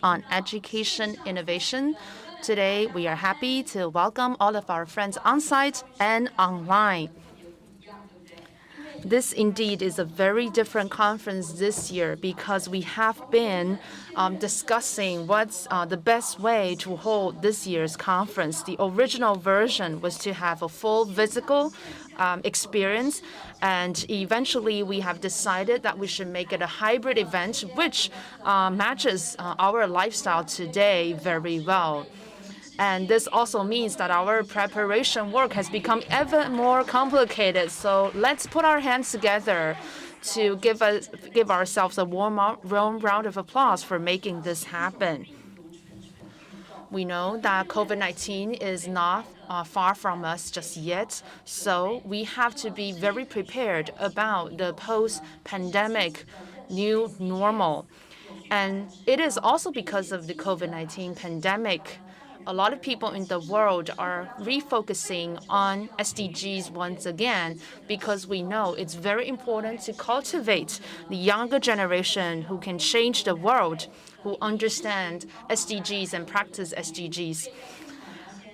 Conference on Education Innovation. Today, we are happy to welcome all of our friends on-site and online. This indeed is a very different conference this year because we have been discussing what's the best way to hold this year's conference. The original version was to have a full physical experience, and eventually we have decided that we should make it a hybrid event which matches our lifestyle today very well. And this also means that our preparation work has become even more complicated. So let's put our hands together to give ourselves a warm round of applause for making this happen. We know that COVID-19 is not far from us just yet, so we have to be very prepared about the post-pandemic new normal. And it is also because of the COVID-19 pandemic. A lot of people in the world are refocusing on SDGs once again because we know it's very important to cultivate the younger generation who can change the world, who understand SDGs and practice SDGs.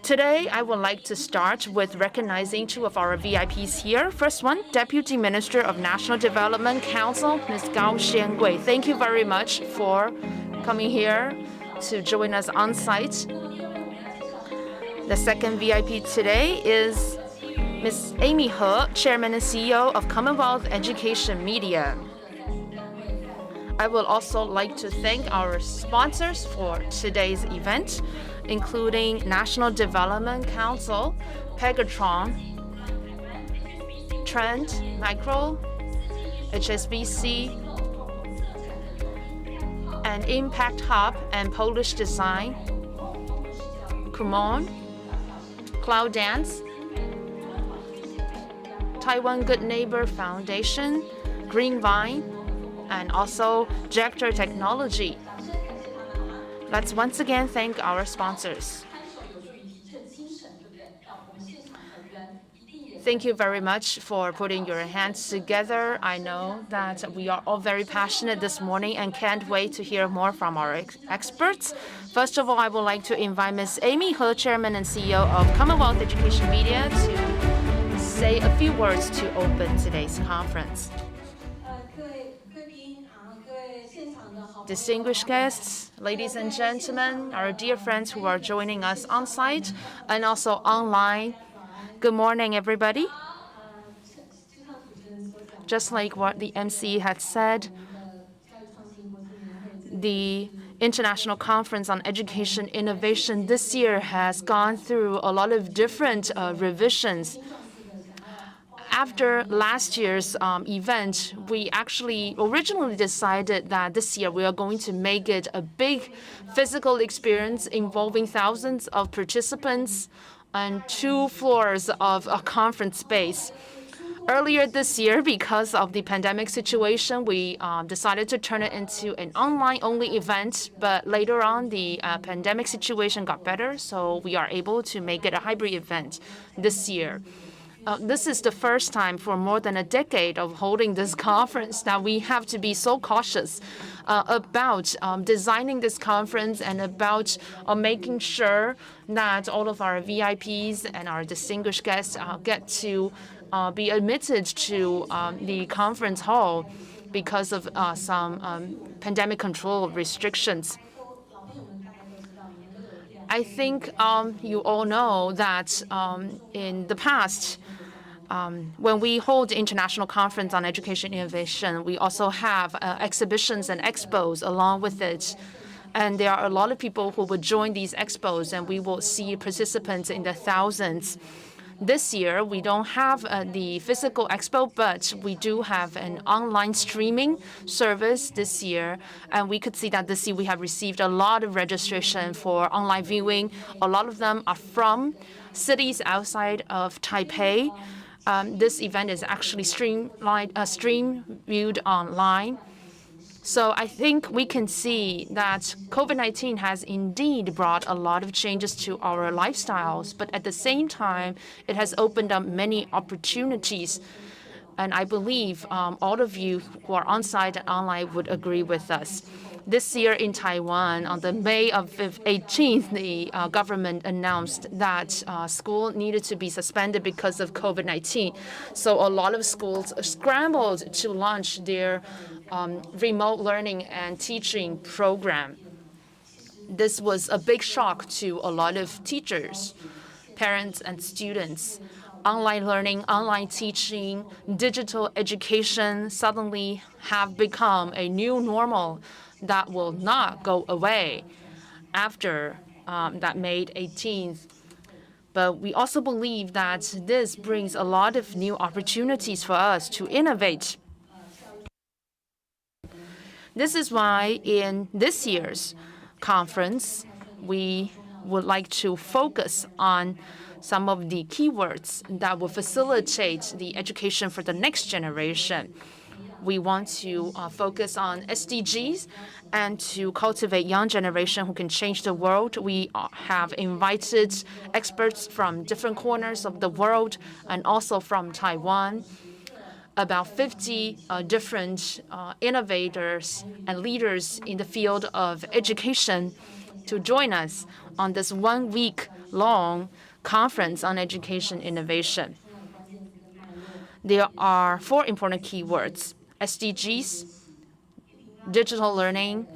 Today, I would like to start with recognizing two of our VIPs here. First one, Deputy Minister of National Development Council, Ms. Gao Xiangui. Thank you very much for coming here to join us on site. The second VIP today is Ms. Amy He, Chairman and CEO of Commonwealth Education Media. I would also like to thank our sponsors for today's event, including National Development Council, Pegatron, Trend Micro, HSBC, and Impact Hub and Polish Design, Kumon, Cloud Dance, Taiwan Good Neighbor Foundation, Greenvine, and also Jector Technology. Let's once again thank our sponsors. Thank you very much for putting your hands together. I know that we are all very passionate this morning and can't wait to hear more from our experts. First of all, I would like to invite Ms. Amy He, Chairman and CEO of Commonwealth Education Media, to say a few words to open today's conference. Distinguished guests, ladies and gentlemen, our dear friends who are joining us on site and also online, good morning, everybody. Just like what the MC had said, the International Conference on Education Innovation this year has gone through a lot of different revisions. After last year's event, we actually originally decided that this year we are going to make it a big physical experience involving thousands of participants and 2 floors of a conference space. Earlier this year, because of the pandemic situation, we decided to turn it into an online-only event, but later on, the pandemic situation got better, so we are able to make it a hybrid event this year. This is the first time for more than a decade of holding this conference that we have to be so cautious about designing this conference and about making sure that all of our VIPs and our distinguished guests get to be admitted to the conference hall because of some pandemic control restrictions. I think you all know that in the past, when we hold the International Conference on Education Innovation, we also have exhibitions and expos along with it. And there are a lot of people who would join these expos, and we will see participants in the thousands. This year, we don't have the physical expo, but we do have an online streaming service this year. And we could see that this year we have received a lot of registration for online viewing. A lot of them are from cities outside of Taipei. This event is actually stream viewed online. So I think we can see that COVID-19 has indeed brought a lot of changes to our lifestyles, but at the same time, it has opened up many opportunities. And I believe all of you who are on site and online would agree with us. This year in Taiwan, on the May of 18th, the government announced that school needed to be suspended because of COVID-19. So a lot of schools scrambled to launch their remote learning and teaching program. This was a big shock to a lot of teachers, parents, and students. Online learning, online teaching, digital education suddenly have become a new normal that will not go away after that May 18th. But we also believe that this brings a lot of new opportunities for us to innovate. This is why in this year's conference, we would like to focus on some of the keywords that will facilitate the education for the next generation. We want to focus on SDGs and to cultivate young generation who can change the world. We have invited experts from different corners of the world and also from Taiwan. About 50 different innovators and leaders in the field of education to join us on this 1 week long conference on education innovation. There are 4 important keywords: SDGs, digital learning,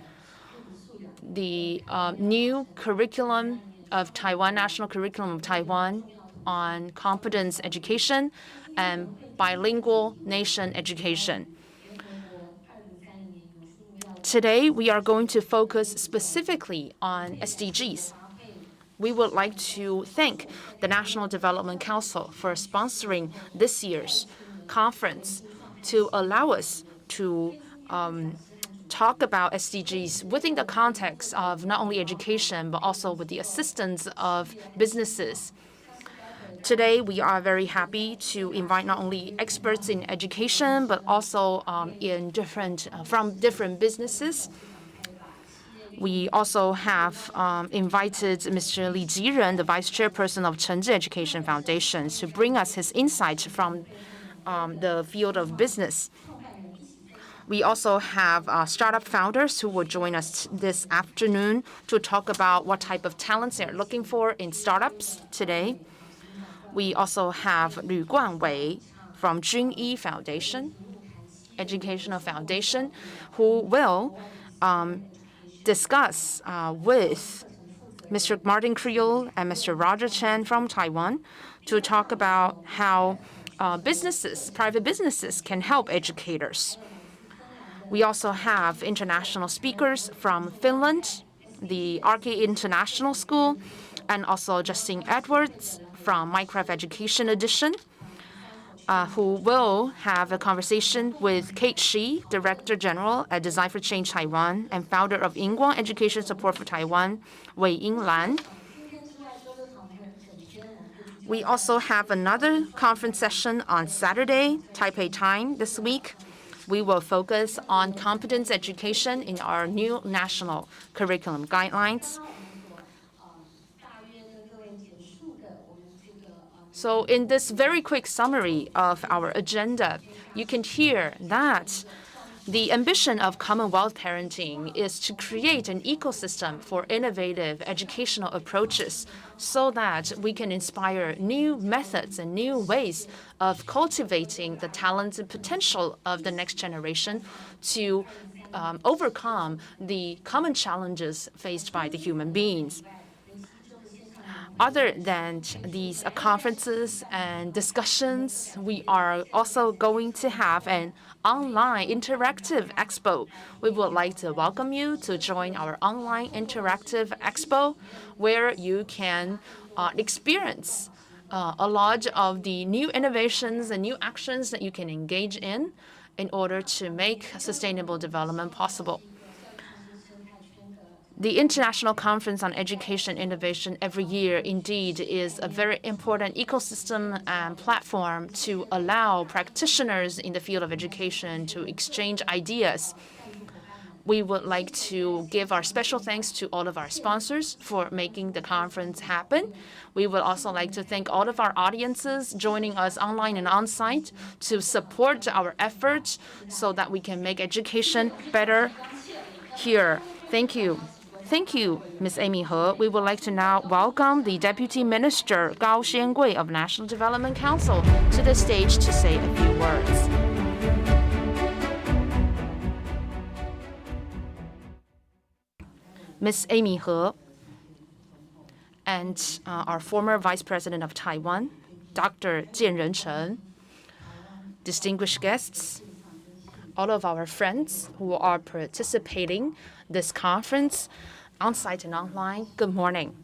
the new curriculum of Taiwan, national curriculum of Taiwan on competence education, and bilingual nation education. Today, we are going to focus specifically on SDGs. We would like to thank the National Development Council for sponsoring this year's conference to allow us to talk about SDGs within the context of not only education, but also with the assistance of businesses. Today, we are very happy to invite not only experts in education, but also from different businesses. We also have invited Mr. Li Jiren, the Vice Chairperson of Chengzi Education Foundation, to bring us his insight from the field of business. We also have startup founders who will join us this afternoon to talk about what type of talents they're looking for in startups today. We also have Lü Guanwei from Junyi Foundation, Educational Foundation, who will discuss with Mr. Martin Creel and Mr. Roger Chen from Taiwan to talk about how private businesses can help educators. We also have international speakers from Finland, the Arke International School, and also Justine Edwards from Minecraft Education Edition, who will have a conversation with Kate Shi, Director General at Design for Change Taiwan, and founder of Yingguang Education Support for Taiwan, Wei Ying Lan. We also have another conference session on Saturday, Taipei time this week. We will focus on competence education in our new national curriculum guidelines. So in this very quick summary of our agenda, you can hear that the ambition of Commonwealth parenting is to create an ecosystem for innovative educational approaches so that we can inspire new methods and new ways of cultivating the talents and potential of the next generation to overcome the common challenges faced by the human beings. Other than these conferences and discussions, we are also going to have an online interactive expo. We would like to welcome you to join our online interactive expo, where you can experience a lot of the new innovations and new actions that you can engage in order to make sustainable development possible. The International Conference on Education Innovation every year indeed is a very important ecosystem and platform to allow practitioners in the field of education to exchange ideas. We would like to give our special thanks to all of our sponsors for making the conference happen. We would also like to thank all of our audiences joining us online and on-site to support our efforts so that we can make education better here. Thank you. Thank you, Ms. Amy He. We would like to now welcome the Deputy Minister Gao Xiangui of National Development Council to the stage to say a few words. Ms. Amy He and our former Vice President of Taiwan, Dr. Jianren Chen, distinguished guests, all of our friends who are participating this conference, on-site and online, good morning.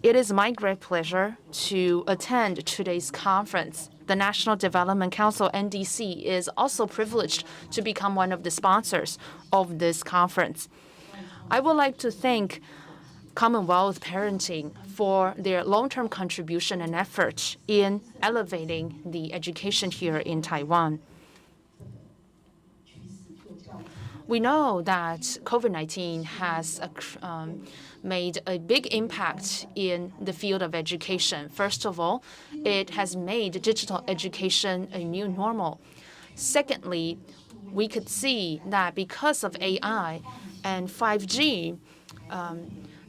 It is my great pleasure to attend today's conference. The National Development Council, NDC, is also privileged to become one of the sponsors of this conference. I would like to thank Commonwealth Parenting for their long-term contribution and effort in elevating the education here in Taiwan. We know that COVID-19 has made a big impact in the field of education. First of all, it has made digital education a new normal. Secondly, we could see that because of AI and 5G,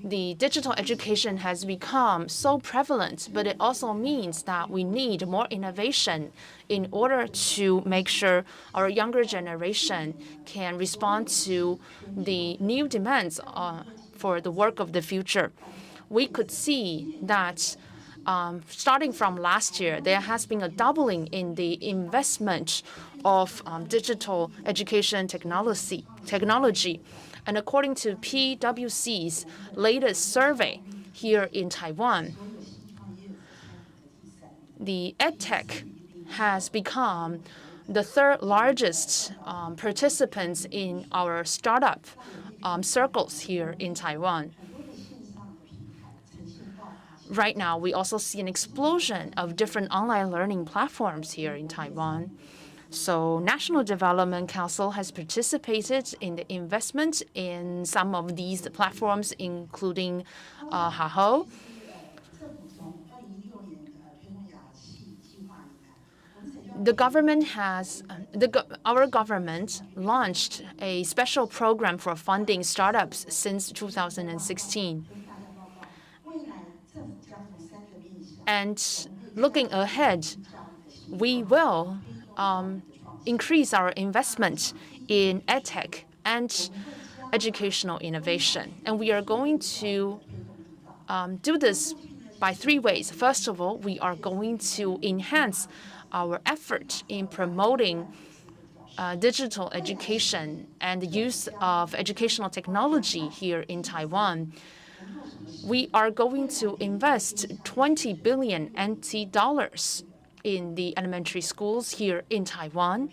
the digital education has become so prevalent, but it also means that we need more innovation in order to make sure our younger generation can respond to the new demands for the work of the future. We could see that starting from last year, there has been a doubling in the investment of digital education technology. And according to PwC's latest survey here in Taiwan, the EdTech has become the third largest participants in our startup circles here in Taiwan. Right now, we also see an explosion of different online learning platforms here in Taiwan. So National Development Council has participated in the investment in some of these platforms, including Haho. Our government launched a special program for funding startups since 2016. And looking ahead, we will increase our investment in EdTech and educational innovation. And we are going to do this by three ways. First of all, we are going to enhance our effort in promoting digital education and the use of educational technology here in Taiwan. We are going to invest 20 billion NT dollars in the elementary schools here in Taiwan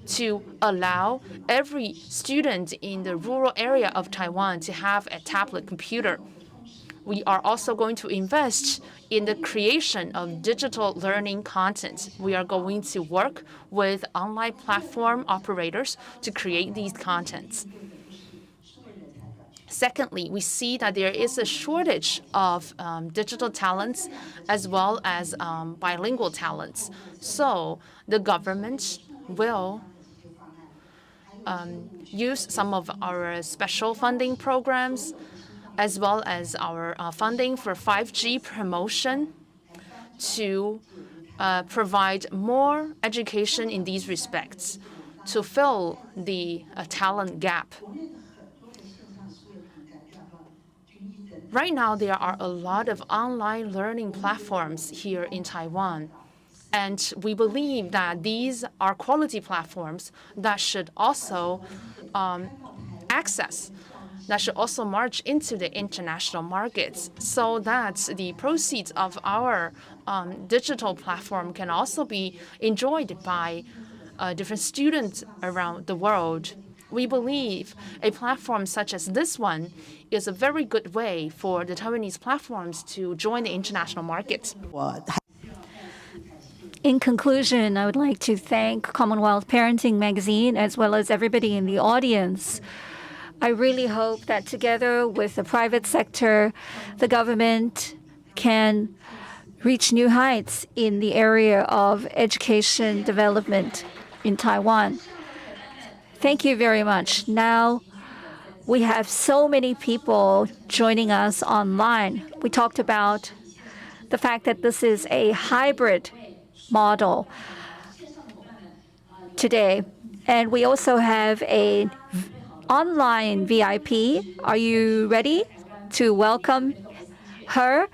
to allow every student in the rural area of Taiwan to have a tablet computer. We are also going to invest in the creation of digital learning content. We are going to work with online platform operators to create these contents. Secondly, we see that there is a shortage of digital talents as well as bilingual talents. So the government will use some of our special funding programs as well as our funding for 5G promotion to provide more education in these respects to fill the talent gap. Right now, there are a lot of online learning platforms here in Taiwan, and we believe that these are quality platforms that should also that should also march into the international markets so that the proceeds of our digital platform can also be enjoyed by different students around the world. We believe a platform such as this one is a very good way for the Taiwanese platforms to join the international market. In conclusion, I would like to thank Commonwealth Parenting Magazine as well as everybody in the audience. I really hope that together with the private sector, the government can reach new heights in the area of education development in Taiwan. Thank you very much. Now, We have so many people joining us online. We talked about the fact that this is a hybrid model today. And we also have an online VIP. Are you ready to welcome her?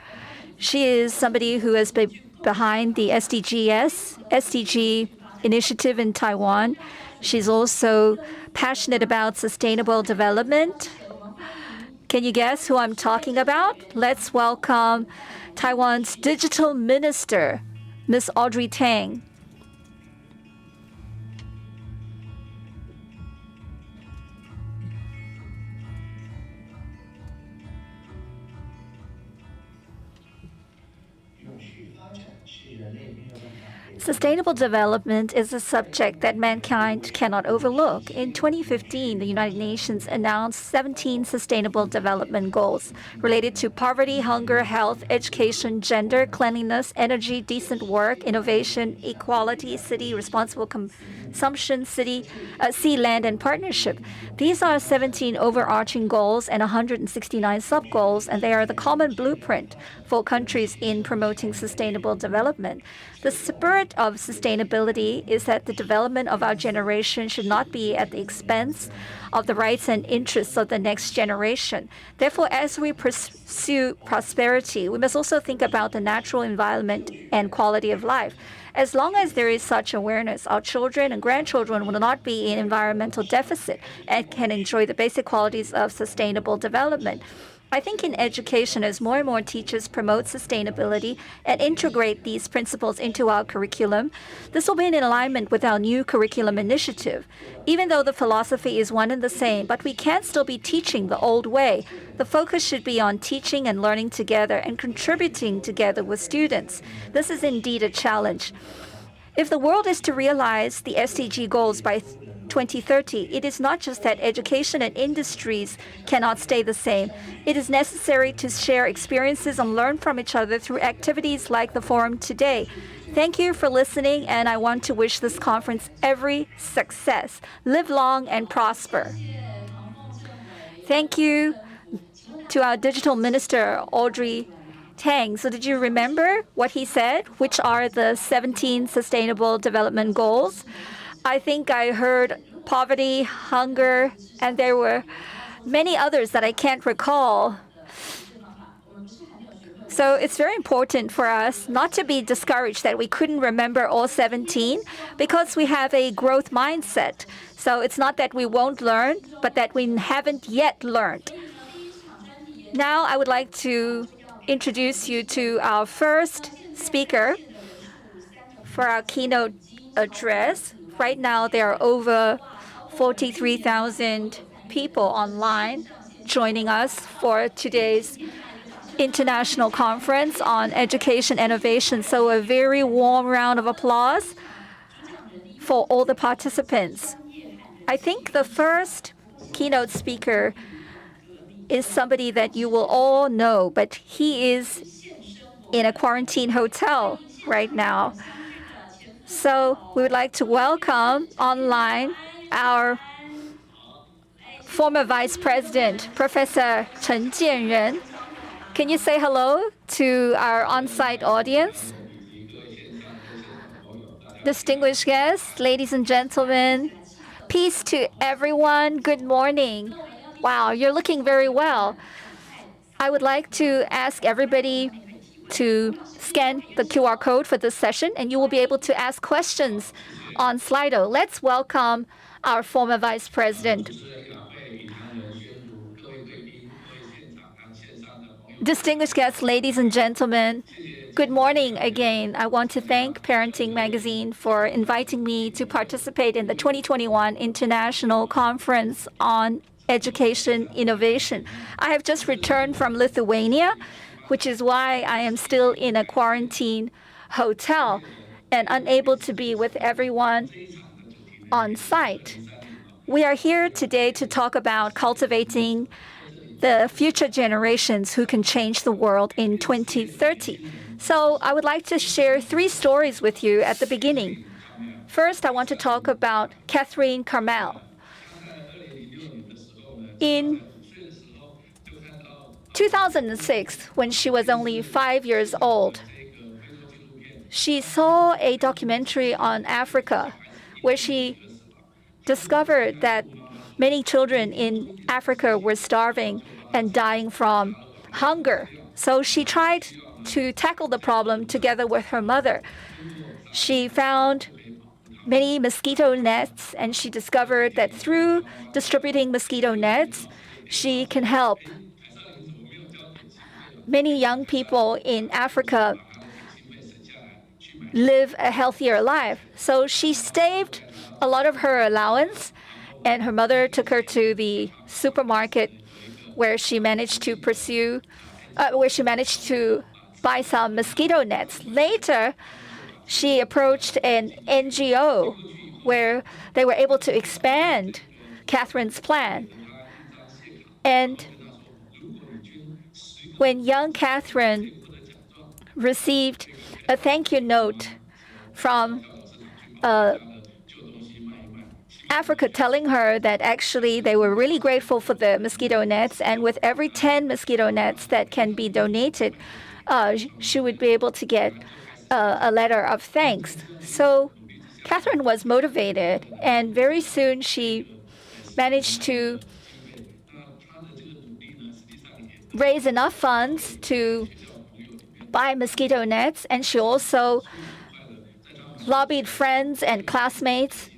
She is somebody who has been behind the SDG initiative in Taiwan. She's also passionate about sustainable development. Can you guess who I'm talking about? Let's welcome Taiwan's digital minister, Ms. Audrey Tang. Sustainable development is a subject that mankind cannot overlook. In 2015, the United Nations announced 17 Sustainable Development Goals related to poverty, hunger, health, education, gender, cleanliness, energy, decent work, innovation, equality, city, responsible consumption, sea, land, and partnership. These are 17 overarching goals and 169 sub-goals, and they are the common blueprint for countries in promoting sustainable development. The spirit of sustainability is that the development of our generation should not be at the expense of the rights and interests of the next generation. Therefore, as we pursue prosperity, we must also think about the natural environment and quality of life. As long as there is such awareness, our children and grandchildren will not be in environmental deficit and can enjoy the basic qualities of sustainable development. I think in education, as more and more teachers promote sustainability and integrate these principles into our curriculum, this will be in alignment with our new curriculum initiative. Even though the philosophy is one and the same, but we can't still be teaching the old way. The focus should be on teaching and learning together and contributing together with students. This is indeed a challenge. If the world is to realize the SDG goals by 2030, it is not just that education and industries cannot stay the same. It is necessary to share experiences and learn from each other through activities like the forum today. Thank you for listening, and I want to wish this conference every success. Live long and prosper. Thank you to our digital minister, Audrey Tang. So did you remember what he said? Which are the 17 Sustainable Development Goals? I think I heard poverty, hunger, and there were many others that I can't recall. So it's very important for us not to be discouraged that we couldn't remember all 17 because we have a growth mindset. So it's not that we won't learn, but that we haven't yet learned. Now I would like to introduce you to our first speaker for our keynote address. Right now, there are over 43,000 people online joining us for today's international conference on education innovation. So a very warm round of applause for all the participants. I think the first keynote speaker is somebody that you will all know, but he is in a quarantine hotel right now. So we would like to welcome online our former Vice President, Professor Chen Jianren. Can you say hello to our on-site audience? Distinguished guests, ladies and gentlemen, peace to everyone. Good morning. Wow, you're looking very well. I would like to ask everybody to scan the QR code for this session, and you will be able to ask questions on Slido. Let's welcome our former Vice President. Distinguished guests, ladies and gentlemen, good morning again. I want to thank Parenting Magazine for inviting me to participate in the 2021 International Conference on Education Innovation. I have just returned from Lithuania, which is why I am still in a quarantine hotel and unable to be with everyone on site. We are here today to talk about cultivating the future generations who can change the world in 2030. So I would like to share 3 stories with you at the beginning. First, I want to talk about Catherine Carmel. In 2006, when she was only 5 years old, she saw a documentary on Africa where she discovered that many children in Africa were starving and dying from hunger. So she tried to tackle the problem together with her mother. She found many mosquito nets, and she discovered that through distributing mosquito nets, she can help many young people in Africa live a healthier life. So she saved a lot of her allowance, and her mother took her to the supermarket where she managed to buy some mosquito nets. Later, she approached an NGO where they were able to expand Catherine's plan. And when young Catherine received a thank you note from Africa telling her that actually they were really grateful for the mosquito nets, and with every 10 mosquito nets that can be donated, she would be able to get a letter of thanks. So Catherine was motivated, and very soon she managed to raise enough funds to buy mosquito nets, and she also lobbied friends and classmates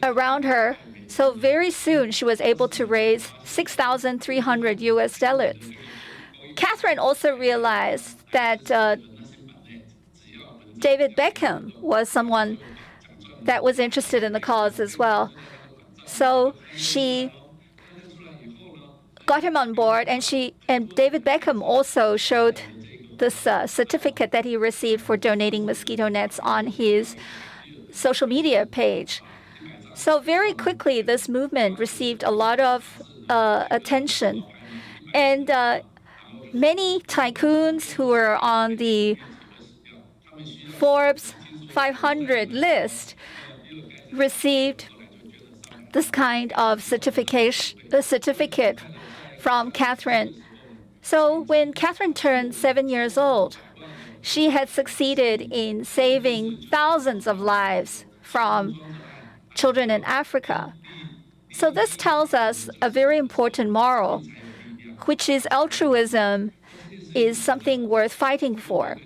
around her. So very soon she was able to raise $6,300. Catherine also realized that David Beckham was someone that was interested in the cause as well. So she got him on board, and David Beckham also showed this certificate that he received for donating mosquito nets on his social media page. So very quickly, this movement received a lot of attention, and many tycoons who were on the Forbes 500 list received this kind of certificate from Catherine. So when Catherine turned 7 years old, she had succeeded in saving thousands of lives from children in Africa. So this tells us a very important moral, which is altruism is something worth fighting for.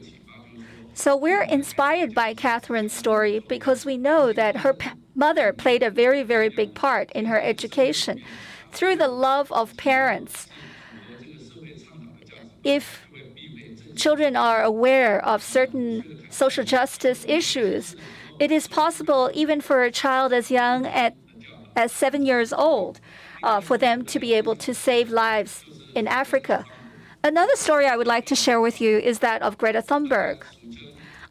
So we're inspired by Catherine's story because we know that her mother played a very, very big part in her education. Through the love of parents, if children are aware of certain social justice issues, it is possible even for a child as young as 7 years old for them to be able to save lives in Africa. Another story I would like to share with you is that of Greta Thunberg.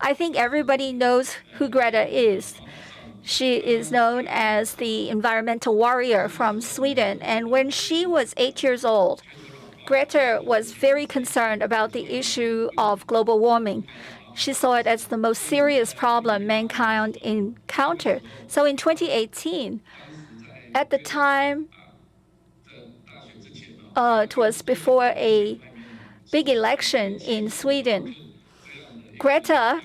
I think everybody knows who Greta is. She is known as the environmental warrior from Sweden. And when she was 8 years old, Greta was very concerned about the issue of global warming. She saw it as the most serious problem mankind encountered. So in 2018, at the time, it was before a big election in Sweden, Greta,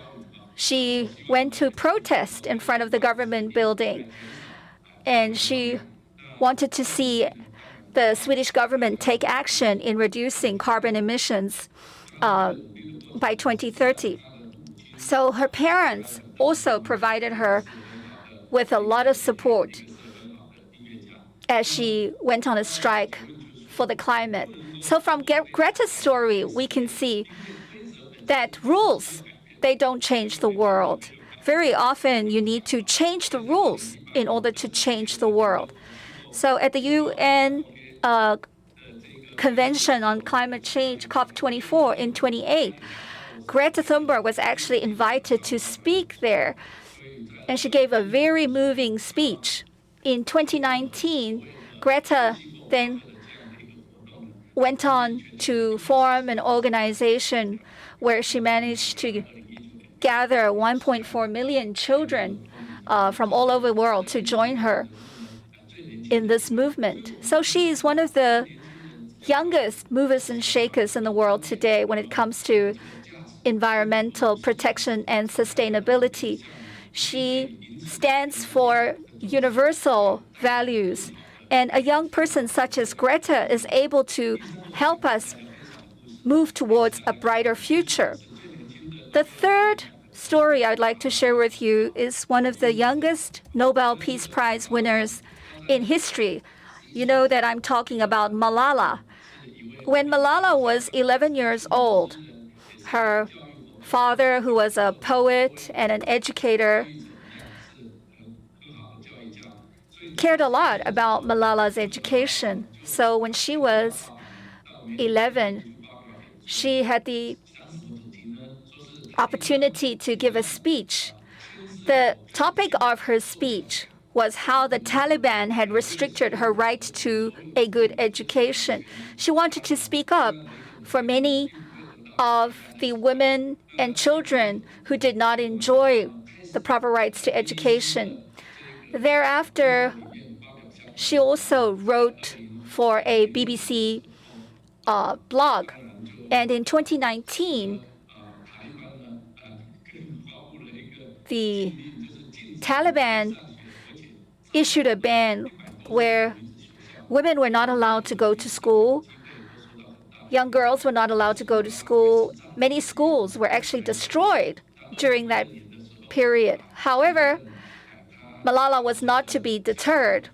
she went to protest in front of the government building, and she wanted to see the Swedish government take action in reducing carbon emissions by 2030. So her parents also provided her with a lot of support as she went on a strike for the climate. So from Greta's story, we can see that rules, they don't change the world. Very often, you need to change the rules in order to change the world. So at the UN Convention on Climate Change, COP24 in 2028, Greta Thunberg was actually invited to speak there, and she gave a very moving speech. In 2019, Greta then went on to form an organization where she managed to gather 1.4 million children from all over the world to join her. in this movement. So she is one of the youngest movers and shakers in the world today when it comes to environmental protection and sustainability. She stands for universal values. And a young person such as Greta is able to help us move towards a brighter future. The third story I'd like to share with you is one of the youngest Nobel Peace Prize winners in history. You know that I'm talking about Malala. When Malala was 11 years old, her father, who was a poet and an educator, cared a lot about Malala's education. So when she was 11, she had the opportunity to give a speech. The topic of her speech was how the Taliban had restricted her right to a good education. She wanted to speak up for many of the women and children who did not enjoy the proper rights to education. Thereafter, she also wrote for a BBC blog. And in 2019, the Taliban issued a ban where women were not allowed to go to school. Young girls were not allowed to go to school. Many schools were actually destroyed during that period. However, Malala was not to be deterred.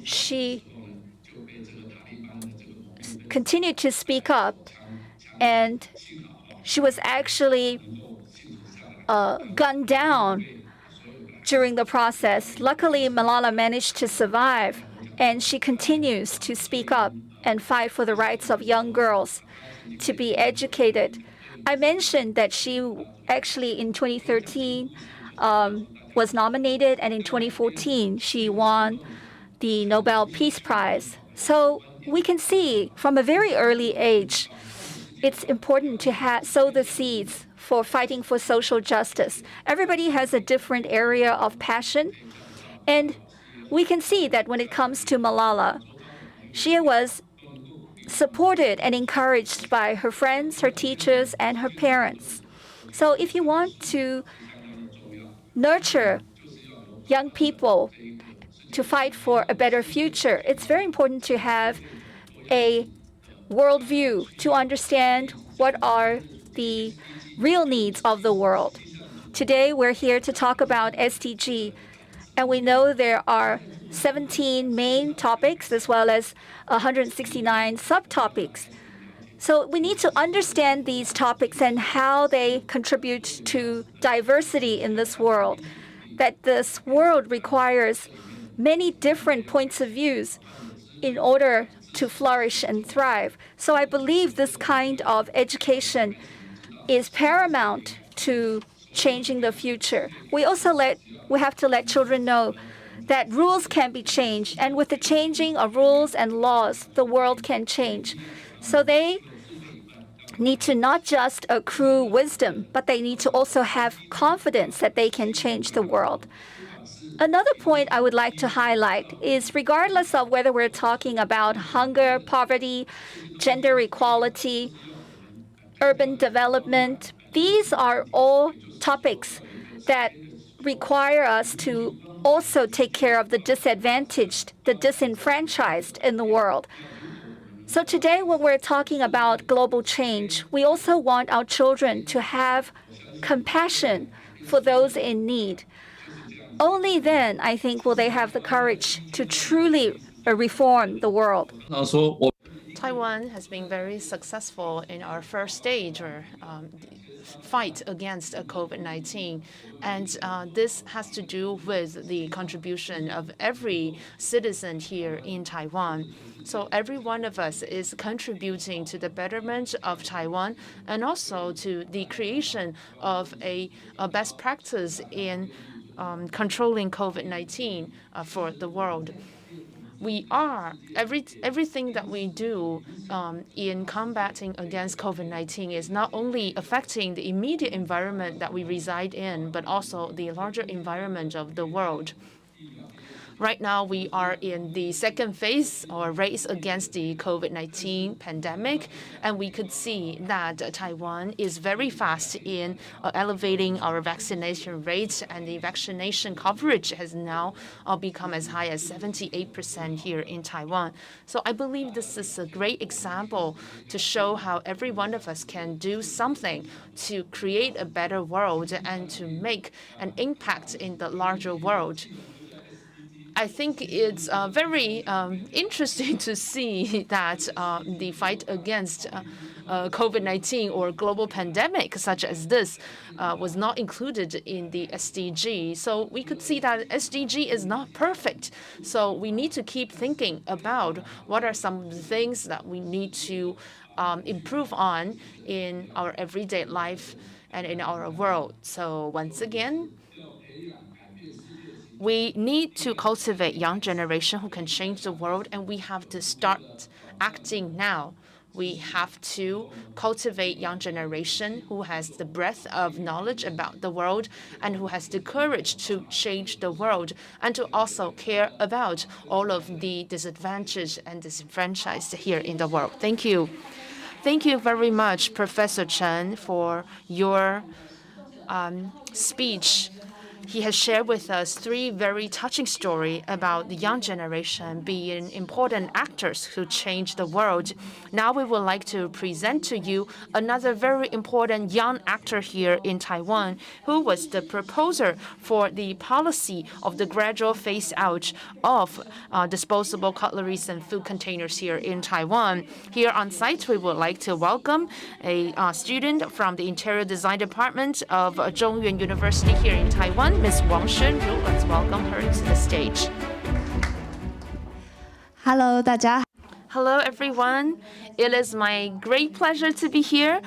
She continued to speak up, and she was actually gunned down during the process. Luckily, Malala managed to survive, and she continues to speak up and fight for the rights of young girls to be educated. I mentioned that she actually in 2013 was nominated, and in 2014 she won the Nobel Peace Prize. So we can see from a very early age, it's important to sow the seeds for fighting for social justice. Everybody has a different area of passion, and we can see that when it comes to Malala, she was supported and encouraged by her friends, her teachers, and her parents. So if you want to nurture young people to fight for a better future, it's very important to have a worldview to understand what are the real needs of the world. Today, we're here to talk about SDG, and we know there are 17 main topics as well as 169 subtopics. So we need to understand these topics and how they contribute to diversity in this world, that this world requires many different points of views in order to flourish and thrive. So I believe this kind of education is paramount to changing the future. We have to let children know that rules can be changed, and with the changing of rules and laws, the world can change. So they need to not just accrue wisdom, but they need to also have confidence that they can change the world. Another point I would like to highlight is regardless of whether we're talking about hunger, poverty, gender equality, urban development, these are all topics that require us to also take care of the disadvantaged, the disenfranchised in the world. So today, when we're talking about global change, we also want our children to have compassion for those in need. Only then, I think, will they have the courage to truly reform the world. Taiwan has been very successful in our first stage or fight against COVID-19. And this has to do with the contribution of every citizen here in Taiwan. So every one of us is contributing to the betterment of Taiwan and also to the creation of a best practice in controlling COVID-19 for the world. everything that we do in combating against COVID-19 is not only affecting the immediate environment that we reside in, but also the larger environment of the world. Right now, we are in the second phase or race against the COVID-19 pandemic, and we could see that Taiwan is very fast in elevating our vaccination rates, and the vaccination coverage has now become as high as 78% here in Taiwan. So I believe this is a great example to show how every one of us can do something to create a better world and to make an impact in the larger world. I think it's very interesting to see that the fight against COVID-19 or global pandemic such as this was not included in the SDG. So we could see that SDG is not perfect. So we need to keep thinking about what are some of the things that we need to improve on in our everyday life and in our world. So once again, we need to cultivate young generation who can change the world, and we have to start acting now. We have to cultivate young generation who has the breadth of knowledge about the world and who has the courage to change the world and to also care about all of the disadvantaged and disenfranchised here in the world. Thank you. Thank you very much, Professor Chen, for your speech. He has shared with us 3 very touching stories about the young generation being important actors who change the world. Now we would like to present to you another very important young actor here in Taiwan, who was the proposer for the policy of the gradual phase out of disposable cutleries and food containers here in Taiwan. Here on site, we would like to welcome a student from the Interior Design Department of Zhongyuan University here in Taiwan, Ms. Wang Xuanru. Let's welcome her to the stage. Hello, 大家好。 Hello, everyone. It is my great pleasure to be here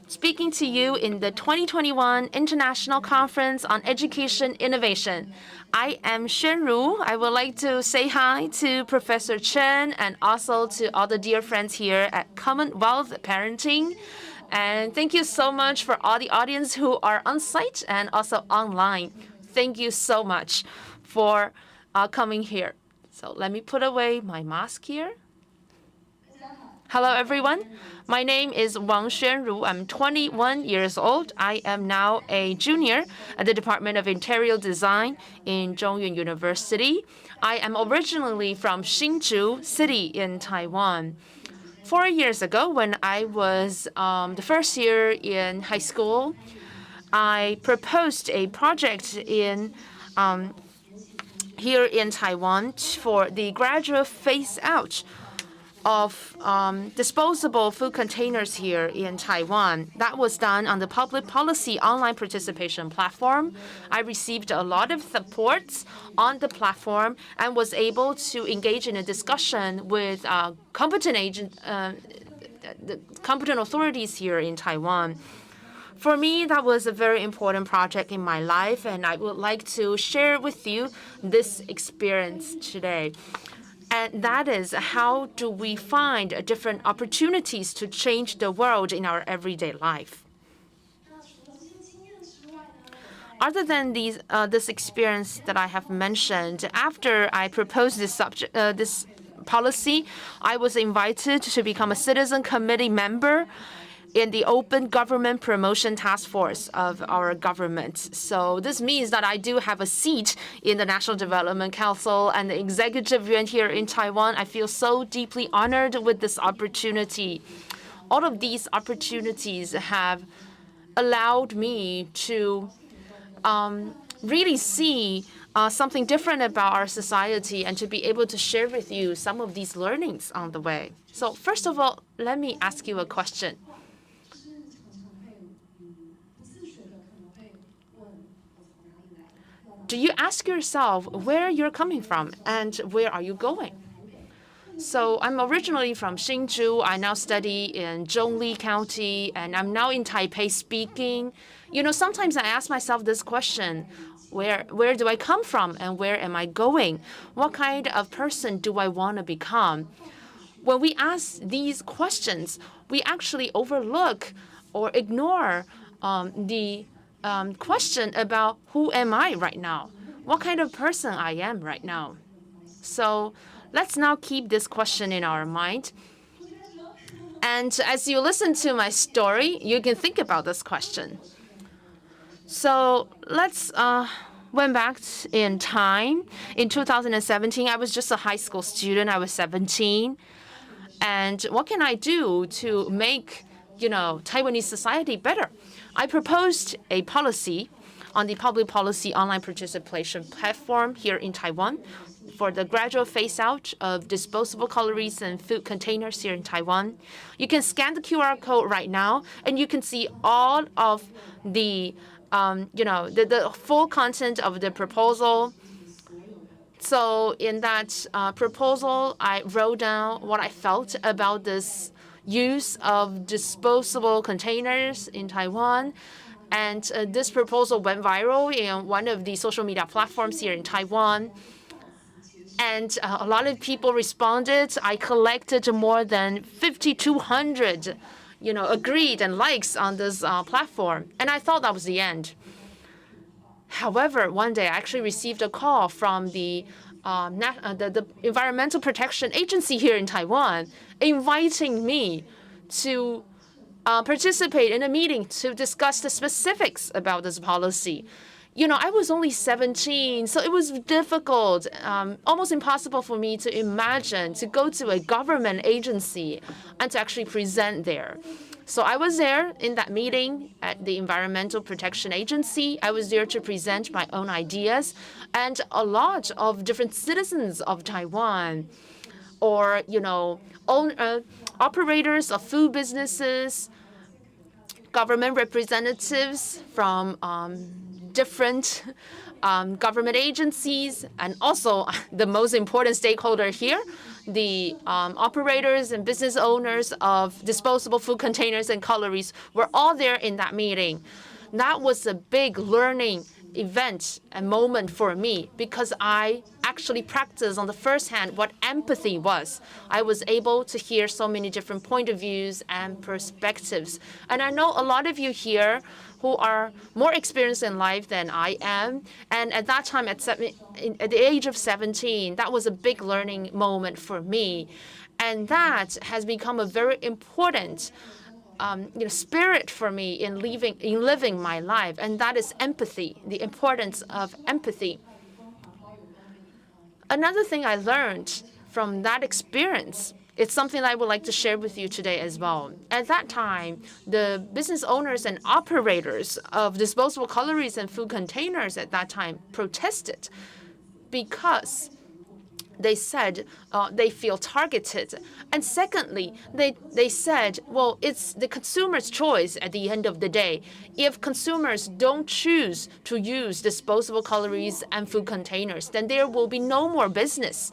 speaking to you in the 2021 International Conference on Education Innovation. I am Xuanru. I would like to say hi to Professor Chen and also to all the dear friends here at Commonwealth Parenting. And thank you so much for all the audience who are on site and also online. Thank you so much for coming here. So let me put away my mask here. Hello, everyone. My name is Wang Xuanru. I'm 21 years old. I am now a junior at the Department of Interior Design in Zhongyuan University. I am originally from Hsinchu City in Taiwan. 4 years ago, when I was the first year in high school, I proposed a project in here in Taiwan for the gradual phase out of disposable food containers here in Taiwan. That was done on the public policy online participation platform. I received a lot of support on the platform and was able to engage in a discussion with competent authorities here in Taiwan. For me, that was a very important project in my life, and I would like to share with you this experience today. And that is, how do we find different opportunities to change the world in our everyday life? Other than this experience that I have mentioned, after I proposed this policy, I was invited to become a citizen committee member in the Open Government Promotion Task Force of our government. So this means that I do have a seat in the National Development Council and the Executive Yuan here in Taiwan. I feel so deeply honored with this opportunity. All of these opportunities have allowed me to really see something different about our society and to be able to share with you some of these learnings on the way. So first of all, let me ask you a question. Do you ask yourself where you're coming from and where are you going? So I'm originally from Hsinchu. I now study in Zhongli County, and I'm now in Taipei speaking. Sometimes I ask myself this question: where do I come from, and where am I going? What kind of person do I want to become? When we ask these questions, we actually overlook or ignore the question about who am I right now? What kind of person I am right now? So let's now keep this question in our mind. And as you listen to my story, you can think about this question. So let's went back in time. In 2017, I was just a high school student. I was 17. And what can I do to make, Taiwanese society better? I proposed a policy on the public policy online participation platform here in Taiwan for the gradual phase-out of disposable cutleries and food containers here in Taiwan. You can scan the QR code right now, and you can see all of the, the full content of the proposal. So in that proposal, I wrote down what I felt about this use of disposable containers in Taiwan. And this proposal went viral in one of the social media platforms here in Taiwan. And a lot of people responded. I collected more than 5,200, agreed and likes on this platform. And I thought that was the end. However, one day I actually received a call from the Environmental Protection Agency here in Taiwan, inviting me to participate in a meeting to discuss the specifics about this policy. I was only 17, so it was difficult, almost impossible for me to imagine to go to a government agency and to actually present there. So I was there in that meeting at the Environmental Protection Agency. I was there to present my own ideas, and a lot of different citizens of Taiwan, or operators of food businesses, government representatives from different government agencies, and also the most important stakeholder here, the operators and business owners of disposable food containers and cutleries, were all there in that meeting. That was a big learning event and moment for me, because I actually practiced on the first hand what empathy was. I was able to hear so many different point of views and perspectives. And I know a lot of you here who are more experienced in life than I am. And at that time, at the age of 17, that was a big learning moment for me. And that has become a very important spirit for me in living my life, and that is empathy, the importance of empathy. Another thing I learned from that experience, it's something I would like to share with you today as well. At that time, the business owners and operators of disposable cutleries and food containers at that time protested because they said they feel targeted. And secondly, they said, well, it's the consumer's choice at the end of the day. If consumers don't choose to use disposable cutleries and food containers, then there will be no more business.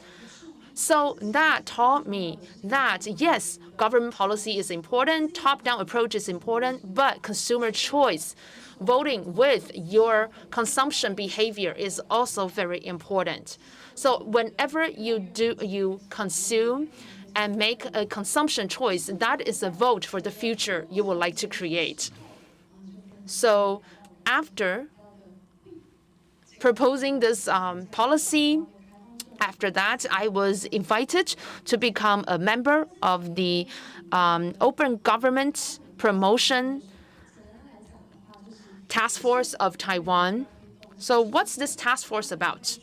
So that taught me that, yes, government policy is important, top-down approach is important, but consumer choice, voting with your consumption behavior, is also very important. So whenever you consume and make a consumption choice, that is a vote for the future you would like to create. So after proposing this policy, after that, I was invited to become a member of the Open Government Promotion Task Force of Taiwan. So what's this task force about?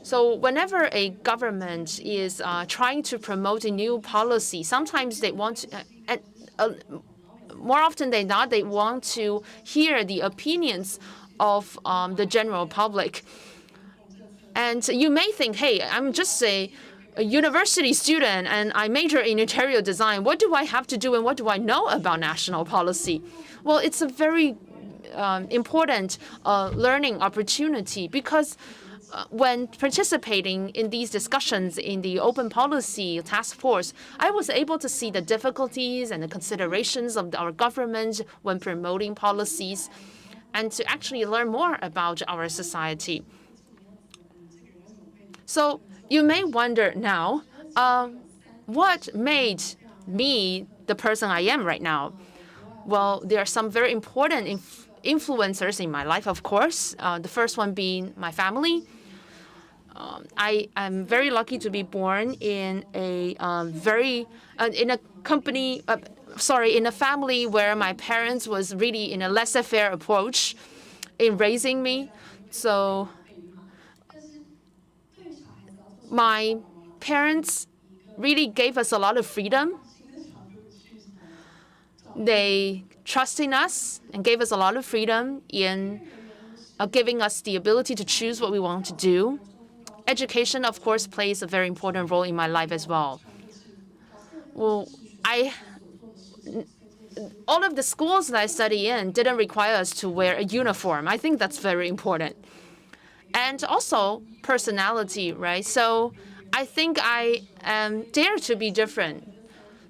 So whenever a government is trying to promote a new policy, sometimes they want to, more often than not, they want to hear the opinions of the general public. And you may think, hey, I'm just a university student and I major in interior design. What do I have to do and what do I know about national policy? Well, it's a very important learning opportunity, because when participating in these discussions in the Open Policy Task Force, I was able to see the difficulties and the considerations of our government when promoting policies and to actually learn more about our society. So you may wonder now, what made me the person I am right now? Well, there are some very important influencers in my life, of course. The first one being my family. I am very lucky to be born in a family where my parents was really in a laissez-faire approach in raising me. So my parents really gave us a lot of freedom. They trusted in us and gave us a lot of freedom in giving us the ability to choose what we want to do. Education, of course, plays a very important role in my life as well. Well, all of the schools that I study in didn't require us to wear a uniform. I think that's very important. And also personality, right? So I think I dare to be different.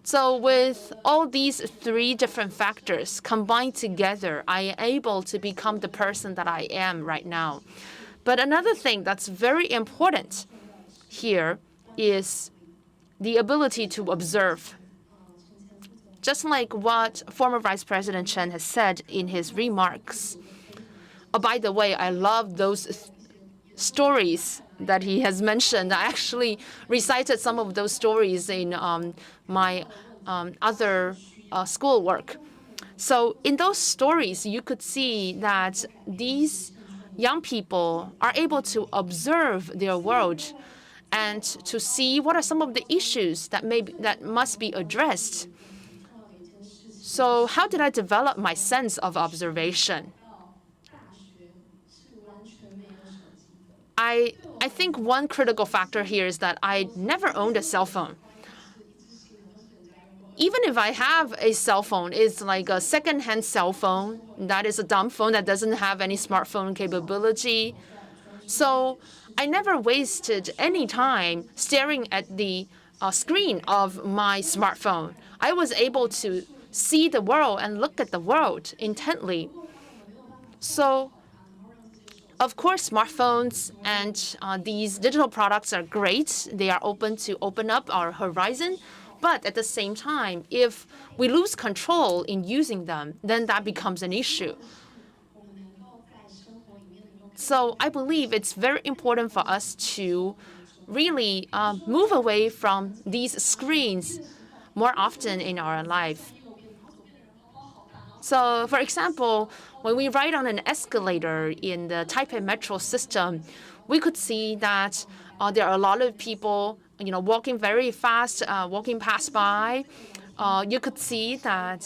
So with all these three different factors combined together, I am able to become the person that I am right now. But another thing that's very important here is the ability to observe. Just like what former Vice President Chen has said in his remarks. Oh, by the way, I love those stories that he has mentioned. I actually recited some of those stories in my other schoolwork. So in those stories, you could see that these young people are able to observe their world and to see what are some of the issues that must be addressed. So how did I develop my sense of observation? I think one critical factor here is that I never owned a cell phone. Even if I have a cell phone, it's like a second-hand cell phone. That is a dumb phone that doesn't have any smartphone capability. So I never wasted any time staring at the screen of my smartphone. I was able to see the world and look at the world intently. So of course, smartphones and these digital products are great. They are open up our horizon. But at the same time, if we lose control in using them, then that becomes an issue. So I believe it's very important for us to really move away from these screens more often in our life. So, for example, when we ride on an escalator in the Taipei metro system, we could see that there are a lot of people, walking very fast, walking past by. You could see that,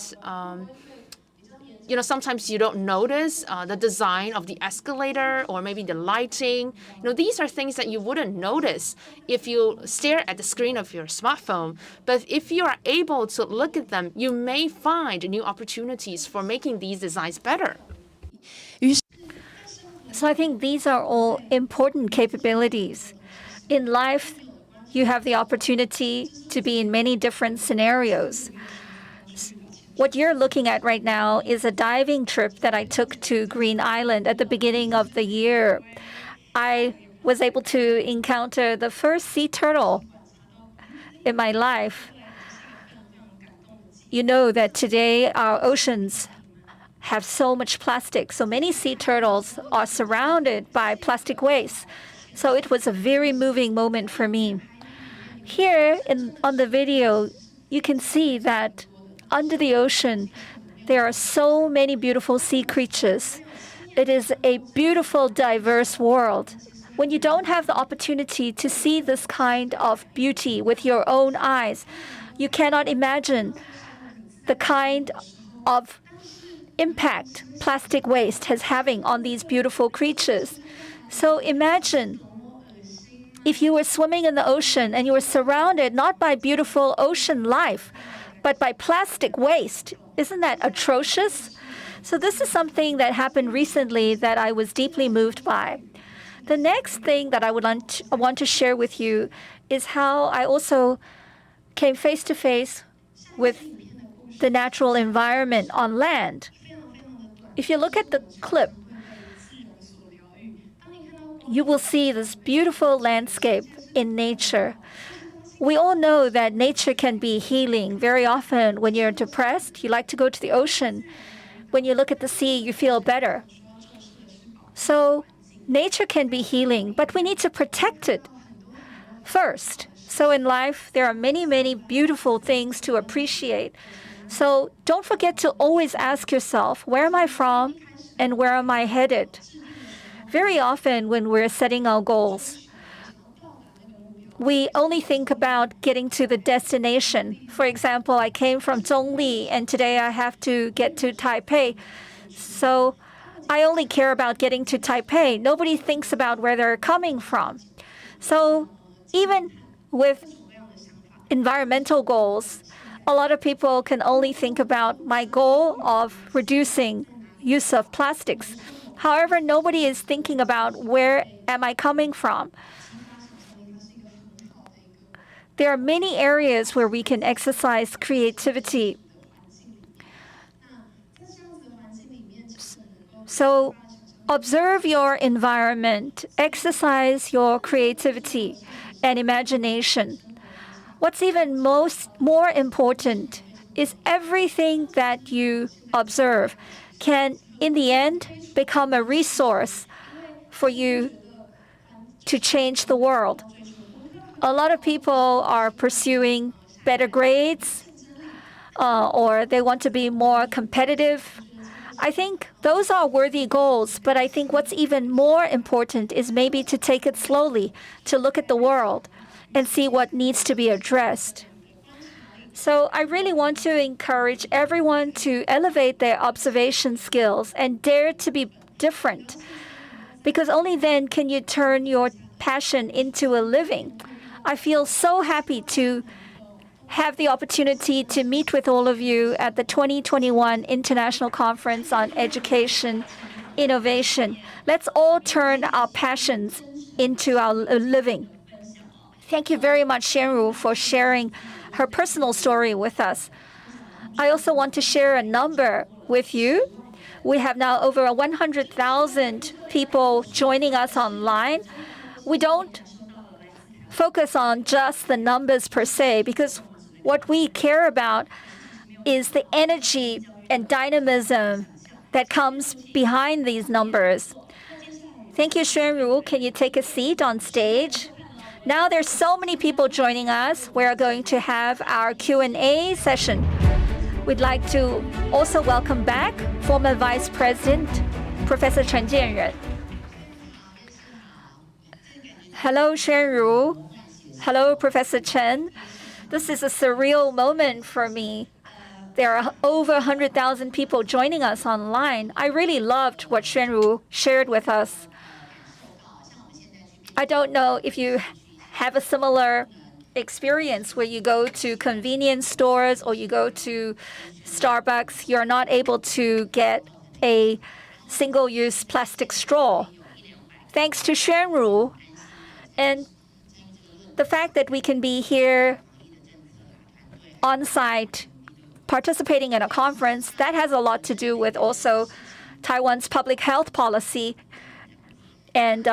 sometimes you don't notice the design of the escalator or maybe the lighting. These are things that you wouldn't notice if you stare at the screen of your smartphone. But if you are able to look at them, you may find new opportunities for making these designs better. So I think these are all important capabilities. In life, you have the opportunity to be in many different scenarios. What you're looking at right now is a diving trip that I took to Green Island at the beginning of the year. I was able to encounter the first sea turtle in my life. You know that today our oceans have so much plastic. So many sea turtles are surrounded by plastic waste. So it was a very moving moment for me. Here on the video, you can see that under the ocean, there are so many beautiful sea creatures. It is a beautiful, diverse world. When you don't have the opportunity to see this kind of beauty with your own eyes, you cannot imagine the kind of impact plastic waste is having on these beautiful creatures. So imagine if you were swimming in the ocean and you were surrounded not by beautiful ocean life, but by plastic waste. Isn't that atrocious? So this is something that happened recently that I was deeply moved by. The next thing that I want to share with you is how I also came face to face with the natural environment on land. If you look at the clip, you will see this beautiful landscape in nature. We all know that nature can be healing. Very often when you're depressed, you like to go to the ocean. When you look at the sea, you feel better. So nature can be healing, but we need to protect it first. So in life, there are many, many beautiful things to appreciate. So don't forget to always ask yourself, where am I from and where am I headed? Very often when we're setting our goals, we only think about getting to the destination. For example, I came from Zhongli and today I have to get to Taipei. So I only care about getting to Taipei. Nobody thinks about where they're coming from. So even with environmental goals, a lot of people can only think about my goal of reducing use of plastics. However, nobody is thinking about where am I coming from. There are many areas where we can exercise creativity. So observe your environment, exercise your creativity and imagination. What's even more important is everything that you observe can, in the end, become a resource for you to change the world. A lot of people are pursuing better grades, or they want to be more competitive. I think those are worthy goals, but I think what's even more important is maybe to take it slowly, to look at the world and see what needs to be addressed. So I really want to encourage everyone to elevate their observation skills and dare to be different, because only then can you turn your passion into a living. I feel so happy to have the opportunity to meet with all of you at the 2021 International Conference on Education Innovation. Let's all turn our passions into our living. Thank you very much, Shenru, for sharing her personal story with us. I also want to share a number with you. We have now over 100,000 people joining us online. We don't focus on just the numbers per se, because what we care about is the energy and dynamism that comes behind these numbers. Thank you, Xuanru. Can you take a seat on stage? Now there's so many people joining us. We're going to have our Q&A session. We'd like to also welcome back former Vice President, Professor Chen Jianren. Hello, Xuanru. Hello, Professor Chen. This is a surreal moment for me. There are over 100,000 people joining us online. I really loved what Xuanru shared with us. I don't know if you have a similar experience where you go to convenience stores or you go to Starbucks, you're not able to get a single-use plastic straw. Thanks to Xuanru and the fact that we can be here on site participating in a conference, that has a lot to do with also Taiwan's public health policy and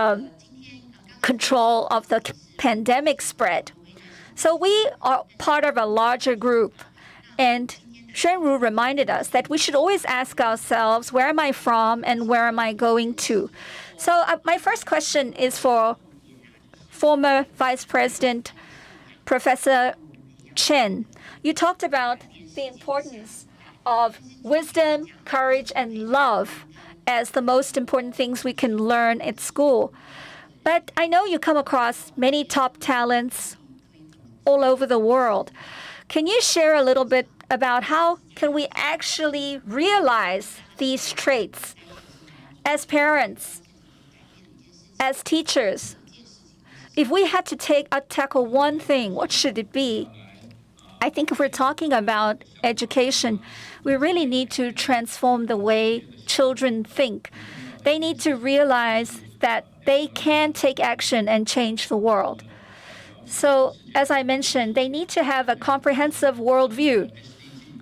control of the pandemic spread. So we are part of a larger group, and Xuanru reminded us that we should always ask ourselves, where am I from and where am I going to? So my first question is for former Vice President Professor Chen. You talked about the importance of wisdom, courage, and love as the most important things we can learn at school. But I know you come across many top talents all over the world. Can you share a little bit about how can we actually realize these traits as parents, as teachers? If we had to tackle one thing, what should it be? I think if we're talking about education, we really need to transform the way children think. They need to realize that they can take action and change the world. So, as I mentioned, they need to have a comprehensive worldview.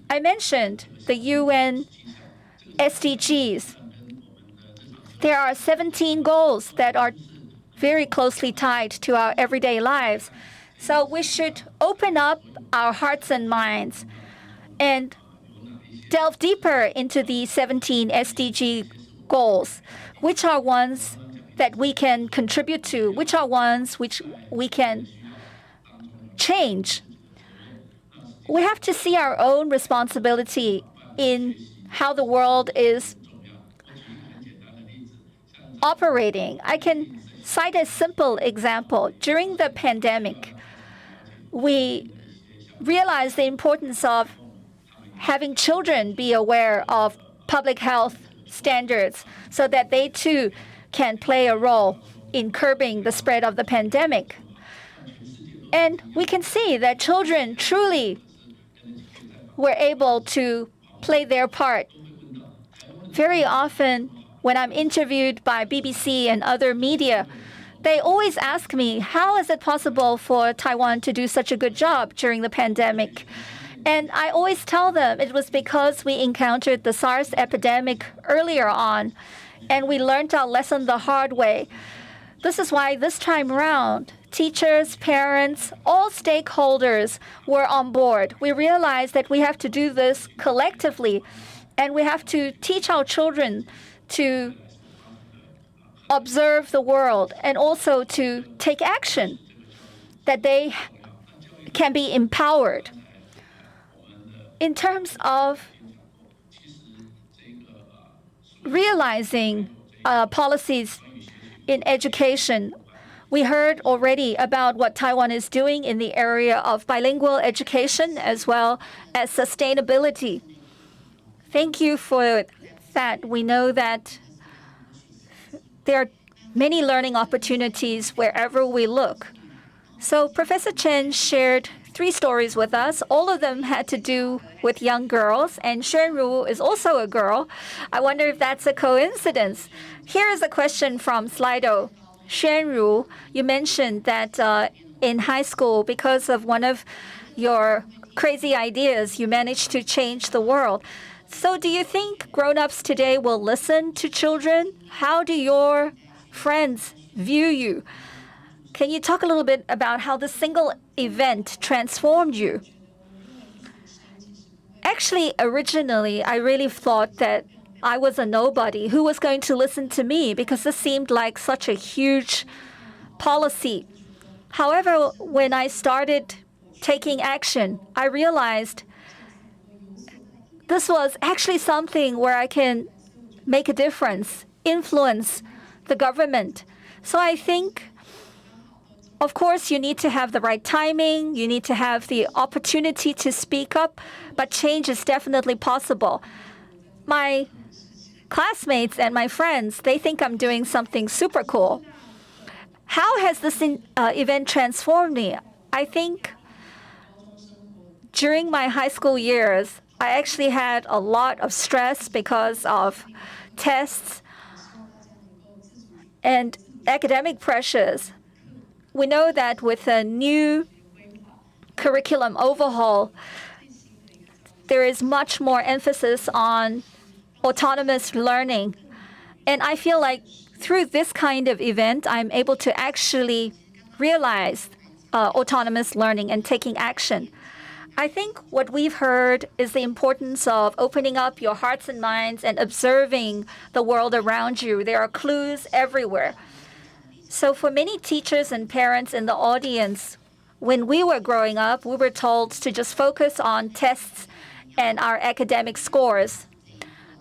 I mentioned the UN SDGs. There are 17 goals that are very closely tied to our everyday lives. So we should open up our hearts and minds and delve deeper into the 17 SDG goals. Which are ones that we can contribute to? Which are ones which we can change? We have to see our own responsibility in how the world is operating. I can cite a simple example. During the pandemic, we realized the importance of having children be aware of public health standards so that they too can play a role in curbing the spread of the pandemic. And we can see that children truly were able to play their part. Very often, when I'm interviewed by BBC and other media, they always ask me, how is it possible for Taiwan to do such a good job during the pandemic? And I always tell them it was because we encountered the SARS epidemic earlier on, and we learned our lesson the hard way. This is why this time around, teachers, parents, all stakeholders were on board. We realized that we have to do this collectively, and we have to teach our children to observe the world and also to take action, that they can be empowered. In terms of realizing policies in education, we heard already about what Taiwan is doing in the area of bilingual education as well as sustainability. Thank you for that. We know that there are many learning opportunities wherever we look. So Professor Chen shared 3 stories with us. All of them had to do with young girls, and Xuanru is also a girl. I wonder if that's a coincidence. Here is a question from Slido. Xuanru, you mentioned that in high school, because of one of your crazy ideas, you managed to change the world. So do you think grown-ups today will listen to children? How do your friends view you? Can you talk a little bit about how the single event transformed you? Actually, originally, I really thought that I was a nobody. Who was going to listen to me? Because this seemed like such a huge policy. However, when I started taking action, I realized this was actually something where I can make a difference, influence the government. So I think, of course, you need to have the right timing, you need to have the opportunity to speak up, but change is definitely possible. My classmates and my friends, they think I'm doing something super cool. How has this event transformed me? I think during my high school years, I actually had a lot of stress because of tests and academic pressures. We know that with a new curriculum overhaul, there is much more emphasis on autonomous learning. And I feel like through this kind of event, I'm able to actually realize autonomous learning and taking action. I think what we've heard is the importance of opening up your hearts and minds and observing the world around you. There are clues everywhere. So for many teachers and parents in the audience, when we were growing up, we were told to just focus on tests and our academic scores,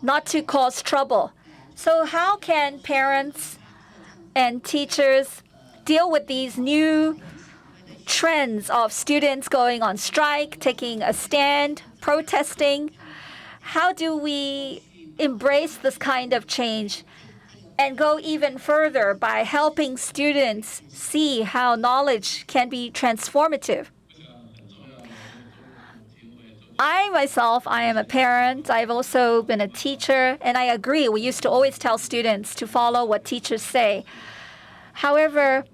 not to cause trouble. So how can parents and teachers deal with these new trends of students going on strike, taking a stand, protesting? How do we embrace this kind of change and go even further by helping students see how knowledge can be transformative? I myself, I am a parent. I've also been a teacher, and I agree. We used to always tell students to follow what teachers say. However,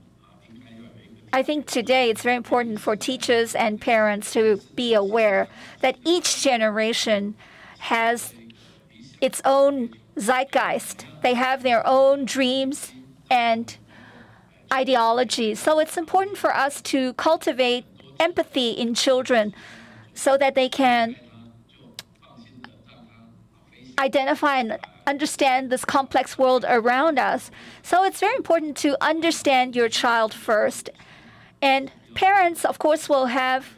I think today it's very important for teachers and parents to be aware that each generation has its own zeitgeist. They have their own dreams and ideologies. So it's important for us to cultivate empathy in children so that they can identify and understand this complex world around us. So it's very important to understand your child first. And parents, of course, will have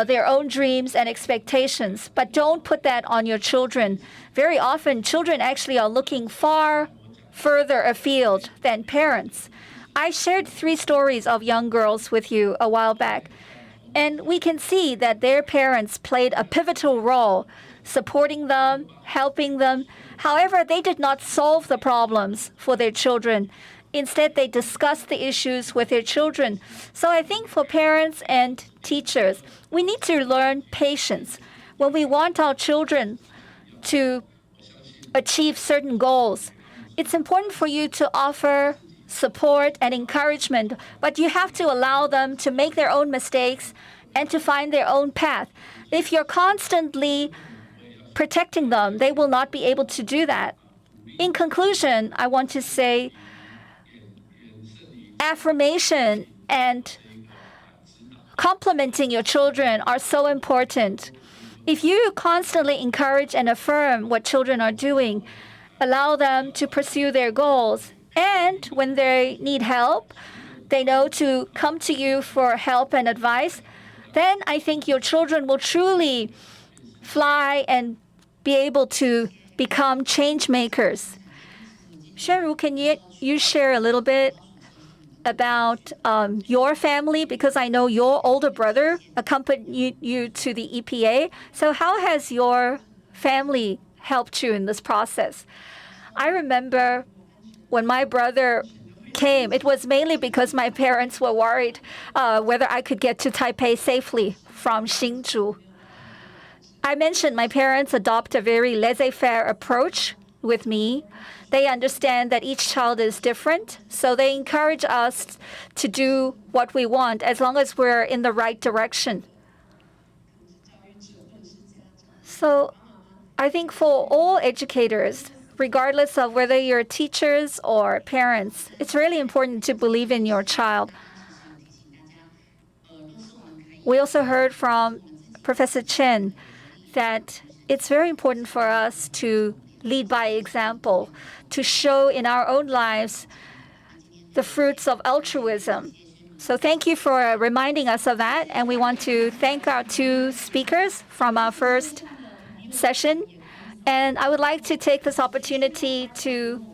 their own dreams and expectations, but don't put that on your children. Very often, children actually are looking far further afield than parents. I shared 3 stories of young girls with you a while back, and we can see that their parents played a pivotal role, supporting them, helping them. However, they did not solve the problems for their children. Instead, they discussed the issues with their children. So I think for parents and teachers, we need to learn patience. When we want our children to achieve certain goals, it's important for you to offer support and encouragement, but you have to allow them to make their own mistakes and to find their own path. If you're constantly protecting them, they will not be able to do that. In conclusion, I want to say affirmation and complimenting your children are so important. If you constantly encourage and affirm what children are doing, allow them to pursue their goals, and when they need help, they know to come to you for help and advice, then I think your children will truly fly and be able to become change makers. Shenru, can you share a little bit about your family? Because I know your older brother accompanied you to the EPA. So how has your family helped you in this process? I remember when my brother came, it was mainly because my parents were worried whether I could get to Taipei safely from Hsinchu. I mentioned my parents adopt a very laissez-faire approach with me. They understand that each child is different, so they encourage us to do what we want as long as we're in the right direction. So I think for all educators, regardless of whether you're teachers or parents, it's really important to believe in your child. We also heard from Professor Chen that it's very important for us to lead by example, to show in our own lives the fruits of altruism. So thank you for reminding us of that. And we want to thank our 2 speakers from our first session. And I would like to take this opportunity to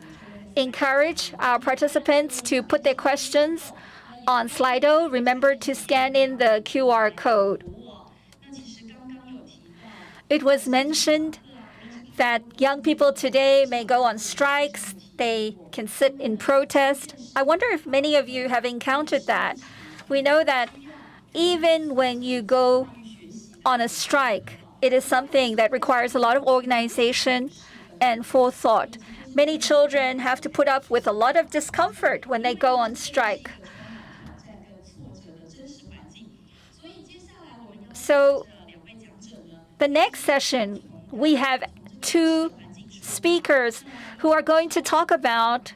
encourage our participants to put their questions on Slido. Remember to scan in the QR code. It was mentioned that young people today may go on strikes. They can sit in protest. I wonder if many of you have encountered that. We know that even when you go on a strike, it is something that requires a lot of organization and forethought. Many children have to put up with a lot of discomfort when they go on strike. So the next session, we have 2 speakers who are going to talk about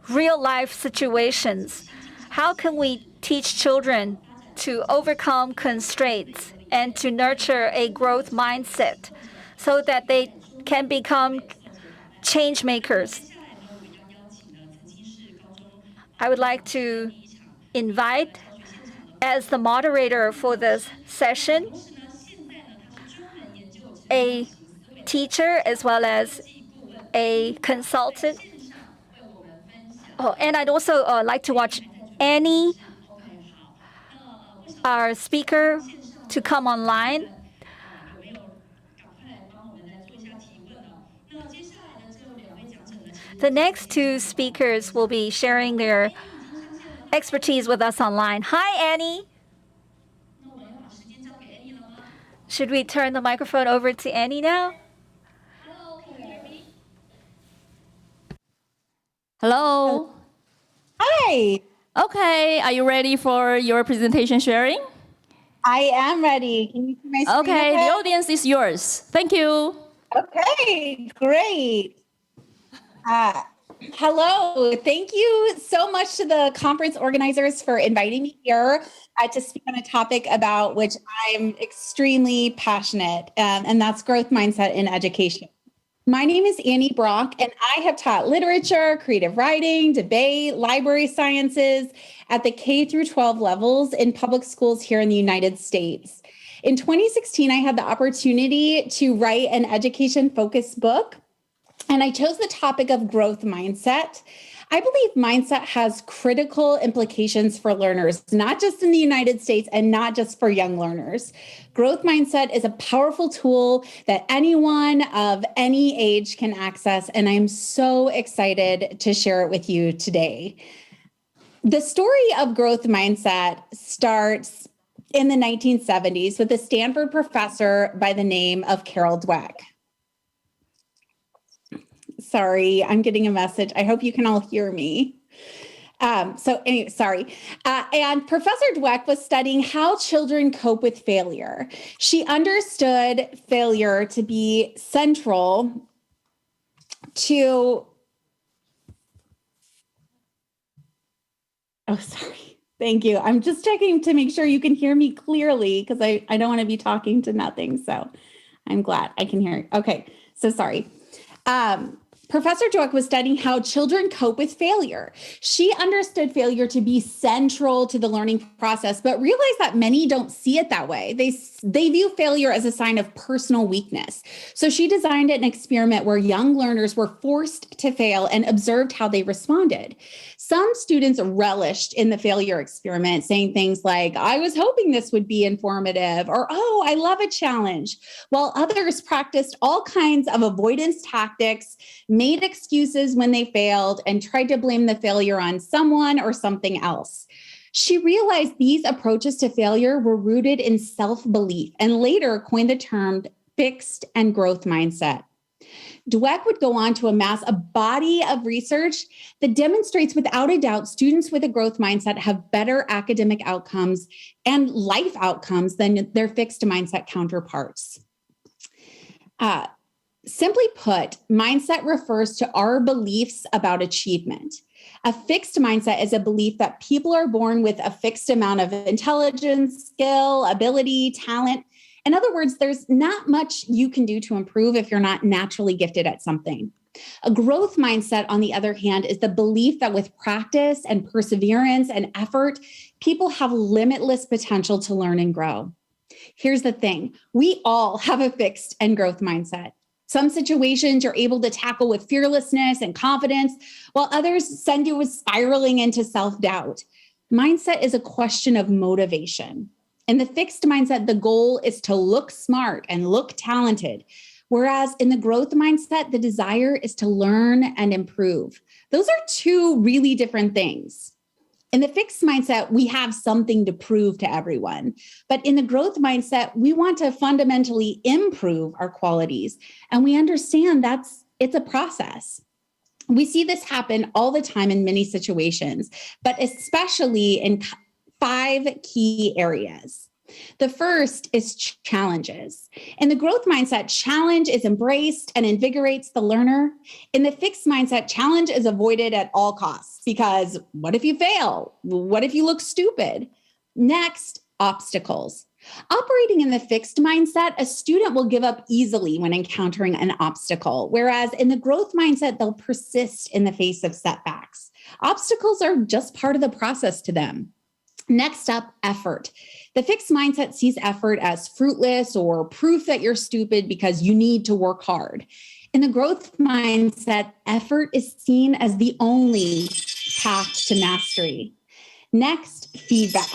real-life situations. How can we teach children to overcome constraints and to nurture a growth mindset so that they can become change makers? I would like to invite, as the moderator for this session, a teacher as well as a consultant. Oh, and I'd also like to watch Annie, our speaker, to come online. The next 2 speakers will be sharing their expertise with us online. Hi, Annie. Should we turn the microphone over to Annie now? Hello. Hi. Okay, are you ready for your presentation sharing? I am ready. Can you see my screen? Okay, the audience is yours. Thank you. Okay, great. Hello. Thank you so much to the conference organizers for inviting me here to speak on a topic about which I'm extremely passionate, and that's growth mindset in education. My name is Annie Brock, and I have taught literature, creative writing, debate, library sciences at the K through 12 levels in public schools here in the United States. In 2016, I had the opportunity to write an education-focused book, and I chose the topic of growth mindset. I believe mindset has critical implications for learners, not just in the United States and not just for young learners. Growth mindset is a powerful tool that anyone of any age can access, and I'm so excited to share it with you today. The story of growth mindset starts in the 1970s with a Stanford professor by the name of Carol Dweck. Sorry, I'm getting a message. I hope you can all hear me. Sorry. And Professor Dweck was studying how children cope with failure. She understood failure to be central to... Oh, sorry. Thank you. I'm just checking to make sure you can hear me clearly because I don't want to be talking to nothing. So I'm glad I can hear you. Okay, so sorry. Professor Dweck was studying how children cope with failure. She understood failure to be central to the learning process, but realized that many don't see it that way. They view failure as a sign of personal weakness. So she designed an experiment where young learners were forced to fail and observed how they responded. Some students relished in the failure experiment, saying things like, I was hoping this would be informative, or, oh, I love a challenge, while others practiced all kinds of avoidance tactics, made excuses when they failed, and tried to blame the failure on someone or something else. She realized these approaches to failure were rooted in self-belief and later coined the term fixed and growth mindset. Dweck would go on to amass a body of research that demonstrates without a doubt students with a growth mindset have better academic outcomes and life outcomes than their fixed mindset counterparts. Simply put, mindset refers to our beliefs about achievement. A fixed mindset is a belief that people are born with a fixed amount of intelligence, skill, ability, talent. In other words, there's not much you can do to improve if you're not naturally gifted at something. A growth mindset, on the other hand, is the belief that with practice and perseverance and effort, people have limitless potential to learn and grow. Here's the thing. We all have a fixed and growth mindset. Some situations you're able to tackle with fearlessness and confidence, while others send you spiraling into self-doubt. Mindset is a question of motivation. In the fixed mindset, the goal is to look smart and look talented, whereas in the growth mindset, the desire is to learn and improve. Those are two really different things. In the fixed mindset, we have something to prove to everyone. But in the growth mindset, we want to fundamentally improve our qualities. And we understand it's a process. We see this happen all the time in many situations, but especially in 5 key areas. The first is challenges. In the growth mindset, challenge is embraced and invigorates the learner. In the fixed mindset, challenge is avoided at all costs because what if you fail? What if you look stupid? Next, obstacles. Operating in the fixed mindset, a student will give up easily when encountering an obstacle, whereas in the growth mindset, they'll persist in the face of setbacks. Obstacles are just part of the process to them. Next up, effort. The fixed mindset sees effort as fruitless or proof that you're stupid because you need to work hard. In the growth mindset, effort is seen as the only path to mastery. Next, feedback.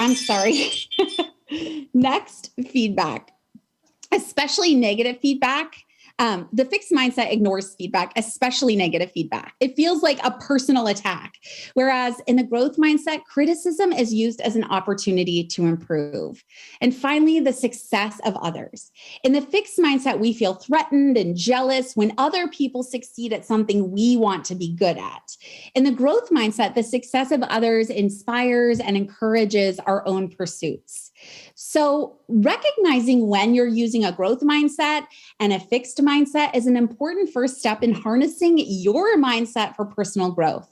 Next, feedback. Especially negative feedback The fixed mindset ignores feedback, especially negative feedback. It feels like a personal attack. Whereas in the growth mindset, criticism is used as an opportunity to improve. And finally, the success of others. In the fixed mindset, we feel threatened and jealous when other people succeed at something we want to be good at. In the growth mindset, the success of others inspires and encourages our own pursuits. So recognizing when you're using a growth mindset and a fixed mindset is an important first step in harnessing your mindset for personal growth.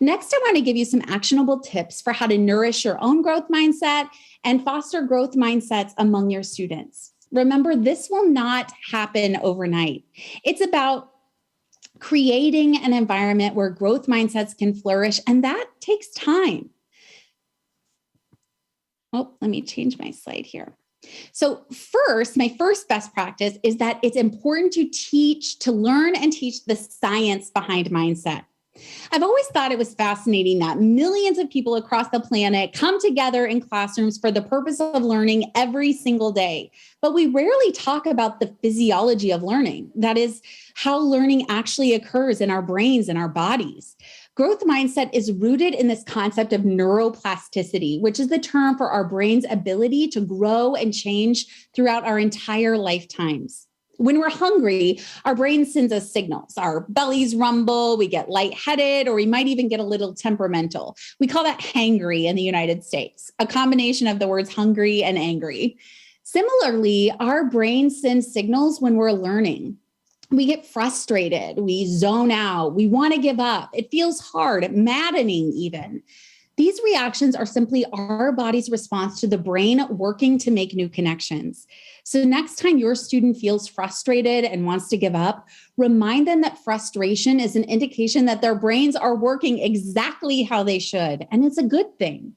Next, I want to give you some actionable tips for how to nourish your own growth mindset and foster growth mindsets among your students. Remember, this will not happen overnight. It's about creating an environment where growth mindsets can flourish, and that takes time. Oh, let me change my slide here. So first, my first best practice is that it's important to learn and teach the science behind mindset. I've always thought it was fascinating that millions of people across the planet come together in classrooms for the purpose of learning every single day. But we rarely talk about the physiology of learning. That is, how learning actually occurs in our brains and our bodies. Growth mindset is rooted in this concept of neuroplasticity, which is the term for our brain's ability to grow and change throughout our entire lifetimes. When we're hungry, our brain sends us signals. Our bellies rumble, we get lightheaded, or we might even get a little temperamental. We call that hangry in the United States, a combination of the words hungry and angry. Similarly, our brain sends signals when we're learning. We get frustrated, we zone out, we want to give up. It feels hard, maddening even. These reactions are simply our body's response to the brain working to make new connections. So next time your student feels frustrated and wants to give up, remind them that frustration is an indication that their brains are working exactly how they should, and it's a good thing.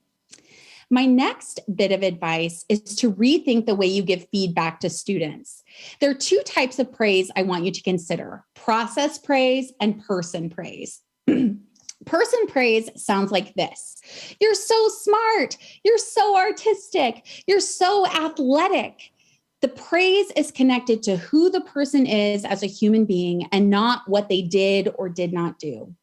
My next bit of advice is to rethink the way you give feedback to students. There are two types of praise I want you to consider: process praise and person praise. Person praise sounds like this: you're so smart, you're so artistic, you're so athletic. The praise is connected to who the person is as a human being and not what they did or did not do.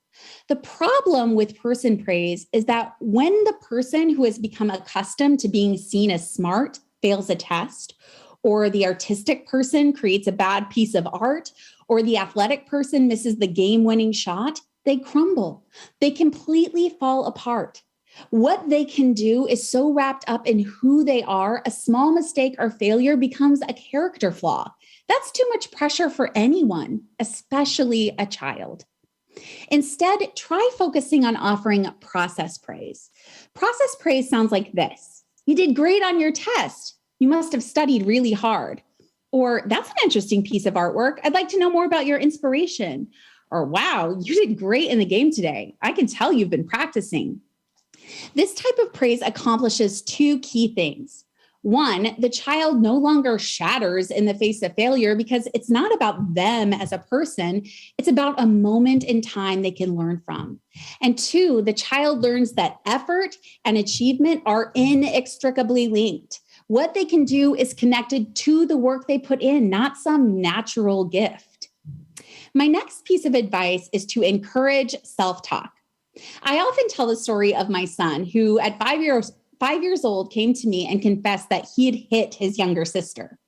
The problem with person praise is that when the person who has become accustomed to being seen as smart fails a test, or the artistic person creates a bad piece of art, or the athletic person misses the game-winning shot, they crumble. They completely fall apart. What they can do is so wrapped up in who they are, a small mistake or failure becomes a character flaw. That's too much pressure for anyone, especially a child. Instead, try focusing on offering process praise. Process praise sounds like this: you did great on your test. You must have studied really hard. Or, that's an interesting piece of artwork. I'd like to know more about your inspiration. Or, wow, you did great in the game today. I can tell you've been practicing. This type of praise accomplishes two key things. One, the child no longer shatters in the face of failure because it's not about them as a person. It's about a moment in time they can learn from. And two, the child learns that effort and achievement are inextricably linked. What they can do is connected to the work they put in, not some natural gift. My next piece of advice is to encourage self-talk. I often tell the story of my son who at 5 years old came to me and confessed that he had hit his younger sister.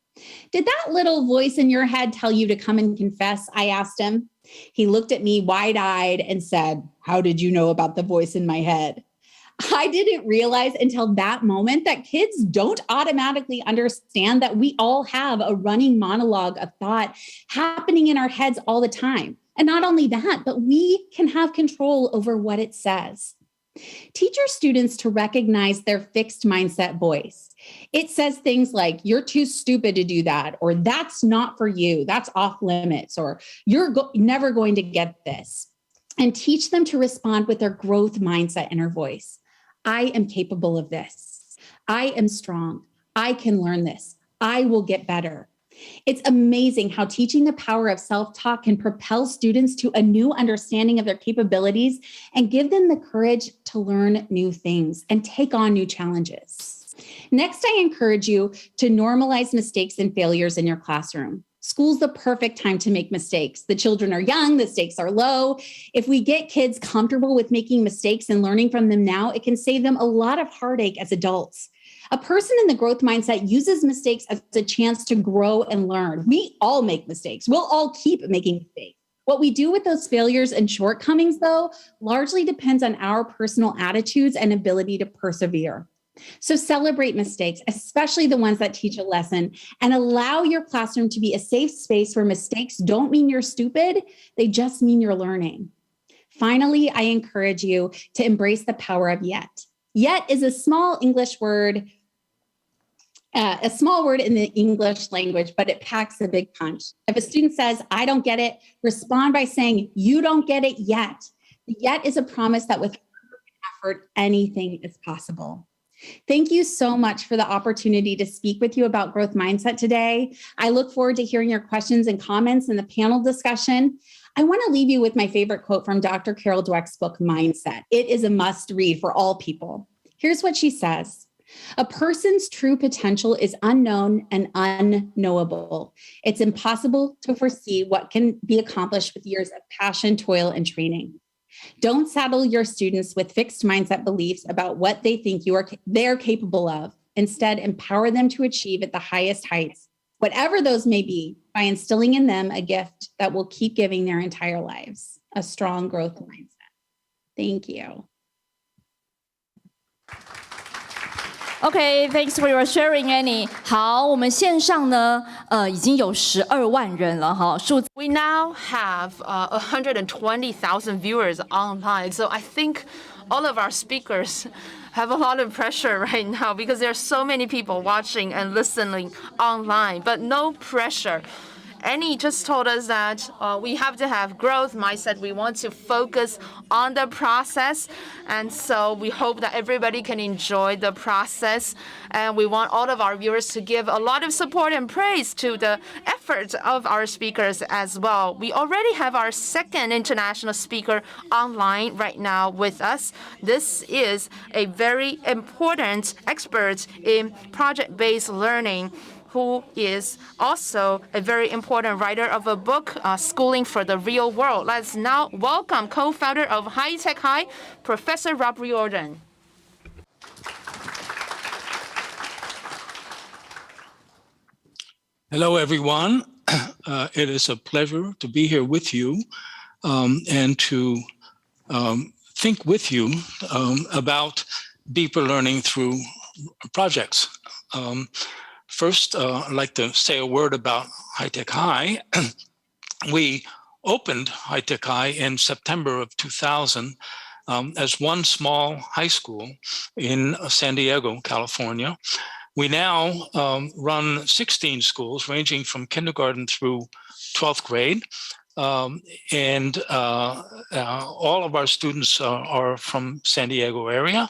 Did that little voice in your head tell you to come and confess? I asked him. He looked at me wide-eyed and said, "How did you know about the voice in my head?" I didn't realize until that moment that kids don't automatically understand that we all have a running monologue of thought happening in our heads all the time. And not only that, but we can have control over what it says. Teach your students to recognize their fixed mindset voice. It says things like, "You're too stupid to do that," or "That's not for you, that's off limits," or "You're never going to get this." And teach them to respond with their growth mindset inner voice. "I am capable of this. I am strong. I can learn this. I will get better." It's amazing how teaching the power of self-talk can propel students to a new understanding of their capabilities and give them the courage to learn new things and take on new challenges. Next, I encourage you to normalize mistakes and failures in your classroom. School's the perfect time to make mistakes. The children are young, the stakes are low. If we get kids comfortable with making mistakes and learning from them now, it can save them a lot of heartache as adults. A person in the growth mindset uses mistakes as a chance to grow and learn. We all make mistakes. We'll all keep making mistakes. What we do with those failures and shortcomings, though, largely depends on our personal attitudes and ability to persevere. So celebrate mistakes, especially the ones that teach a lesson, and allow your classroom to be a safe space where mistakes don't mean you're stupid, they just mean you're learning. Finally, I encourage you to embrace the power of yet. Yet is a small English word, a small word in the English language, but it packs a big punch. If a student says, I don't get it, respond by saying, you don't get it yet. The yet is a promise that with effort, anything is possible. Thank you so much for the opportunity to speak with you about growth mindset today. I look forward to hearing your questions and comments in the panel discussion. I want to leave you with my favorite quote from Dr. Carol Dweck's book, Mindset. It is a must read for all people. Here's what she says. A person's true potential is unknown and unknowable. It's impossible to foresee what can be accomplished with years of passion, toil, and training. Don't saddle your students with fixed mindset beliefs about what they think they're capable of. Instead, empower them to achieve at the highest heights, whatever those may be, by instilling in them a gift that will keep giving their entire lives, a strong growth mindset. Thank you. Okay, thanks for your sharing, Annie. 好，我们线上呢，已经有12万人了哈，数字。 We now have 120,000 viewers online. So I think all of our speakers have a lot of pressure right now because there are so many people watching and listening online, but no pressure. Annie just told us that we have to have growth mindset. We want to focus on the process. And so we hope that everybody can enjoy the process. And we want all of our viewers to give a lot of support and praise to the efforts of our speakers as well. We already have our second international speaker online right now with us. This is a very important expert in project-based learning, who is also a very important writer of a book, Schooling for the Real World. Let's now welcome co-founder of High Tech High, Professor Rob Riordan. Hello, everyone. It is a pleasure to be here with you and to think with you about deeper learning through projects. First, I'd like to say a word about High Tech High. We opened High Tech High in September of 2000 as one small high school in San Diego, California. We now run 16 schools ranging from kindergarten through 12th grade. And all of our students are from San Diego area.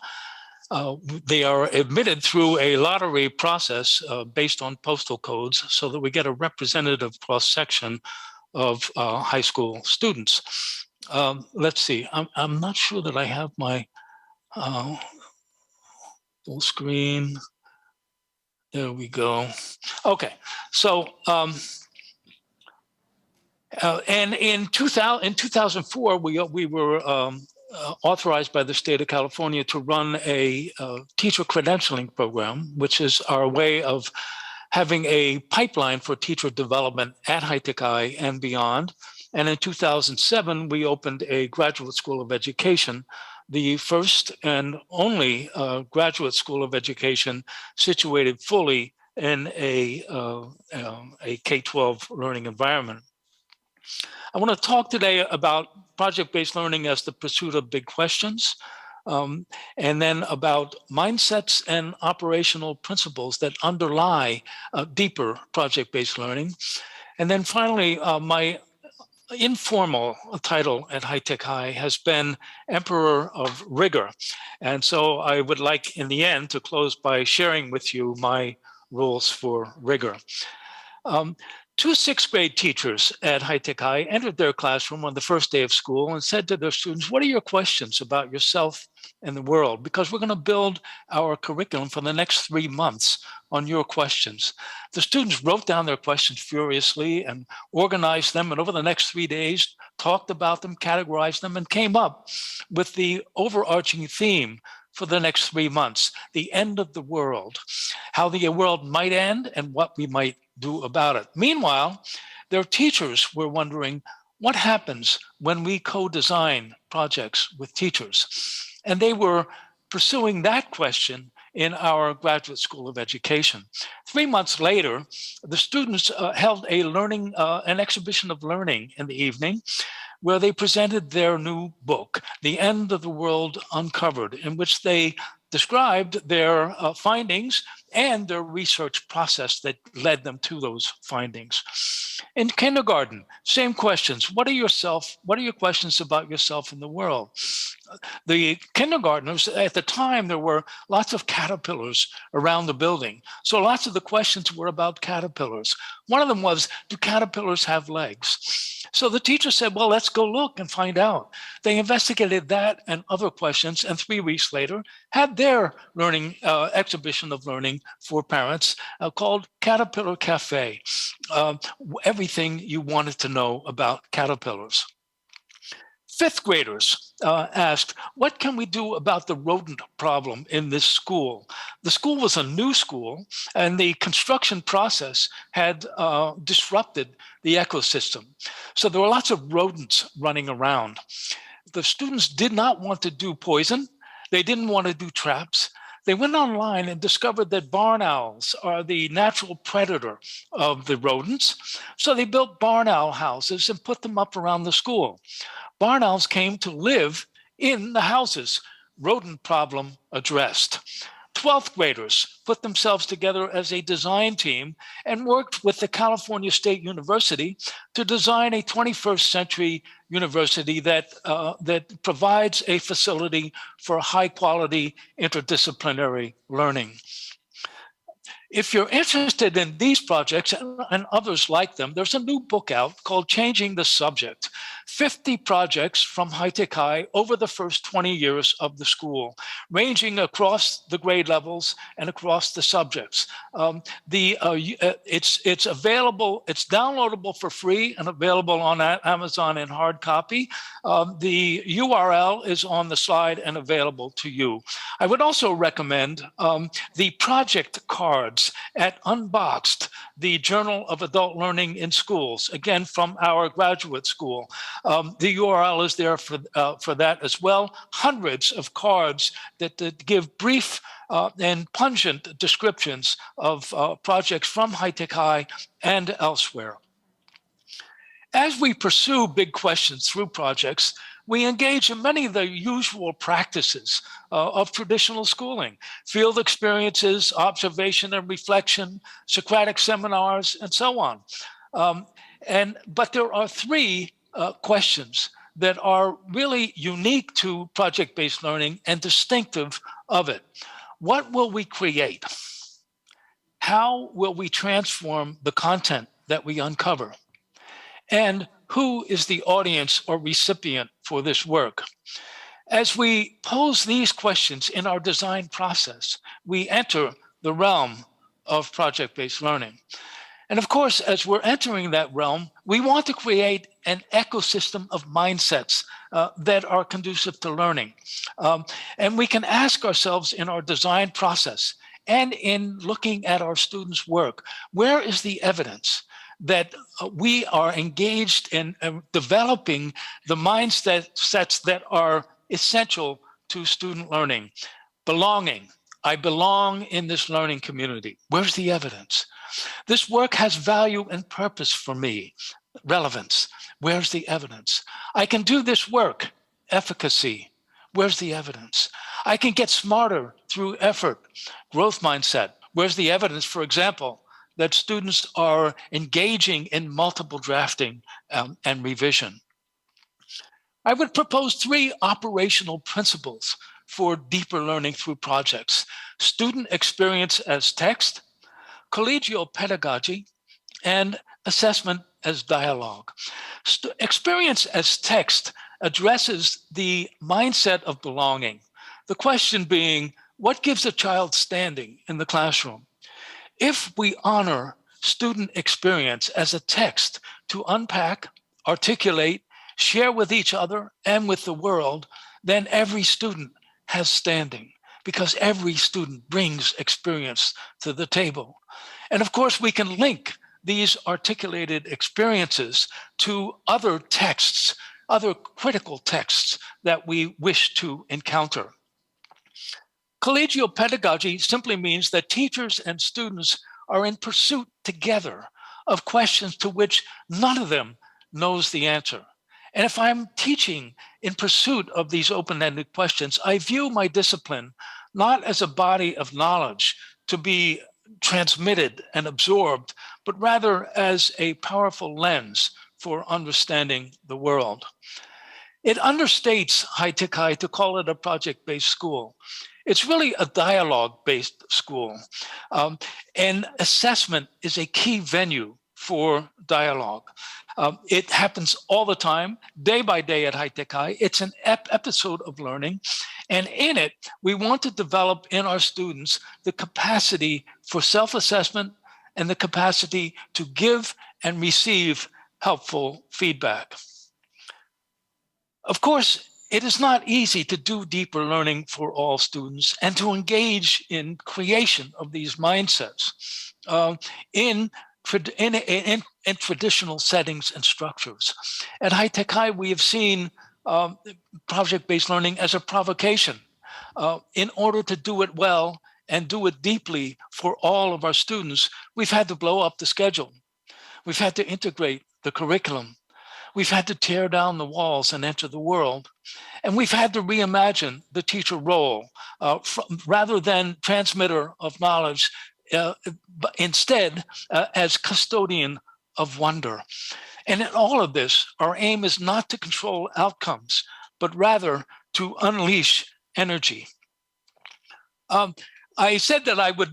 They are admitted through a lottery process based on postal codes so that we get a representative cross-section of high school students. Let's see, I'm not sure that I have my full screen. There we go. Okay, so and in 2004, we were authorized by the state of California to run a teacher credentialing program, which is our way of having a pipeline for teacher development at High Tech High and beyond. And in 2007, we opened a graduate school of education, the first and only graduate school of education situated fully in a K-12 learning environment. I want to talk today about project-based learning as the pursuit of big questions, and then about mindsets and operational principles that underlie deeper project-based learning. And then finally, my informal title at High Tech High has been Emperor of Rigor. And so I would like, in the end, to close by sharing with you my rules for rigor. Two sixth grade teachers at High-Tech High entered their classroom on the first day of school and said to their students, what are your questions about yourself and the world? Because we're going to build our curriculum for the next 3 months on your questions. The students wrote down their questions furiously and organized them, and over the next 3 days, talked about them, categorized them, and came up with the overarching theme for the next 3 months, the end of the world, how the world might end and what we might do about it. Meanwhile, their teachers were wondering what happens when we co-design projects with teachers. And they were pursuing that question in our Graduate School of Education. 3 months later, the students held an exhibition of learning in the evening, where they presented their new book, The End of the World Uncovered, in which they described their findings and their research process that led them to those findings. In kindergarten, same questions. What are your questions about yourself and the world? The kindergartners, at the time, there were lots of caterpillars around the building. So lots of the questions were about caterpillars. One of them was, do caterpillars have legs? So the teacher said, well, let's go look and find out. They investigated that and other questions, and 3 weeks later had their exhibition of learning for parents called Caterpillar Cafe, everything you wanted to know about caterpillars. Fifth graders asked, what can we do about the rodent problem in this school? The school was a new school, and the construction process had disrupted the ecosystem. So there were lots of rodents running around. The students did not want to do poison. They didn't want to do traps. They went online and discovered that barn owls are the natural predator of the rodents. So they built barn owl houses and put them up around the school. Barn owls came to live in the houses. Rodent problem addressed. 12th graders put themselves together as a design team and worked with the California State University to design a 21st century university that provides a facility for high quality interdisciplinary learning. If you're interested in these projects and others like them, there's a new book out called Changing the Subject, 50 projects from High-Tech High over the first 20 years of the school, ranging across the grade levels and across the subjects. It's available, it's downloadable for free and available on Amazon in hard copy. The URL is on the slide and available to you. I would also recommend the project cards at Unboxed, the Journal of Adult Learning in Schools, again from our graduate school. The URL is there for that as well. Hundreds of cards that give brief and pungent descriptions of projects from High-Tech High and elsewhere. As we pursue big questions through projects, we engage in many of the usual practices of traditional schooling: field experiences, observation and reflection, Socratic seminars, and so on. But there are 3 questions that are really unique to project-based learning and distinctive of it. What will we create? How will we transform the content that we uncover? And who is the audience or recipient for this work? As we pose these questions in our design process, we enter the realm of project-based learning. And of course, as we're entering that realm, we want to create an ecosystem of mindsets that are conducive to learning. And we can ask ourselves in our design process and in looking at our students' work, where is the evidence that we are engaged in developing the mindsets that are essential to student learning? Belonging. I belong in this learning community. Where's the evidence? This work has value and purpose for me. Relevance. Where's the evidence? I can do this work. Efficacy. Where's the evidence? I can get smarter through effort. Growth mindset. Where's the evidence, for example, that students are engaging in multiple drafting and revision? I would propose 3 operational principles for deeper learning through projects: student experience as text, collegial pedagogy, and assessment as dialogue. Experience as text addresses the mindset of belonging. The question being, what gives a child standing in the classroom? If we honor student experience as a text to unpack, articulate, share with each other and with the world, then every student has standing, because every student brings experience to the table. And of course, we can link these articulated experiences to other texts, other critical texts that we wish to encounter. Collegial pedagogy simply means that teachers and students are in pursuit together of questions to which none of them knows the answer. And if I'm teaching in pursuit of these open-ended questions, I view my discipline not as a body of knowledge to be transmitted and absorbed, but rather as a powerful lens for understanding the world. It understates high-tech high to call it a project-based school. It's really a dialogue-based school. And assessment is a key venue for dialogue. It happens all the time, day by day at high-tech high. It's an episode of learning. And in it, we want to develop in our students the capacity for self-assessment and the capacity to give and receive helpful feedback. Of course, it is not easy to do deeper learning for all students and to engage in creation of these mindsets in traditional settings and structures. At high-tech high, we have seen project-based learning as a provocation in order to do it well and do it deeply for all of our students. We've had to blow up the schedule. We've had to integrate the curriculum. We've had to tear down the walls and enter the world. And we've had to reimagine the teacher role rather than transmitter of knowledge, instead as custodian of wonder. And in all of this, our aim is not to control outcomes, but rather to unleash energy. I said that I would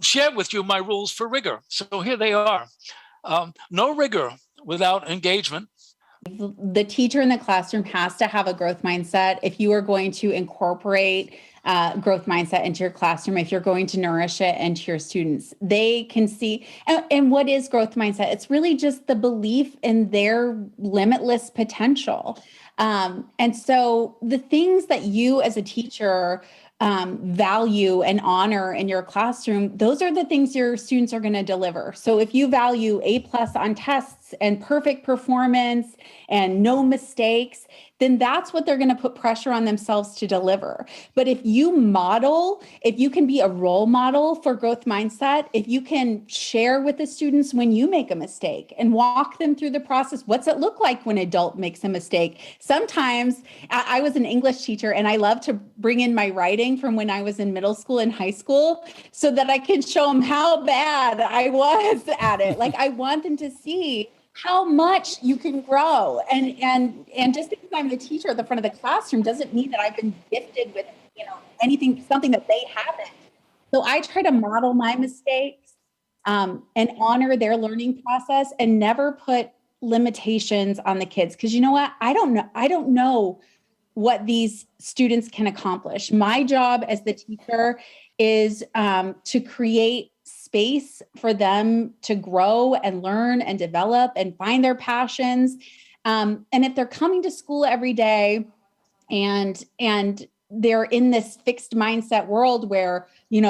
share with you my rules for rigor. So here they are. No rigor without engagement. The teacher in the classroom has to have a growth mindset. If you are going to incorporate growth mindset into your classroom, if you're going to nourish it into your students, they can see. And what is growth mindset? It's really just the belief in their limitless potential. And so the things that you as a teacher value and honor in your classroom, those are the things your students are going to deliver. So if you value A+ on tests and perfect performance and no mistakes, then that's what they're going to put pressure on themselves to deliver. But if you can be a role model for growth mindset, if you can share with the students when you make a mistake and walk them through the process, what's it look like when an adult makes a mistake? Sometimes I was an English teacher and I love to bring in my writing from when I was in middle school and high school so that I can show them how bad I was at it. Like I want them to see how much you can grow. And just because I'm the teacher at the front of the classroom doesn't mean that I've been gifted with, something that they haven't. So I try to model my mistakes and honor their learning process and never put limitations on the kids. Because you know what? I don't know what these students can accomplish. My job as the teacher is to create space for them to grow and learn and develop and find their passions. And if they're coming to school every day and they're in this fixed mindset world where,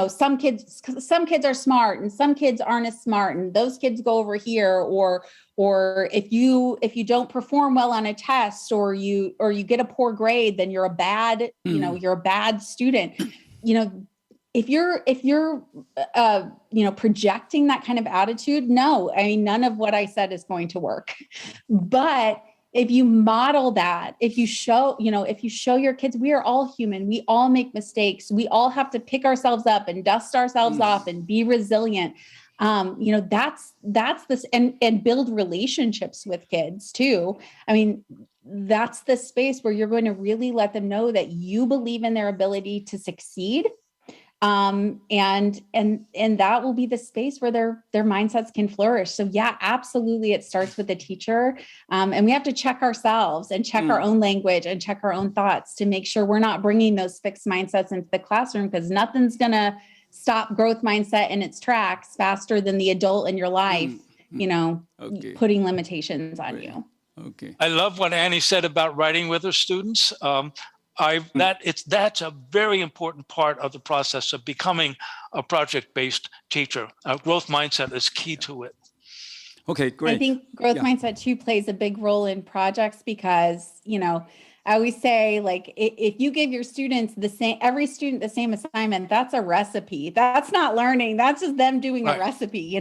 some kids are smart and some kids aren't as smart and those kids go over here, or if you don't perform well on a test or you get a poor grade, then you're a bad, you're a bad student. If you're projecting that kind of attitude, no, I mean, none of what I said is going to work. But if you model that, if you show your kids, we are all human, we all make mistakes, we all have to pick ourselves up and dust ourselves off and be resilient. That's this, and build relationships with kids too. I mean, that's the space where you're going to really let them know that you believe in their ability to succeed. And that will be the space where their mindsets can flourish. So yeah, absolutely. It starts with the teacher. And we have to check ourselves and check our own language and check our own thoughts to make sure we're not bringing those fixed mindsets into the classroom, because nothing's going to stop growth mindset in its tracks faster than the adult in your life, putting limitations on you. Okay. I love what Annie said about writing with her students. That's a very important part of the process of becoming a project-based teacher. Growth mindset is key to it. Okay, great. I think growth mindset too plays a big role in projects because, I always say, like, if you give your students every student the same assignment, that's a recipe. That's not learning. That's just them doing a recipe,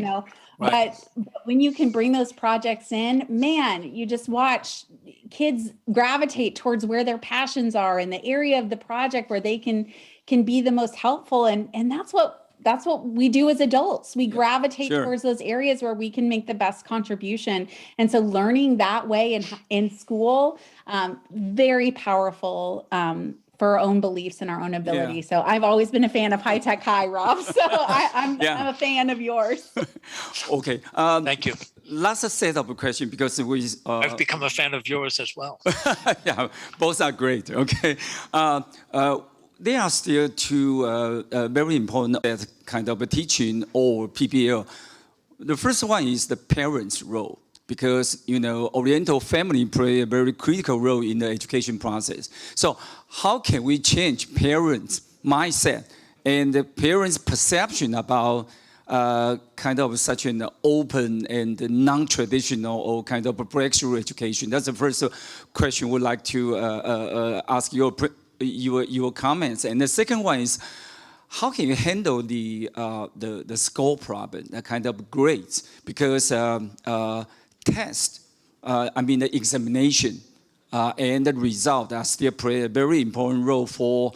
Right. But when you can bring those projects in, man, you just watch kids gravitate towards where their passions are in the area of the project where they can be the most helpful. And that's what we do as adults. We gravitate towards those areas where we can make the best contribution. And so learning that way in school, very powerful for our own beliefs and our own ability. Yeah. So I've always been a fan of High Tech High, Rob. So I'm a fan of yours. Okay. Thank you. Last set of questions because I've become a fan of yours as well. Yeah, both are great. Okay. There are still two very important kind of teaching or PBL. The first one is the parents' role, because Oriental family play a very critical role in the education process. So how can we change parents' mindset and the parents' perception about kind of such an open and non-traditional or kind of a breakthrough education? That's the first question we'd like to ask your comments. And the second one is, how can you handle the score problem, the kind of grades? Because the examination and the result are still play a very important role for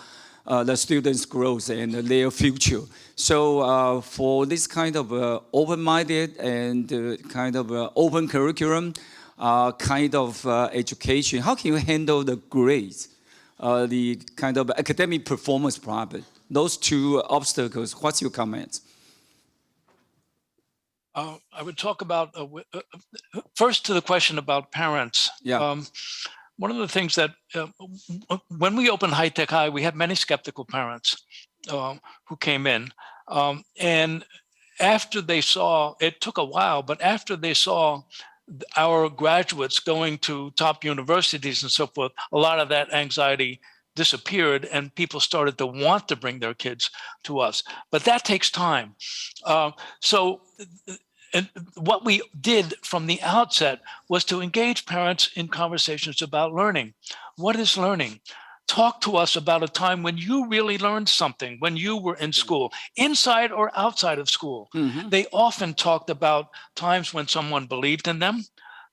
the students' growth and their future. So for this kind of open-minded and kind of open curriculum kind of education, how can you handle the grades? The kind of academic performance problem, those two obstacles. What's your comments? I would talk about, first to the question about parents. Yeah. One of the things that, when we opened High Tech High, we had many skeptical parents who came in. And after they saw, it took a while, but after they saw our graduates going to top universities and so forth, a lot of that anxiety disappeared and people started to want to bring their kids to us. But that takes time. And what we did from the outset was to engage parents in conversations about learning. What is learning? Talk to us about a time when you really learned something, when you were in school, inside or outside of school. Mm-hmm. They often talked about times when someone believed in them,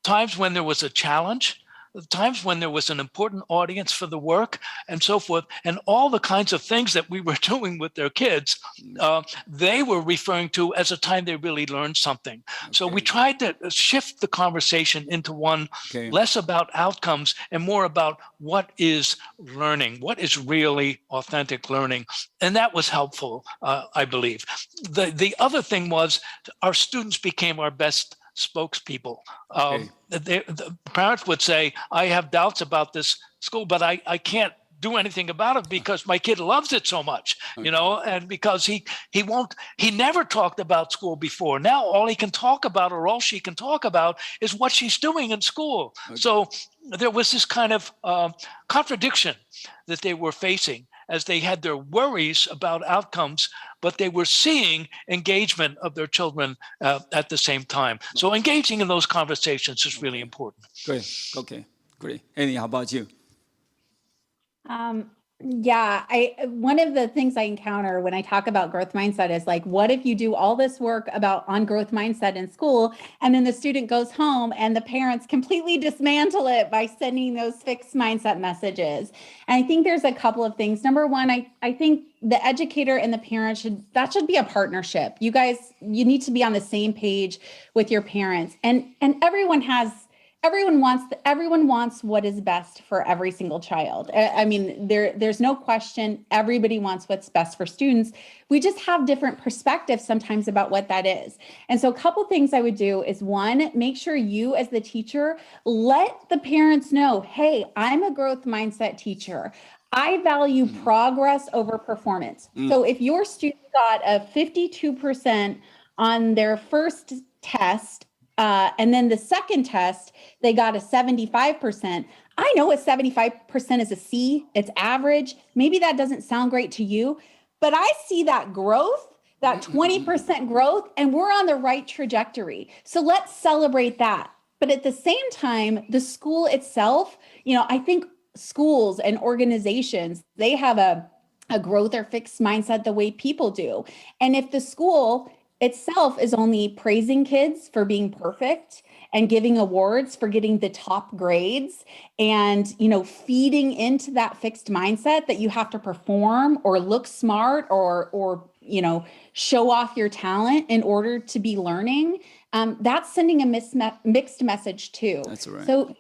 times when there was a challenge, times when there was an important audience for the work and so forth, and all the kinds of things that we were doing with their kids, they were referring to as a time they really learned something. Okay. So we tried to shift the conversation into one less about outcomes and more about what is learning, what is really authentic learning. And that was helpful, I believe. The other thing was our students became our best spokespeople. The parents would say, I have doubts about this school, but I can't do anything about it because my kid loves it so much, and because he never talked about school before. Now all he can talk about, or all she can talk about, is what she's doing in school. Okay. So there was this kind of contradiction that they were facing as they had their worries about outcomes, but they were seeing engagement of their children at the same time. So engaging in those conversations is really important. Great. Okay. Great. Annie, how about you? One of the things I encounter when I talk about growth mindset is like, what if you do all this work on growth mindset in school, and then the student goes home and the parents completely dismantle it by sending those fixed mindset messages? And I think there's a couple of things. Number one, I think the educator and the parent should be a partnership. You need to be on the same page with your parents, and everyone has everyone wants what is best for every single child. I mean, there's no question. Everybody wants what's best for students. We just have different perspectives sometimes about what that is. And so a couple things I would do is, one, make sure you as the teacher let the parents know, hey, I'm a growth mindset teacher. I value progress over performance. So if your student got a 52% on their first test, and then the second test, they got a 75%. I know a 75% is a C, it's average. Maybe that doesn't sound great to you, but I see that growth, that 20% growth, and we're on the right trajectory. So let's celebrate that. But at the same time, the school itself, I think schools and organizations, they have a growth or fixed mindset the way people do. And if the school itself is only praising kids for being perfect and giving awards for getting the top grades and, feeding into that fixed mindset that you have to perform or look smart or show off your talent in order to be learning, that's sending a mixed message too. That's right. So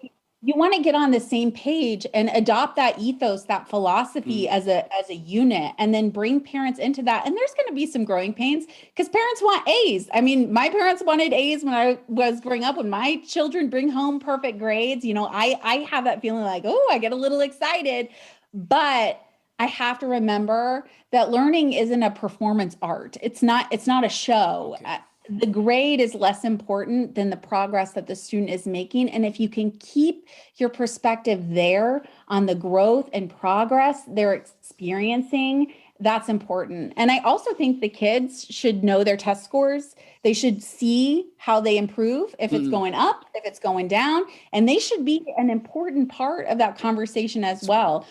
you want to get on the same page and adopt that ethos, that philosophy as a unit, and then bring parents into that. And there's going to be some growing pains because parents want A's. I mean, my parents wanted A's when I was growing up. When my children bring home perfect grades, I have that feeling like, oh, I get a little excited. But I have to remember that learning isn't a performance art. It's not a show. Okay. The grade is less important than the progress that the student is making. And if you can keep your perspective there on the growth and progress they're experiencing, that's important. And I also think the kids should know their test scores. They should see how they improve, if it's going up, if it's going down, and they should be an important part of that conversation as well.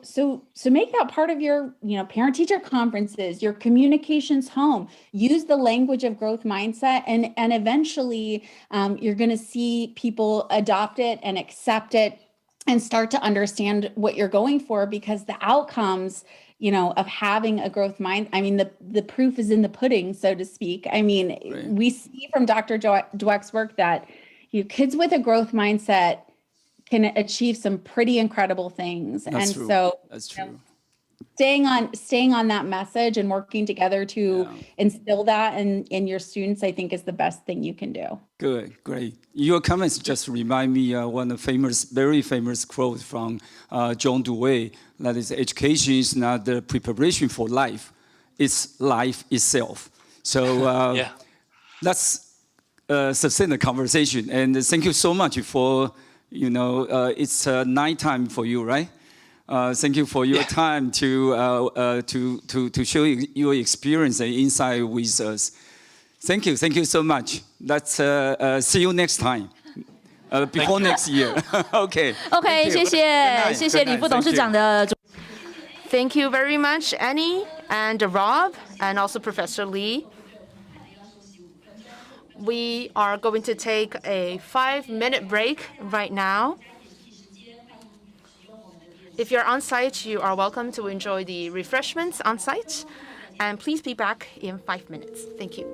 So make that part of your, parent-teacher conferences, your communications home. Use the language of growth mindset, and eventually you're going to see people adopt it and accept it and start to understand what you're going for, because the outcomes, of having a growth mind, I mean, the proof is in the pudding, so to speak. I mean, right. We see from Dr. Dweck's work that kids with a growth mindset can achieve some pretty incredible things. That's and true. So that's true. Staying on that message and working together to instill that in your students, I think, is the best thing you can do. Good, great. Your comments just remind me one of very famous quote from John Dewey, that is, education is not the preparation for life, it's life itself. So let's sustain the conversation. And thank you so much for, it's nighttime for you, right? Thank you for your time to show your experience and insight with us. Thank you so much. Let's see you next time. Before next year. Okay. OK， 谢谢李副董事长的。Thank you very much, Annie and Rob, and also Professor Lee. We are going to take a 5-minute break right now. If you're on site, you are welcome to enjoy the refreshments on site. And please be back in 5 minutes. Thank you.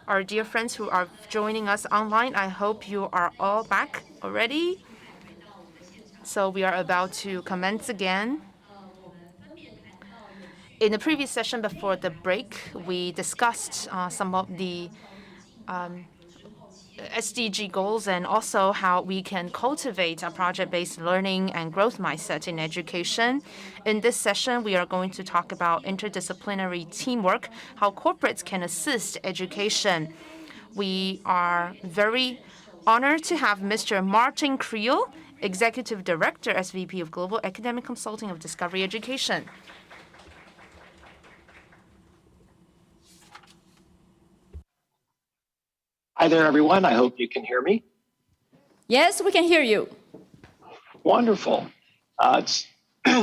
Our dear friends who are joining us online, I hope you are all back already. So we are about to commence again. In the previous session before the break, we discussed some of the SDG goals and also how we can cultivate a project-based learning and growth mindset in education. In this session, we are going to talk about interdisciplinary teamwork, how corporates can assist education. We are very honored to have Mr. Martin Creel, Executive Director, SVP of Global Academic Consulting of Discovery Education. Hi there, everyone. I hope you can hear me. Yes, we can hear you. Wonderful. It's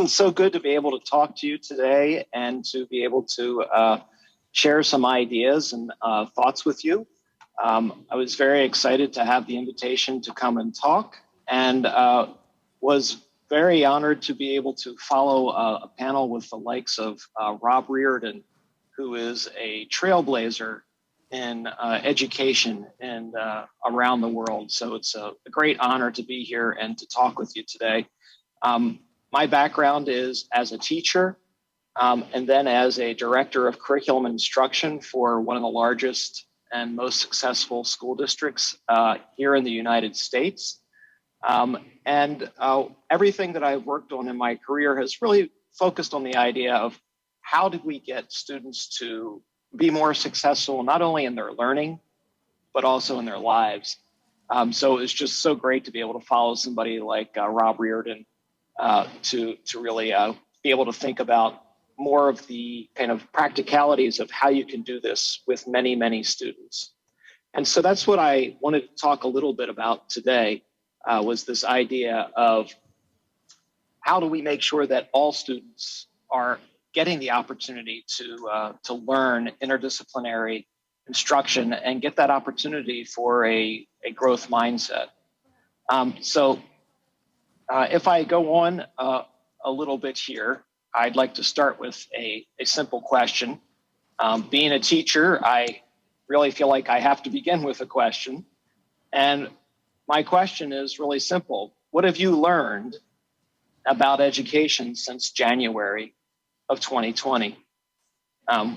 so good to be able to talk to you today and to be able to share some ideas and thoughts with you. I was very excited to have the invitation to come and talk, and was very honored to be able to follow a panel with the likes of Rob Reardon, who is a trailblazer in education and around the world. So it's a great honor to be here and to talk with you today. My background is as a teacher and then as a director of curriculum instruction for one of the largest and most successful school districts here in the United States. Everything that I've worked on in my career has really focused on the idea of how do we get students to be more successful, not only in their learning, but also in their lives. So it's just so great to be able to follow somebody like Rob Reardon to really be able to think about more of the kind of practicalities of how you can do this with many, many students. And so that's what I wanted to talk a little bit about today, was this idea of how do we make sure that all students are getting the opportunity to learn interdisciplinary instruction and get that opportunity for a growth mindset. If I go on a little bit here, I'd like to start with a simple question. Being a teacher, I really feel like I have to begin with a question. And my question is really simple. What have you learned about education since January of 2020?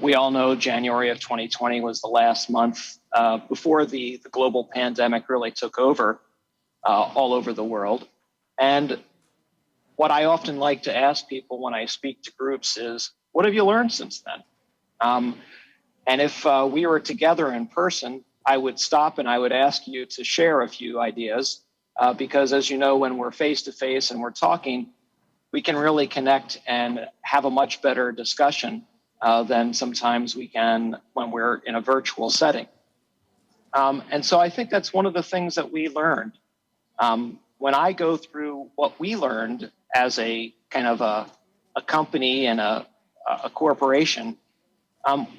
We all know January of 2020 was the last month before the global pandemic really took over all over the world. And what I often like to ask people when I speak to groups is, what have you learned since then? And if we were together in person, I would stop and I would ask you to share a few ideas because, as you know, when we're face to face and we're talking, we can really connect and have a much better discussion than sometimes we can when we're in a virtual setting. And so I think that's one of the things that we learned. When I go through what we learned as a kind of a company and a corporation,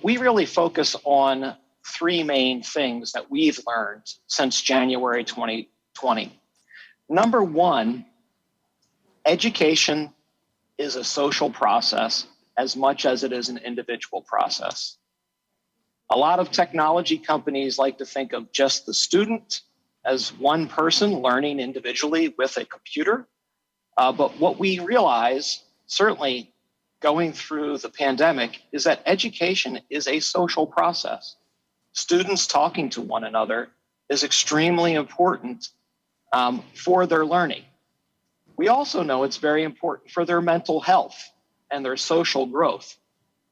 we really focus on three main things that we've learned since January 2020. Number one, education is a social process as much as it is an individual process. A lot of technology companies like to think of just the student as one person learning individually with a computer. But what we realize, certainly going through the pandemic, is that education is a social process. Students talking to one another is extremely important for their learning. We also know it's very important for their mental health and their social growth,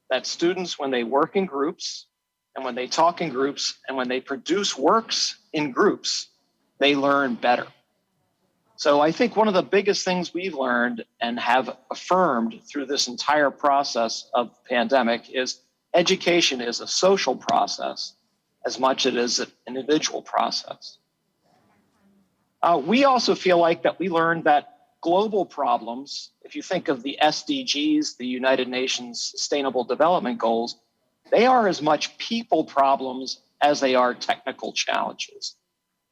that students, when they work in groups and when they talk in groups and when they produce works in groups, they learn better. So I think one of the biggest things we've learned and have affirmed through this entire process of the pandemic is education is a social process as much as it is an individual process. We also feel like that we learned that global problems, if you think of the SDGs, the United Nations Sustainable Development Goals, they are as much people problems as they are technical challenges.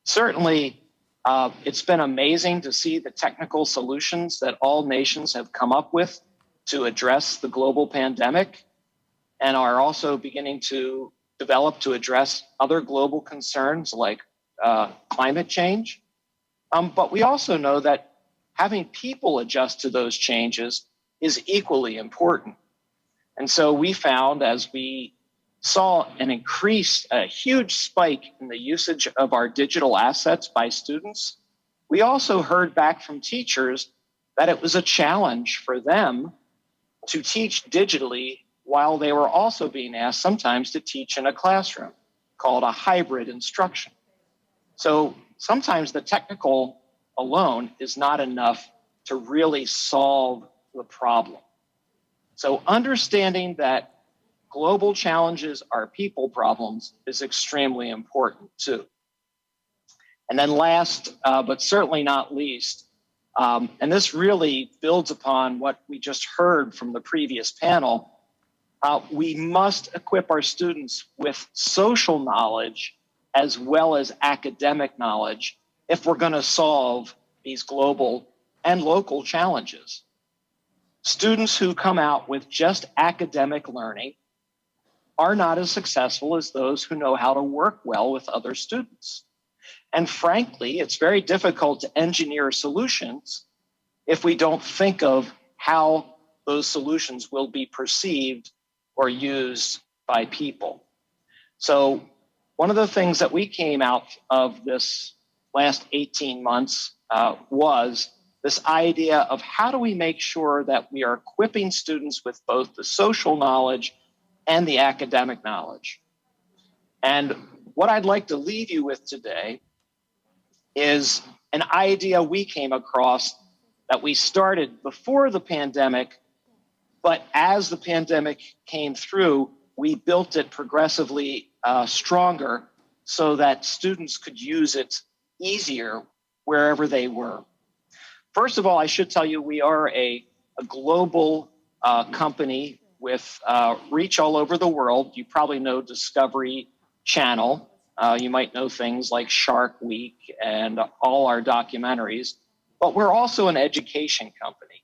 Certainly, it's been amazing to see the technical solutions that all nations have come up with to address the global pandemic and are also beginning to developed to address other global concerns like climate change. But we also know that having people adjust to those changes is equally important. And so we found, as we saw a huge spike in the usage of our digital assets by students, we also heard back from teachers that it was a challenge for them to teach digitally while they were also being asked sometimes to teach in a classroom, called a hybrid instruction. So sometimes the technical alone is not enough to really solve the problem. So understanding that global challenges are people problems is extremely important too. And then last, but certainly not least, and this really builds upon what we just heard from the previous panel, we must equip our students with social knowledge as well as academic knowledge if we're going to solve these global and local challenges. Students who come out with just academic learning are not as successful as those who know how to work well with other students. And frankly, it's very difficult to engineer solutions if we don't think of how those solutions will be perceived or used by people. So one of the things that we came out of this last 18 months was this idea of how do we make sure that we are equipping students with both the social knowledge and the academic knowledge. And what I'd like to leave you with today is an idea we came across that we started before the pandemic, but as the pandemic came through, we built it progressively stronger so that students could use it easier wherever they were. First of all, I should tell you we are a global company with reach all over the world. You probably know Discovery Channel. You might know things like Shark Week and all our documentaries, but we're also an education company.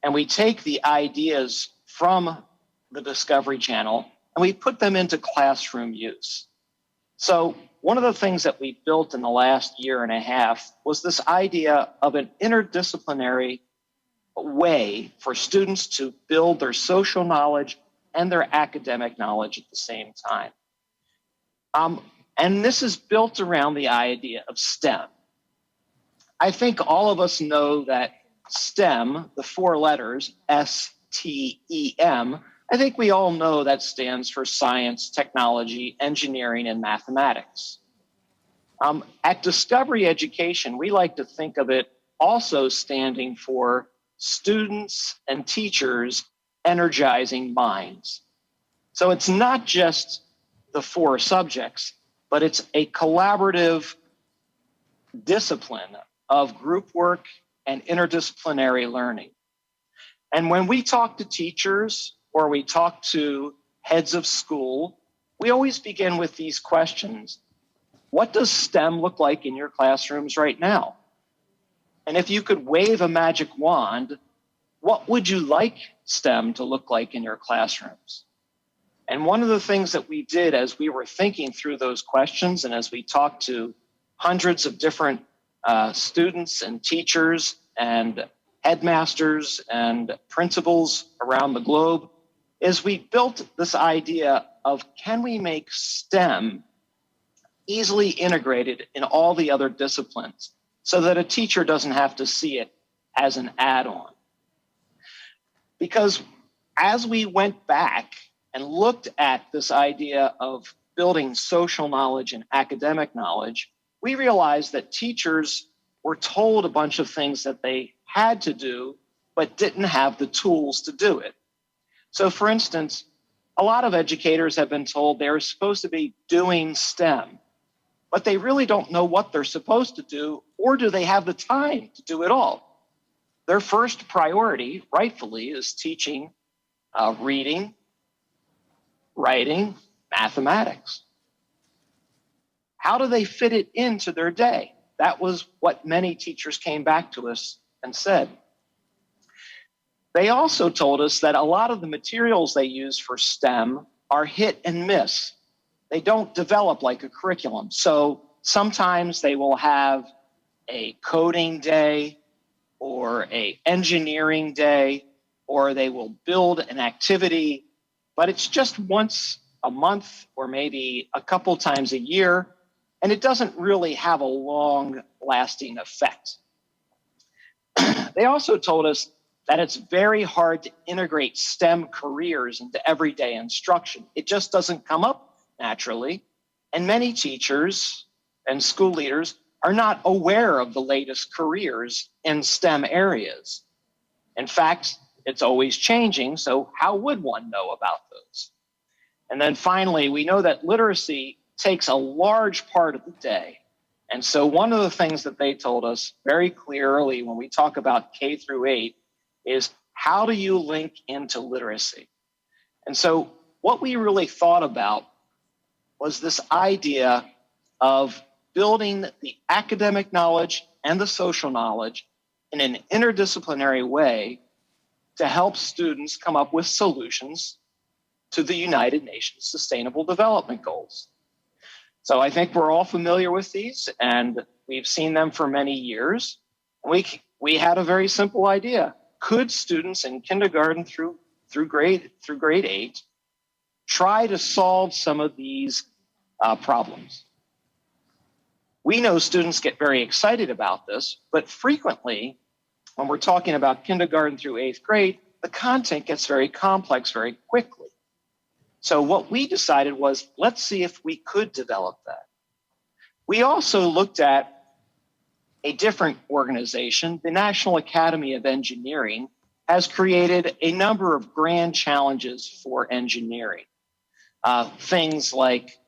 And we take the ideas from the Discovery Channel and we put them into classroom use. So one of the things that we built in the last year and a half was this idea of an interdisciplinary way for students to build their social knowledge and their academic knowledge at the same time. And this is built around the idea of STEM. I think all of us know that STEM, the four letters, STEM, I think we all know that stands for science, technology, engineering, and mathematics. At Discovery Education, we like to think of it also standing for students and teachers energizing minds. So it's not just the four subjects, but it's a collaborative discipline of group work and interdisciplinary learning. And when we talk to teachers or we talk to heads of school, we always begin with these questions. What does STEM look like in your classrooms right now? And if you could wave a magic wand, what would you like STEM to look like in your classrooms? And one of the things that we did as we were thinking through those questions and as we talked to hundreds of different students and teachers and headmasters and principals around the globe is we built this idea of can we make STEM easily integrated in all the other disciplines so that a teacher doesn't have to see it as an add-on. Because as we went back and looked at this idea of building social knowledge and academic knowledge, we realized that teachers were told a bunch of things that they had to do, but didn't have the tools to do it. So for instance, a lot of educators have been told they're supposed to be doing STEM, but they really don't know what they're supposed to do, or do they have the time to do it all? Their first priority, rightfully, is teaching reading, writing, mathematics. How do they fit it into their day? That was what many teachers came back to us and said. They also told us that a lot of the materials they use for STEM are hit and miss. they don't develop like a curriculum. So sometimes they will have a coding day or a engineering day, or they will build an activity, but it's just once a month or maybe a couple times a year, and it doesn't really have a long-lasting effect. They also told us that it's very hard to integrate STEM careers into everyday instruction. It just doesn't come up naturally, and many teachers and school leaders are not aware of the latest careers in STEM areas. In fact, it's always changing, so how would one know about those? And then finally, we know that literacy takes a large part of the day. And so one of the things that they told us very clearly when we talk about K through 8 is, how do you link into literacy? And so what we really thought about was this idea of building the academic knowledge and the social knowledge in an interdisciplinary way to help students come up with solutions to the United Nations Sustainable Development Goals. So I think we're all familiar with these, and we've seen them for many years. We had a very simple idea. Could students in kindergarten through grade 8 try to solve some of these problems? We know students get very excited about this, but frequently, when we're talking about kindergarten through 8th grade, the content gets very complex very quickly. So what we decided was, let's see if we could develop that. We also looked at a different organization. The National Academy of Engineering has created a number of grand challenges for engineering. Things like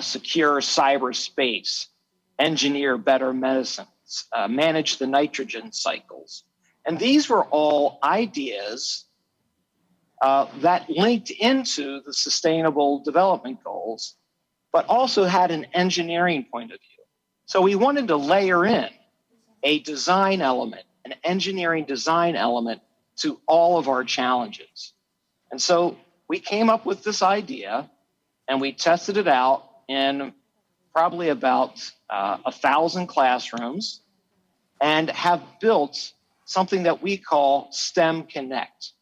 secure cyberspace, engineer better medicines, manage the nitrogen cycles. And these were all ideas that linked into the Sustainable Development Goals, but also had an engineering point of view. So we wanted to layer in a design element, an engineering design element to all of our challenges. And so we came up with this idea, and we tested it out in probably about 1,000 classrooms, and have built something that we call STEM Connect.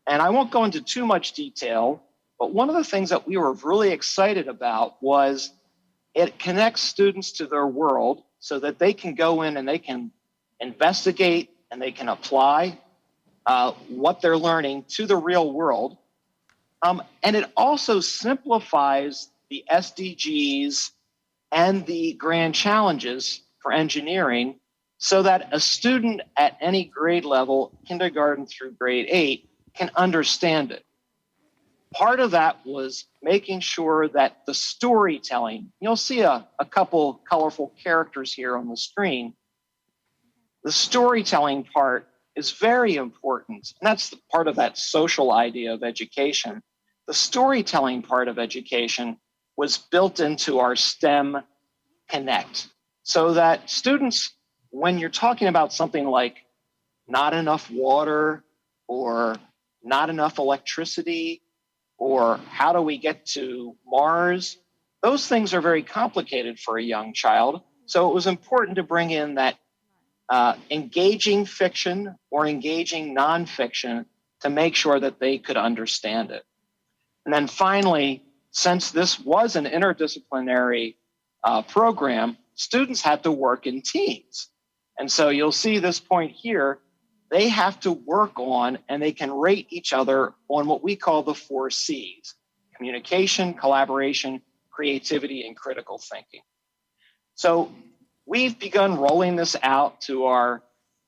And I won't go into too much detail, but one of the things that we were really excited about was it connects students to their world so that they can go in and they can investigate and they can apply what they're learning to the real world. And it also simplifies the SDGs and the grand challenges for engineering so that a student at any grade level, kindergarten through grade 8, can understand it. Part of that was making sure that the storytelling, you'll see a couple colorful characters here on the screen. The storytelling part is very important, and that's part of that social idea of education. The storytelling part of education was built into our STEM Connect so that students, when you're talking about something like not enough water or not enough electricity or how do we get to Mars, those things are very complicated for a young child. So it was important to bring in that engaging fiction or engaging nonfiction to make sure that they could understand it. And then finally, since this was an interdisciplinary program, students had to work in teams. And so you'll see this point here, they have to work on and they can rate each other on what we call the 4 C's: communication, collaboration, creativity, and critical thinking. So we've begun rolling this out to our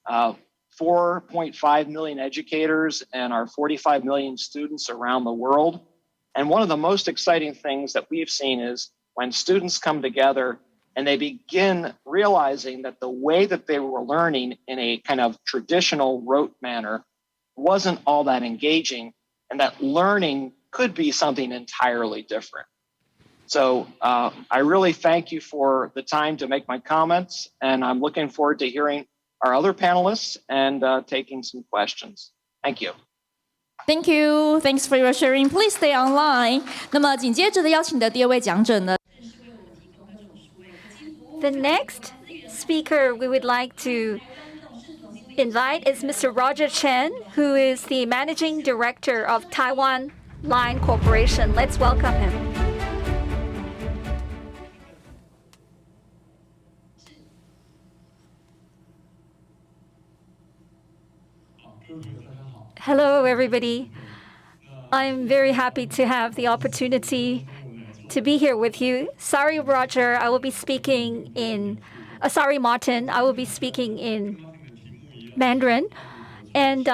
4.5 million educators and our 45 million students around the world. And one of the most exciting things that we've seen is when students come together and they begin realizing that the way that they were learning in a kind of traditional rote manner wasn't all that engaging, and that learning could be something entirely different. So I really thank you for the time to make my comments, and I'm looking forward to hearing our other panelists and taking some questions. Thank you. Thank you, thanks for your sharing. Please stay online. 那么紧接着的邀请的第二位讲者呢 The next speaker we would like to invite is Mr. Roger Chen, who is the Managing Director of Taiwan Line Corporation. Let's welcome him. Hello, everybody. I'm very happy to have the opportunity to be here with you. Sorry, Roger, I will be speaking in, sorry, Martin, I will be speaking in Mandarin. And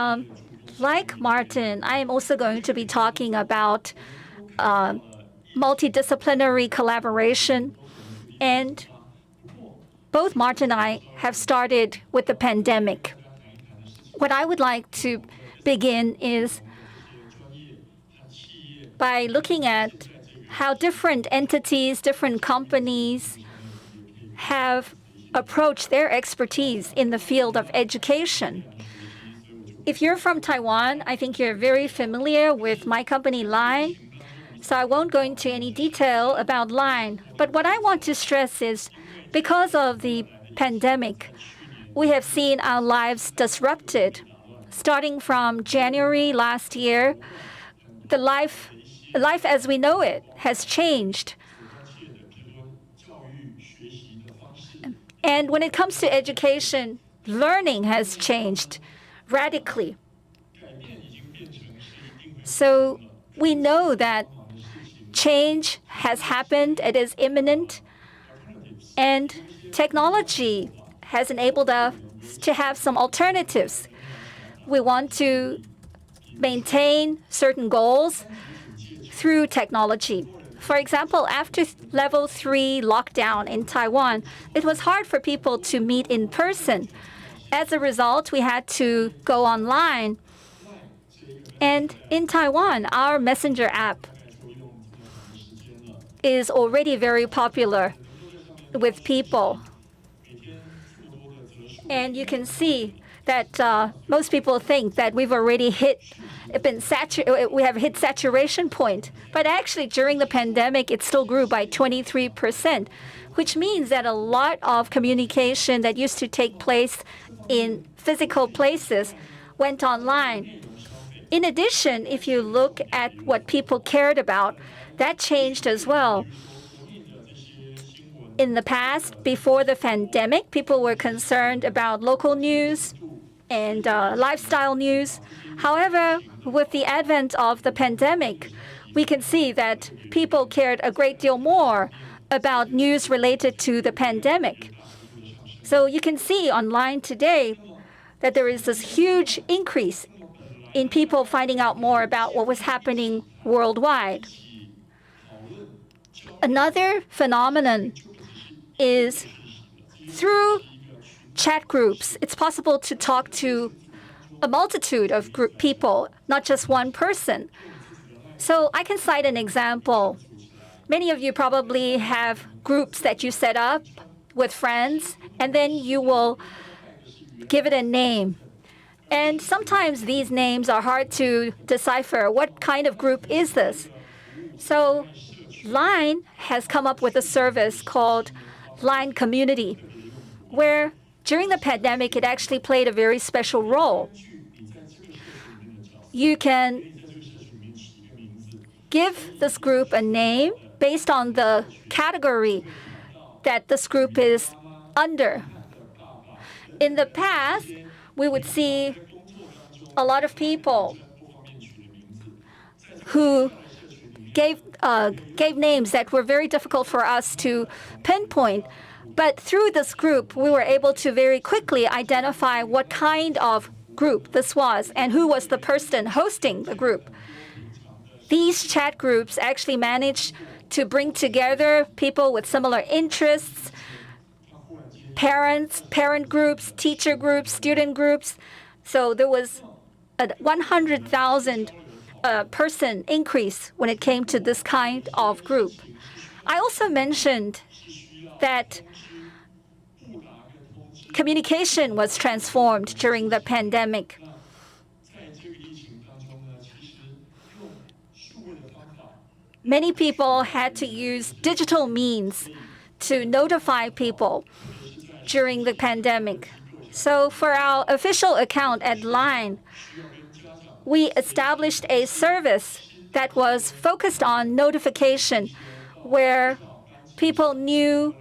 like Martin, I am also going to be talking about multidisciplinary collaboration. And both Martin and I have started with the pandemic. What I would like to begin is by looking at how different entities, different companies have approached their expertise in the field of education. If you're from Taiwan, I think you're very familiar with my company, Line. So I won't go into any detail about Line. But what I want to stress is because of the pandemic, we have seen our lives disrupted. Starting from January last year, the life as we know it has changed. And when it comes to education, learning has changed radically. So we know that change has happened, it is imminent, and technology has enabled us to have some alternatives. We want to maintain certain goals through technology. For example, after level 3 lockdown in Taiwan, it was hard for people to meet in person. As a result, we had to go online. And in Taiwan, our messenger app is already very popular with people. And you can see that most people think that we've already we have hit saturation point. But actually, during the pandemic, it still grew by 23%, which means that a lot of communication that used to take place in physical places went online. In addition, if you look at what people cared about, that changed as well. In the past, before the pandemic, people were concerned about local news and lifestyle news. However, with the advent of the pandemic, we can see that people cared a great deal more about news related to the pandemic. So you can see online today that there is this huge increase in people finding out more about what was happening worldwide. Another phenomenon is through chat groups, it's possible to talk to a multitude of people, not just one person. So I can cite an example. Many of you probably have groups that you set up with friends, and then you will give it a name. And sometimes these names are hard to decipher. What kind of group is this? So Line has come up with a service called Line Community, where during the pandemic, it actually played a very special role. You can give this group a name based on the category that this group is under. In the past, we would see a lot of people who gave names that were very difficult for us to pinpoint. But through this group, we were able to very quickly identify what kind of group this was and who was the person hosting the group. These chat groups actually managed to bring together people with similar interests, parents, parent groups, teacher groups, student groups. So there was a 100,000 person increase when it came to this kind of group. I also mentioned that communication was transformed during the pandemic. many people had to use digital means to notify people during the pandemic. So for our official account at Line, we established a service that was focused on notification, where people knew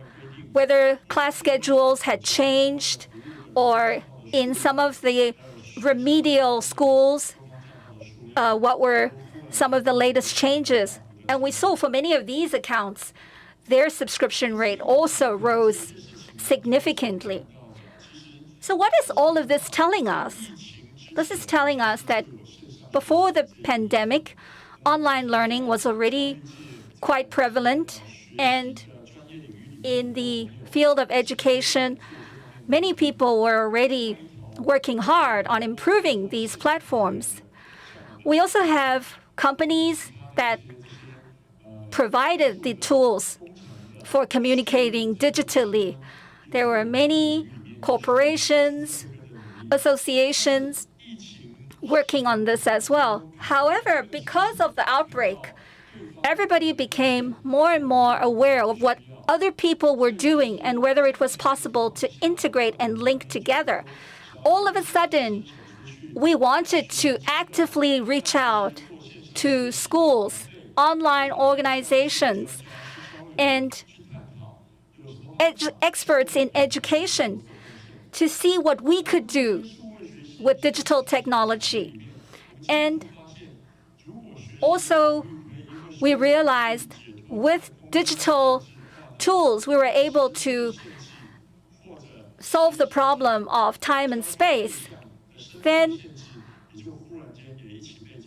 whether class schedules had changed, or in some of the remedial schools, what were some of the latest changes. And we saw for many of these accounts, their subscription rate also rose significantly. So what is all of this telling us? This is telling us that before the pandemic, online learning was already quite prevalent, and in the field of education, many people were already working hard on improving these platforms. We also have companies that provided the tools for communicating digitally. There were many corporations, associations working on this as well. However, because of the outbreak, everybody became more and more aware of what other people were doing and whether it was possible to integrate and link together. All of a sudden, we wanted to actively reach out to schools, online organizations, and experts in education to see what we could do with digital technology. And also, we realized with digital tools, we were able to solve the problem of time and space. Then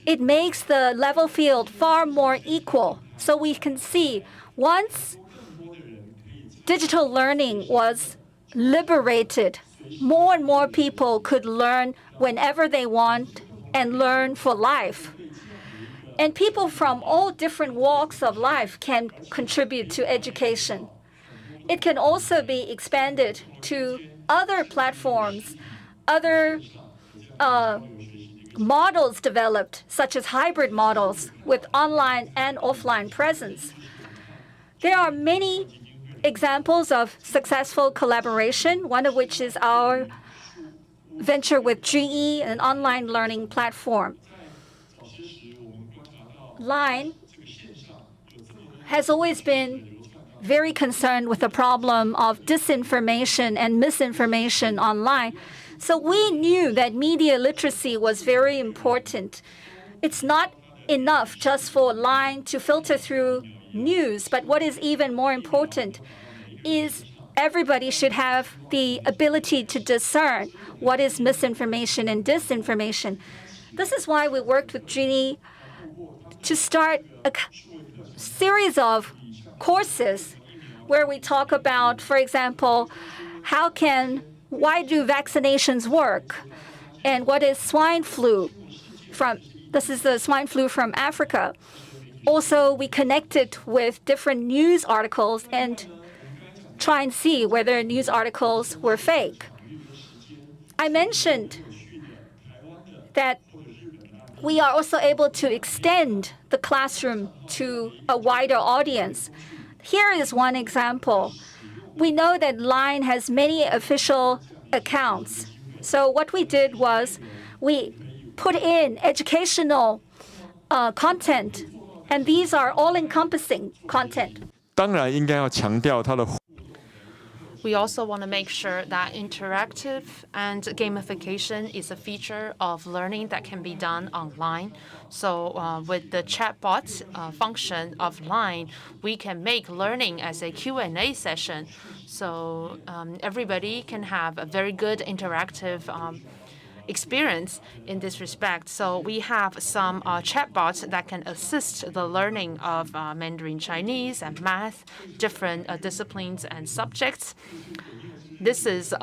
it makes the level field far more equal. So we can see once digital learning was liberated, more and more people could learn whenever they want and learn for life. And people from all different walks of life can contribute to education. It can also be expanded to other platforms, other models developed, such as hybrid models with online and offline presence. There are many examples of successful collaboration, one of which is our venture with GE, an online learning platform. Line has always been very concerned with the problem of disinformation and misinformation online. So we knew that media literacy was very important. It's not enough just for Line to filter through news, but what is even more important is everybody should have the ability to discern what is misinformation and disinformation. This is why we worked with GE to start a series of courses where we talk about, for example, why do vaccinations work, and what is swine flu this is the swine flu from Africa. Also, we connected with different news articles and try and see whether news articles were fake. I mentioned that we are also able to extend the classroom to a wider audience. Here is one example. We know that Line has many official accounts. So what we did was we put in educational content, and these are all-encompassing content. 当然应该要强调它的 We also want to make sure that interactive and gamification is a feature of learning that can be done online. So with the chatbot function of Line, we can make learning as a Q&A session. So everybody can have a very good interactive experience in this respect. So we have some chatbots that can assist the learning of Mandarin Chinese and math, different disciplines and subjects. This is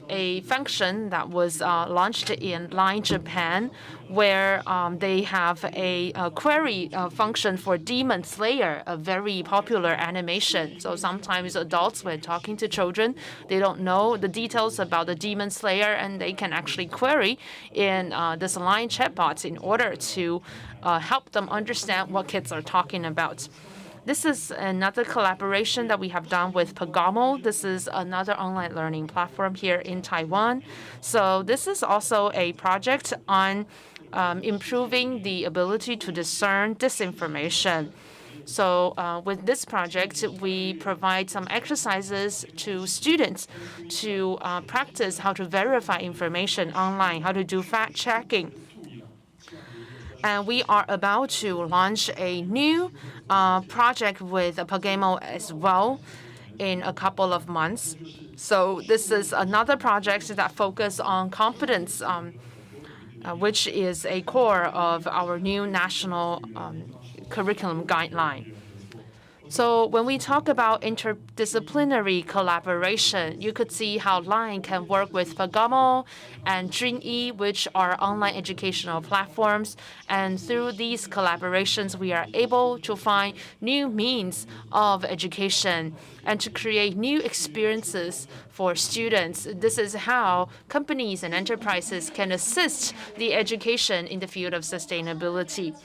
a function that was launched in Line Japan, where they have a query function for Demon Slayer, a very popular animation. So sometimes adults, when talking to children, they don't know the details about the Demon Slayer, and they can actually query in this Line chatbot in order to help them understand what kids are talking about. This is another collaboration that we have done with Pagamo. This is another online learning platform here in Taiwan. So this is also a project on improving the ability to discern disinformation. So with this project, we provide some exercises to students to practice how to verify information online, how to do fact-checking. And we are about to launch a new project with Pagamo as well in a couple of months. So this is another project that focuses on competence, which is a core of our new national curriculum guideline. So when we talk about interdisciplinary collaboration, you could see how Line can work with Pagamo and Junyi, which are online educational platforms. And through these collaborations, we are able to find new means of education and to create new experiences for students. This is how companies and enterprises can assist the education in the field of sustainability.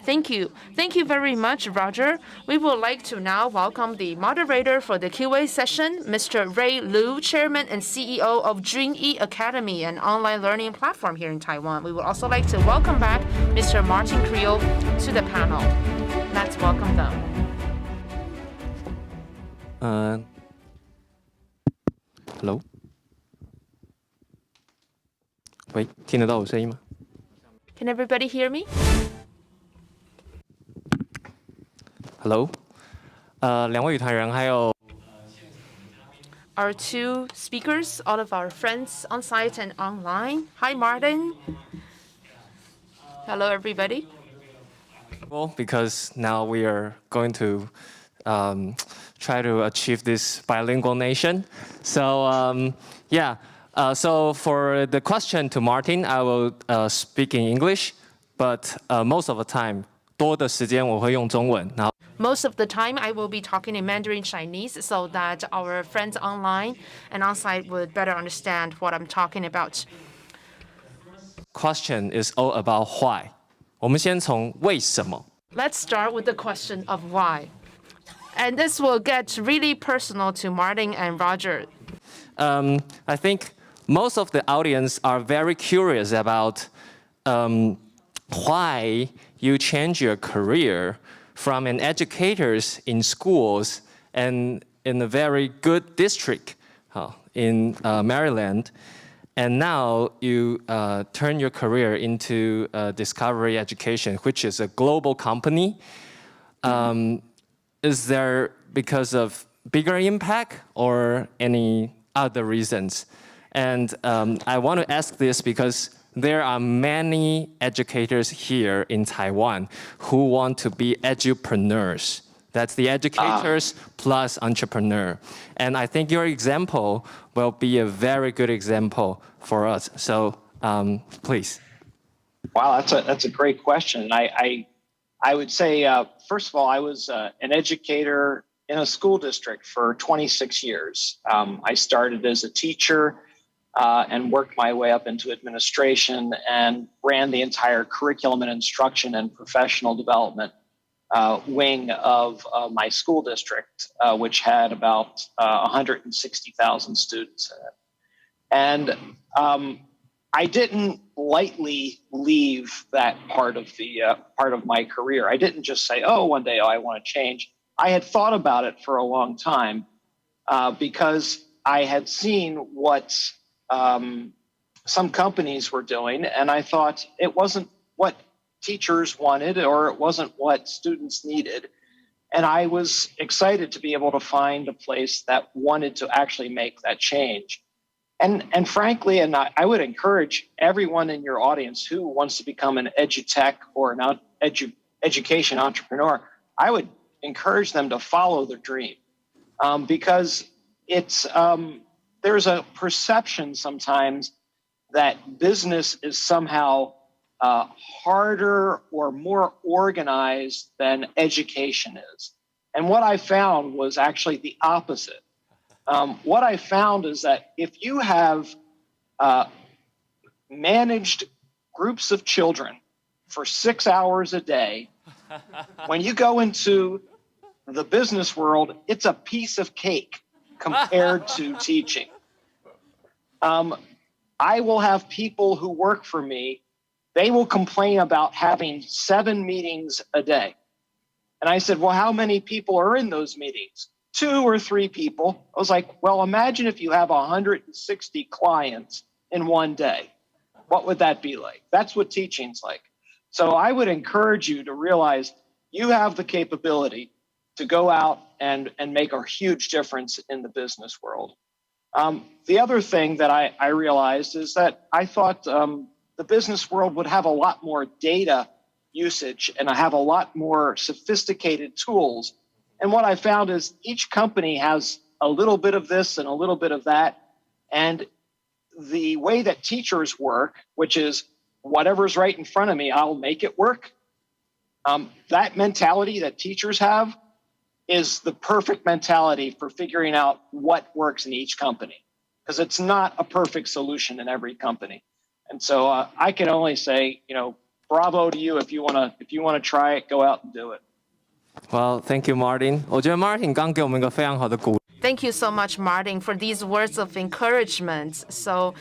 Thank you. Thank you very much, Roger. We would like to now welcome the moderator for the Q&A session, Mr. Ray Liu, Chairman and CEO of Junyi Academy, an online learning platform here in Taiwan. We would also like to welcome back Mr. Martin Creel to the panel. Let's welcome them. Hello. 喂，听得到我声音吗？ Can everybody hear me? Hello， 两位语坛人还有 Our two speakers, all of our friends on site and online. Hi, Martin. Hello, everybody. Well, because now we are going to try to achieve this bilingual nation. So so for the question to Martin, I will speak in English, but most of the time, 多的时间我会用中文，然后 Most of the time, I will be talking in Mandarin Chinese so that our friends online and on-site would better understand what I'm talking about. question is all about why. 我们先从为什么 Let's start with the question of why. And this will get really personal to Martin and Roger. I think most of the audience are very curious about why you change your career from an educator in schools and in a very good district in Maryland, and now you turn your career into Discovery Education, which is a global company. Is there because of bigger impact or any other reasons? And I want to ask this because there are many educators here in Taiwan who want to be edupreneurs. That's the educators plus entrepreneur. And I think your example will be a very good example for us. So please. Wow, that's a great question. I would say, first of all, I was an educator in a school district for 26 years. I started as a teacher and worked my way up into administration and ran the entire curriculum and instruction and professional development wing of my school district, which had about 160,000 students in it. And I didn't lightly leave that part of my career. I didn't just say, one day I want to change. I had thought about it for a long time because I had seen what some companies were doing, and I thought it wasn't what teachers wanted or it wasn't what students needed. And I was excited to be able to find a place that wanted to actually make that change. And frankly, and I would encourage everyone in your audience who wants to become an edutech or an education entrepreneur, I would encourage them to follow their dream because it's there's a perception sometimes that business is somehow harder or more organized than education is. And what I found was actually the opposite. What I found is that if you have managed groups of children for 6 hours a day, when you go into the business world, it's a piece of cake compared to teaching. I will have people who work for me, they will complain about having 7 meetings a day. And I said, well, how many people are in those meetings? 2 or 3 people. I was like, well, imagine if you have 160 clients in one day. What would that be like? That's what teaching's like. So I would encourage you to realize you have the capability to go out and make a huge difference in the business world. The other thing that I realized is that I thought the business world would have a lot more data usage and I have a lot more sophisticated tools. And what I found is each company has a little bit of this and a little bit of that. And the way that teachers work, which is whatever's right in front of me, I'll make it work. That mentality that teachers have is the perfect mentality for figuring out what works in each company, because it's not a perfect solution in every company. And so I can only say, bravo to you. If you want to try it, go out and do it. Well, thank you, Martin. 我觉得 Martin 刚给我们一个非常好的鼓励。Thank you so much, Martin, for these words of encouragement. So,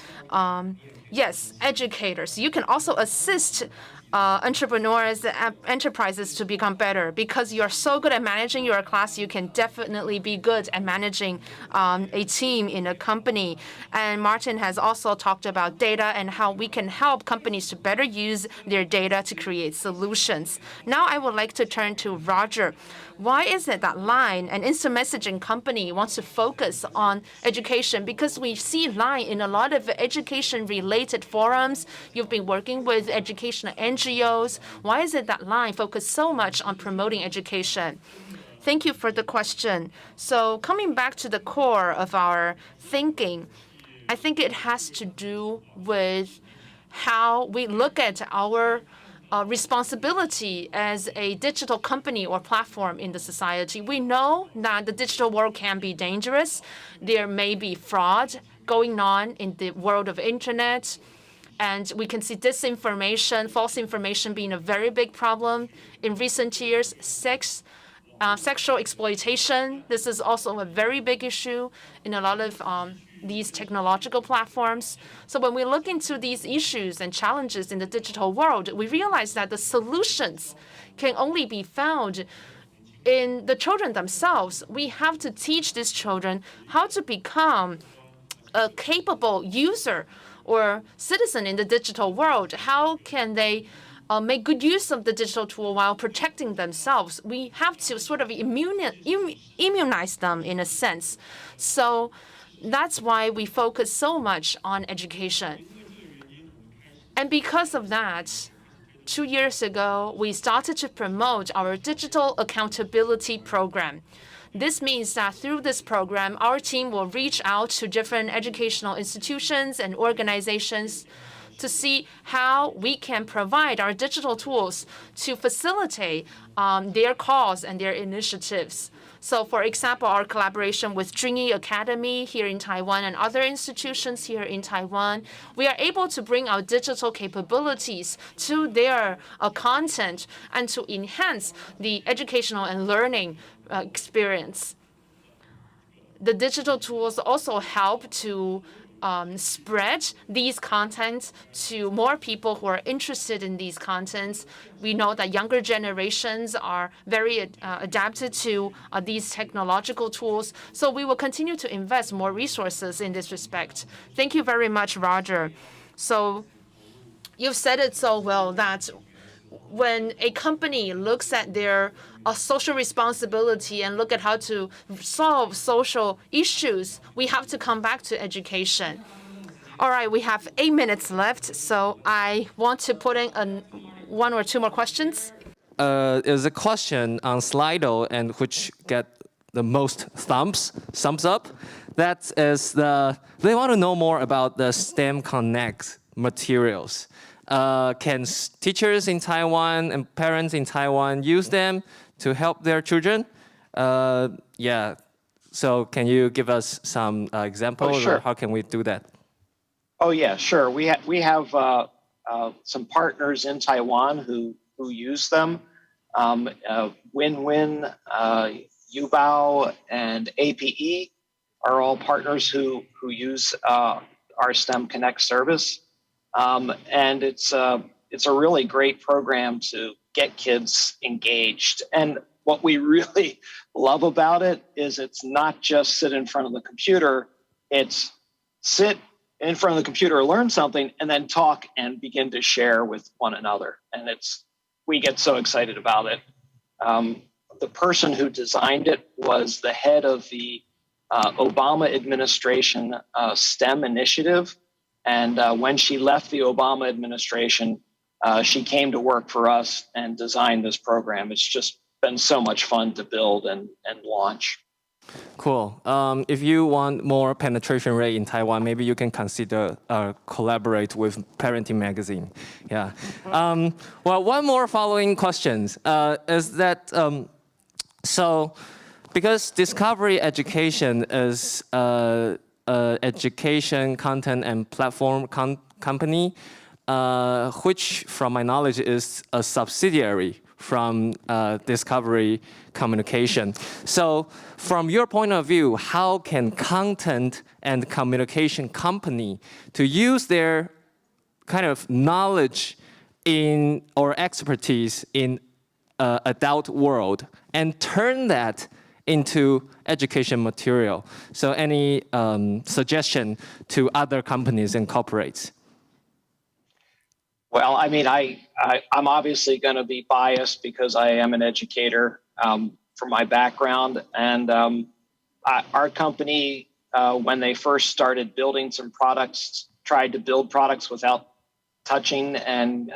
yes, educators, you can also assist entrepreneurs, enterprises to become better. Because you're so good at managing your class, you can definitely be good at managing a team in a company. And Martin has also talked about data and how we can help companies to better use their data to create solutions. Now I would like to turn to Roger. Why is it that Line, an instant messaging company, wants to focus on education? Because we see Line in a lot of education-related forums. You've been working with educational NGOs. Why is it that Line focuses so much on promoting education? Thank you for the question. So coming back to the core of our thinking, I think it has to do with how we look at our responsibility as a digital company or platform in the society. We know that the digital world can be dangerous. There may be fraud going on in the world of internet. And we can see disinformation, false information being a very big problem. In recent years, sexual exploitation, this is also a very big issue in a lot of these technological platforms. So when we look into these issues and challenges in the digital world, we realize that the solutions can only be found in the children themselves. We have to teach these children how to become a capable user or citizen in the digital world. How can they make good use of the digital tool while protecting themselves? We have to sort of immunize them in a sense. So that's why we focus so much on education. And because of that, 2 years ago, we started to promote our digital accountability program. This means that through this program, our team will reach out to different educational institutions and organizations to see how we can provide our digital tools to facilitate their cause and their initiatives. So, for example, our collaboration with Jingyi Academy here in Taiwan and other institutions here in Taiwan, we are able to bring our digital capabilities to their content and to enhance the educational and learning experience. The digital tools also help to spread these contents to more people who are interested in these contents. We know that younger generations are very adapted to these technological tools. So we will continue to invest more resources in this respect. Thank you very much, Roger. So you've said it so well that when a company looks at their social responsibility and look at how to solve social issues, we have to come back to education. All right, we have 8 minutes left, so I want to put in 1 or 2 more questions. There's a question on Slido and which get the most thumbs up. That is they want to know more about the STEM Connect materials. Can teachers in Taiwan and parents in Taiwan use them to help their children? Yeah. So can you give us some examples? Oh, sure. Or how can we do that? Oh yeah, sure. We have some partners in Taiwan who use them. Win-Win, Yubao, and APE are all partners who use our STEM Connect service. And it's a really great program to get kids engaged. And what we really love about it is it's not just sit in front of the computer, it's sit in front of the computer, learn something, and then talk and begin to share with one another. And we get so excited about it. The person who designed it was the head of the Obama administration STEM initiative. And when she left the Obama administration, she came to work for us and designed this program. It's just been so much fun to build and launch. Cool. If you want more penetration rate in Taiwan, maybe you can consider collaborate with Parenting Magazine. Yeah. Well, one more following questions is that so because Discovery Education is education content and platform company, which from my knowledge is a subsidiary from Discovery Communication. So from your point of view, how can content and communication company to use their kind of knowledge in or expertise in adult world and turn that into education material? So any suggestion to other companies and corporates? Well, I mean, I'm obviously going to be biased because I am an educator from my background. And our company, when they first started building some products, tried to build products without touching and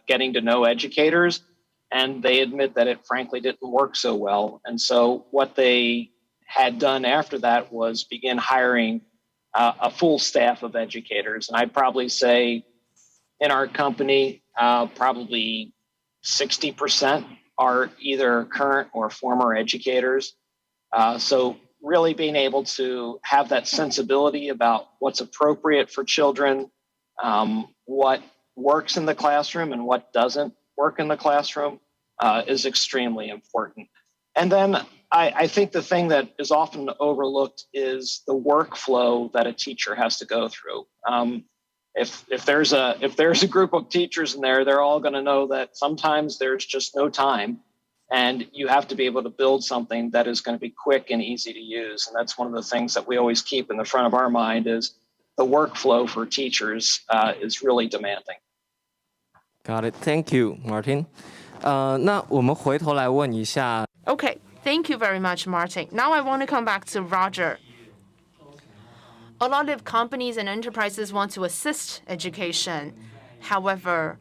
getting to know educators. And they admit that it frankly didn't work so well. And so what they had done after that was begin hiring a full staff of educators. And I'd probably say in our company, probably 60% are either current or former educators. So really being able to have that sensibility about what's appropriate for children, what works in the classroom and what doesn't work in the classroom is extremely important. And then I think the thing that is often overlooked is the workflow that a teacher has to go through. If there's a group of teachers in there, they're all going to know that sometimes there's just no time, and you have to be able to build something that is going to be quick and easy to use. And that's one of the things that we always keep in the front of our mind is the workflow for teachers is really demanding. Got it. Thank you, Martin. 那我们回头来问一下。Okay, thank you very much, Martin. Now I want to come back to Roger. A lot of companies and enterprises want to assist education. However,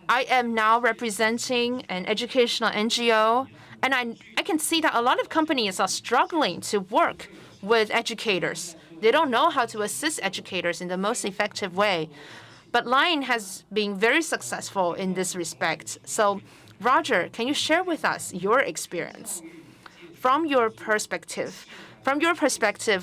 I am now representing an educational NGO, and I can see that a lot of companies are struggling to work with educators. They don't know how to assist educators in the most effective way. But Lion has been very successful in this respect. So, Roger, can you share with us your experience? From your perspective,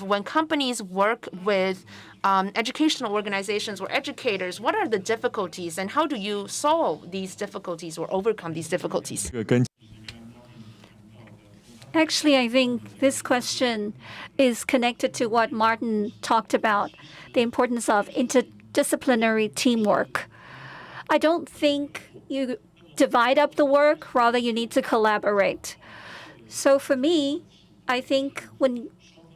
when companies work with educational organizations or educators, what are the difficulties and how do you solve these difficulties or overcome these difficulties? Actually, I think this question is connected to what Martin talked about, the importance of interdisciplinary teamwork. I don't think you divide up the work, rather you need to collaborate. So for me, I think when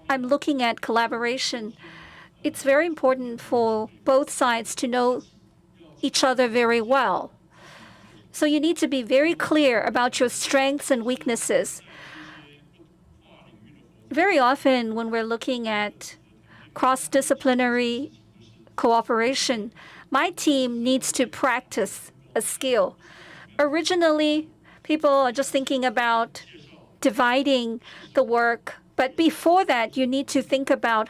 I'm looking at collaboration, it's very important for both sides to know each other very well. So you need to be very clear about your strengths and weaknesses. Very often when we're looking at cross-disciplinary cooperation, my team needs to practice a skill. Originally, people are just thinking about dividing the work. But before that, you need to think about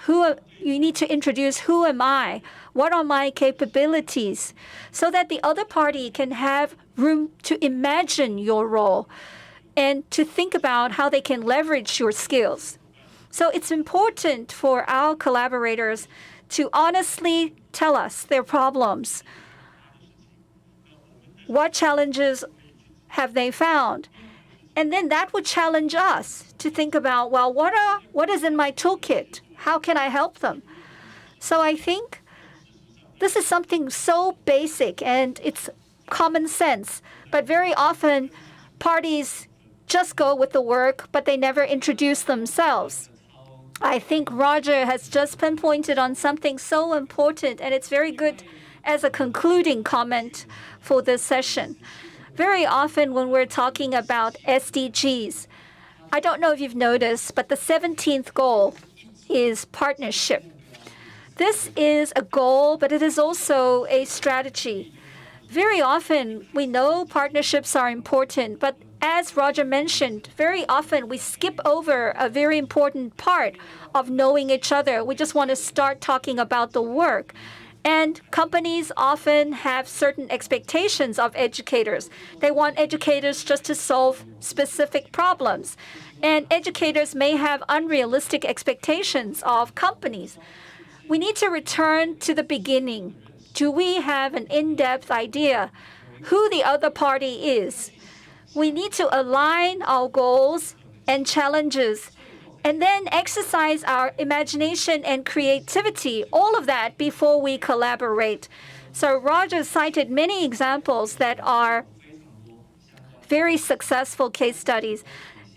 you need to introduce who am I? What are my capabilities? So that the other party can have room to imagine your role and to think about how they can leverage your skills. So it's important for our collaborators to honestly tell us their problems. What challenges have they found? And then that would challenge us to think about, well, what is in my toolkit? How can I help them? So I think this is something so basic and it's common sense. But very often, parties just go with the work, but they never introduce themselves. I think Roger has just pinpointed on something so important, and it's very good as a concluding comment for this session. Very often when we're talking about SDGs, I don't know if you've noticed, but the 17th goal is partnership. This is a goal, but it is also a strategy. Very often, we know partnerships are important, but as Roger mentioned, very often we skip over a very important part of knowing each other. We just want to start talking about the work. And companies often have certain expectations of educators. They want educators just to solve specific problems. And educators may have unrealistic expectations of companies. We need to return to the beginning. Do we have an in-depth idea who the other party is? We need to align our goals and challenges and then exercise our imagination and creativity, all of that before we collaborate. So Roger cited many examples that are very successful case studies.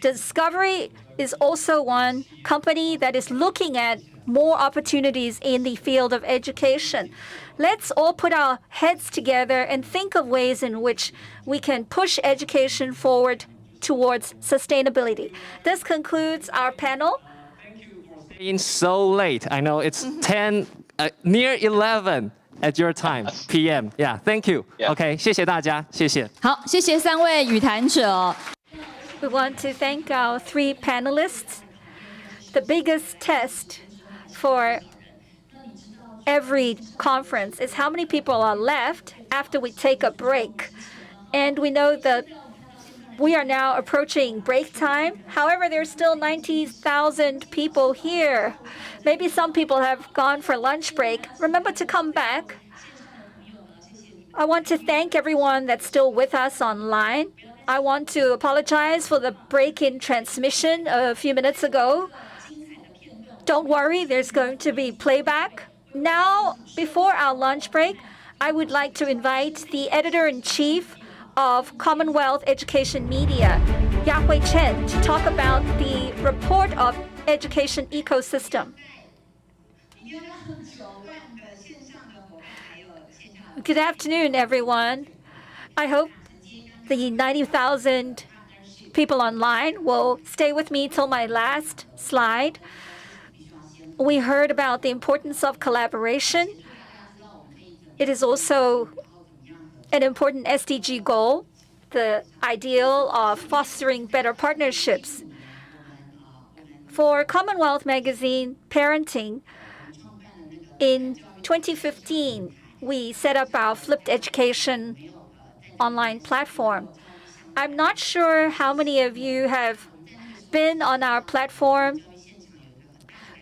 Discovery is also one company that is looking at more opportunities in the field of education. Let's all put our heads together and think of ways in which we can push education forward towards sustainability. This concludes our panel. Being so late. I know it's 10, near 11 at your time, PM. Yeah, thank you. Yeah. OK, 谢谢大家，谢谢。好，谢谢3位语谈者。We want to thank our 3 panelists. The biggest test for every conference is how many people are left after we take a break. And we know that we are now approaching break time. However, there's still 90,000 people here. Maybe some people have gone for lunch break. Remember to come back. I want to thank everyone that's still with us online. I want to apologize for the break in transmission a few minutes ago. Don't worry, there's going to be playback. Now, before our lunch break, I would like to invite the editor-in-chief of Commonwealth Education Media, Yahui Chen, to talk about the report of education ecosystem. Good afternoon, everyone. I hope the 90,000 people online will stay with me till my last slide. We heard about the importance of collaboration. It is also an important SDG goal, the ideal of fostering better partnerships. For Commonwealth Magazine Parenting, in 2015, we set up our flipped education online platform. I'm not sure how many of you have been on our platform,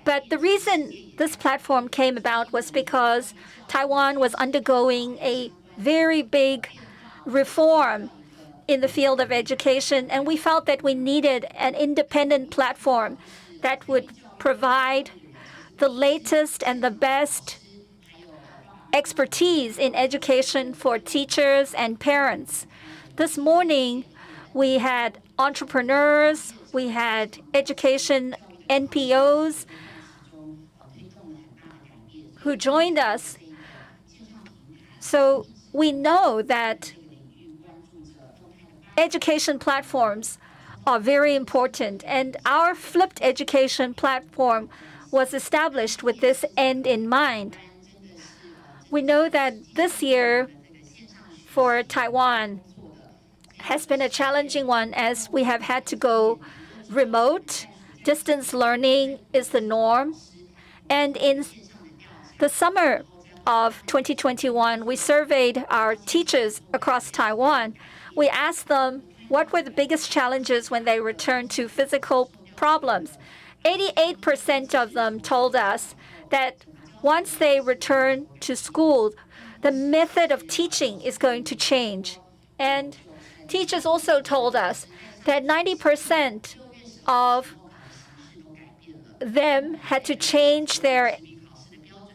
but the reason this platform came about was because Taiwan was undergoing a very big reform in the field of education, and we felt that we needed an independent platform that would provide the latest and the best expertise in education for teachers and parents. This morning, we had entrepreneurs, we had education NPOs who joined us. So we know that education platforms are very important, and our flipped education platform was established with this end in mind. We know that this year for Taiwan has been a challenging one, as we have had to go remote distance learning is the norm. And in the summer of 2021, we surveyed our teachers across Taiwan. We asked them what were the biggest challenges when they returned to physical problems. 88% of them told us that once they return to school, the method of teaching is going to change. And teachers also told us that 90% of them had to change their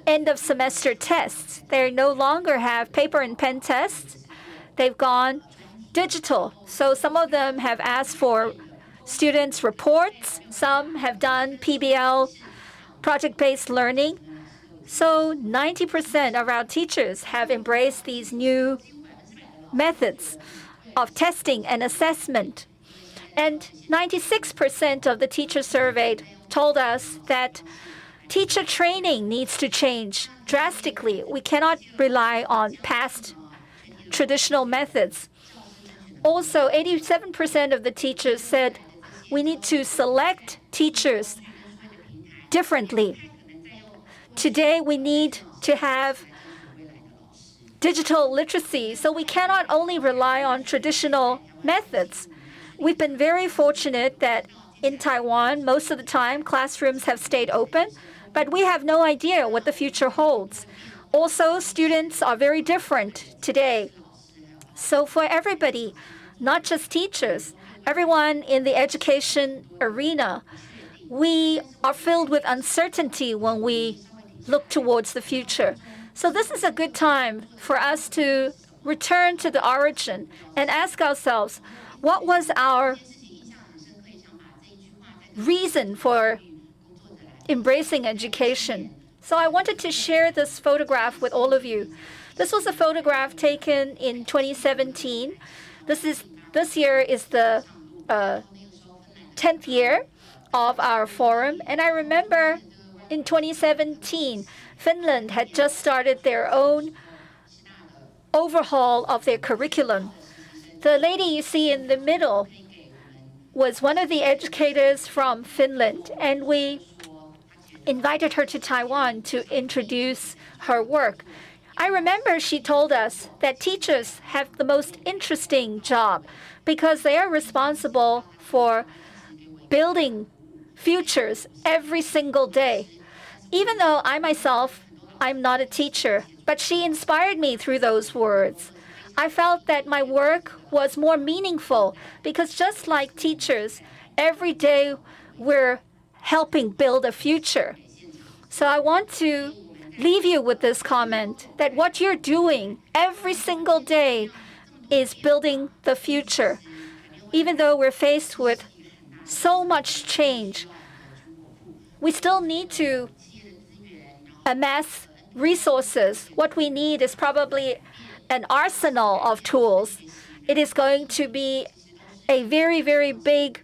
end of semester tests. They no longer have paper and pen tests. They've gone digital. So some of them have asked for students' reports. Some have done PBL, project-based learning. So 90% of our teachers have embraced these new methods of testing and assessment. And 96% of the teachers surveyed told us that teacher training needs to change drastically. We cannot rely on past traditional methods. Also, 87% of the teachers said we need to select teachers differently. Today, we need to have digital literacy, so we cannot only rely on traditional methods. We've been very fortunate that in Taiwan, most of the time, classrooms have stayed open, but we have no idea what the future holds. Also, students are very different today. So for everybody, not just teachers, everyone in the education arena, we are filled with uncertainty when we look towards the future. So this is a good time for us to return to the origin and ask ourselves, what was our reason for embracing education? So I wanted to share this photograph with all of you. This was a photograph taken in 2017. This year is the 10th year of our forum. And I remember in 2017, Finland had just started their own overhaul of their curriculum. The lady you see in the middle was one of the educators from Finland, and we invited her to Taiwan to introduce her work. I remember she told us that teachers have the most interesting job because they are responsible for building futures every single day. Even though I myself, I'm not a teacher, but she inspired me through those words. I felt that my work was more meaningful because just like teachers, every day we're helping build a future. So I want to leave you with this comment that what you're doing every single day is building the future. Even though we're faced with so much change, we still need to amass resources. What we need is probably an arsenal of tools. It is going to be a very, very big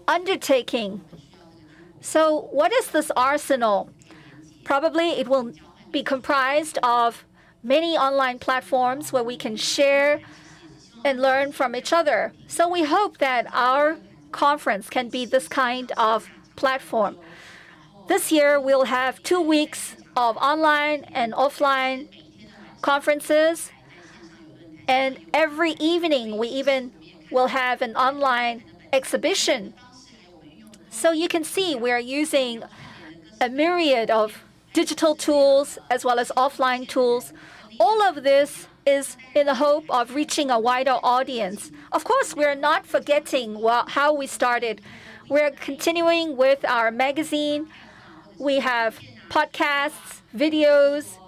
undertaking. So what is this arsenal? Probably it will be comprised of many online platforms where we can share and learn from each other. So we hope that our conference can be this kind of platform. This year, we'll have 2 weeks of online and offline conferences. And every evening, we even will have an online exhibition. So you can see we're using a myriad of digital tools as well as offline tools. All of this is in the hope of reaching a wider audience. Of course, we're not forgetting how we started. We're continuing with our magazine. We have podcasts, videos,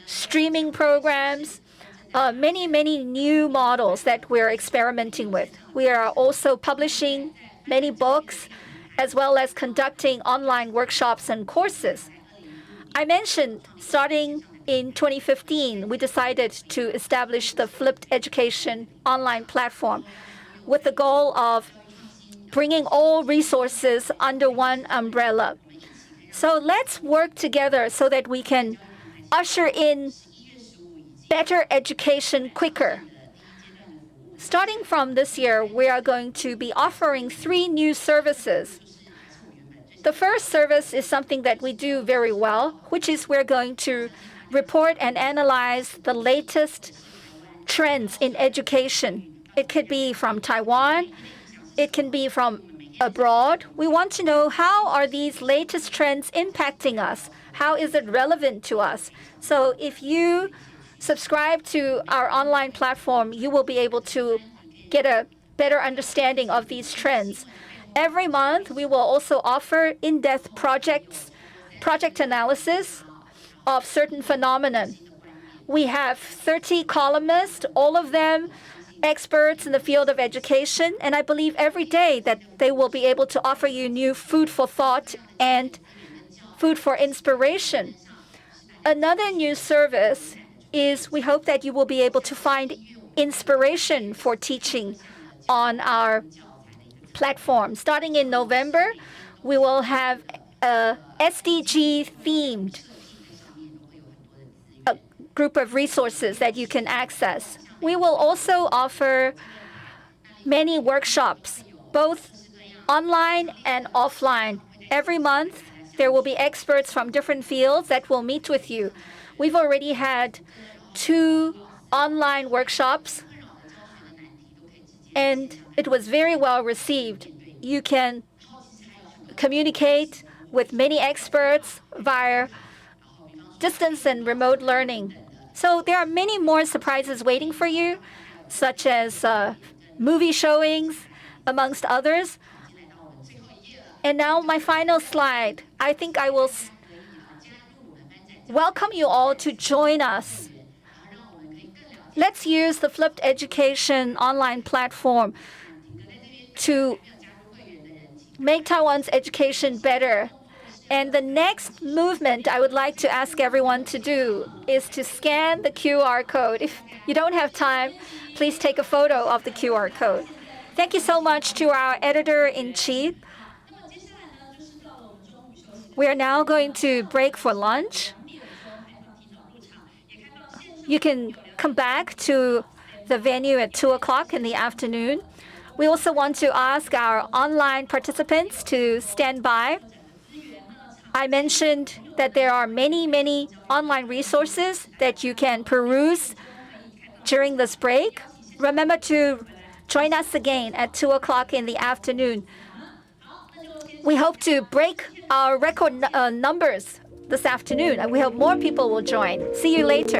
streaming programs, many, many new models that we're experimenting with. We are also publishing many books, as well as conducting online workshops and courses. I mentioned starting in 2015, we decided to establish the Flipped Education online platform with the goal of bringing all resources under one umbrella. So let's work together so that we can usher in better education quicker. Starting from this year, we are going to be offering 3 new services. The first service is something that we do very well, which is we're going to report and analyze the latest trends in education. It could be from Taiwan, it can be from abroad. We want to know, how are these latest trends impacting us? How is it relevant to us? So if you subscribe to our online platform, you will be able to get a better understanding of these trends. Every month, we will also offer in-depth project analysis of certain phenomena. We have 30 columnists, all of them experts in the field of education, and I believe every day that they will be able to offer you new food for thought and food for inspiration. Another new service is we hope that you will be able to find inspiration for teaching on our platform. Starting in November, we will have a SDG themed group of resources that you can access. We will also offer many workshops, both online and offline. Every month, there will be experts from different fields that will meet with you. We've already had 2 online workshops, and it was very well received. You can communicate with many experts via distance and remote learning. So there are many more surprises waiting for you, such as movie showings, amongst others. And now my final slide. I think I will welcome you all to join us. Let's use the Flipped Education online platform to make Taiwan's education better. And the next movement I would like to ask everyone to do is to scan the QR code. If you don't have time, please take a photo of the QR code. Thank you so much to our editor-in-chief. We are now going to break for lunch. You can come back to the venue at 2 o'clock in the afternoon. We also want to ask our online participants to stand by. I mentioned that there are many online resources that you can peruse during this break. Remember to join us again at 2 o'clock in the afternoon. We hope to break our record numbers this afternoon, and we hope more people will join. See you later.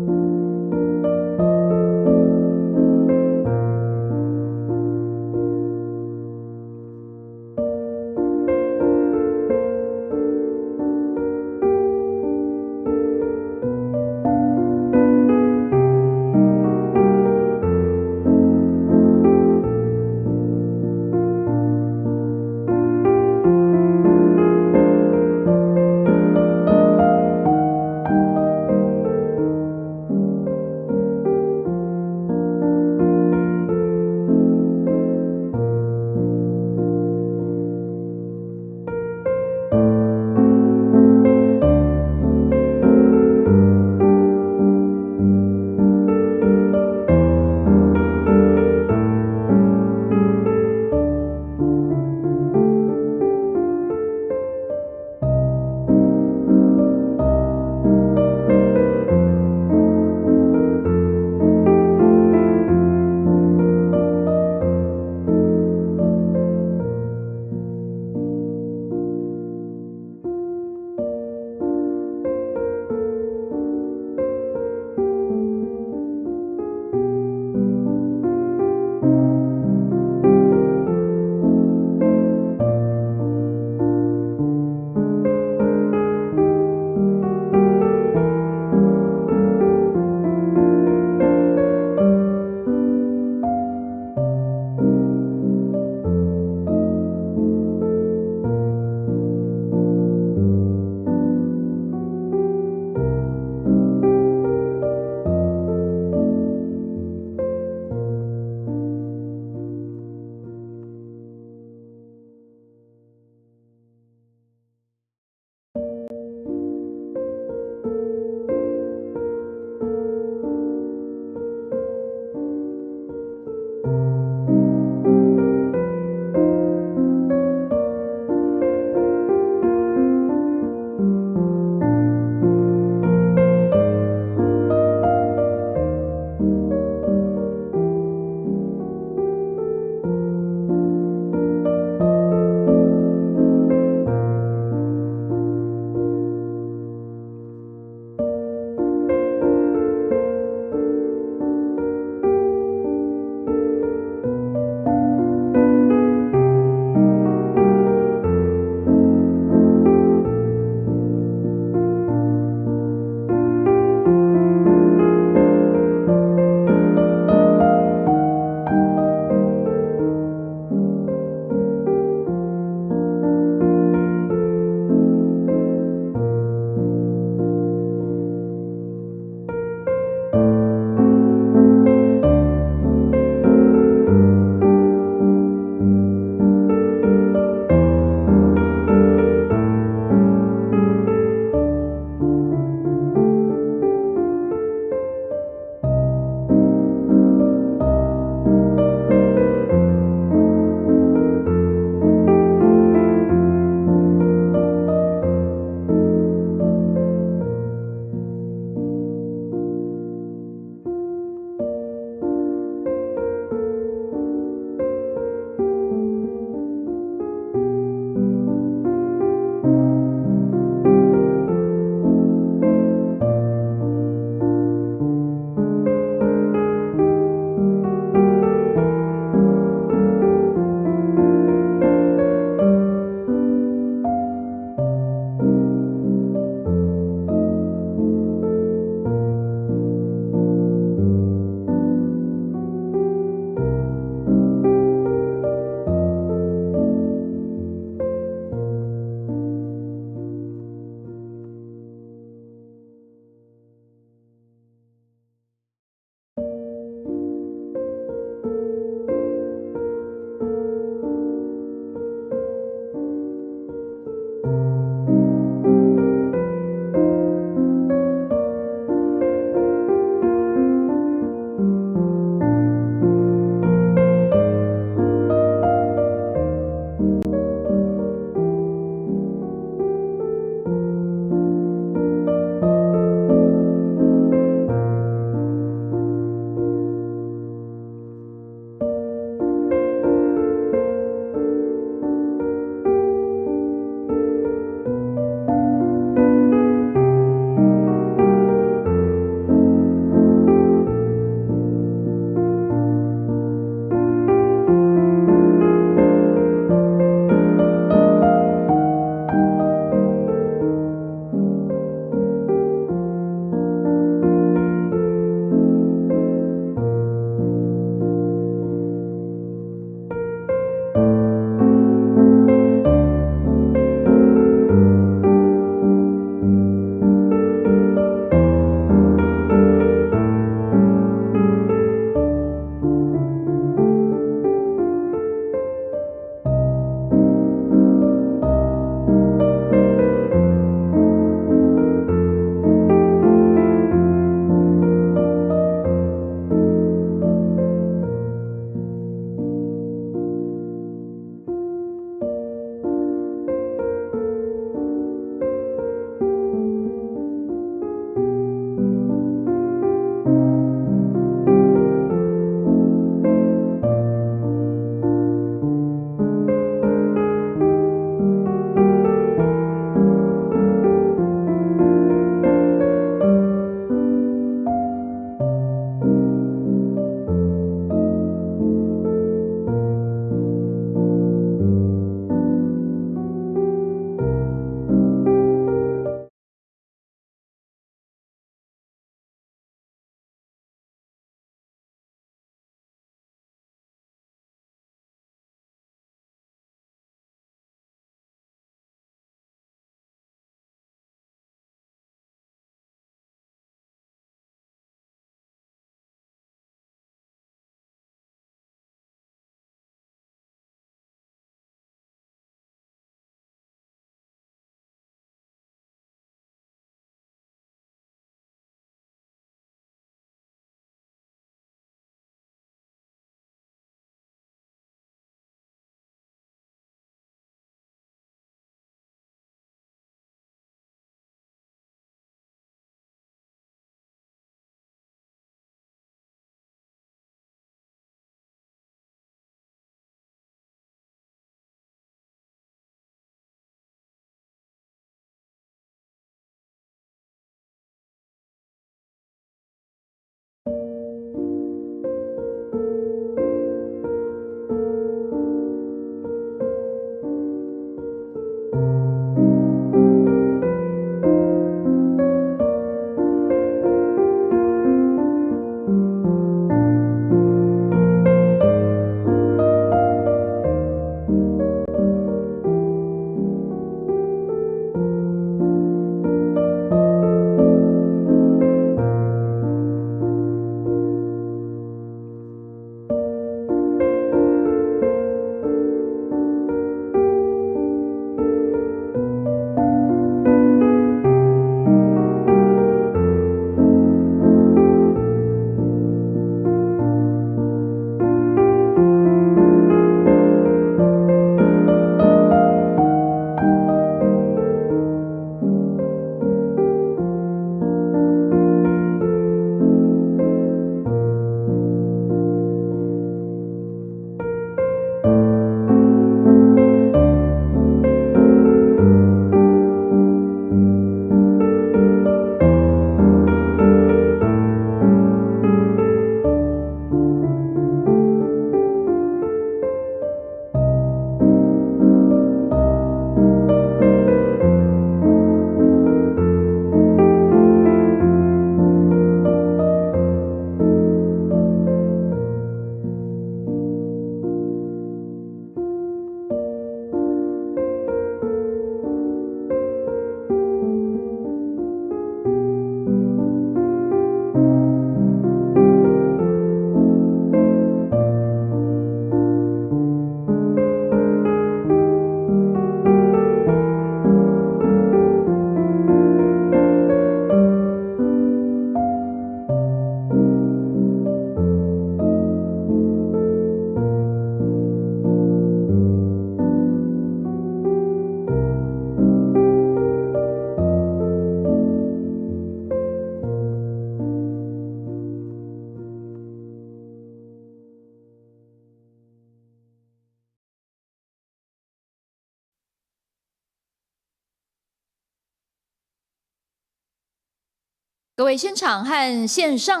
各位现场和线上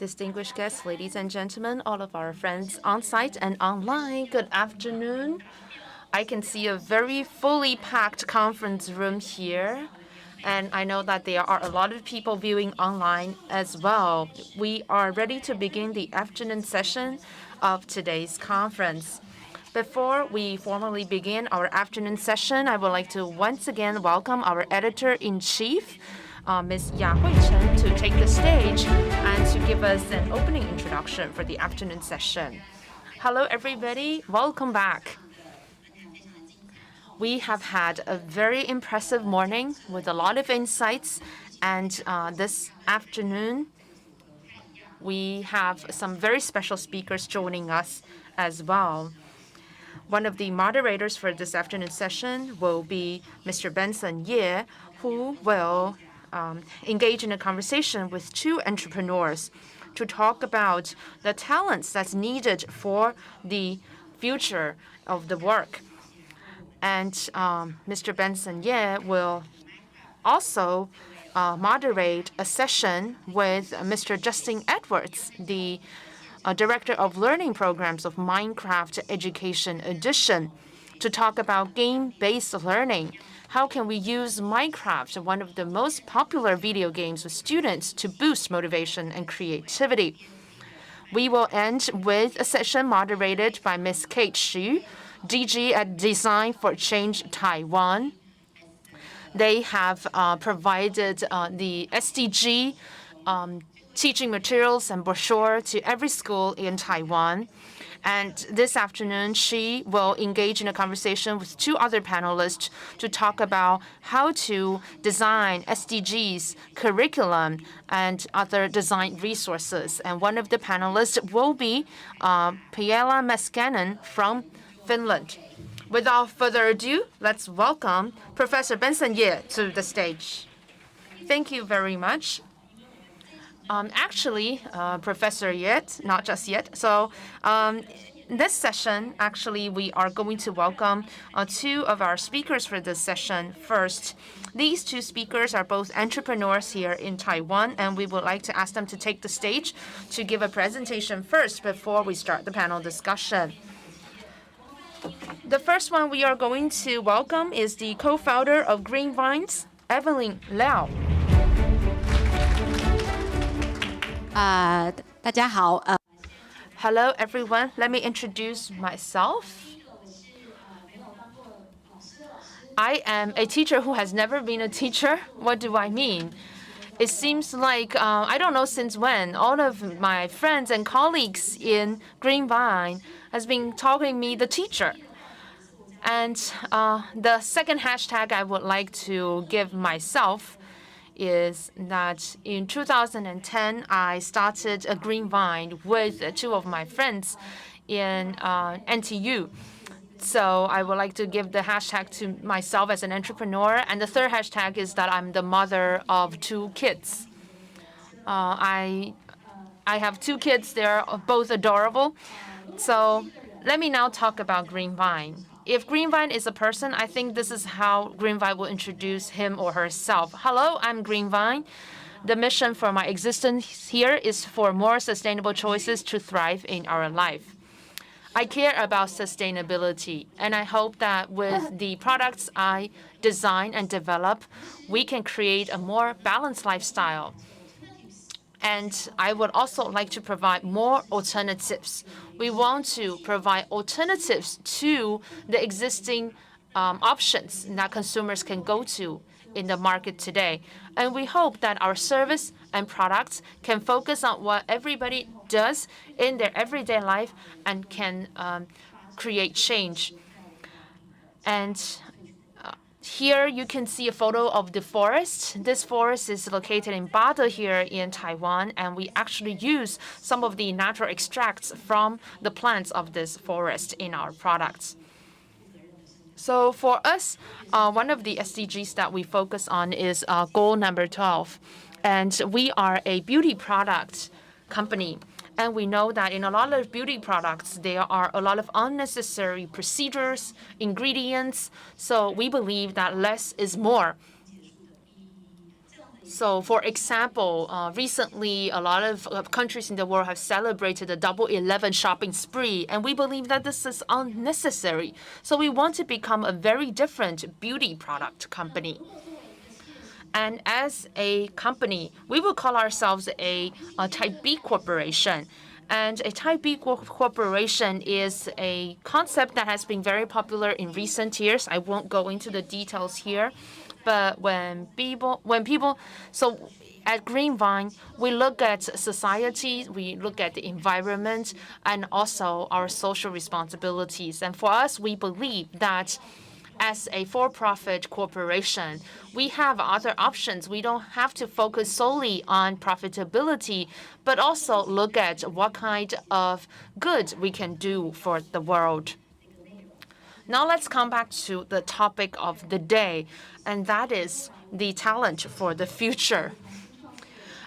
Distinguished guests, ladies and gentlemen, all of our friends on site and online, good afternoon. I can see a very fully packed conference room here, and I know that there are a lot of people viewing online as well. We are ready to begin the afternoon session of today's conference. Before we formally begin our afternoon session, I would like to once again welcome our editor-in-chief, Ms. Ya Hui-chen, to take the stage and to give us an opening introduction for the afternoon session. Hello, everybody. Welcome back. We have had a very impressive morning with a lot of insights, and this afternoon, we have some very special speakers joining us as well. One of the moderators for this afternoon session will be Mr. Benson Ye, who will engage in a conversation with two entrepreneurs to talk about the talents that's needed for the future of the work. And Mr. Benson Ye will also moderate a session with Mr. Justin Edwards, the Director of Learning Programs of Minecraft Education Edition, to talk about game-based learning. How can we use Minecraft, one of the most popular video games with students, to boost motivation and creativity? We will end with a session moderated by Ms. Kate Xu, DG at Design for Change Taiwan. They have provided the SDG teaching materials and brochure to every school in Taiwan. And this afternoon, she will engage in a conversation with two other panelists to talk about how to design SDGs, curriculum, and other design resources. And one of the panelists will be Piela Meskanen from Finland. Without further ado, let's welcome Professor Benson Ye to the stage. Thank you very much. Actually, Professor Yet, not just yet. So this session, actually, we are going to welcome two of our speakers for this session. First, these two speakers are both entrepreneurs here in Taiwan, and we would like to ask them to take the stage to give a presentation first before we start the panel discussion. The first one we are going to welcome is the co-founder of Green Vines, Evelyn Liao. 大家好。Hello, everyone. Let me introduce myself. I am a teacher who has never been a teacher. What do I mean? It seems like, I don't know since when, all of my friends and colleagues in Greenvine has been calling me the teacher. And the second hashtag I would like to give myself is that in 2010, I started a Greenvine with two of my friends in NTU. So I would like to give the hashtag to myself as an entrepreneur. And the third hashtag is that I'm the mother of two kids. I have two kids. They're both adorable. So let me now talk about Greenvine. If Greenvine is a person, I think this is how Greenvine will introduce him or herself. Hello, I'm Greenvine. The mission for my existence here is for more sustainable choices to thrive in our life. I care about sustainability, and I hope that with the products I design and develop, we can create a more balanced lifestyle. And I would also like to provide more alternatives. We want to provide alternatives to the existing options that consumers can go to in the market today. And we hope that our service and products can focus on what everybody does in their everyday life and can create change. And here you can see a photo of the forest. This forest is located in Bade here in Taiwan, and we actually use some of the natural extracts from the plants of this forest in our products. So for us, one of the SDGs that we focus on is goal number 12. And we are a beauty product company. And we know that in a lot of beauty products, there are a lot of unnecessary procedures, ingredients. So we believe that less is more. So, for example, recently a lot of countries in the world have celebrated the Double 11 shopping spree, and we believe that this is unnecessary. So we want to become a very different beauty product company. And as a company, we will call ourselves a Type B corporation. And a Type B corporation is a concept that has been very popular in recent years. I won't go into the details here. But so at Greenvine, we look at society, we look at the environment, and also our social responsibilities. And for us, we believe that as a for-profit corporation, we have other options. We don't have to focus solely on profitability, but also look at what kind of good we can do for the world. Now let's come back to the topic of the day, and that is the talent for the future.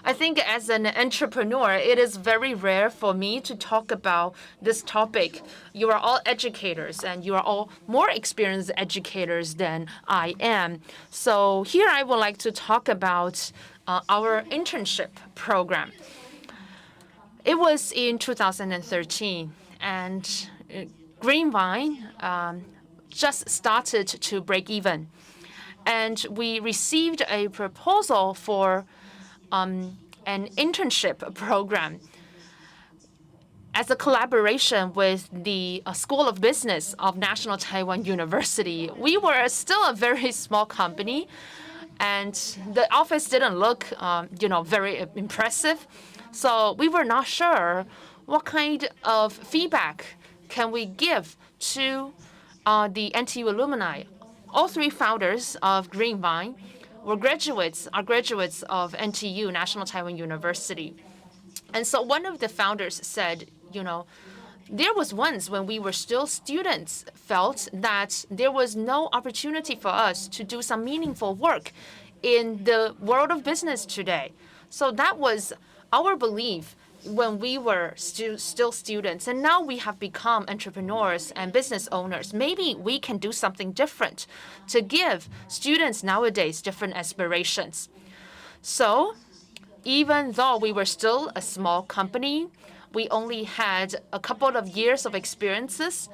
I think as an entrepreneur, it is very rare for me to talk about this topic. You are all educators, and you are all more experienced educators than I am. So here I would like to talk about our internship program. It was in 2013, and Greenvine just started to break even. And we received a proposal for an internship program as a collaboration with the School of Business of National Taiwan University. We were still a very small company, and the office didn't look, very impressive. So we were not sure what kind of feedback can we give to the NTU alumni. All three founders of Greenvine are graduates of NTU, National Taiwan University. And so one of the founders said, there was once when we were still students, felt that there was no opportunity for us to do some meaningful work in the world of business today. So that was our belief when we were still students, and now we have become entrepreneurs and business owners. Maybe we can do something different to give students nowadays different aspirations. So even though we were still a small company, we only had a couple of years of experiences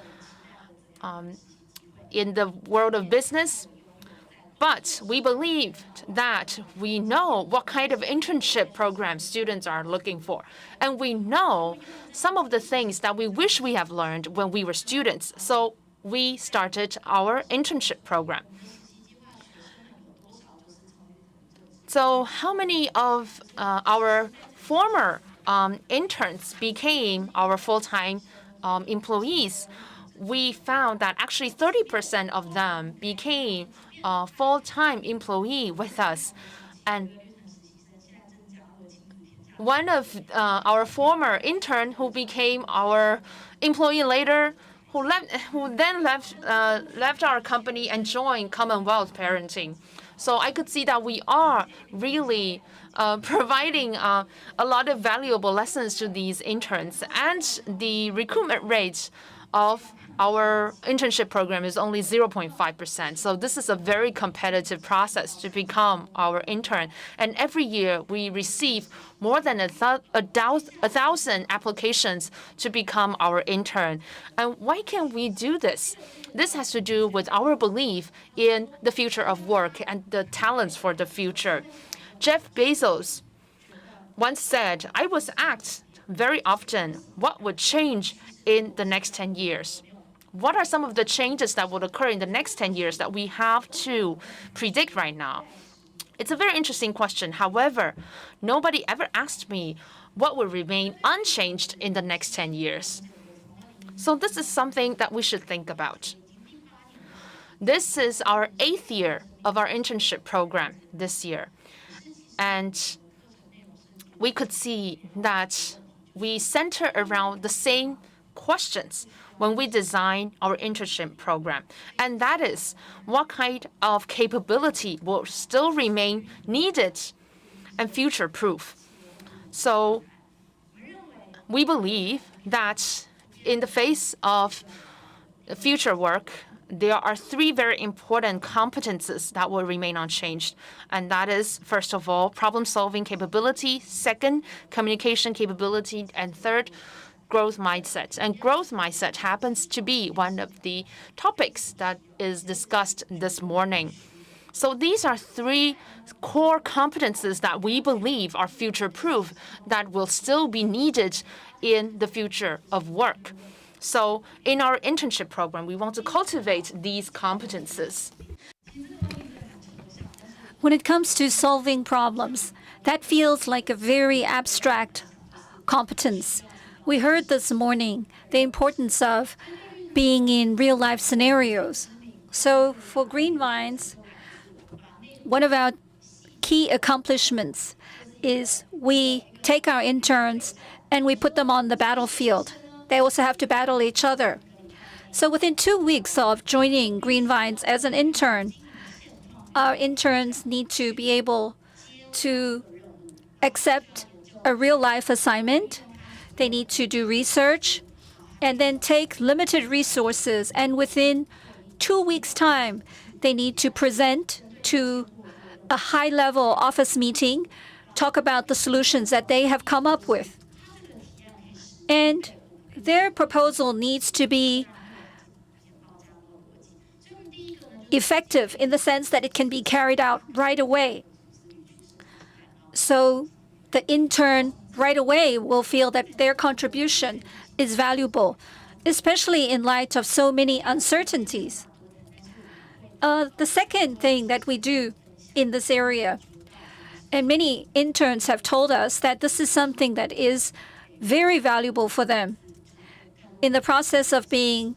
in the world of business. But we believed that we know what kind of internship program students are looking for. And we know some of the things that we wish we have learned when we were students. So we started our internship program. So how many of our former interns became our full-time employees? We found that actually 30% of them became a full-time employee with us. And one of our former intern who became our employee later, who then left our company and joined Commonwealth Parenting. So I could see that we are really providing a lot of valuable lessons to these interns, and the recruitment rate of our internship program is only 0.5%. So this is a very competitive process to become our intern. And every year we receive more than 1,000 applications to become our intern. And why can we do this? This has to do with our belief in the future of work and the talents for the future. Jeff Bezos once said, I was asked very often what would change in the next 10 years. What are some of the changes that would occur in the next 10 years that we have to predict right now? It's a very interesting question. However, nobody ever asked me what will remain unchanged in the next 10 years. So this is something that we should think about. This is our 8th year of our internship program this year. And we could see that we center around the same questions when we design our internship program. And that is, what kind of capability will still remain needed and future-proof? So we believe that in the face of future work there are three very important competences that will remain unchanged. And that is, first of all, problem-solving capability, second, communication capability, and third, growth mindset. And growth mindset happens to be one of the topics that is discussed this morning. So these are three core competences that we believe are future-proof that will still be needed in the future of work. So in our internship program, we want to cultivate these competences. When it comes to solving problems, that feels like a very abstract competence. We heard this morning the importance of being in real-life scenarios. So for Green Vines, one of our key accomplishments is we take our interns and we put them on the battlefield. They also have to battle each other. So within 2 weeks of joining Green Vines as an intern, our interns need to be able to accept a real-life assignment. They need to do research and then take limited resources. And within 2 weeks' time, they need to present to a high-level office meeting, talk about the solutions that they have come up with. And their proposal needs to be effective in the sense that it can be carried out right away. So the intern right away will feel that their contribution is valuable, especially in light of so many uncertainties. The second thing that we do in this area, and many interns have told us that this is something that is very valuable for them. In the process of being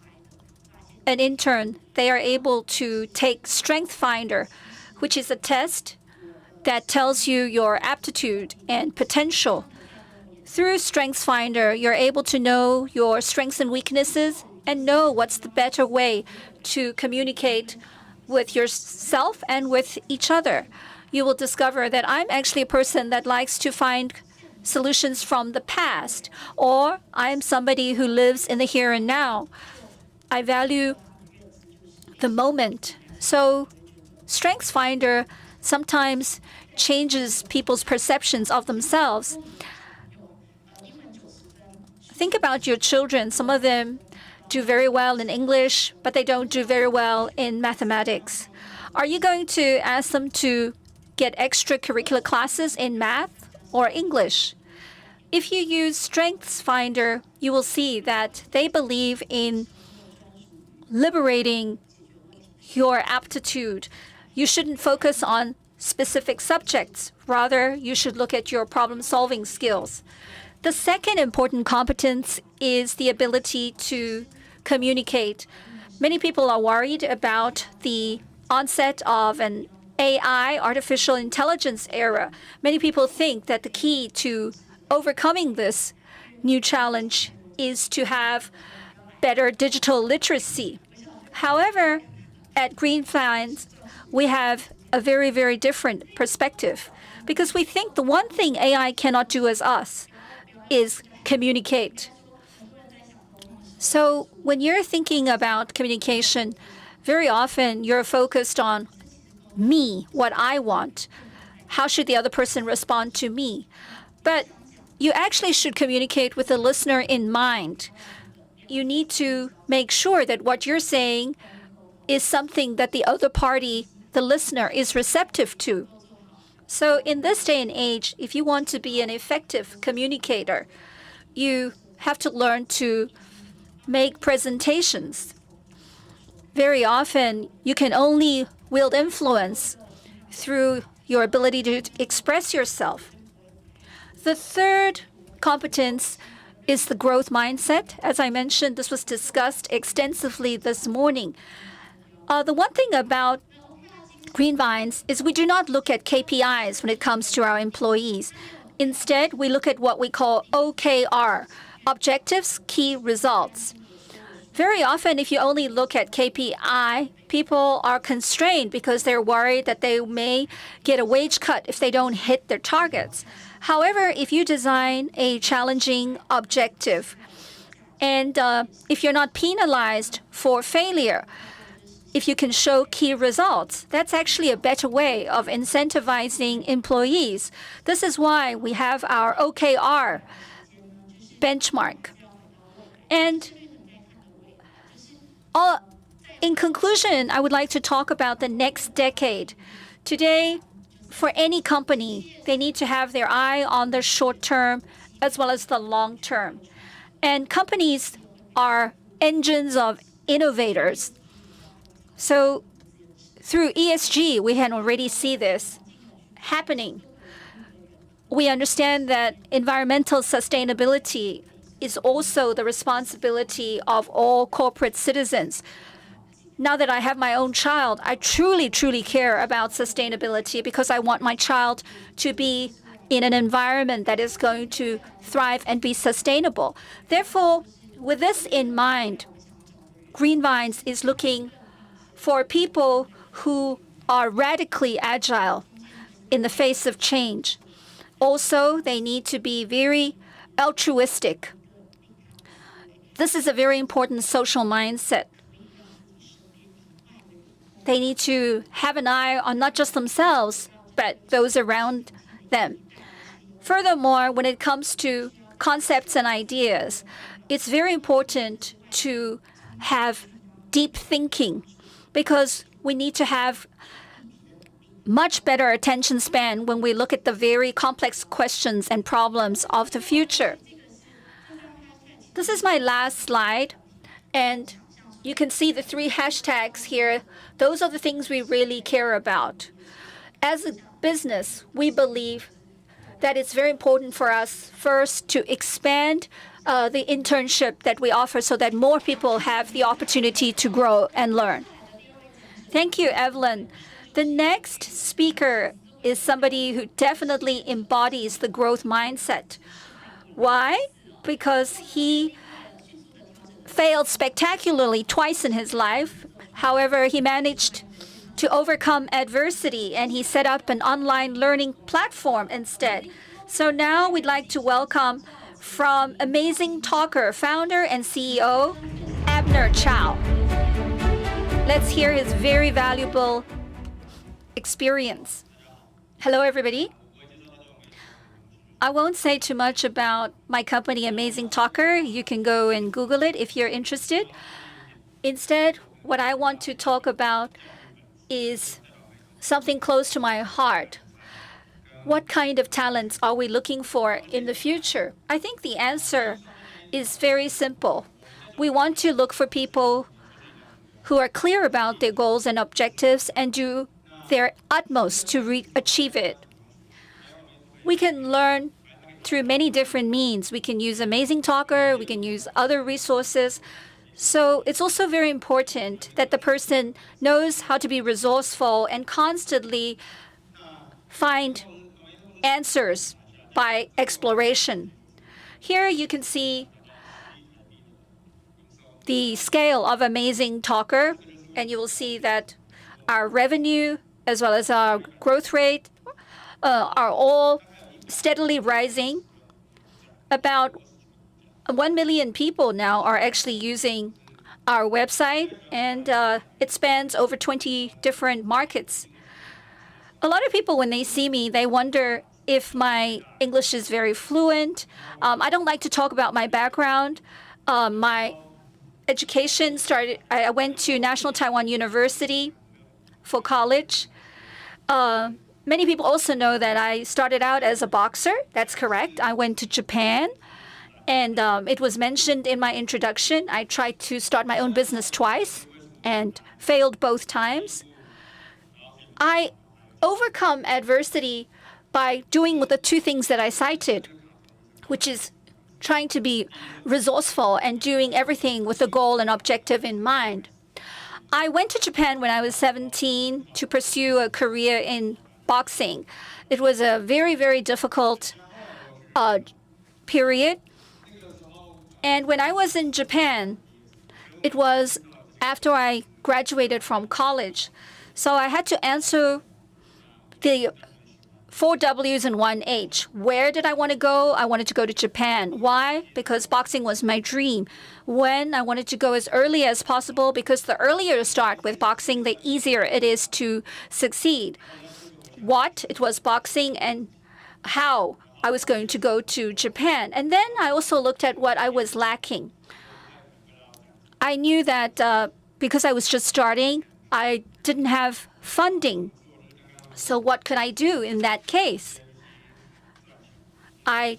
an intern, they are able to take Strength Finder, which is a test that tells you your aptitude and potential. Through Strengths Finder, you're able to know your strengths and weaknesses and know what's the better way to communicate with yourself and with each other. You will discover that I'm actually a person that likes to find solutions from the past, or I am somebody who lives in the here and now. I value the moment. So Strengths Finder sometimes changes people's perceptions of themselves. Think about your children. Some of them do very well in English, but they don't do very well in mathematics. Are you going to ask them to get extracurricular classes in math or English? If you use Strengths Finder, you will see that they believe in liberating your aptitude. You shouldn't focus on specific subjects. Rather, you should look at your problem-solving skills. The second important competence is the ability to communicate. Many people are worried about the onset of an AI, artificial intelligence era. Many people think that the key to overcoming this new challenge is to have better digital literacy. However, at Green Vines, we have a very, very different perspective because we think the one thing AI cannot do as us is communicate. So when you're thinking about communication, very often you're focused on me, what I want. How should the other person respond to me? But you actually should communicate with the listener in mind. You need to make sure that what you're saying is something that the other party, the listener, is receptive to. So in this day and age, if you want to be an effective communicator, you have to learn to make presentations. Very often, you can only wield influence through your ability to express yourself. The third competence is the growth mindset. As I mentioned, this was discussed extensively this morning. The one thing about Green Vines is we do not look at KPIs when it comes to our employees. Instead, we look at what we call OKR, objectives, key results. Very often, if you only look at KPI, people are constrained because they're worried that they may get a wage cut if they don't hit their targets. However, if you design a challenging objective, and if you're not penalized for failure, if you can show key results. That's actually a better way of incentivizing employees. This is why we have our OKR benchmark. And in conclusion, I would like to talk about the next decade. Today, for any company, they need to have their eye on the short term as well as the long term. And companies are engines of innovators. So through ESG, we can already see this happening. We understand that environmental sustainability is also the responsibility of all corporate citizens. Now that I have my own child, I truly, truly care about sustainability because I want my child to be in an environment that is going to thrive and be sustainable. Therefore, with this in mind, Green Vines is looking for people who are radically agile in the face of change. Also, they need to be very altruistic. This is a very important social mindset. They need to have an eye on not just themselves, but those around them. Furthermore, when it comes to concepts and ideas, it's very important to have deep thinking because we need to have much better attention span when we look at the very complex questions and problems of the future. This is my last slide, and you can see the 3 hashtags here. Those are the things we really care about. As a business, we believe that it's very important for us first to expand the internship that we offer so that more people have the opportunity to grow and learn. Thank you, Evelyn. The next speaker is somebody who definitely embodies the growth mindset. Why? Because he failed spectacularly twice in his life. However, he managed to overcome adversity and he set up an online learning platform instead. So now we'd like to welcome from Amazing Talker, founder and CEO, Abner Chow. Let's hear his very valuable experience. Hello, everybody. I won't say too much about my company, Amazing Talker. You can go and Google it if you're interested. Instead, what I want to talk about is something close to my heart. What kind of talents are we looking for in the future? I think the answer is very simple. We want to look for people who are clear about their goals and objectives and do their utmost to achieve it. We can learn through many different means. We can use Amazing Talker, we can use other resources. So it's also very important that the person knows how to be resourceful and constantly find answers by exploration. Here you can see the scale of Amazing Talker, and you will see that our revenue as well as our growth rate are all steadily rising. About 1 million people now are actually using our website, and it spans over 20 different markets. A lot of people, when they see me, they wonder if my English is very fluent. I don't like to talk about my background. My education started, I went to National Taiwan University for college. Many people also know that I started out as a boxer. That's correct. I went to Japan, and it was mentioned in my introduction. I tried to start my own business twice and failed both times. I overcome adversity by doing the 2 things that I cited, which is trying to be resourceful and doing everything with a goal and objective in mind. I went to Japan when I was 17 to pursue a career in boxing. It was a very, very difficult period. And when I was in Japan, it was after I graduated from college. So I had to answer the 4 W's and 1 H. Where did I want to go? I wanted to go to Japan. Why? Because boxing was my dream. When? I wanted to go as early as possible because the earlier you start with boxing, the easier it is to succeed. What? It was boxing, and how I was going to go to Japan. And then I also looked at what I was lacking. I knew that because I was just starting, I didn't have funding. So what could I do in that case? I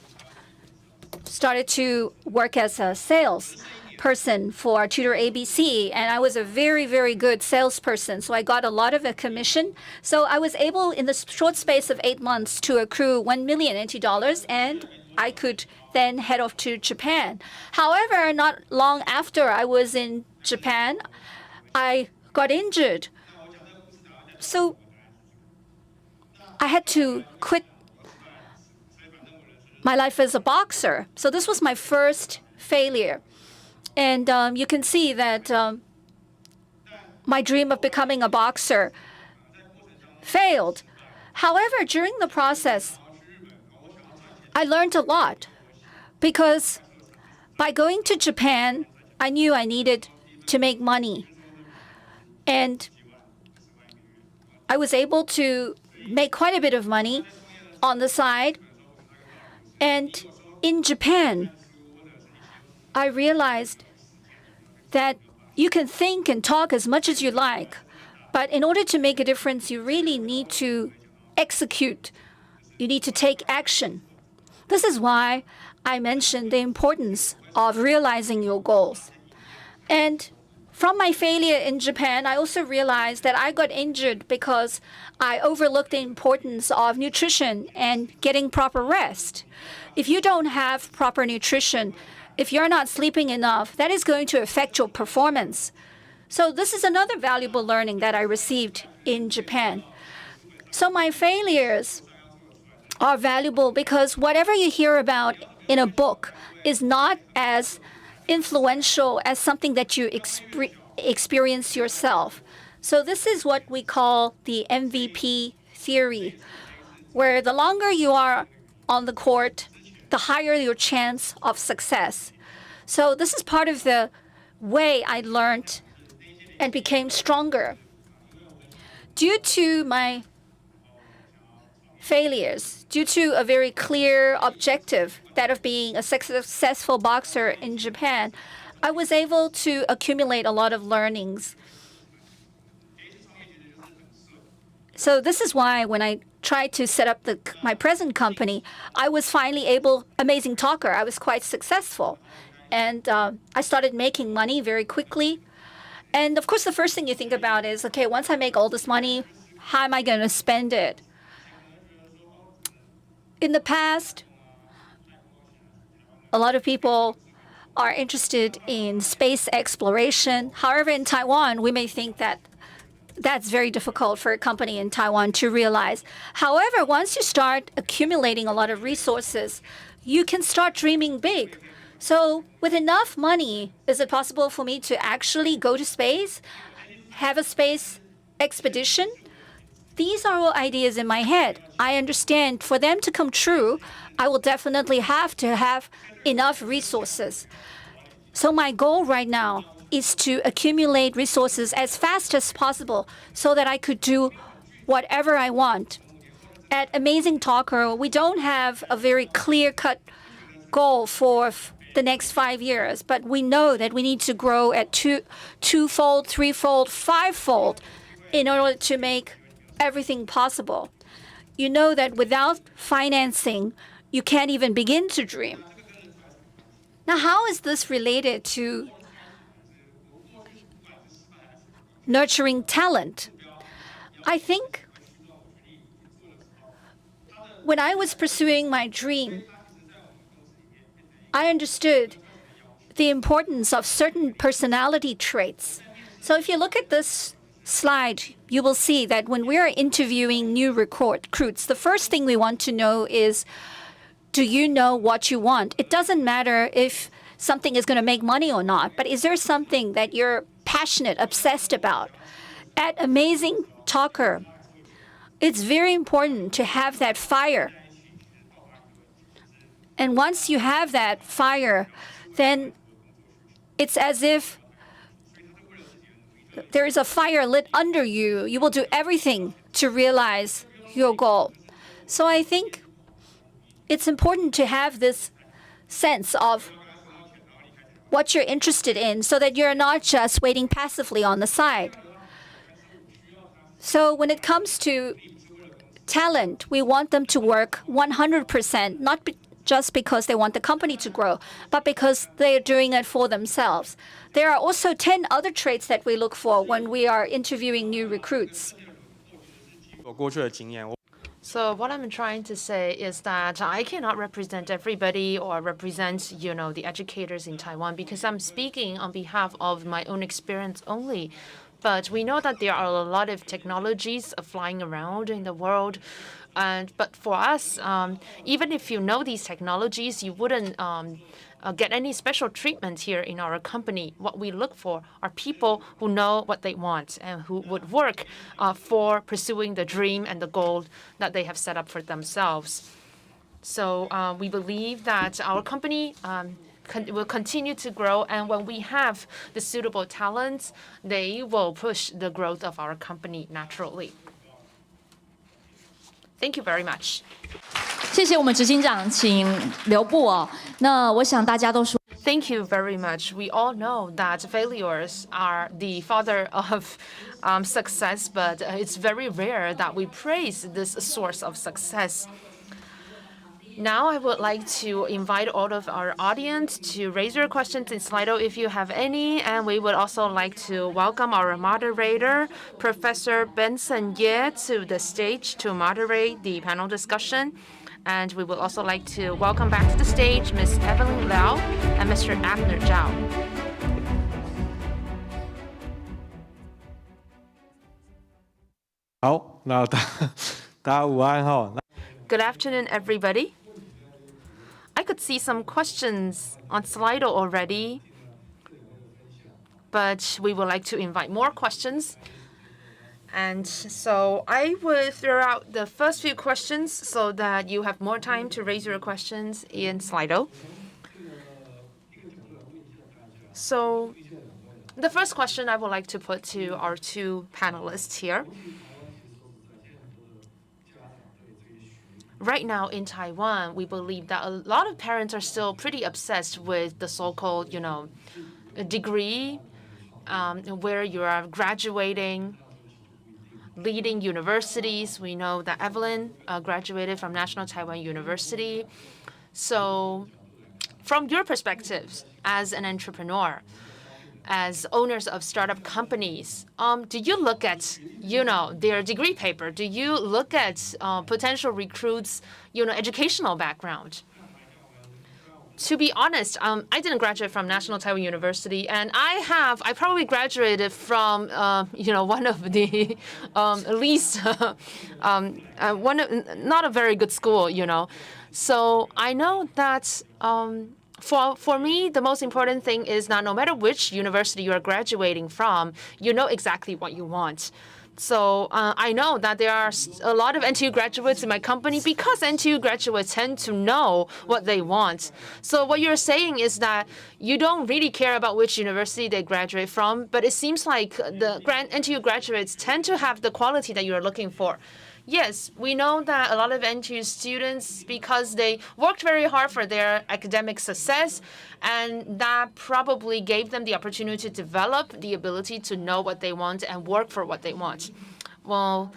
started to work as a salesperson for Tutor ABC, and I was a very, very good salesperson. So I got a lot of a commission. So I was able, in the short space of 8 months, to accrue 1 million NT dollars, and I could then head off to Japan. However, not long after I was in Japan, I got injured. So I had to quit my life as a boxer. So this was my first failure. And you can see that my dream of becoming a boxer failed. However, during the process, I learned a lot because by going to Japan, I knew I needed to make money. And I was able to make quite a bit of money on the side. And in Japan, I realized that you can think and talk as much as you like, but in order to make a difference, you really need to execute. You need to take action. This is why I mentioned the importance of realizing your goals. And from my failure in Japan, I also realized that I got injured because I overlooked the importance of nutrition and getting proper rest. If you don't have proper nutrition, if you're not sleeping enough, that is going to affect your performance. So this is another valuable learning that I received in Japan. So my failures are valuable because whatever you hear about in a book is not as influential as something that you experience yourself. So this is what we call the MVP theory, where the longer you are on the court, the higher your chance of success. So this is part of the way I learned and became stronger. Due to my failures, due to a very clear objective, that of being a successful boxer in Japan, I was able to accumulate a lot of learnings. So this is why when I tried to set up my present company, I was finally able, amazing talker, I was quite successful. And I started making money very quickly. And of course, the first thing you think about is, okay, once I make all this money, how am I going to spend it? In the past, a lot of people are interested in space exploration. However, in Taiwan, we may think that that's very difficult for a company in Taiwan to realize. However, once you start accumulating a lot of resources, you can start dreaming big. So with enough money, is it possible for me to actually go to space, have a space expedition? These are all ideas in my head. I understand for them to come true, I will definitely have to have enough resources. So my goal right now is to accumulate resources as fast as possible so that I could do whatever I want. At Amazing Talker, we don't have a very clear-cut goal for the next 5 years, but we know that we need to grow at twofold, threefold, fivefold in order to make everything possible. You know that without financing, you can't even begin to dream. Now, how is this related to nurturing talent? I think when I was pursuing my dream, I understood the importance of certain personality traits. So if you look at this slide, you will see that when we are interviewing new recruits, the first thing we want to know is, do you know what you want? It doesn't matter if something is going to make money or not, but is there something that you're passionate, obsessed about? At Amazing Talker, it's very important to have that fire. And once you have that fire, then it's as if there is a fire lit under you. You will do everything to realize your goal. So I think it's important to have this sense of what you're interested in so that you're not just waiting passively on the side. So when it comes to talent, we want them to work 100%, not just because they want the company to grow, but because they are doing it for themselves. There are also 10 other traits that we look for when we are interviewing new recruits. So what I'm trying to say is that I cannot represent everybody or represent, the educators in Taiwan because I'm speaking on behalf of my own experience only. But we know that there are a lot of technologies flying around in the world. But for us, even if you know these technologies, you wouldn't get any special treatment here in our company. What we look for are people who know what they want and who would work for pursuing the dream and the goal that they have set up for themselves. So we believe that our company will continue to grow, and when we have the suitable talents, they will push the growth of our company naturally. Thank you very much. 谢谢我们执行长，请留步哦。那我想大家都说。Thank you very much. We all know that failures are the father of success, but it's very rare that we praise this source of success. Now I would like to invite all of our audience to raise your questions in Slido if you have any, and we would also like to welcome our moderator, Professor Benson Ye, to the stage to moderate the panel discussion. And we would also like to welcome back to the stage Ms. Evelyn Liao and Mr. Abner Zhao. Good afternoon, everybody. I could see some questions on Slido already, but we would like to invite more questions. And so I will throw out the first few questions so that you have more time to raise your questions in Slido. So the first question I would like to put to our two panelists here. Right now in Taiwan, we believe that a lot of parents are still pretty obsessed with the so-called, degree, where you are graduating, leading universities. We know that Evelyn graduated from National Taiwan University. So from your perspectives as an entrepreneur, as owners of startup companies, do you look at, their degree paper? Do you look at potential recruits, educational background? To be honest, I didn't graduate from National Taiwan University, and I probably graduated from, one of the least, not a very good school, So I know that for me, the most important thing is that no matter which university you are graduating from, you know exactly what you want. So I know that there are a lot of NTU graduates in my company because NTU graduates tend to know what they want. So what you're saying is that you don't really care about which university they graduate from, but it seems like the NTU graduates tend to have the quality that you're looking for. Yes, we know that a lot of NTU students, because they worked very hard for their academic success, and that probably gave them the opportunity to develop the ability to know what they want and work for what they want. Well,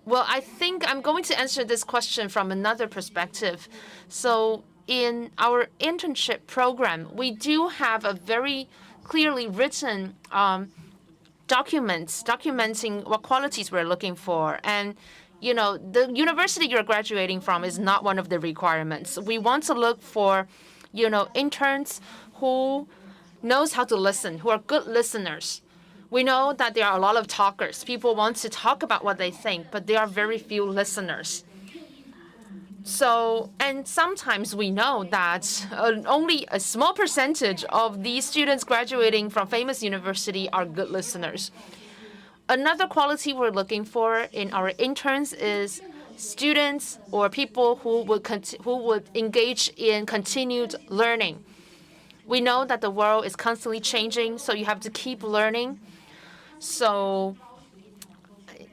I think I'm going to answer this question from another perspective. So in our internship program, we do have a very clearly written documents documenting what qualities we're looking for. And, the university you're graduating from is not one of the requirements. We want to look for, interns who knows how to listen, who are good listeners. We know that there are a lot of talkers. People want to talk about what they think, but there are very few listeners. So, and sometimes we know that only a small percentage of these students graduating from famous university are good listeners. Another quality we're looking for in our interns is students or people who would engage in continued learning. We know that the world is constantly changing, so you have to keep learning. So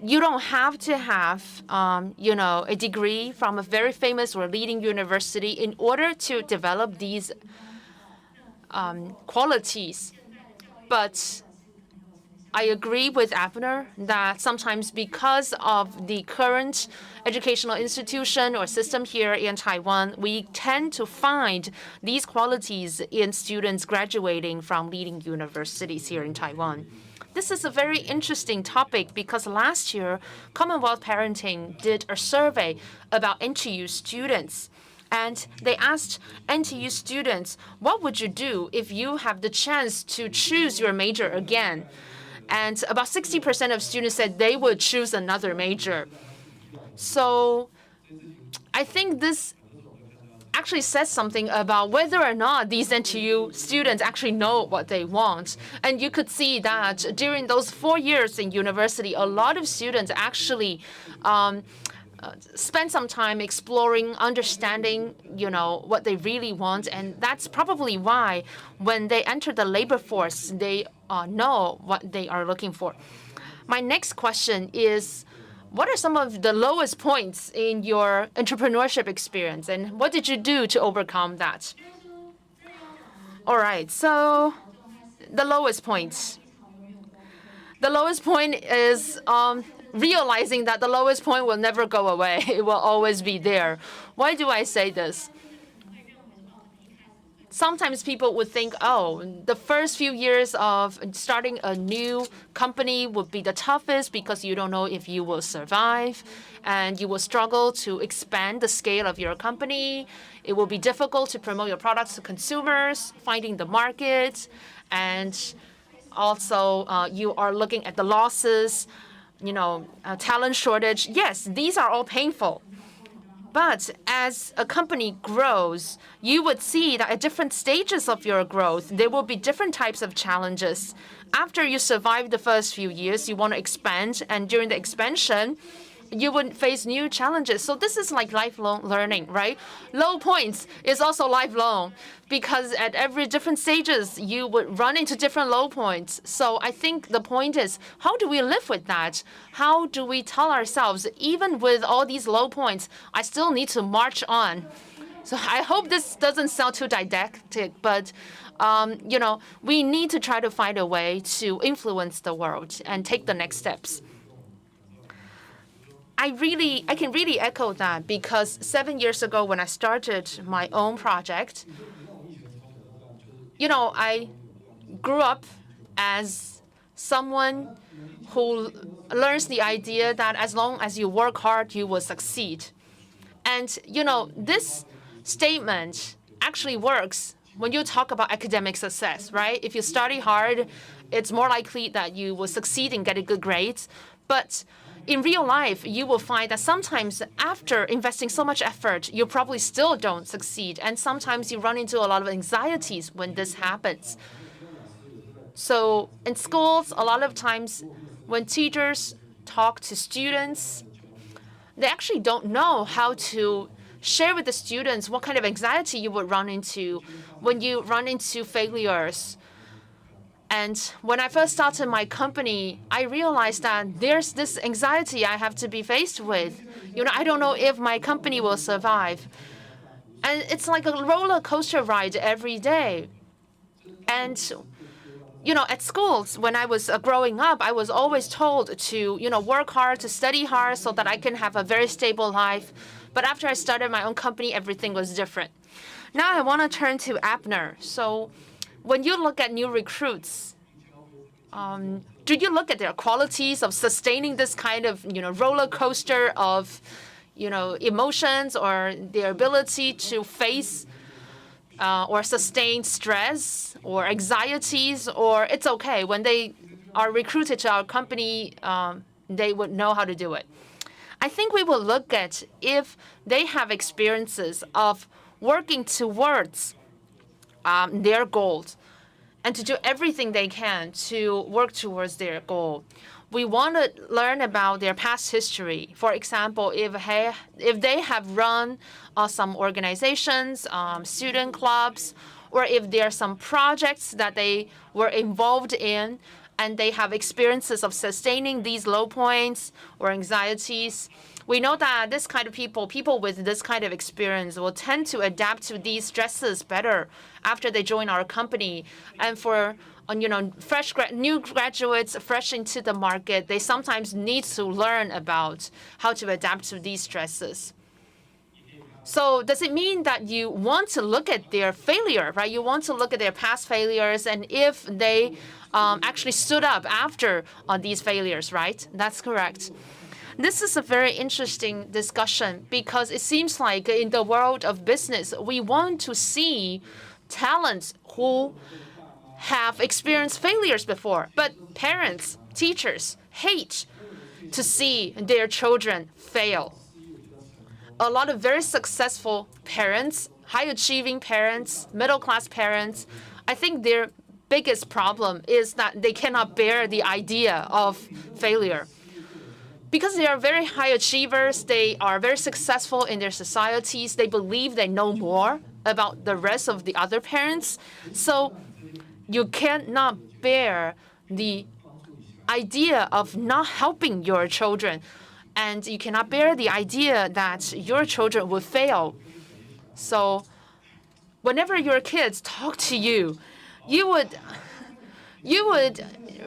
you don't have to have, a degree from a very famous or leading university in order to develop these qualities. But I agree with Abner that sometimes because of the current educational institution or system here in Taiwan, we tend to find these qualities in students graduating from leading universities here in Taiwan. This is a very interesting topic because last year, Commonwealth Parenting did a survey about NTU students. And they asked NTU students, what would you do if you have the chance to choose your major again? And about 60% of students said they would choose another major. So I think this actually says something about whether or not these NTU students actually know what they want. And you could see that during those 4 years in university, a lot of students actually spend some time exploring, understanding, what they really want. And that's probably why when they enter the labor force, they know what they are looking for. My next question is, what are some of the lowest points in your entrepreneurship experience, and what did you do to overcome that? All right, so the lowest point. The lowest point is realizing that the lowest point will never go away. It will always be there. Why do I say this? Sometimes people would think, the first few years of starting a new company would be the toughest because you don't know if you will survive, and you will struggle to expand the scale of your company. It will be difficult to promote your products to consumers, finding the market, and also you are looking at the losses, talent shortage. Yes, these are all painful. But as a company grows, you would see that at different stages of your growth, there will be different types of challenges. After you survive the first few years, you want to expand, and during the expansion, you would face new challenges. So this is like lifelong learning, right? Low points is also lifelong because at every different stages, you would run into different low points. So I think the point is, how do we live with that? How do we tell ourselves, even with all these low points, I still need to march on? So I hope this doesn't sound too didactic, but we need to try to find a way to influence the world and take the next steps. I can really echo that because 7 years ago when I started my own project, I grew up as someone who learns the idea that as long as you work hard, you will succeed. And, this statement actually works when you talk about academic success, right? If you study hard, it's more likely that you will succeed in getting good grades. But in real life, you will find that sometimes after investing so much effort, you probably still don't succeed. And sometimes you run into a lot of anxieties when this happens. So in schools, a lot of times when teachers talk to students, they actually don't know how to share with the students what kind of anxiety you would run into when you run into failures. And when I first started my company, I realized that there's this anxiety I have to be faced with. I don't know if my company will survive. And it's like a roller coaster ride every day. And, at schools, when I was growing up, I was always told to, work hard, to study hard so that I can have a very stable life. But after I started my own company, everything was different. Now I want to turn to Abner. So when you look at new recruits, do you look at their qualities of sustaining this kind of, roller coaster of, emotions, or their ability to face or sustain stress or anxieties, or it's okay when they are recruited to our company, they would know how to do it? I think we will look at if they have experiences of working towards their goals and to do everything they can to work towards their goal. we want to learn about their past history. For example, if they have run some organizations, student clubs, or if there are some projects that they were involved in, and they have experiences of sustaining these low points or anxieties. We know that this kind of people with this kind of experience will tend to adapt to these stresses better after they join our company. And for new graduates fresh into the market, they sometimes need to learn about how to adapt to these stresses. So does it mean that you want to look at their failure, right? You want to look at their past failures and if they actually stood up after these failures, right? That's correct. This is a very interesting discussion because it seems like in the world of business, we want to see talents who have experienced failures before. But parents, teachers hate to see their children fail. A lot of very successful parents, high-achieving parents, middle-class parents, I think their biggest problem is that they cannot bear the idea of failure. Because they are very high achievers, they are very successful in their societies, they believe they know more about the rest of the other parents. So you cannot bear the idea of not helping your children. And you cannot bear the idea that your children will fail. So whenever your kids talk to you, you would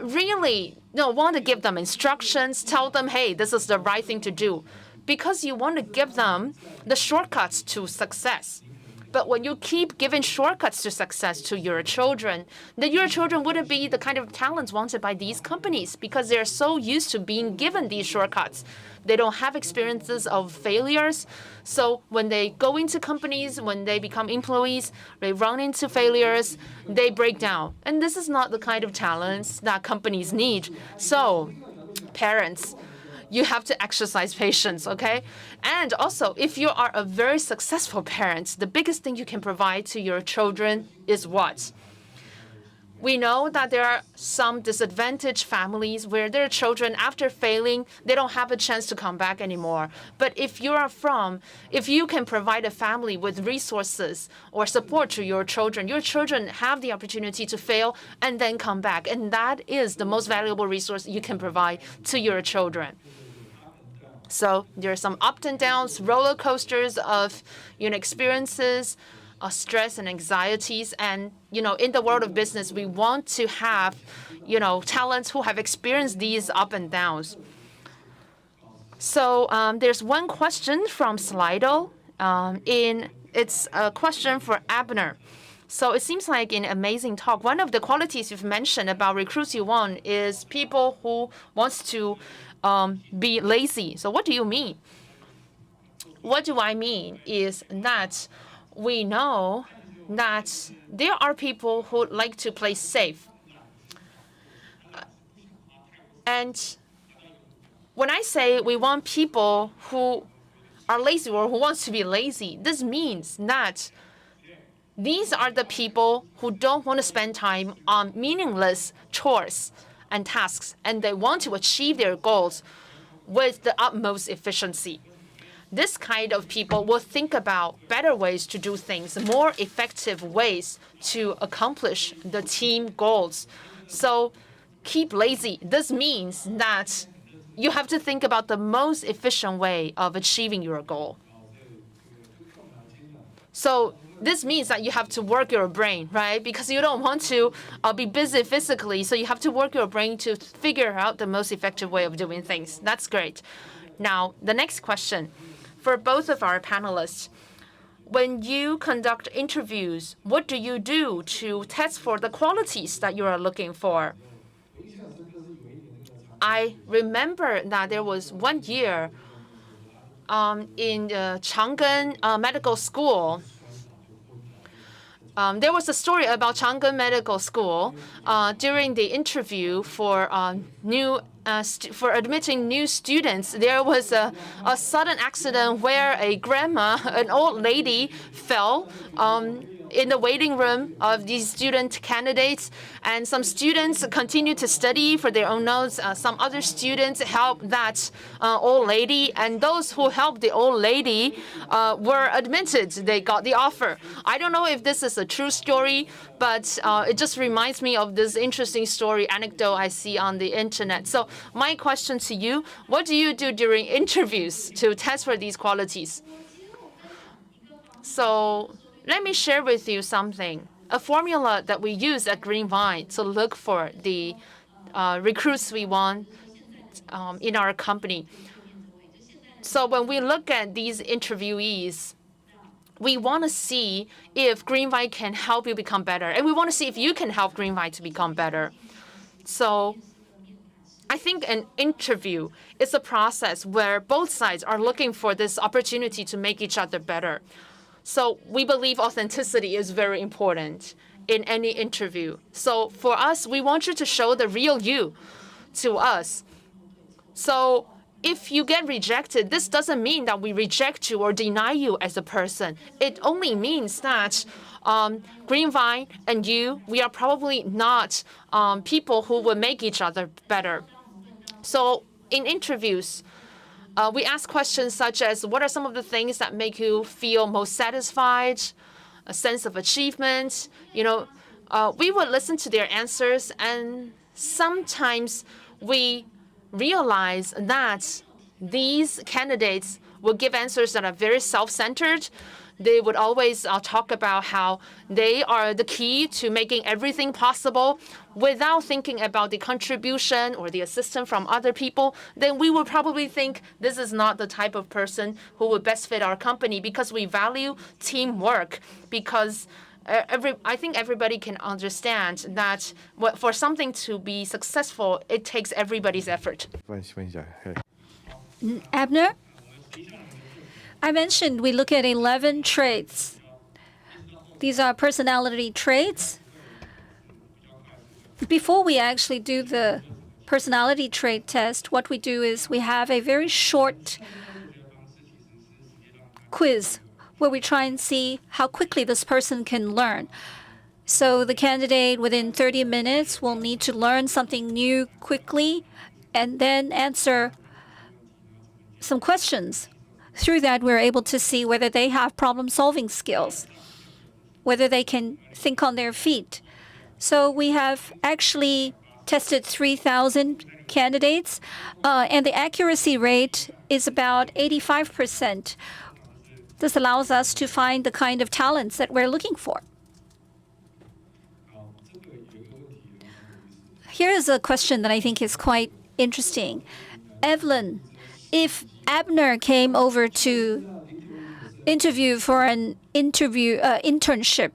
really want to give them instructions, tell them, hey, this is the right thing to do, because you want to give them the shortcuts to success. But when you keep giving shortcuts to success to your children, then your children wouldn't be the kind of talents wanted by these companies because they're so used to being given these shortcuts. They don't have experiences of failures. So when they go into companies, when they become employees, they run into failures, they break down. And this is not the kind of talents that companies need. So parents, you have to exercise patience, okay? And also, if you are a very successful parent, the biggest thing you can provide to your children is what? We know that there are some disadvantaged families where their children, after failing, they don't have a chance to come back anymore. But if you can provide a family with resources or support to your children have the opportunity to fail and then come back. And that is the most valuable resource you can provide to your children. So there are some ups and downs, roller coasters of experiences, stress and anxieties. And in the world of business, we want to have talents who have experienced these ups and downs. So there's one question from Slido. It's a question for Abner. So it seems like in Amazing Talk, one of the qualities you've mentioned about recruits you want is people who wants to be lazy. So what do you mean? What do I mean is that we know that there are people who like to play safe. And when I say we want people who are lazy or who wants to be lazy, this means that these are the people who don't want to spend time on meaningless chores and tasks, and they want to achieve their goals with the utmost efficiency. This kind of people will think about better ways to do things, more effective ways to accomplish the team goals. So keep lazy. This means that you have to think about the most efficient way of achieving your goal. So this means that you have to work your brain, right? Because you don't want to be busy physically, so you have to work your brain to figure out the most effective way of doing things. That's great. Now, the next question. For both of our panelists, when you conduct interviews, what do you do to test for the qualities that you are looking for? I remember that there was one year in the Chang'an Medical School. There was a story about Chang'an Medical School during the interview for admitting new students. There was a sudden accident where a grandma, an old lady, fell in the waiting room of these student candidates, and some students continue to study for their own notes. Some other students help that old lady, and those who helped the old lady were admitted. They got the offer. I don't know if this is a true story, but it just reminds me of this interesting story anecdote I see on the internet. So my question to you, what do you do during interviews to test for these qualities? So let me share with you something, a formula that we use at Greenvine to look for the recruits we want in our company. So when we look at these interviewees, we want to see if Greenvine can help you become better. And we want to see if you can help Greenvine to become better. So I think an interview is a process where both sides are looking for this opportunity to make each other better. So we believe authenticity is very important in any interview. So for us, we want you to show the real you to us. So if you get rejected, this doesn't mean that we reject you or deny you as a person. It only means that Greenvine and you, we are probably not people who will make each other better. So in interviews, we ask questions such as, what are some of the things that make you feel most satisfied, a sense of achievement? You know, we would listen to their answers, and sometimes we realize that these candidates will give answers that are very self-centered. They would always talk about how they are the key to making everything possible without thinking about the contribution or the assistance from other people. Then we would probably think this is not the type of person who would best fit our company, because we value teamwork. Because I think everybody can understand that for something to be successful, it takes everybody's effort. Abner? I mentioned we look at 11 traits. These are personality traits. Before we actually do the personality trait test, what we do is we have a very short quiz where we try and see how quickly this person can learn. So the candidate within 30 minutes will need to learn something new quickly and then answer some questions. Through that, we're able to see whether they have problem-solving skills, whether they can think on their feet. So we have actually tested 3,000 candidates, and the accuracy rate is about 85%. This allows us to find the kind of talents that we're looking for. Here is a question that I think is quite interesting. Evelyn, if Abner came over to interview for an internship,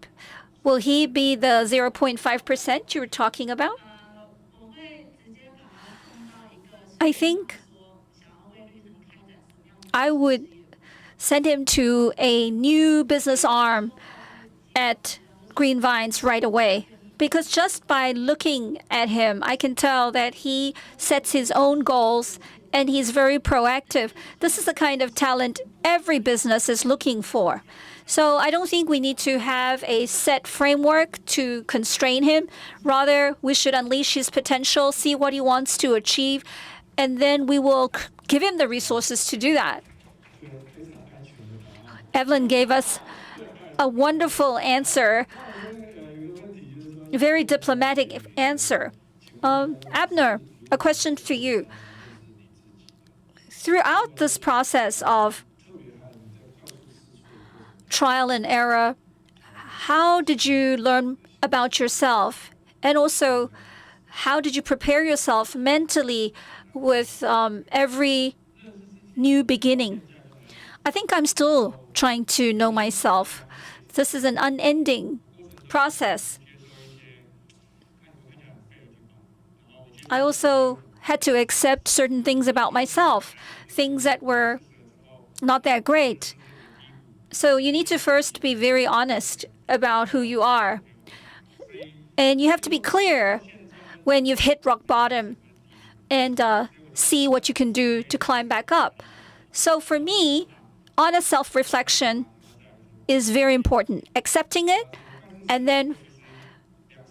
will he be the 0.5% you were talking about? I think I would send him to a new business arm at Greenvines right away. Because just by looking at him, I can tell that he sets his own goals and he's very proactive. This is the kind of talent every business is looking for. So I don't think we need to have a set framework to constrain him. Rather, we should unleash his potential, see what he wants to achieve, and then we will give him the resources to do that. Evelyn gave us a wonderful answer, a very diplomatic answer. Abner, a question for you. Throughout this process of trial and error, how did you learn about yourself? And also, how did you prepare yourself mentally with every new beginning? I think I'm still trying to know myself. This is an unending process. I also had to accept certain things about myself, things that were not that great. So you need to first be very honest about who you are. And you have to be clear when you've hit rock bottom and see what you can do to climb back up. So for me, honest self-reflection is very important. Accepting it, and then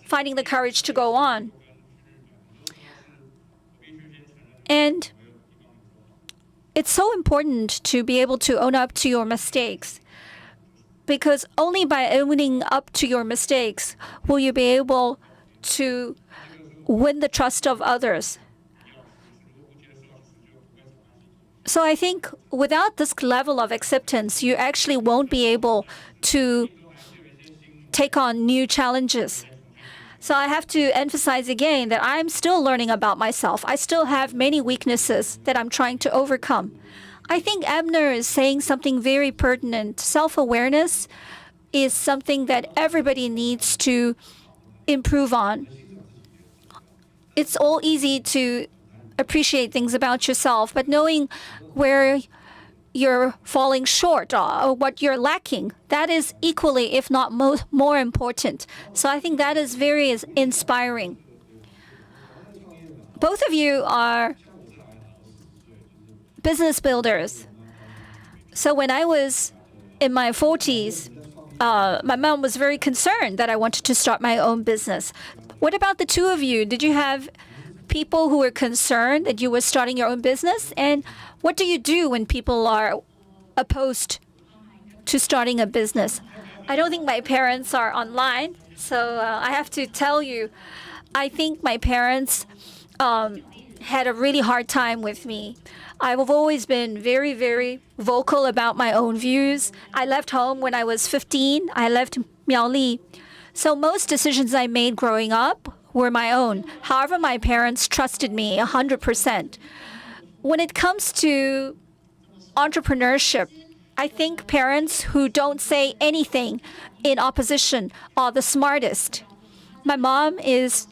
finding the courage to go on. And it's so important to be able to own up to your mistakes, because only by owning up to your mistakes will you be able to win the trust of others. So I think without this level of acceptance, you actually won't be able to take on new challenges. So I have to emphasize again that I'm still learning about myself. I still have many weaknesses that I'm trying to overcome. I think Abner is saying something very pertinent. Self-awareness is something that everybody needs to improve on. It's all easy to appreciate things about yourself, but knowing where you're falling short or what you're lacking, that is equally, if not more important. So I think that is very inspiring. Both of you are business builders. So when I was in my 40s, my mom was very concerned that I wanted to start my own business. What about the two of you? Did you have people who were concerned that you were starting your own business? And what do you do when people are opposed to starting a business? I don't think my parents are online, so I have to tell you, I think my parents had a really hard time with me. I've always been very, very vocal about my own views. I left home when I was 15. I left Miaoli. So most decisions I made growing up were my own. However, my parents trusted me 100%. When it comes to entrepreneurship, I think parents who don't say anything in opposition are the smartest. My mom is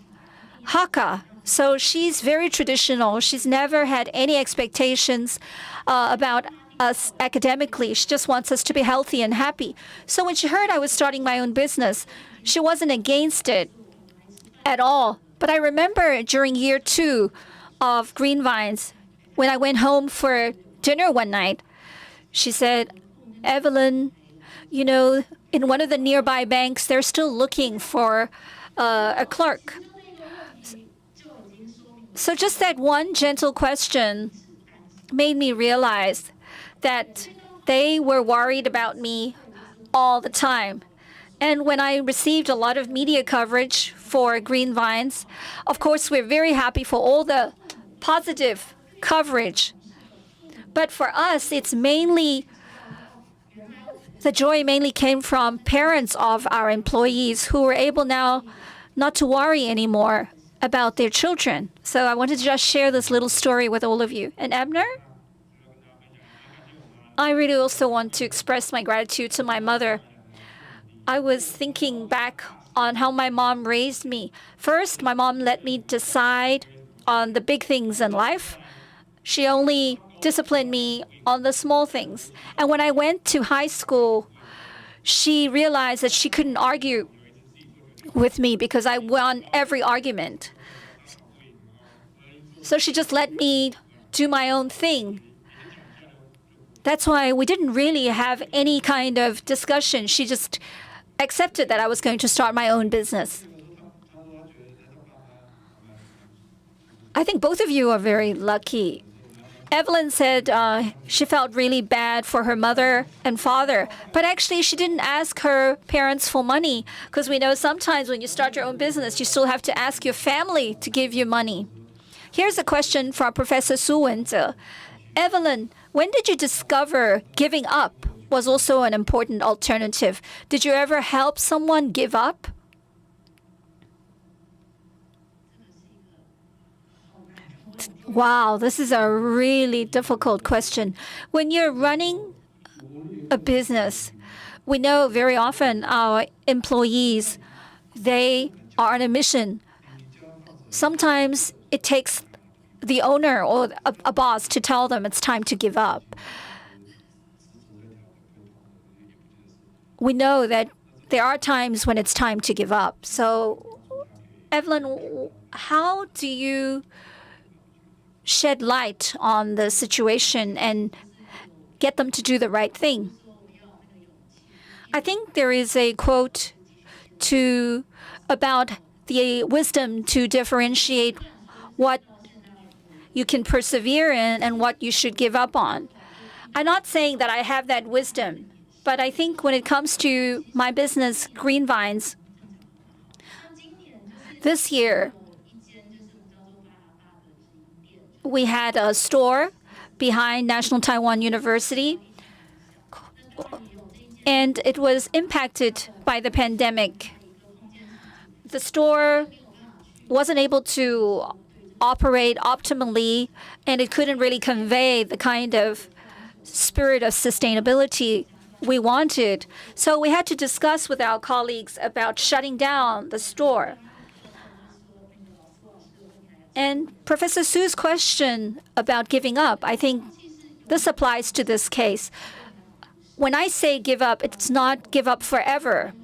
Hakka, so she's very traditional. She's never had any expectations about us academically. She just wants us to be healthy and happy. So when she heard I was starting my own business, she wasn't against it at all. But I remember during year 2 of Green Vines, when I went home for dinner one night, she said, Evelyn, you know, in one of the nearby banks, they're still looking for a clerk. So just that one gentle question made me realize that they were worried about me all the time. And when I received a lot of media coverage for Green Vines, of course, we're very happy for all the positive coverage. But for us, it's mainly, the joy mainly came from parents of our employees who were able now not to worry anymore about their children. So I wanted to just share this little story with all of you. And Abner? I really also want to express my gratitude to my mother. I was thinking back on how my mom raised me. First, my mom let me decide on the big things in life. She only disciplined me on the small things. And when I went to high school, she realized that she couldn't argue with me because I won every argument. So she just let me do my own thing. That's why we didn't really have any kind of discussion. She just accepted that I was going to start my own business. I think both of you are very lucky. Evelyn said she felt really bad for her mother and father, but actually she didn't ask her parents for money, because we know sometimes when you start your own business, you still have to ask your family to give you money. Here's a question from Professor Su Wenze. Evelyn, when did you discover giving up was also an important alternative? Did you ever help someone give up? Wow, this is a really difficult question. When you're running a business, we know very often our employees, they are on a mission. Sometimes it takes the owner or a boss to tell them it's time to give up. We know that there are times when it's time to give up. So, Evelyn, how do you shed light on the situation and get them to do the right thing? I think there is a quote about the wisdom to differentiate what you can persevere in and what you should give up on. I'm not saying that I have that wisdom, but I think when it comes to my business, Green Vines, this year, we had a store behind National Taiwan University, and it was impacted by the pandemic. The store wasn't able to operate optimally, and it couldn't really convey the kind of spirit of sustainability we wanted. So we had to discuss with our colleagues about shutting down the store. And Professor Su's question about giving up, I think this applies to this case. When I say give up, it's not give up forever.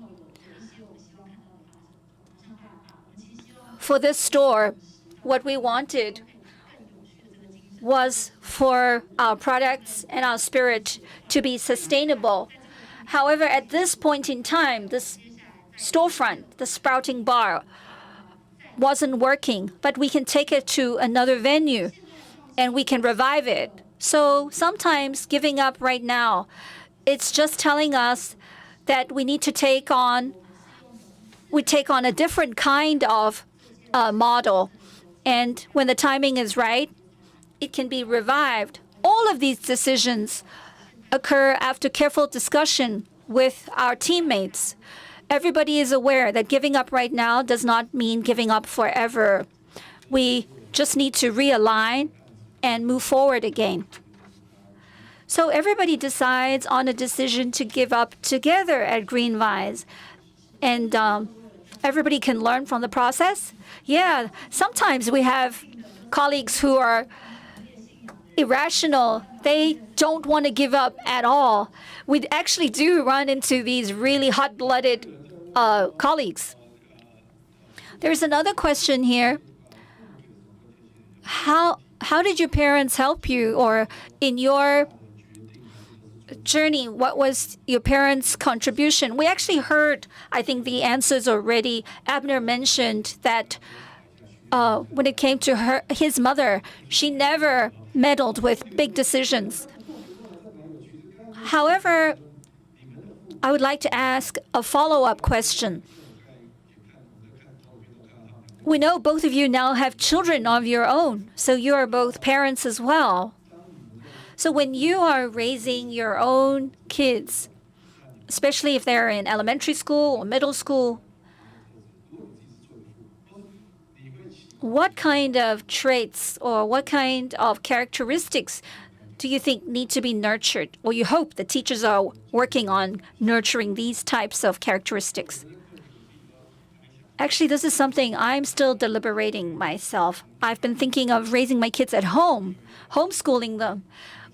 For this store, what we wanted was for our products and our spirit to be sustainable. However, at this point in time, this storefront, the sprouting bar, wasn't working, but we can take it to another venue and we can revive it. So sometimes giving up right now, it's just telling us that we need to take on a different kind of model. And when the timing is right, it can be revived. All of these decisions occur after careful discussion with our teammates. Everybody is aware that giving up right now does not mean giving up forever. We just need to realign and move forward again. So everybody decides on a decision to give up together at Green Vines. And everybody can learn from the process. Yeah, sometimes we have colleagues who are irrational. They don't want to give up at all. We actually do run into these really hot-blooded colleagues. There's another question here. How did your parents help you, or in your journey, what was your parents' contribution? We actually heard, I think, the answers already. Abner mentioned that when it came to his mother, she never meddled with big decisions. However, I would like to ask a follow-up question. We know both of you now have children of your own, so you are both parents as well. So when you are raising your own kids, especially if they're in elementary school or middle school, what kind of traits or what kind of characteristics do you think need to be nurtured, or you hope the teachers are working on nurturing these types of characteristics? Actually, this is something I'm still deliberating myself. I've been thinking of raising my kids at home, homeschooling them.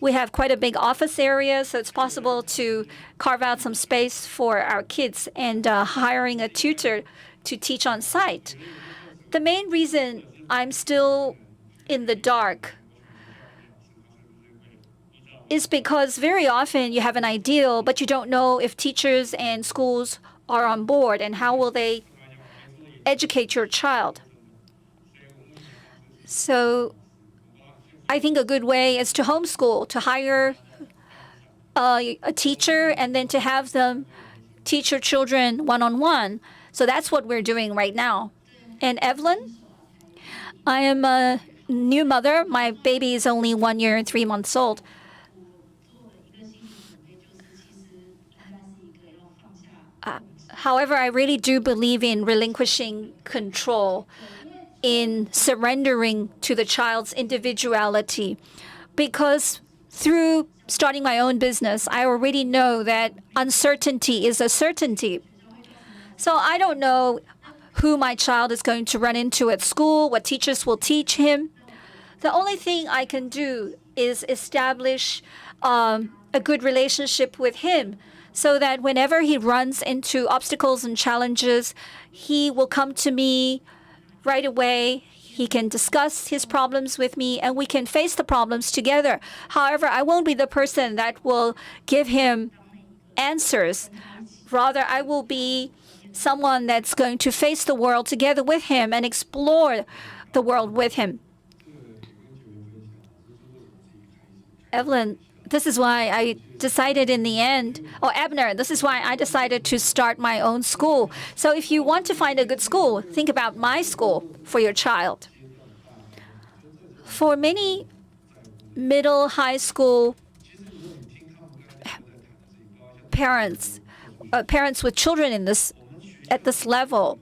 We have quite a big office area, so it's possible to carve out some space for our kids, and hiring a tutor to teach on site. The main reason I'm still in the dark is because very often you have an ideal, but you don't know if teachers and schools are on board, and how will they educate your child. So I think a good way is to homeschool, to hire a teacher and then to have them teach your children one-on-one. So that's what we're doing right now. And Evelyn, I am a new mother. My baby is only 1 year and 3 months old. However, I really do believe in relinquishing control, in surrendering to the child's individuality, because through starting my own business, I already know that uncertainty is a certainty. So I don't know who my child is going to run into at school, what teachers will teach him. The only thing I can do is establish a good relationship with him, so that whenever he runs into obstacles and challenges, he will come to me right away. He can discuss his problems with me, and we can face the problems together. However, I won't be the person that will give him answers. Rather, I will be someone that's going to face the world together with him and explore the world with him. Evelyn, this is why I decided in the end, Abner, this is why I decided to start my own school. So if you want to find a good school, think about my school for your child. For many middle, high school parents with children at this level,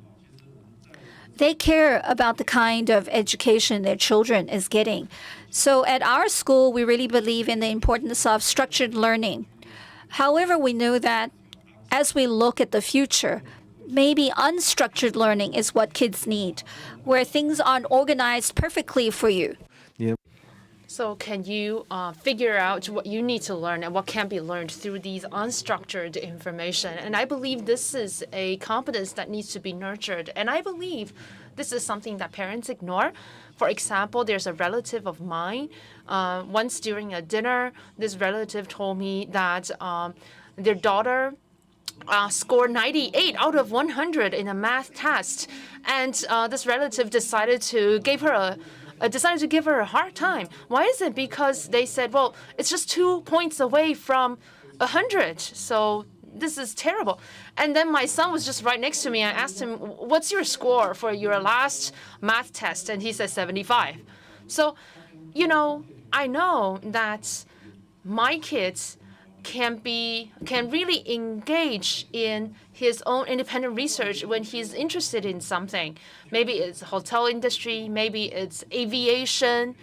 they care about the kind of education their children is getting. So at our school, we really believe in the importance of structured learning. However, we know that as we look at the future, maybe unstructured learning is what kids need, where things aren't organized perfectly for you. So can you figure out what you need to learn and what can be learned through these unstructured information? And I believe this is a competence that needs to be nurtured. And I believe this is something that parents ignore. For example, there's a relative of mine. Once during a dinner, this relative told me that their daughter scored 98 out of 100 in a math test. And this relative decided to give her a hard time. Why is it? Because they said, well, it's just 2 points away from 100. So this is terrible. And then my son was just right next to me. I asked him, what's your score for your last math test? And he said 75. So, I know that my kids can really engage in his own independent research when he's interested in something. Maybe it's hotel industry, maybe it's aviation.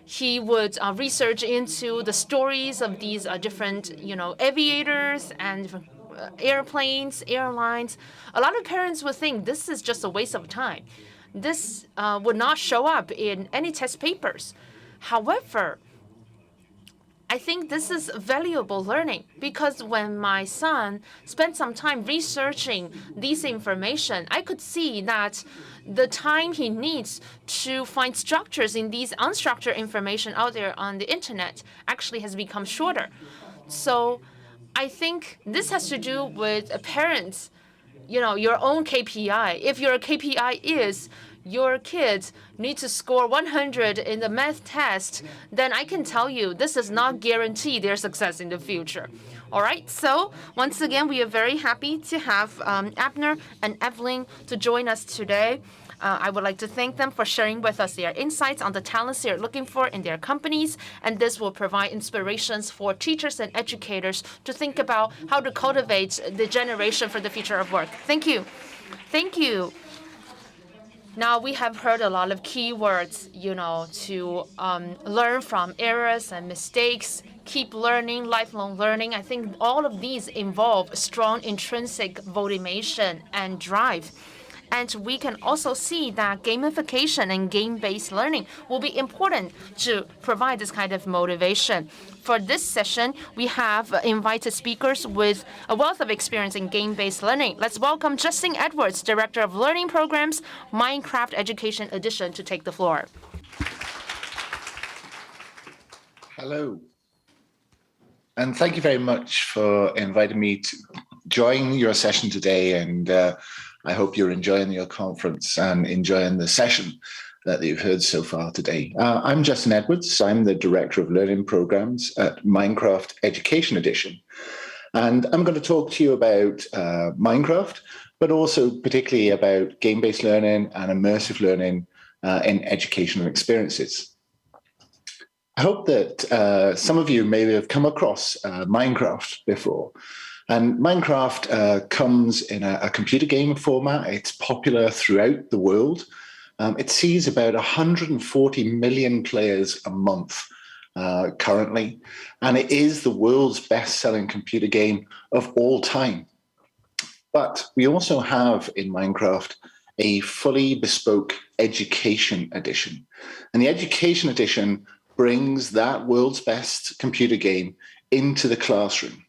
He would research into the stories of these different, aviators and different airplanes, airlines. A lot of parents would think this is just a waste of time. This would not show up in any test papers. However, I think this is valuable learning because when my son spent some time researching this information, I could see that the time he needs to find structures in these unstructured information out there on the internet actually has become shorter. So I think this has to do with parents, your own KPI. If your KPI is your kids need to score 100 in the math test, then I can tell you this does not guarantee their success in the future. All right, so once again, we are very happy to have Abner and Evelyn to join us today. I would like to thank them for sharing with us their insights on the talents they're looking for in their companies, and this will provide inspirations for teachers and educators to think about how to cultivate the generation for the future of work. Thank you. Thank you. Now we have heard a lot of keywords, to learn from errors and mistakes, keep learning, lifelong learning. I think all of these involve strong intrinsic motivation and drive. And we can also see that gamification and game-based learning will be important to provide this kind of motivation. For this session, we have invited speakers with a wealth of experience in game-based learning. Let's welcome Justin Edwards, Director of Learning Programs, Minecraft Education Edition, to take the floor. Hello. And thank you very much for inviting me to join your session today. And I hope you're enjoying your conference and enjoying the session that you've heard so far today. I'm Justin Edwards. I'm the Director of Learning Programs at Minecraft Education Edition. And I'm going to talk to you about Minecraft, but also particularly about game-based learning and immersive learning in educational experiences. I hope that some of you may have come across Minecraft before. And Minecraft comes in a computer game format. It's popular throughout the world. It sees about 140 million players a month currently, and it is the world's best-selling computer game of all time. But we also have in Minecraft a fully bespoke education edition. And the education edition brings that world's best computer game into the classroom.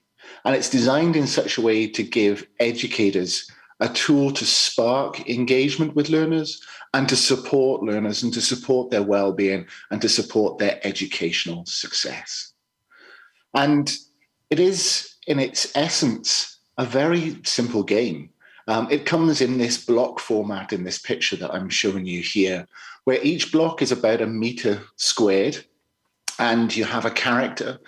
And it's designed in such a way to give educators a tool to spark engagement with learners and to support learners and to support their well-being and to support their educational success. And it is, in its essence, a very simple game. It comes in this block format in this picture that I'm showing you here, where each block is about 1 meter squared, and you have a character,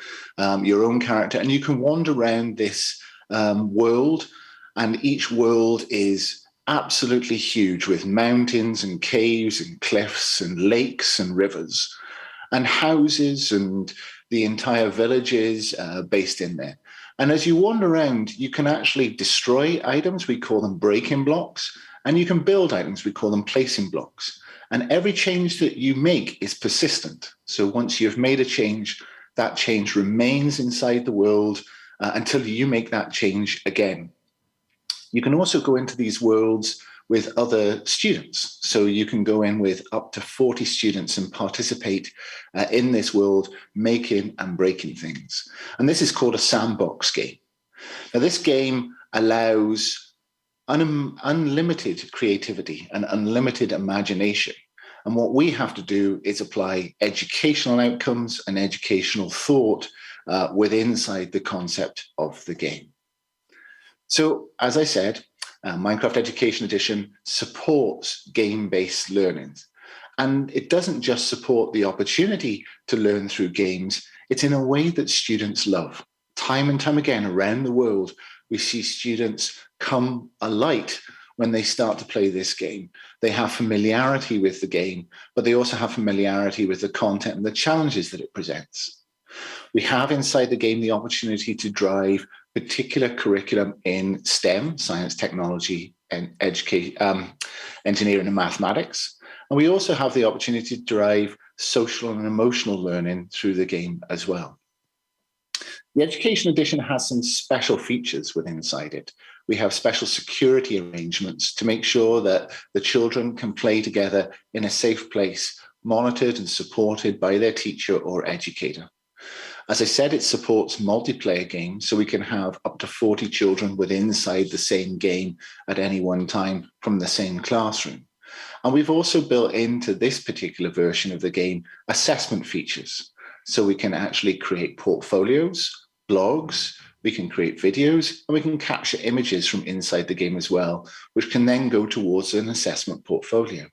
your own character, and you can wander around this world, and each world is absolutely huge, with mountains and caves and cliffs and lakes and rivers and houses and the entire villages based in there. And as you wander around, you can actually destroy items. We call them break-in blocks. And you can build items. We call them placing blocks. And every change that you make is persistent. So once you've made a change, that change remains inside the world until you make that change again. You can also go into these worlds with other students. So you can go in with up to 40 students and participate in this world, making and breaking things. And this is called a sandbox game. Now, this game allows unlimited creativity and unlimited imagination. And what we have to do is apply educational outcomes and educational thought within inside the concept of the game. So, as I said, Minecraft Education Edition supports game-based learning. And it doesn't just support the opportunity to learn through games, it's in a way that students love. Time and time again around the world, we see students come alight when they start to play this game. They have familiarity with the game, but they also have familiarity with the content and the challenges that it presents. We have inside the game the opportunity to drive particular curriculum in STEM, science, technology, and engineering and mathematics. And we also have the opportunity to drive social and emotional learning through the game as well. The Education Edition has some special features within inside it. We have special security arrangements to make sure that the children can play together in a safe place, monitored and supported by their teacher or educator. As I said, it supports multiplayer games, so we can have up to 40 children within inside the same game at any one time from the same classroom. And we've also built into this particular version of the game assessment features. So we can actually create portfolios, blogs, we can create videos, and we can capture images from inside the game as well, which can then go towards an assessment portfolio.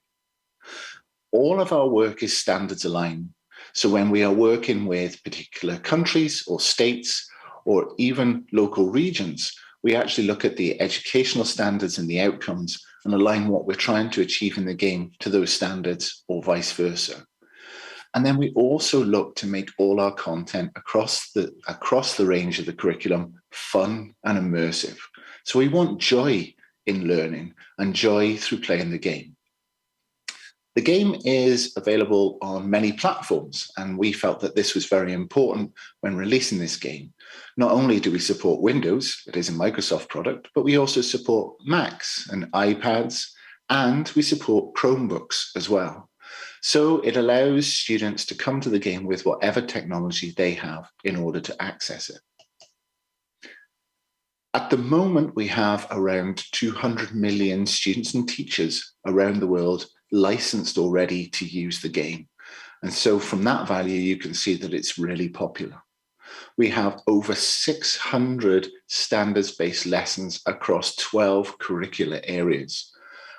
All of our work is standards aligned. So when we are working with particular countries or states or even local regions, we actually look at the educational standards and the outcomes and align what we're trying to achieve in the game to those standards or vice versa. And then we also look to make all our content across the range of the curriculum fun and immersive. So we want joy in learning and joy through playing the game. The game is available on many platforms, and we felt that this was very important when releasing this game. Not only do we support Windows, it is a Microsoft product, but we also support Macs and iPads, and we support Chromebooks as well. So it allows students to come to the game with whatever technology they have in order to access it. At the moment, we have around 200 million students and teachers around the world licensed already to use the game. And so from that value, you can see that it's really popular. We have over 600 standards-based lessons across 12 curricular areas.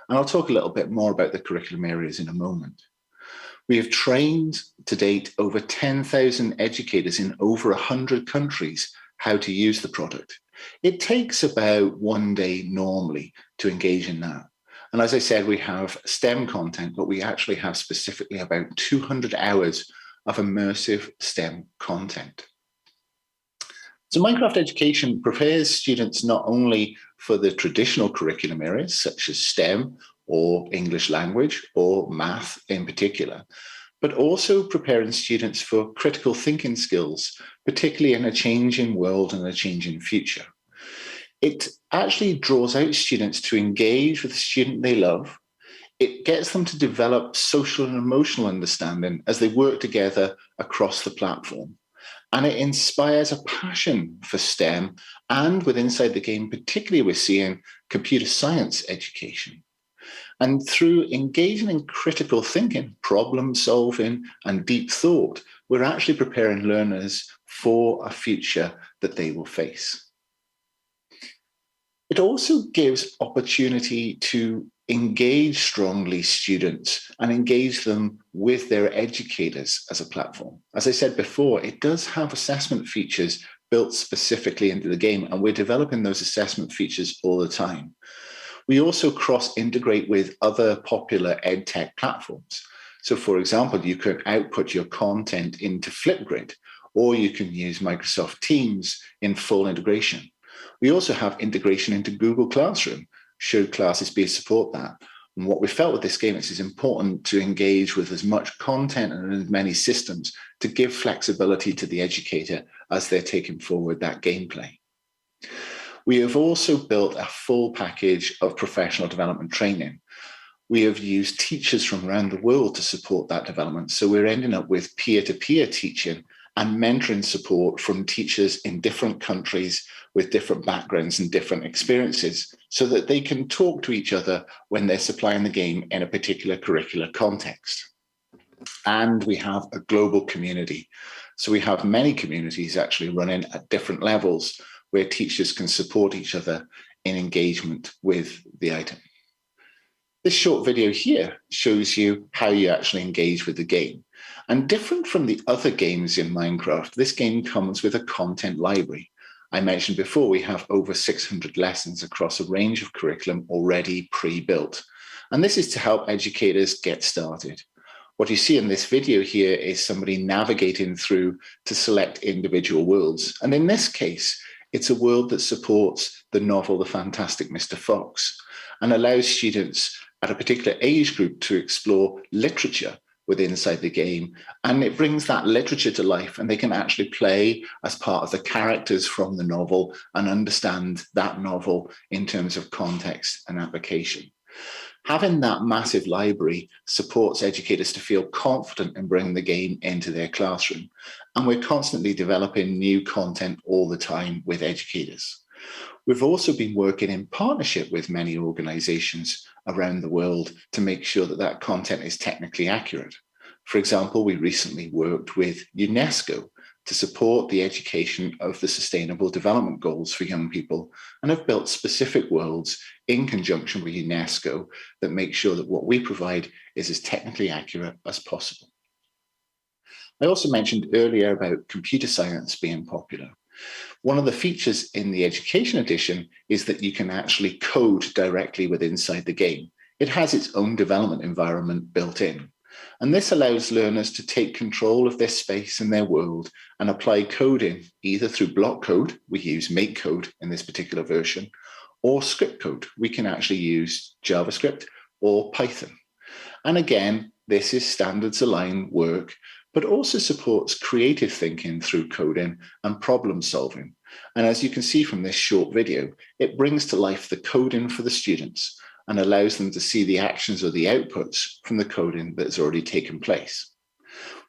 And I'll talk a little bit more about the curriculum areas in a moment. We have trained to date over 10,000 educators in over 100 countries how to use the product. It takes about 1 day normally to engage in that. And as I said, we have STEM content, but we actually have specifically about 200 hours of immersive STEM content. So Minecraft Education prepares students not only for the traditional curriculum areas, such as STEM or English language or math in particular, but also preparing students for critical thinking skills, particularly in a changing world and a changing future. It actually draws out students to engage with the student they love. It gets them to develop social and emotional understanding as they work together across the platform. And it inspires a passion for STEM, and with inside the game, particularly we're seeing computer science education. And through engaging in critical thinking, problem solving, and deep thought, we're actually preparing learners for a future that they will face. It also gives opportunity to engage strongly students and engage them with their educators as a platform. As I said before, it does have assessment features built specifically into the game, and we're developing those assessment features all the time. We also cross-integrate with other popular EdTech platforms. So for example, you can output your content into Flipgrid, or you can use Microsoft Teams in full integration. We also have integration into Google Classroom, should classes be support that. And what we felt with this game is it's important to engage with as much content and as many systems to give flexibility to the educator as they're taking forward that gameplay. We have also built a full package of professional development training. We have used teachers from around the world to support that development. So we're ending up with peer-to-peer teaching and mentoring support from teachers in different countries with different backgrounds and different experiences so that they can talk to each other when they're supplying the game in a particular curricular context. And we have a global community. So we have many communities actually running at different levels where teachers can support each other in engagement with the item. This short video here shows you how you actually engage with the game. And different from the other games in Minecraft, this game comes with a content library. I mentioned before, we have over 600 lessons across a range of curriculum already pre-built. And this is to help educators get started. What you see in this video here is somebody navigating through to select individual worlds. And in this case, it's a world that supports the novel, The Fantastic Mr. Fox, and allows students at a particular age group to explore literature within inside the game. And it brings that literature to life, and they can actually play as part of the characters from the novel and understand that novel in terms of context and application. Having that massive library supports educators to feel confident in bringing the game into their classroom. And we're constantly developing new content all the time with educators. We've also been working in partnership with many organizations around the world to make sure that that content is technically accurate. For example, we recently worked with UNESCO to support the education of the Sustainable Development Goals for young people, and have built specific worlds in conjunction with UNESCO that make sure that what we provide is as technically accurate as possible. I also mentioned earlier about computer science being popular. One of the features in the Education Edition is that you can actually code directly with inside the game. It has its own development environment built in. And this allows learners to take control of their space and their world and apply coding either through block code, we use make code in this particular version, or script code. We can actually use JavaScript or Python. And again, this is standards aligned work, but also supports creative thinking through coding and problem solving. And as you can see from this short video, it brings to life the coding for the students and allows them to see the actions or the outputs from the coding that has already taken place.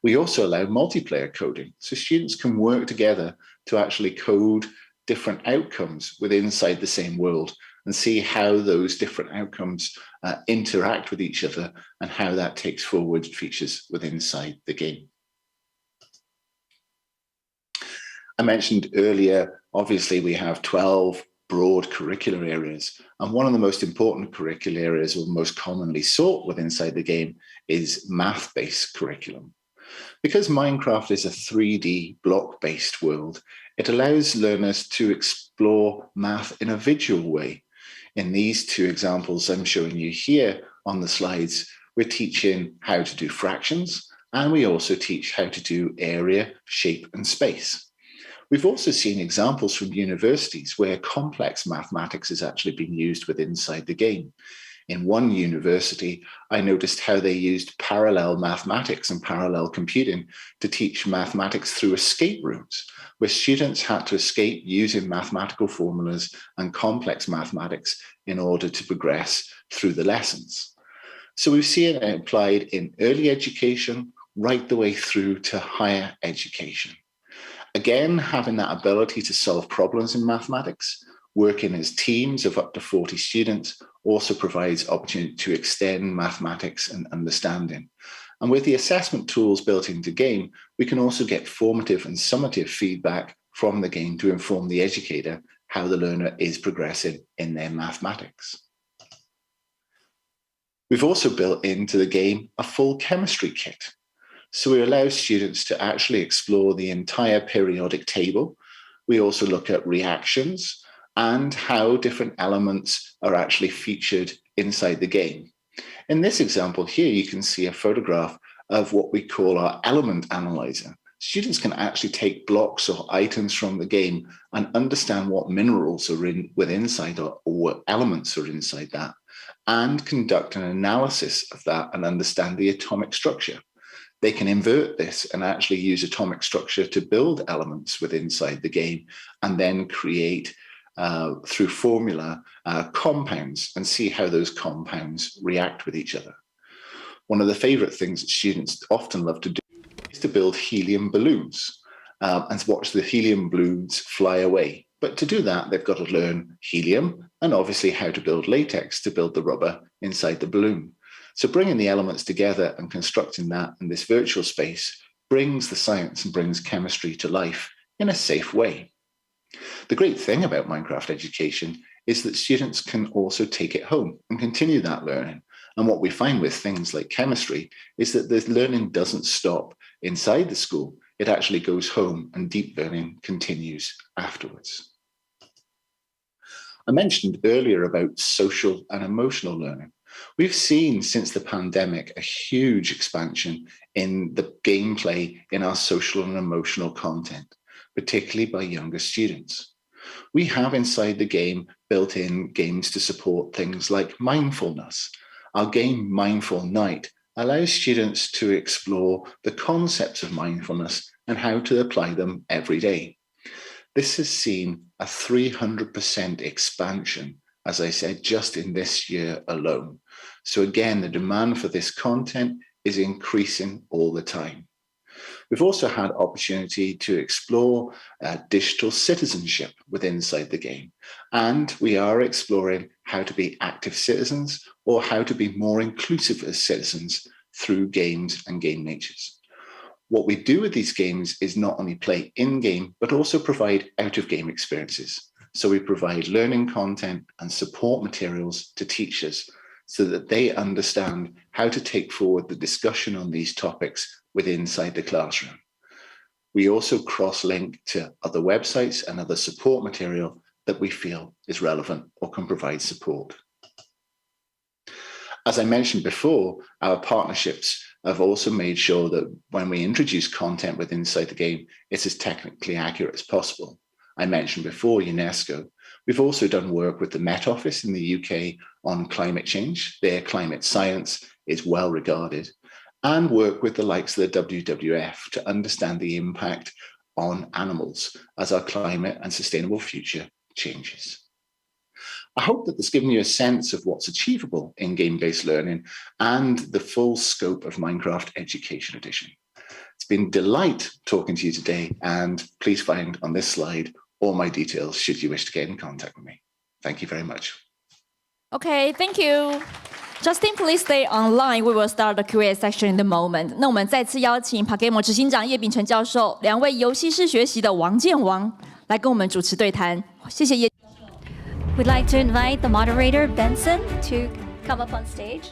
We also allow multiplayer coding, so students can work together to actually code different outcomes within inside the same world and see how those different outcomes interact with each other and how that takes forward features within inside the game. I mentioned earlier, obviously we have 12 broad curricular areas. And one of the most important curricular areas, or most commonly sought within inside the game, is math-based curriculum. Because Minecraft is a 3D block-based world, it allows learners to explore math in a visual way. In these two examples I'm showing you here on the slides, we're teaching how to do fractions, and we also teach how to do area, shape, and space. We've also seen examples from universities where complex mathematics has actually been used within inside the game. In one university, I noticed how they used parallel mathematics and parallel computing to teach mathematics through escape rooms, where students had to escape using mathematical formulas and complex mathematics in order to progress through the lessons. So we've seen it applied in early education right the way through to higher education. Again, having that ability to solve problems in mathematics, working as teams of up to 40 students also provides opportunity to extend mathematics and understanding. And with the assessment tools built into the game, we can also get formative and summative feedback from the game to inform the educator how the learner is progressing in their mathematics. We've also built into the game a full chemistry kit. So we allow students to actually explore the entire periodic table. We also look at reactions and how different elements are actually featured inside the game. In this example here, you can see a photograph of what we call our element analyzer. Students can actually take blocks or items from the game and understand what minerals are inside or what elements are inside that, and conduct an analysis of that and understand the atomic structure. They can invert this and actually use atomic structure to build elements inside the game and then create through formula compounds and see how those compounds react with each other. One of the favorite things that students often love to do is to build helium balloons and watch the helium balloons fly away. But to do that, they've got to learn helium and obviously how to build latex to build the rubber inside the balloon. So bringing the elements together and constructing that in this virtual space brings the science and brings chemistry to life in a safe way. The great thing about Minecraft education is that students can also take it home and continue that learning. And what we find with things like chemistry is that the learning doesn't stop inside the school. It actually goes home and deep learning continues afterwards. I mentioned earlier about social and emotional learning. We've seen since the pandemic a huge expansion in the gameplay in our social and emotional content, particularly by younger students. We have inside the game built-in games to support things like mindfulness. Our game Mindful Night allows students to explore the concepts of mindfulness and how to apply them every day. This has seen a 300% expansion, as I said, just in this year alone. So again, the demand for this content is increasing all the time. We've also had opportunity to explore digital citizenship inside the game. And we are exploring how to be active citizens or how to be more inclusive as citizens through games and game natures. What we do with these games is not only play in-game, but also provide out-of-game experiences. So we provide learning content and support materials to teachers so that they understand how to take forward the discussion on these topics inside the classroom. We also cross-link to other websites and other support material that we feel is relevant or can provide support. As I mentioned before, our partnerships have also made sure that when we introduce content inside the game, it's as technically accurate as possible. I mentioned before UNESCO. We've also done work with the Met Office in the UK on climate change. Their climate science is well regarded, and work with the likes of the WWF to understand the impact on animals as our climate and sustainable future changes. I hope that this has given you a sense of what's achievable in game-based learning and the full scope of Minecraft Education Edition. It's been a delight talking to you today, and please find on this slide all my details should you wish to get in contact with me. Thank you very much. Okay, thank you. Justin, please stay online. We will start the Q&A section in the moment. 那我们再次邀请 Pagamo 执行长叶秉成教授、两位游戏式学习的王建王来跟我们主持对谈。谢谢叶。We'd like to invite the moderator, Benson, to come up on stage.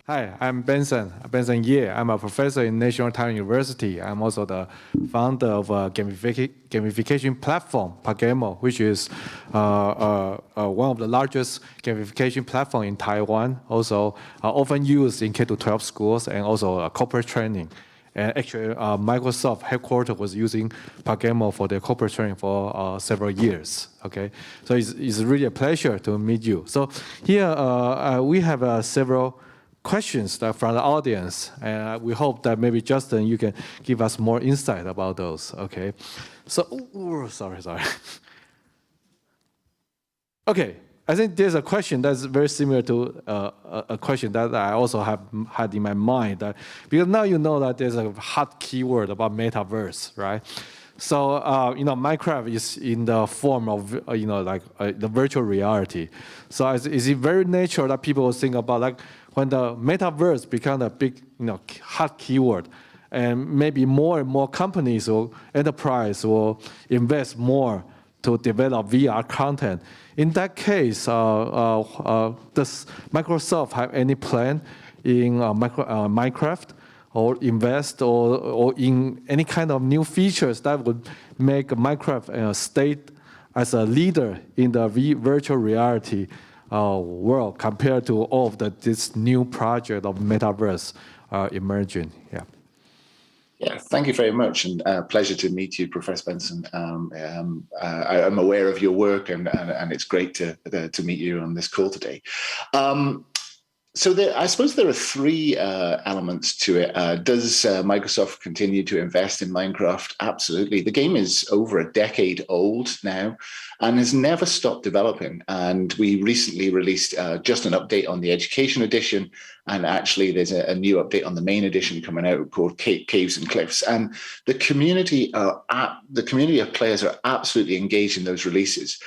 Hi, I'm Benson Ye. I'm a professor in National Taiwan University. I'm also the founder of a gamification platform, Pagamo, which is one of the largest gamification platforms in Taiwan, also often used in K-12 schools and also corporate training. And actually, Microsoft headquarters was using Pagamo for their corporate training for several years. Okay, so it's really a pleasure to meet you. So here we have several questions from the audience, and we hope that maybe Justin, you can give us more insight about those. Okay, so sorry. Okay, I think there's a question that's very similar to a question that I also have had in my mind. Because now you know that there's a hot keyword about metaverse, right? So Minecraft is in the form of the virtual reality. So is it very natural that people think about when the metaverse become a big, hot keyword, and maybe more and more companies or enterprise will invest more to develop VR content. In that case, does Microsoft have any plan in Minecraft, or invest or in any kind of new features that would make Minecraft stay as a leader in the virtual reality world compared to all of this new project of metaverse emerging? Yeah. Yeah, thank you very much, and pleasure to meet you, Professor Benson. I'm aware of your work, and it's great to meet you on this call today. So I suppose there are three elements to it. Does Microsoft continue to invest in Minecraft? Absolutely. The game is over a decade old now and has never stopped developing. And we recently released just an update on the Education Edition. And actually, there's a new update on the main edition coming out called Caves and Cliffs. And the community of players are absolutely engaged in those releases.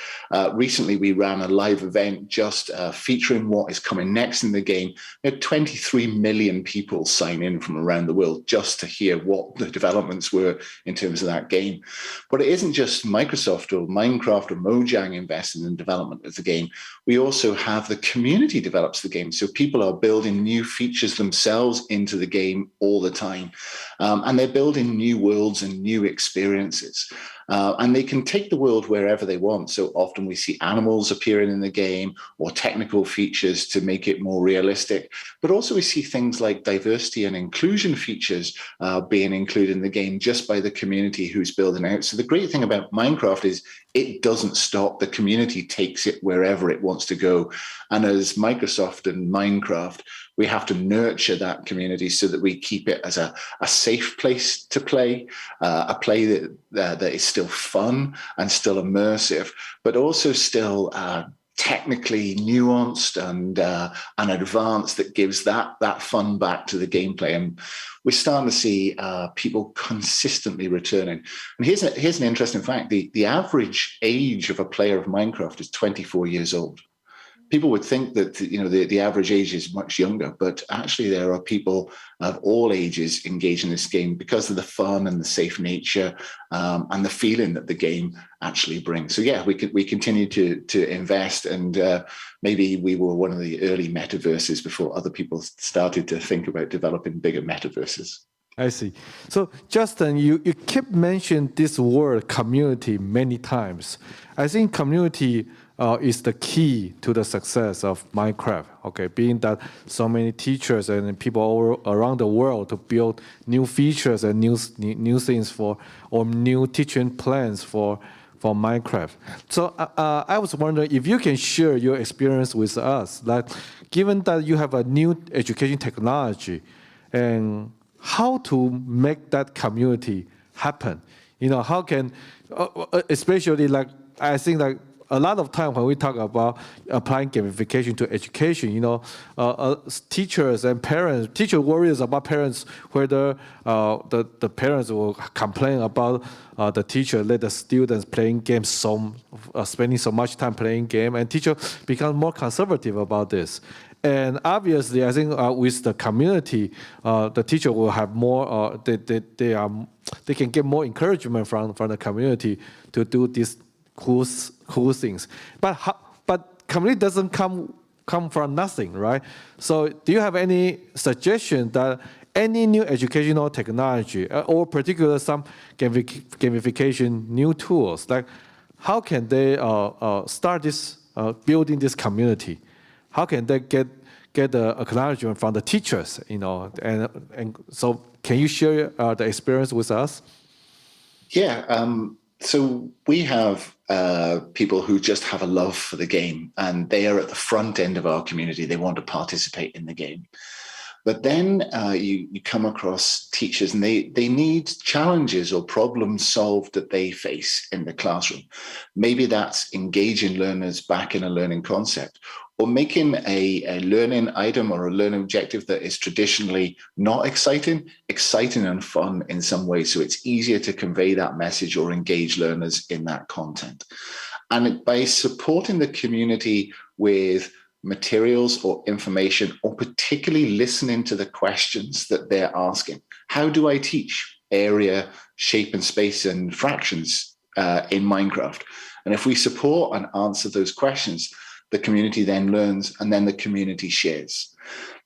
Recently, we ran a live event just featuring what is coming next in the game. We had 23 million people sign in from around the world just to hear what the developments were in terms of that game. But it isn't just Microsoft or Minecraft or Mojang investing in the development of the game. We also have the community develops the game. So people are building new features themselves into the game all the time. And they're building new worlds and new experiences. And they can take the world wherever they want. So often we see animals appearing in the game or technical features to make it more realistic. But also we see things like diversity and inclusion features being included in the game just by the community who's building out. So the great thing about Minecraft is it doesn't stop. The community takes it wherever it wants to go. And as Microsoft and Minecraft, we have to nurture that community so that we keep it as a safe place to play, a play that is still fun and still immersive, but also still technically nuanced and advanced, that gives that fun back to the gameplay. And we're starting to see people consistently returning. And here's an interesting fact. The average age of a player of Minecraft is 24 years old. People would think that the average age is much younger, but actually there are people of all ages engaged in this game because of the fun and the safe nature and the feeling that the game actually brings. So yeah, we continue to invest, and maybe we were one of the early metaverses before other people started to think about developing bigger metaverses. I see. So Justin, you keep mentioning this word community many times. I think community is the key to the success of Minecraft. Okay, being that so many teachers and people all around the world to build new features and new things or new teaching plans for Minecraft. So I was wondering if you can share your experience with us. Like, given that you have a new education technology, and how to make that community happen? How can, especially like I think like. A lot of time when we talk about applying gamification to education, teachers and parents, teacher worries about parents, whether the parents will complain about the teacher let the students playing games, spending so much time playing game, and teacher become more conservative about this. And obviously, I think with the community, the teacher will have more. They can get more encouragement from the community to do this cool things. But community doesn't come from nothing, right? So do you have any suggestion that any new educational technology or particular some gamification new tools, like how can they start this building this community? How can they get the acknowledgement from the teachers, and so can you share the experience with us? Yeah. So we have people who just have a love for the game, and they are at the front end of our community. They want to participate in the game. But then you come across teachers, and they need challenges or problems solved that they face in the classroom. Maybe that's engaging learners back in a learning concept, or making a learning item or a learning objective that is traditionally not exciting and fun in some way. So it's easier to convey that message or engage learners in that content. And by supporting the community with materials or information, or particularly listening to the questions that they're asking. How do I teach area, shape and space and fractions in Minecraft? And if we support and answer those questions, the community then learns, and then the community shares.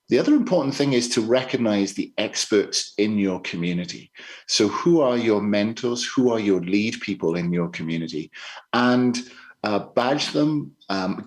The other important thing is to recognize the experts in your community. So who are your mentors? Who are your lead people in your community? And badge them,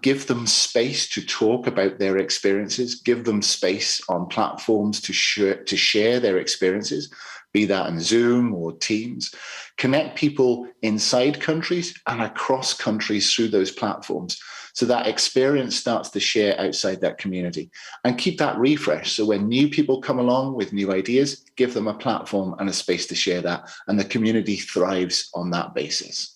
give them space to talk about their experiences, give them space on platforms to share their experiences, be that in Zoom or Teams. Connect people inside countries and across countries through those platforms, so that experience starts to share outside that community. And keep that refresh. So when new people come along with new ideas, give them a platform and a space to share that, and the community thrives on that basis.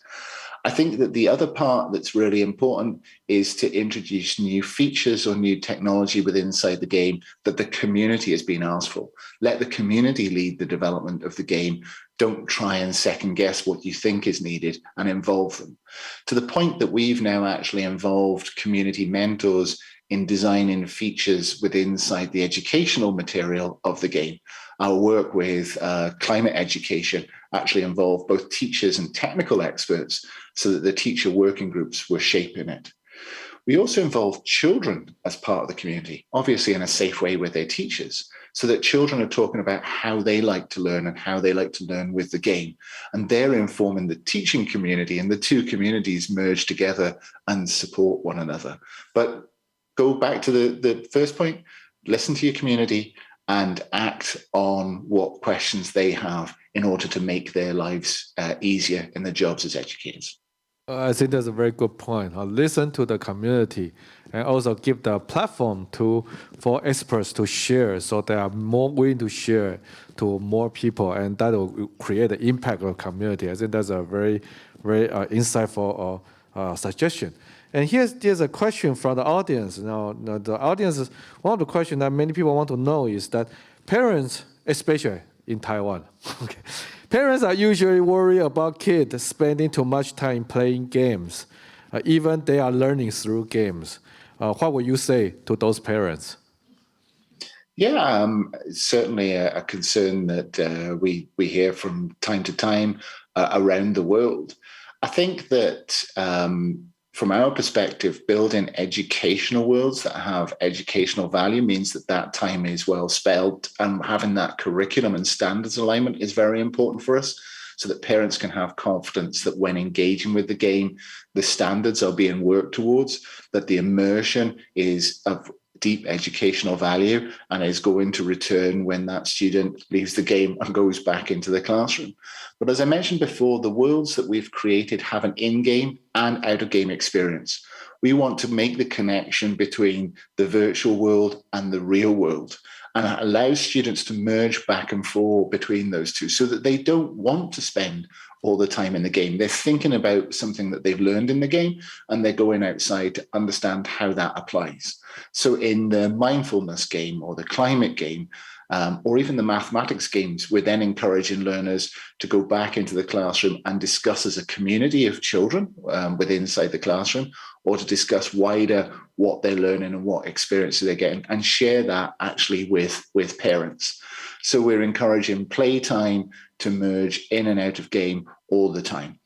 I think that the other part that's really important is to introduce new features or new technology within inside the game that the community has been asked for. Let the community lead the development of the game. Don't try and second guess what you think is needed, and involve them. To the point that we've now actually involved community mentors in designing features within inside the educational material of the game. Our work with climate education actually involved both teachers and technical experts, so that the teacher working groups were shaping it. We also involved children as part of the community, obviously in a safe way with their teachers, so that children are talking about how they like to learn and how they like to learn with the game. And they're informing the teaching community, and the two communities merge together and support one another. But go back to the first point, listen to your community and act on what questions they have in order to make their lives easier in their jobs as educators. I think that's a very good point. Listen to the community and also give the platform for experts to share, so they are more willing to share to more people, and that will create the impact of the community. I think that's a very, very insightful suggestion. And here's a question from the audience. Now, the audience, one of the questions that many people want to know is that parents, especially in Taiwan, okay, parents are usually worried about kids spending too much time playing games, even they are learning through games. What would you say to those parents? Yeah, certainly a concern that we hear from time to time around the world. I think that from our perspective, building educational worlds that have educational value means that that time is well spent, and having that curriculum and standards alignment is very important for us, so that parents can have confidence that when engaging with the game, the standards are being worked towards, that the immersion is of deep educational value and is going to return when that student leaves the game and goes back into the classroom. But as I mentioned before, the worlds that we've created have an in-game and out-of-game experience. We want to make the connection between the virtual world and the real world, and allow students to merge back and forth between those two, so that they don't want to spend all the time in the game. They're thinking about something that they've learned in the game, and they're going outside to understand how that applies. So in the mindfulness game or the climate game, or even the mathematics games, we're then encouraging learners to go back into the classroom and discuss as a community of children within inside the classroom, or to discuss wider what they're learning and what experiences they're getting, and share that actually with parents. So we're encouraging playtime to merge in and out of game all the time.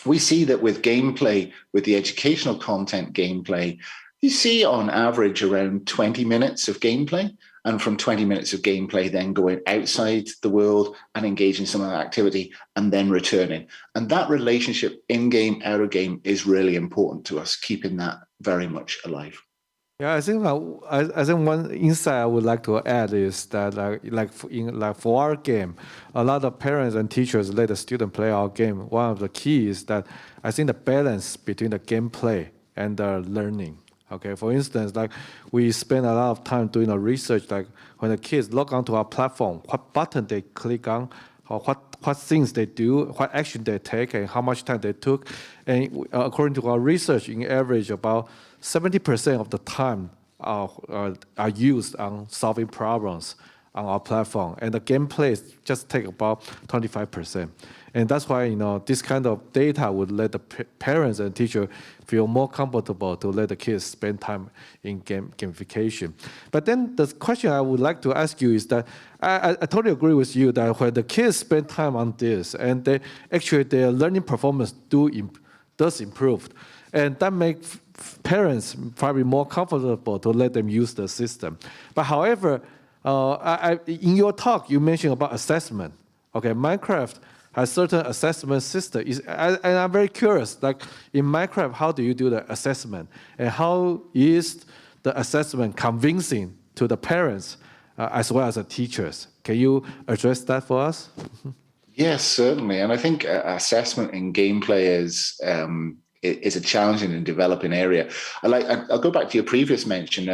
We see that with gameplay, with the educational content gameplay, you see on average around 20 minutes of gameplay, and from 20 minutes of gameplay then going outside the world and engaging some of that activity and then returning. And that relationship in-game, out-of-game is really important to us, keeping that very much alive. Yeah, I think one insight I would like to add is that for our game, a lot of parents and teachers let the student play our game. One of the keys is that I think the balance between the gameplay and the learning. Okay, for instance, like we spend a lot of time doing a research, like when the kids log onto our platform, what button they click on, or what things they do, what action they take, and how much time they took. And according to our research, in average, about 70% of the time are used on solving problems on our platform, and the gameplay just take about 25%. And that's why, this kind of data would let the parents and teacher feel more comfortable to let the kids spend time in gamification. But then the question I would like to ask you is that I totally agree with you that when the kids spend time on this, and their learning performance does improve, and that makes parents probably more comfortable to let them use the system. But however, in your talk, you mentioned about assessment. Okay, Minecraft has certain assessment system. And I'm very curious, like in Minecraft, how do you do the assessment? And how is the assessment convincing to the parents as well as the teachers? Can you address that for us? Yes, certainly. And I think assessment in gameplay is a challenging and developing area. I'll go back to your previous mention.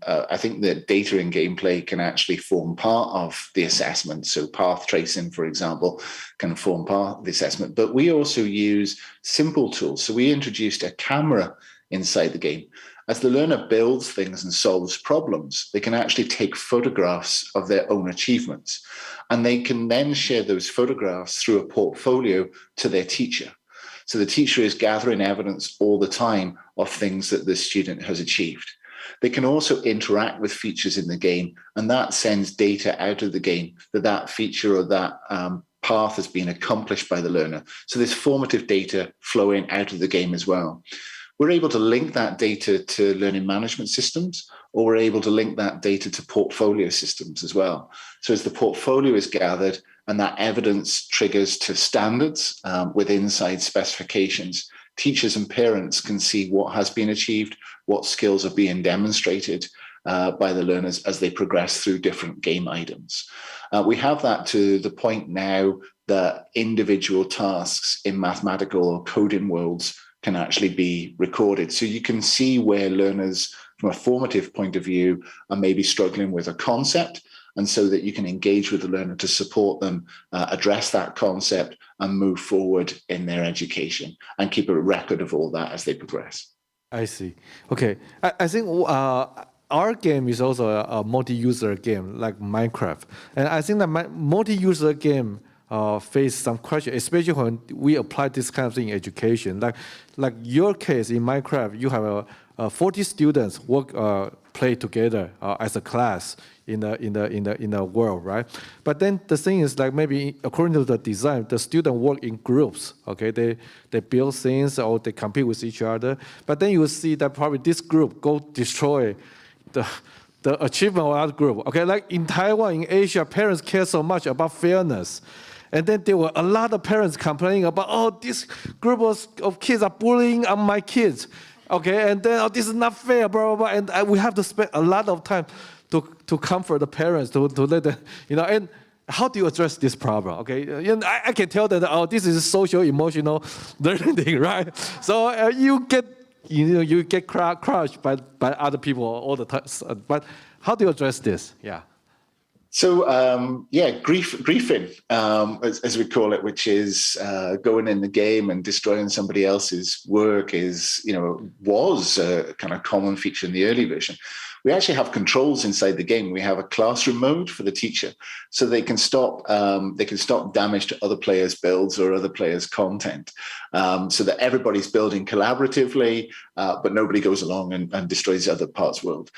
I think that data in gameplay can actually form part of the assessment. So path tracing, for example, can form part of the assessment. But we also use simple tools. So we introduced a camera inside the game. As the learner builds things and solves problems, they can actually take photographs of their own achievements. And they can then share those photographs through a portfolio to their teacher. So the teacher is gathering evidence all the time of things that the student has achieved. They can also interact with features in the game, and that sends data out of the game that feature or that path has been accomplished by the learner. So there's formative data flowing out of the game as well. We're able to link that data to learning management systems, or we're able to link that data to portfolio systems as well. So as the portfolio is gathered, and that evidence triggers to standards with inside specifications, teachers and parents can see what has been achieved, what skills are being demonstrated by the learners as they progress through different game items. We have that to the point now that individual tasks in mathematical or coding worlds can actually be recorded. So you can see where learners, from a formative point of view, are maybe struggling with a concept, and so that you can engage with the learner to support them address that concept and move forward in their education, and keep a record of all that as they progress. I see. Okay, I think our game is also a multi-user game like Minecraft, and I think that multi-user game face some question, especially when we apply this kind of thing in education. Like your case in Minecraft, you have 40 students play together as a class in the world, right? But then the thing is, like, maybe according to the design, the students work in groups. Okay, they build things or they compete with each other. But then you will see that probably this group go destroy the achievement of our group. Okay, like in Taiwan, in Asia, parents care so much about fairness. And then there were a lot of parents complaining about, oh, this group of kids are bullying on my kids. Okay, and then, oh, this is not fair, blah, blah, blah. And we have to spend a lot of time to comfort the parents, to let them, and how do you address this problem? Okay, I can tell that, oh, this is social emotional learning, right? So you get crushed by other people all the time. But how do you address this? Yeah. So griefing, as we call it, which is going in the game and destroying somebody else's work, was a kind of common feature in the early version. We actually have controls inside the game. We have a classroom mode for the teacher, so they can stop damage to other players' builds or other players' content, so that everybody's building collaboratively, but nobody goes along and destroys the other part's world.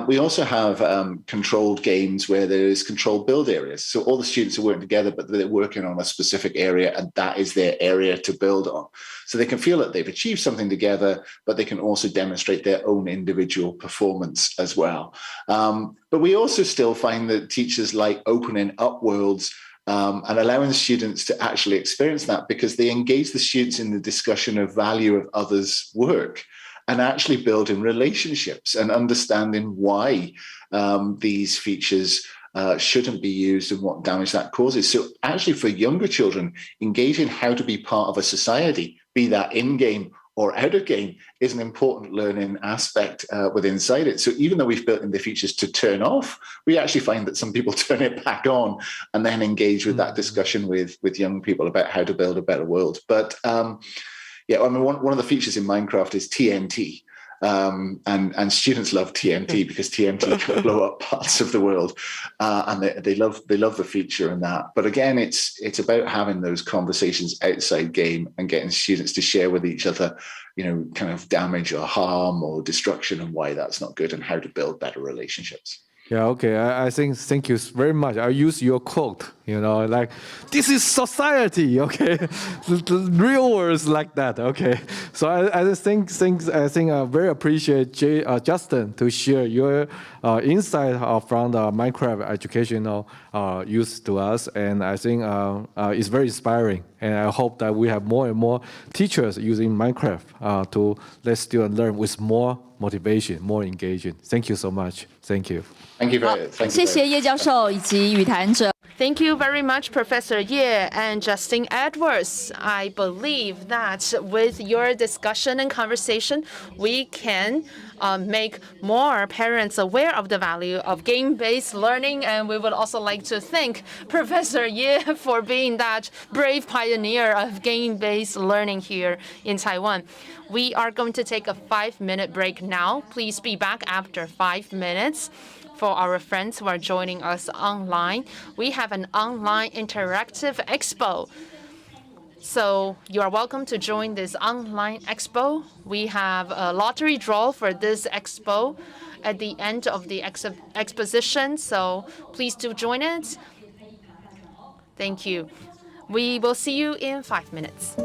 We also have controlled games where there is controlled build areas. So all the students are working together, but they're working on a specific area, and that is their area to build on. So they can feel that they've achieved something together, but they can also demonstrate their own individual performance as well. But we also still find that teachers like opening up worlds and allowing the students to actually experience that, because they engage the students in the discussion of value of others' work and actually building relationships and understanding why these features shouldn't be used and what damage that causes. So actually for younger children, engaging how to be part of a society, be that in-game or out of game, is an important learning aspect with inside it. So even though we've built in the features to turn off, we actually find that some people turn it back on and then engage with that discussion with young people about how to build a better world. But one of the features in Minecraft is TNT. And students love TMT because TMT can blow up parts of the world, and they love the feature in that. But again, it's about having those conversations outside game and getting students to share with each other, kind of damage or harm or destruction and why that's not good and how to build better relationships. Yeah, okay. I think thank you very much. I use your quote, like this is society, okay? the real words like that, okay? So I think I very appreciate Justin to share your insight from the Minecraft educational use to us, and I think it's very inspiring. And I hope that we have more and more teachers using Minecraft to let students learn with more motivation, more engaging. Thank you so much. Thank you. Thank you very much. 谢谢叶教授以及与谈者。Thank you very much, Professor Ye and Justin Edwards. I believe that with your discussion and conversation, we can make more parents aware of the value of game-based learning. And we would also like to thank Professor Ye for being that brave pioneer of game-based learning here in Taiwan. We are going to take a 5-minute break now. Please be back after 5 minutes. For our friends who are joining us online, we have an online interactive expo. So you are welcome to join this online expo. We have a lottery draw for this expo at the end of the exposition, so please do join it. Thank you. We will see you in 5 minutes.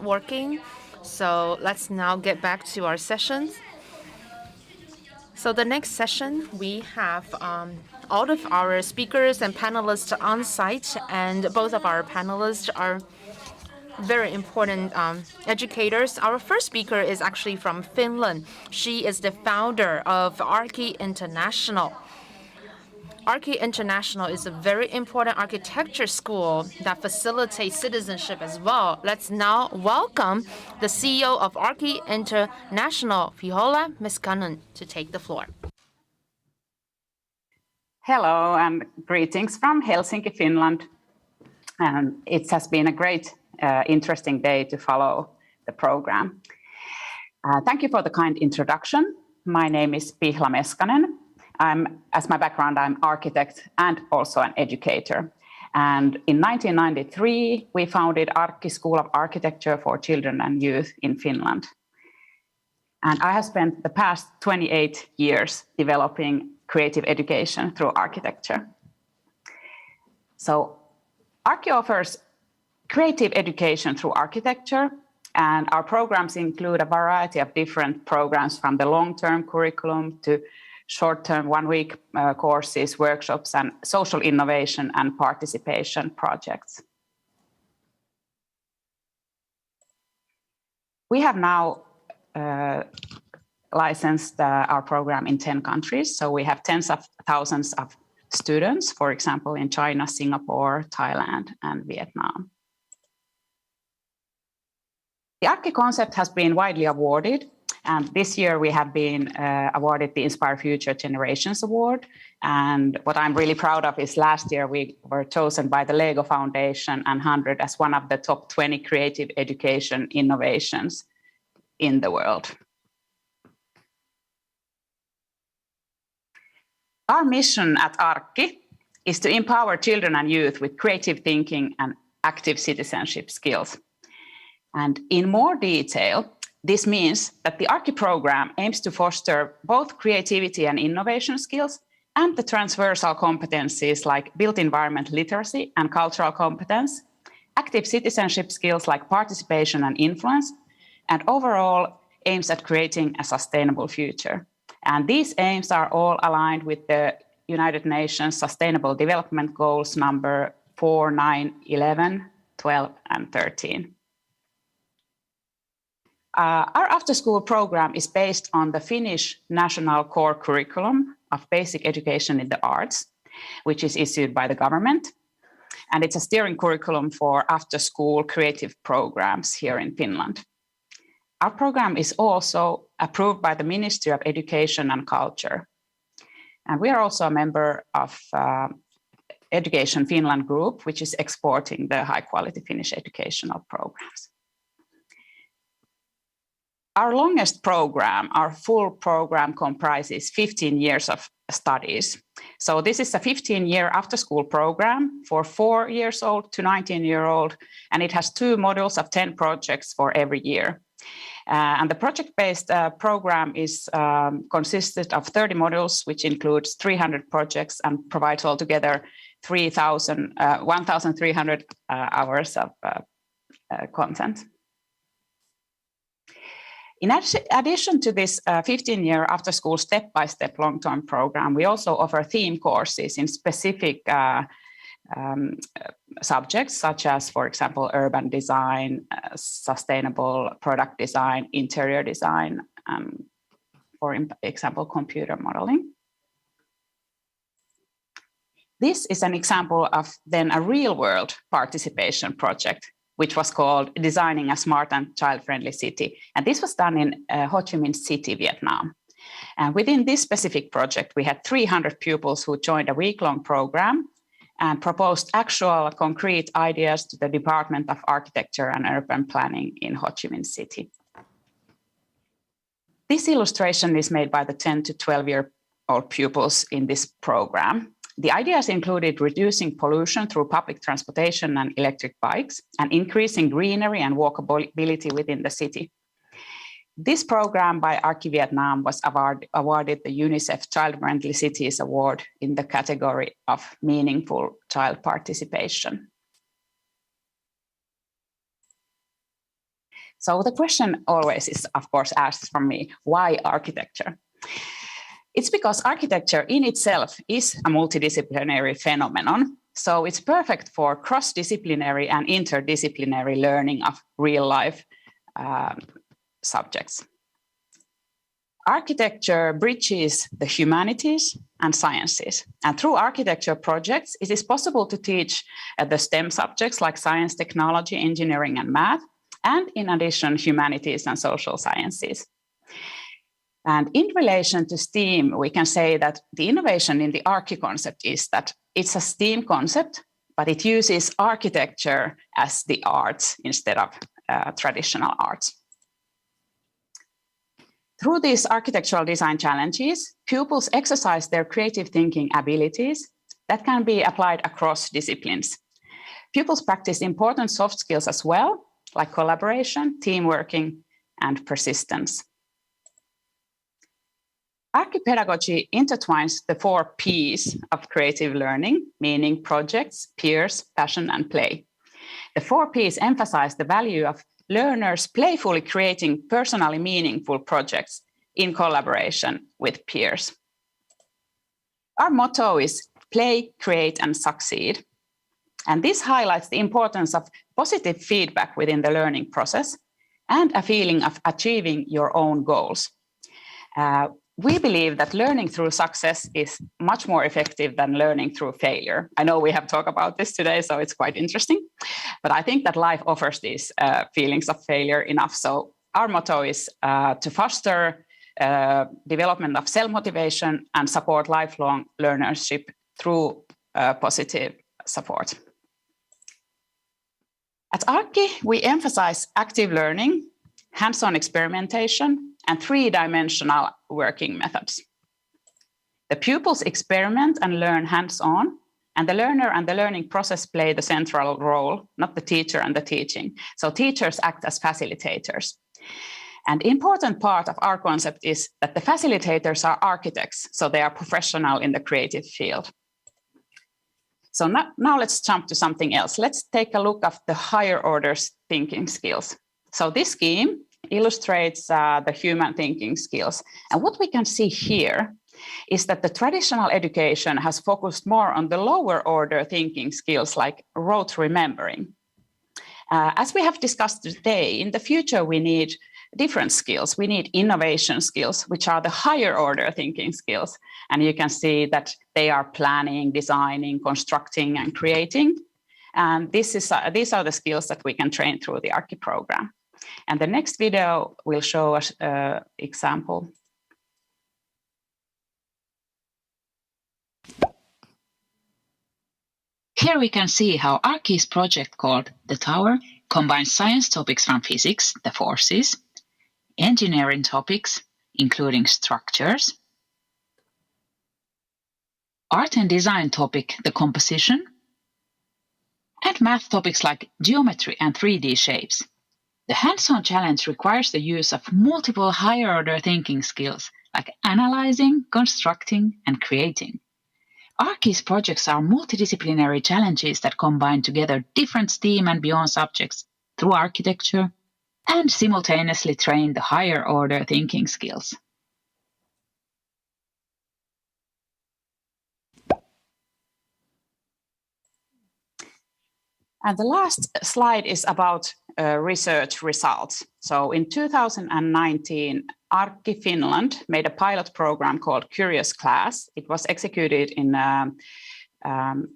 networking. So let's now get back to our sessions. So the next session, we have all of our speakers and panelists on site, and both of our panelists are very important educators. Our first speaker is actually from Finland. She is the founder of Arki International. Arki International is a very important architecture school that facilitates citizenship as well. Let's now welcome the CEO of Arki International, Viola Meskanen, to take the floor. Hello and greetings from Helsinki, Finland. And it has been a great, interesting day to follow the program. Thank you for the kind introduction. My name is Viola Meskanen. As my background, I'm architect and also an educator. And in 1993, we founded Arki School of Architecture for Children and Youth in Finland. And I have spent the past 28 years developing creative education through architecture. So Arki offers creative education through architecture, and our programs include a variety of different programs from the long-term curriculum to short-term one-week courses, workshops, and social innovation and participation projects. We have now licensed our program in 10 countries, so we have tens of thousands of students, for example, in China, Singapore, Thailand, and Vietnam. The Arki concept has been widely awarded. And this year we have been awarded the Inspire Future Generations Award. And what I'm really proud of is last year we were chosen by the Lego Foundation and 100 as one of the top 20 creative education innovations in the world. Our mission at Arki is to empower children and youth with creative thinking and active citizenship skills. And in more detail, this means that the Arki program aims to foster both creativity and innovation skills and the transversal competencies like built environment literacy and cultural competence, active citizenship skills like participation and influence, and overall aims at creating a sustainable future. And these aims are all aligned with the United Nations Sustainable Development Goals number 4, 9, 11, 12, and 13. Our after-school program is based on the Finnish National Core Curriculum of Basic Education in the Arts, which is issued by the government. And it's a steering curriculum for after-school creative programs here in Finland. Our program is also approved by the Ministry of Education and Culture. And we are also a member of Education Finland Group, which is exporting the high-quality Finnish educational programs. Our longest program, our full program, comprises 15 years of studies. So this is a 15-year after-school program for 4 years old to 19-year-old, and it has 2 modules of 10 projects for every year. And the project-based program is consisted of 30 modules, which includes 300 projects and provides altogether 1,300 hours of content. In addition to this 15-year after-school step-by-step long-term program, we also offer theme courses in specific subjects, such as, for example, urban design, sustainable product design, interior design, for example, computer modeling. This is an example of then a real-world participation project, which was called Designing a Smart and Child-Friendly City. And this was done in Ho Chi Minh City, Vietnam. And within this specific project, we had 300 pupils who joined a week-long program and proposed actual concrete ideas to the Department of Architecture and Urban Planning in Ho Chi Minh City. This illustration is made by the 10 to 12-year-old pupils in this program. The ideas included reducing pollution through public transportation and electric bikes, and increasing greenery and walkability within the city. This program by Arki Vietnam was awarded the UNICEF Child Friendly Cities Award in the category of meaningful child participation. So the question always is, of course, asked from me, why architecture? It's because architecture in itself is a multidisciplinary phenomenon. So it's perfect for cross-disciplinary and interdisciplinary learning of real-life subjects. Architecture bridges the humanities and sciences. And through architecture projects, it is possible to teach the STEM subjects like science, technology, engineering, and math, and in addition, humanities and social sciences. And in relation to STEAM, we can say that the innovation in the Archi concept is that it's a STEAM concept, but it uses architecture as the arts instead of traditional arts. Through these architectural design challenges, pupils exercise their creative thinking abilities that can be applied across disciplines. Pupils practice important soft skills as well, like collaboration, teamworking, and persistence. Archipedagogy intertwines the 4 P's of creative learning, meaning projects, peers, passion, and play. The 4 P's emphasize the value of learners playfully creating personally meaningful projects in collaboration with peers. Our motto is play, create, and succeed. And this highlights the importance of positive feedback within the learning process and a feeling of achieving your own goals. We believe that learning through success is much more effective than learning through failure. I know we have talked about this today, so it's quite interesting. But I think that life offers these feelings of failure enough. So our motto is to foster development of self-motivation and support lifelong learnership through positive support. At Archi, we emphasize active learning, hands-on experimentation, and 3-dimensional working methods. The pupils experiment and learn hands-on, and the learner and the learning process play the central role, not the teacher and the teaching. So teachers act as facilitators. And important part of our concept is that the facilitators are architects, so they are professional in the creative field. So now let's jump to something else. Let's take a look at the higher orders thinking skills. So this scheme illustrates the human thinking skills. And what we can see here is that the traditional education has focused more on the lower order thinking skills like rote remembering. As we have discussed today, in the future we need different skills. We need innovation skills, which are the higher order thinking skills. And you can see that they are planning, designing, constructing, and creating. And these are the skills that we can train through the Archi program. And the next video will show us an example. Here we can see how Archi's project called The Tower combines science topics from physics, the forces, engineering topics, including structures, art and design topic, the composition, and math topics like geometry and 3D shapes. The hands-on challenge requires the use of multiple higher-order thinking skills like analyzing, constructing, and creating. Archi's projects are multidisciplinary challenges that combine together different STEAM and beyond subjects through architecture and simultaneously train the higher-order thinking skills. And the last slide is about research results. So in 2019, Archi Finland made a pilot program called Curious Class. It was executed in a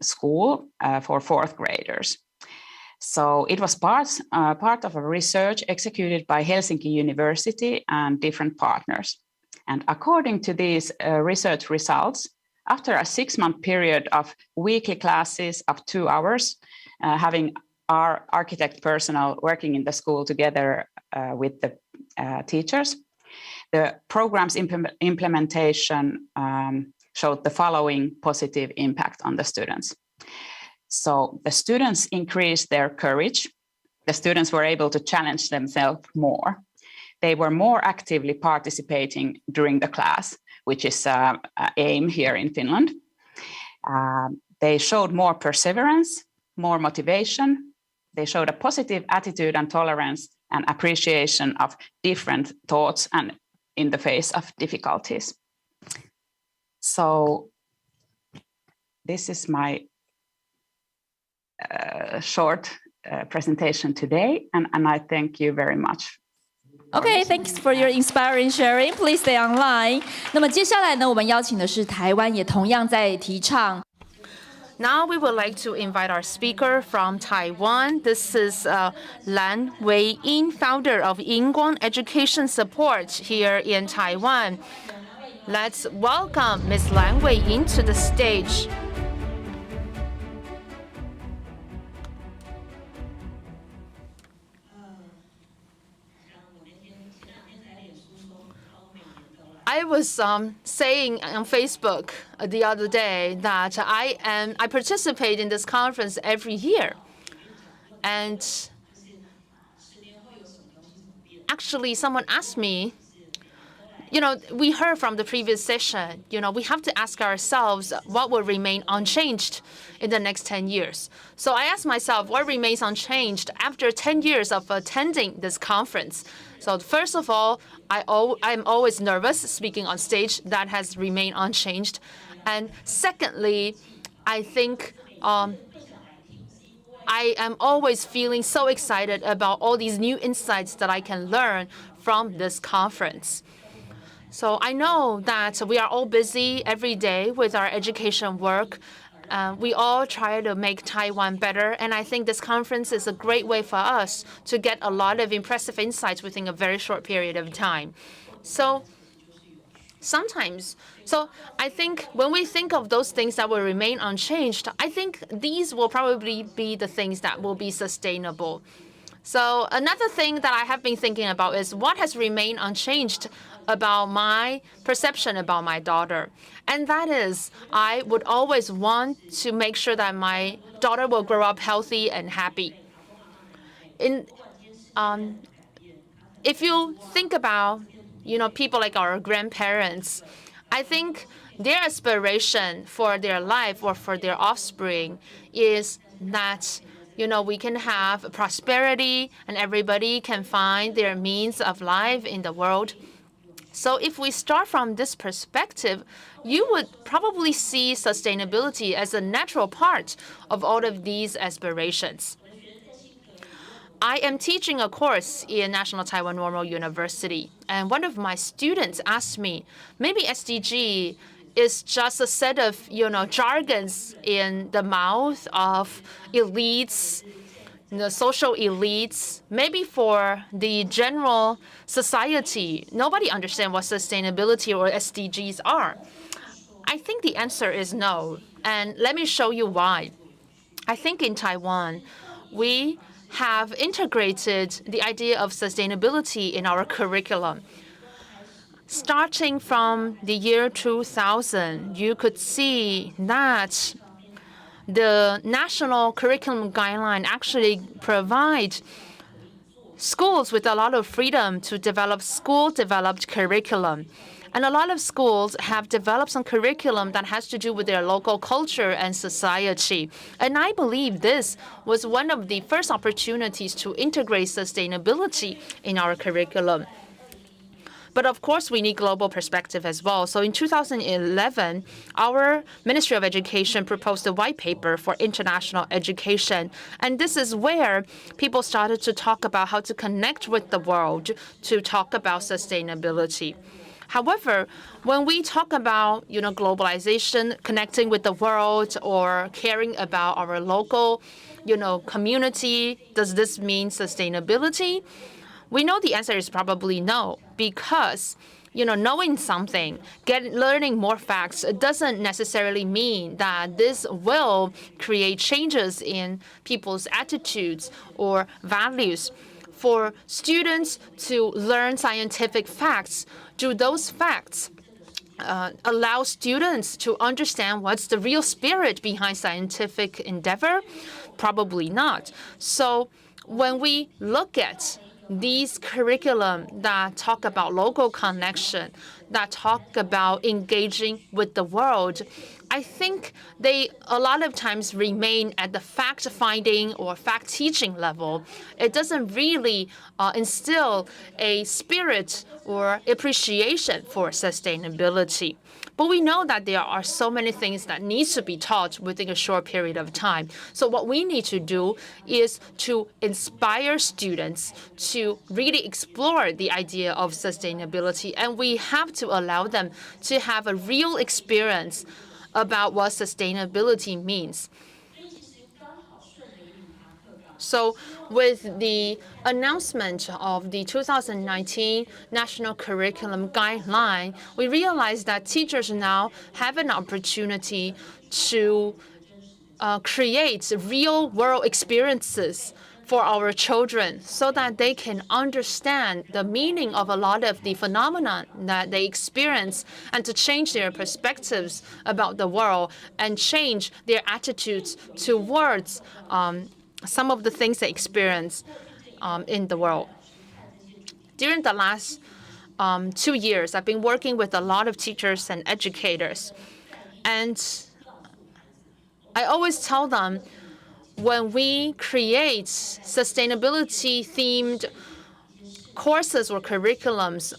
school for 4th graders. So it was part of a research executed by Helsinki University and different partners. And according to these research results, after a 6-month period of weekly classes of 2 hours, having our architect personnel working in the school together with the teachers, the program's implementation showed the following positive impact on the students. So the students increased their courage. The students were able to challenge themselves more. They were more actively participating during the class, which is an aim here in Finland. They showed more perseverance, more motivation. They showed a positive attitude and tolerance and appreciation of different thoughts and in the face of difficulties. So this is my short presentation today, and I thank you very much. Okay, thanks for your inspiring sharing. Please stay online. 那么接下来呢，我们邀请的是台湾也同样在提倡。Now we would like to invite our speaker from Taiwan. This is Lan Wei-yin, founder of Yingguang Education Support here in Taiwan. Let's welcome Ms. Lan Wei-yin to the stage. I was saying on Facebook the other day that I participate in this conference every year. And actually, someone asked me, we heard from the previous session, we have to ask ourselves what will remain unchanged in the next 10 years. So I asked myself, what remains unchanged after 10 years of attending this conference? So first of all, I'm always nervous speaking on stage. That has remained unchanged. And secondly, I think I am always feeling so excited about all these new insights that I can learn from this conference. So I know that we are all busy every day with our education work. We all try to make Taiwan better, and I think this conference is a great way for us to get a lot of impressive insights within a very short period of time. So I think when we think of those things that will remain unchanged, I think these will probably be the things that will be sustainable. So another thing that I have been thinking about is what has remained unchanged about my perception about my daughter. And that is, I would always want to make sure that my daughter will grow up healthy and happy. If you think about, people like our grandparents, I think their aspiration for their life or for their offspring is that we can have prosperity and everybody can find their means of life in the world. So if we start from this perspective, you would probably see sustainability as a natural part of all of these aspirations. I am teaching a course in National Taiwan Normal University, and one of my students asked me, maybe SDG is just a set of, jargons in the mouth of elites, the social elites. Maybe for the general society, nobody understands what sustainability or SDGs are. I think the answer is no, and let me show you why. I think in Taiwan, we have integrated the idea of sustainability in our curriculum. Starting from the year 2000, you could see that the national curriculum guideline actually provide schools with a lot of freedom to develop school-developed curriculum. And a lot of schools have developed some curriculum that has to do with their local culture and society. And I believe this was one of the first opportunities to integrate sustainability in our curriculum. But of course, we need global perspective as well. So in 2011, our Ministry of Education proposed a white paper for international education. And this is where people started to talk about how to connect with the world to talk about sustainability. However, when we talk about, globalization, connecting with the world, or caring about our local, community, does this mean sustainability? We know the answer is probably no, because knowing something, learning more facts, doesn't necessarily mean that this will create changes in people's attitudes or values. For students to learn scientific facts, do those facts allow students to understand what's the real spirit behind scientific endeavor? Probably not. So when we look at these curriculum that talk about local connection, that talk about engaging with the world, I think they a lot of times remain at the fact-finding or fact-teaching level. It doesn't really instill a spirit or appreciation for sustainability. But we know that there are so many things that need to be taught within a short period of time. So what we need to do is to inspire students to really explore the idea of sustainability. And we have to allow them to have a real experience about what sustainability means. So with the announcement of the 2019 National Curriculum Guideline, we realize that teachers now have an opportunity to create real-world experiences for our children so that they can understand the meaning of a lot of the phenomena that they experience and to change their perspectives about the world and change their attitudes towards some of the things they experience in the world. During the last 2 years, I've been working with a lot of teachers and educators. And I always tell them, when we create sustainability-themed courses or curriculums,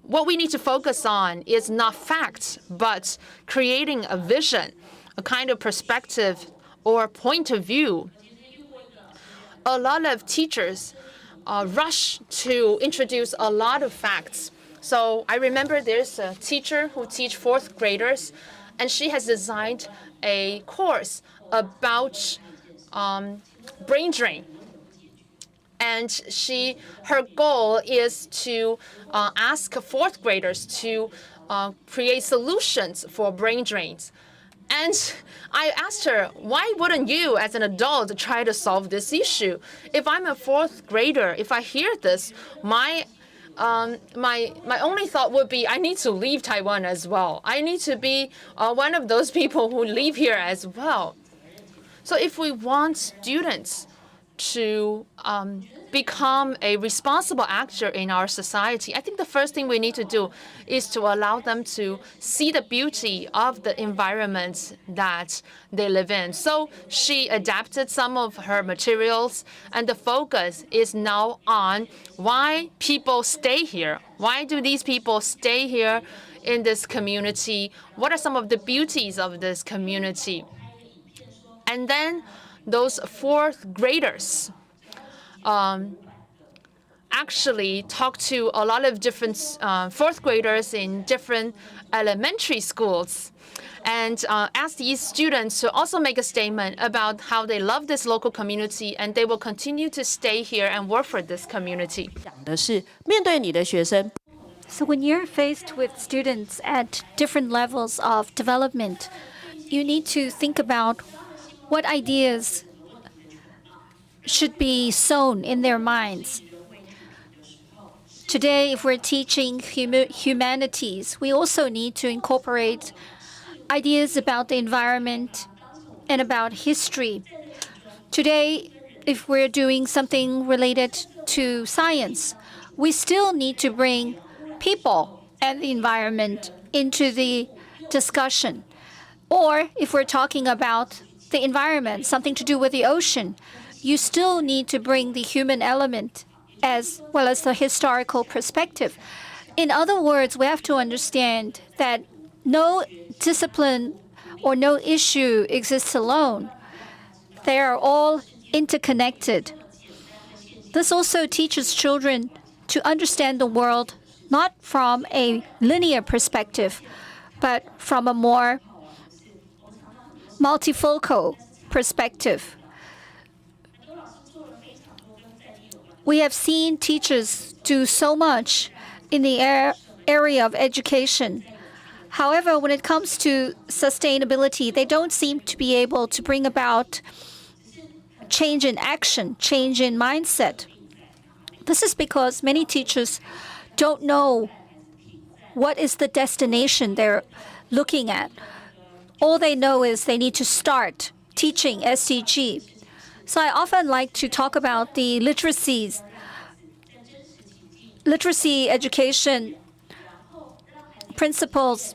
what we need to focus on is not facts, but creating a vision, a kind of perspective or point of view. A lot of teachers rush to introduce a lot of facts. So I remember there's a teacher who teaches 4th graders, and she has designed a course about brain drain. And her goal is to ask 4th graders to create solutions for brain drains. And I asked her, why wouldn't you, as an adult, try to solve this issue? If I'm a 4th grader, if I hear this, my only thought would be, I need to leave Taiwan as well. I need to be one of those people who live here as well. So if we want students to become a responsible actor in our society, I think the first thing we need to do is to allow them to see the beauty of the environment that they live in. So she adapted some of her materials, and the focus is now on why people stay here. Why do these people stay here in this community? What are some of the beauties of this community? And then those 4th graders actually talk to a lot of different 4th graders in different elementary schools and ask these students to also make a statement about how they love this local community and they will continue to stay here and work for this community. 讲的是面对你的学生。 So when you're faced with students at different levels of development, you need to think about what ideas should be sown in their minds. Today, if we're teaching humanities, we also need to incorporate ideas about the environment and about history. Today, if we're doing something related to science, we still need to bring people and the environment into the discussion. Or if we're talking about the environment, something to do with the ocean, you still need to bring the human element as well as the historical perspective. In other words, we have to understand that no discipline or no issue exists alone. They are all interconnected. This also teaches children to understand the world not from a linear perspective, but from a more multifocal perspective. We have seen teachers do so much in the area of education. However, when it comes to sustainability, they don't seem to be able to bring about change in action, change in mindset. This is because many teachers don't know what is the destination they're looking at. All they know is they need to start teaching SDG. So I often like to talk about the literacy education principles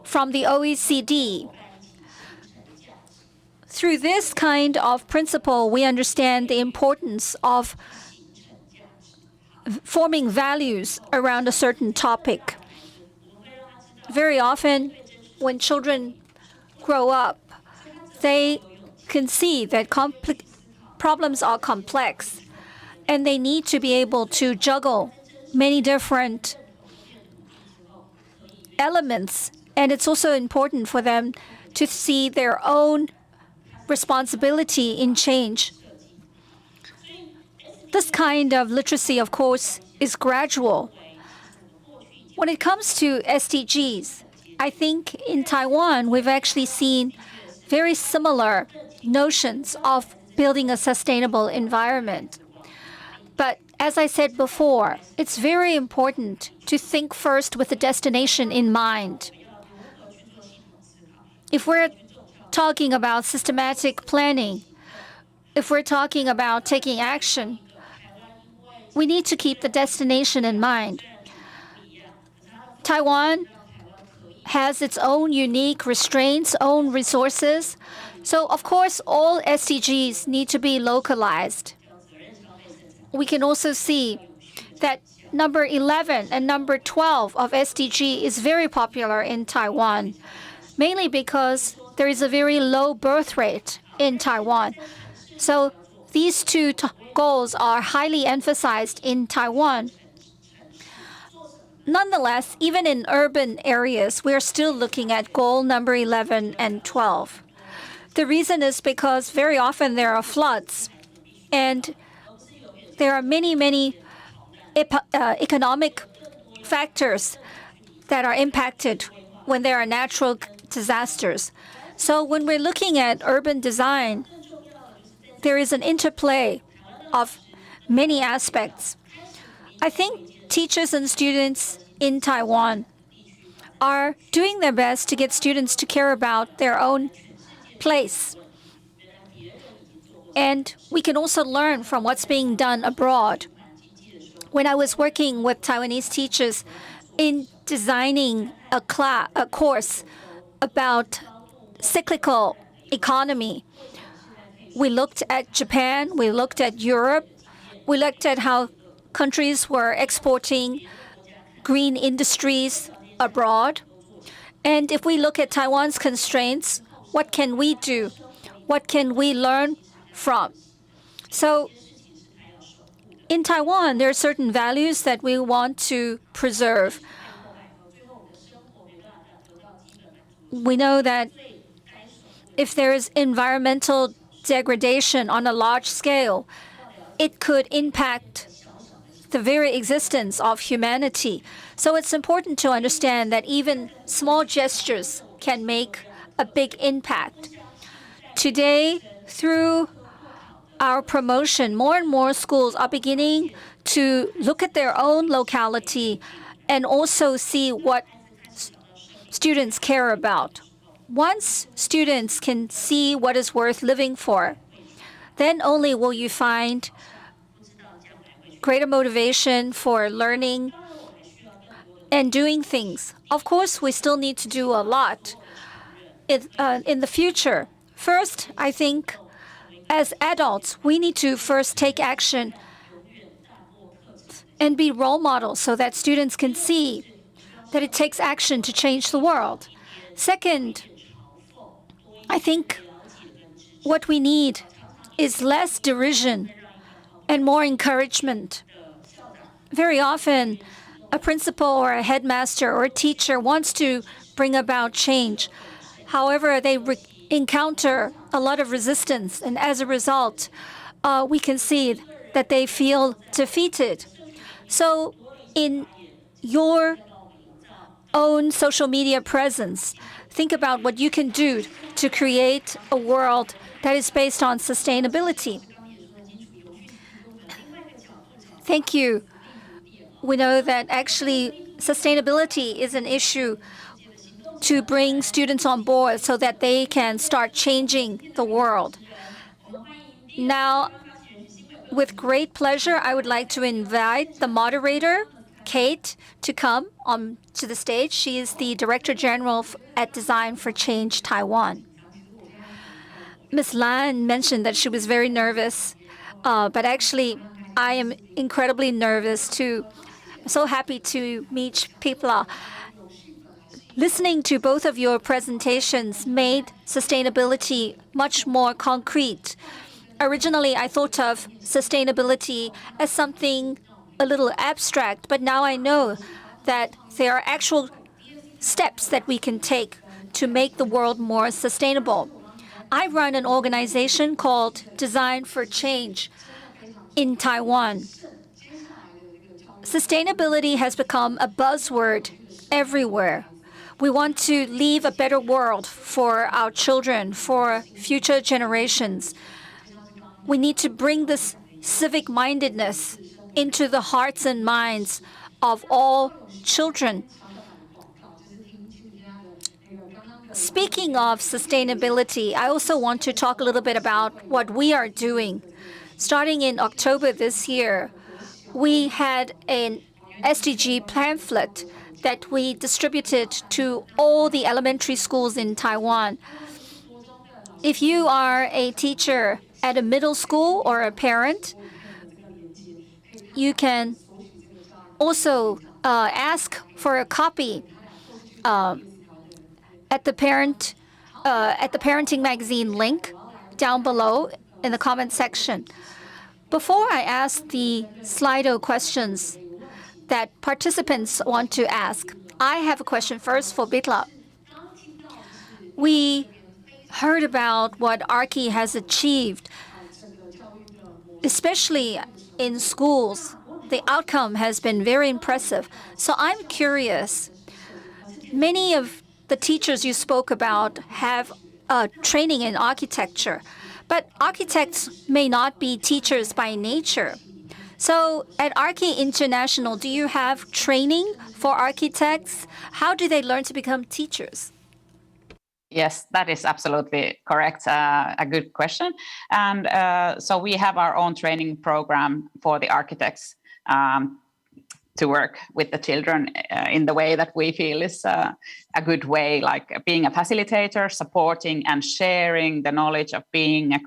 from the OECD. Through this kind of principle, we understand the importance of forming values around a certain topic. Very often, when children grow up, they can see that problems are complex, and they need to be able to juggle many different elements. And it's also important for them to see their own responsibility in change. This kind of literacy, of course, is gradual. When it comes to SDGs, I think in Taiwan, we've actually seen very similar notions of building a sustainable environment. But as I said before, it's very important to think first with the destination in mind. If we're talking about systematic planning, if we're talking about taking action, we need to keep the destination in mind. Taiwan has its own unique restraints, own resources. So, of course, all SDGs need to be localized. We can also see that number 11 and number 12 of SDG is very popular in Taiwan, mainly because there is a very low birth rate in Taiwan. So these two goals are highly emphasized in Taiwan. Nonetheless, even in urban areas, we're still looking at goal number 11 and 12. The reason is because very often there are floods, and there are many economic factors that are impacted when there are natural disasters. So when we're looking at urban design, there is an interplay of many aspects. I think teachers and students in Taiwan are doing their best to get students to care about their own place. And we can also learn from what's being done abroad. When I was working with Taiwanese teachers in designing a course about cyclical economy, we looked at Japan, we looked at Europe, we looked at how countries were exporting green industries abroad. And if we look at Taiwan's constraints, what can we do? What can we learn from? So in Taiwan, there are certain values that we want to preserve. We know that if there is environmental degradation on a large scale, it could impact the very existence of humanity. So it's important to understand that even small gestures can make a big impact. Today, through our promotion, more and more schools are beginning to look at their own locality and also see what students care about. Once students can see what is worth living for, then only will you find greater motivation for learning and doing things. Of course, we still need to do a lot in the future. First, I think as adults, we need to first take action and be role models so that students can see that it takes action to change the world. Second, I think what we need is less derision and more encouragement. Very often, a principal or a headmaster or a teacher wants to bring about change. However, they encounter a lot of resistance, and as a result, we can see that they feel defeated. So in your own social media presence, think about what you can do to create a world that is based on sustainability. Thank you. We know that actually sustainability is an issue to bring students on board so that they can start changing the world. Now, with great pleasure, I would like to invite the moderator, Kate to come to the stage. She is the Director General at Design for Change Taiwan. Ms. Lan mentioned that she was very nervous, but actually I am incredibly nervous too. I'm so happy to meet people. Listening to both of your presentations made sustainability much more concrete. Originally, I thought of sustainability as something a little abstract, but now I know that there are actual steps that we can take to make the world more sustainable. I run an organization called Design for Change in Taiwan. Sustainability has become a buzzword everywhere. We want to leave a better world for our children, for future generations. We need to bring this civic-mindedness into the hearts and minds of all children. Speaking of sustainability, I also want to talk a little bit about what we are doing. Starting in October this year, we had an SDG pamphlet that we distributed to all the elementary schools in Taiwan. If you are a teacher at a middle school or a parent, you can also ask for a copy at the parenting magazine link down below in the comment section. Before I ask the Slido questions that participants want to ask, I have a question first for Bitla. We heard about what Arki has achieved, especially in schools. The outcome has been very impressive. So I'm curious, many of the teachers you spoke about have training in architecture, but architects may not be teachers by nature. So at Arki International, do you have training for architects? How do they learn to become teachers? Yes, that is absolutely correct. A good question. And so we have our own training program for the architects to work with the children in the way that we feel is a good way, like being a facilitator, supporting and sharing the knowledge of being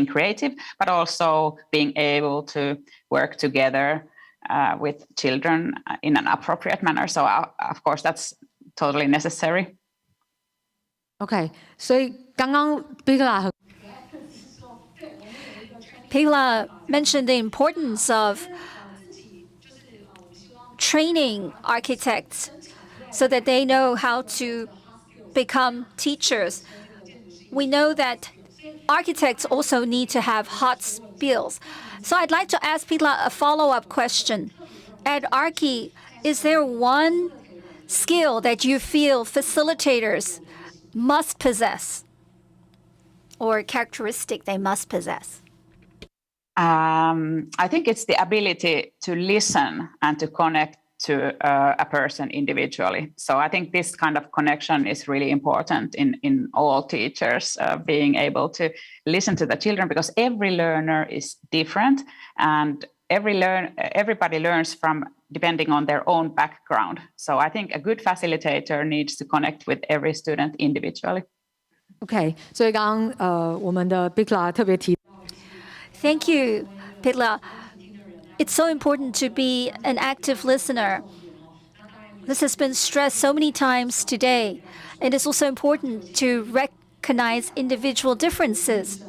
creative, but also being able to work together with children in an appropriate manner. So of course, that's totally necessary. OK， 所以刚刚 Bigla mentioned the importance of training architects so that they know how to become teachers. We know that architects also need to have hot skills. So I'd like to ask Pitla a follow-up question. At Arki, is there one skill that you feel facilitators must possess, or characteristic they must possess? I think it's the ability to listen and to connect to a person individually. So I think this kind of connection is really important in all teachers, being able to listen to the children, because every learner is different and everybody learns from depending on their own background. So I think a good facilitator needs to connect with every student individually. OK， 所以刚刚我们的 Bigla 特别提。Thank you, Pitla. It's so important to be an active listener. This has been stressed so many times today. It is also important to recognize individual differences.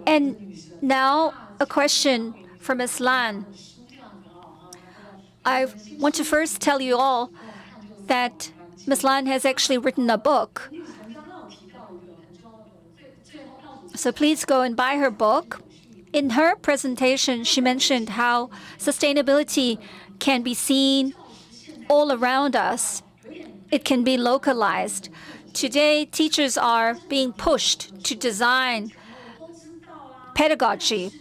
And now a question for Ms. Lan. I want to first tell you all that Ms. Lan has actually written a book. So please go and buy her book. In her presentation, she mentioned how sustainability can be seen all around us. It can be localized. Today, teachers are being pushed to design pedagogy.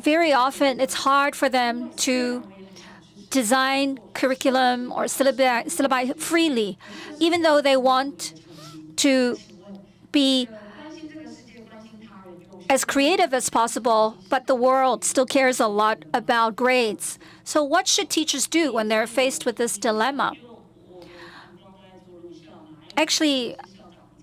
Very often, it's hard for them to design curriculum or syllabi freely, even though they want to be as creative as possible, but the world still cares a lot about grades. So what should teachers do when they're faced with this dilemma? Actually,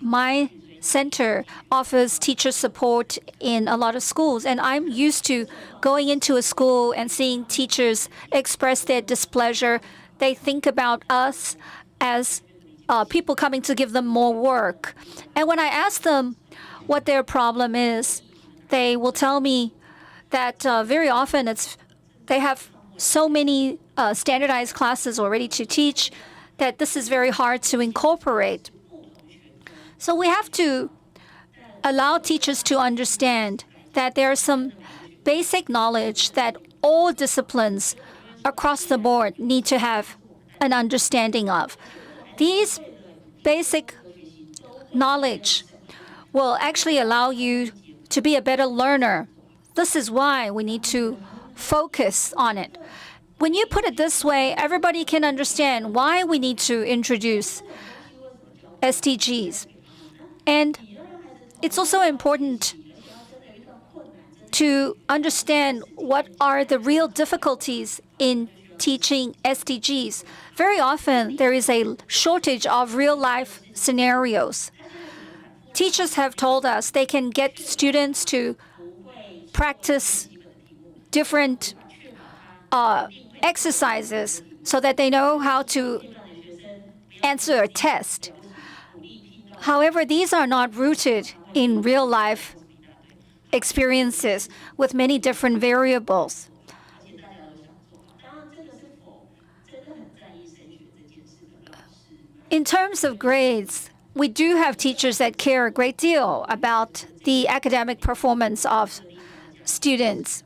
my center offers teacher support in a lot of schools, and I'm used to going into a school and seeing teachers express their displeasure. They think about us as people coming to give them more work. And when I ask them what their problem is, they will tell me that very often they have so many standardized classes already to teach that this is very hard to incorporate. So we have to allow teachers to understand that there are some basic knowledge that all disciplines across the board need to have an understanding of. These basic knowledge will actually allow you to be a better learner. This is why we need to focus on it. When you put it this way, everybody can understand why we need to introduce SDGs. And it's also important to understand what are the real difficulties in teaching SDGs. Very often, there is a shortage of real-life scenarios. Teachers have told us they can get students to practice different exercises so that they know how to answer a test. However, these are not rooted in real-life experiences with many different variables. In terms of grades, we do have teachers that care a great deal about the academic performance of students.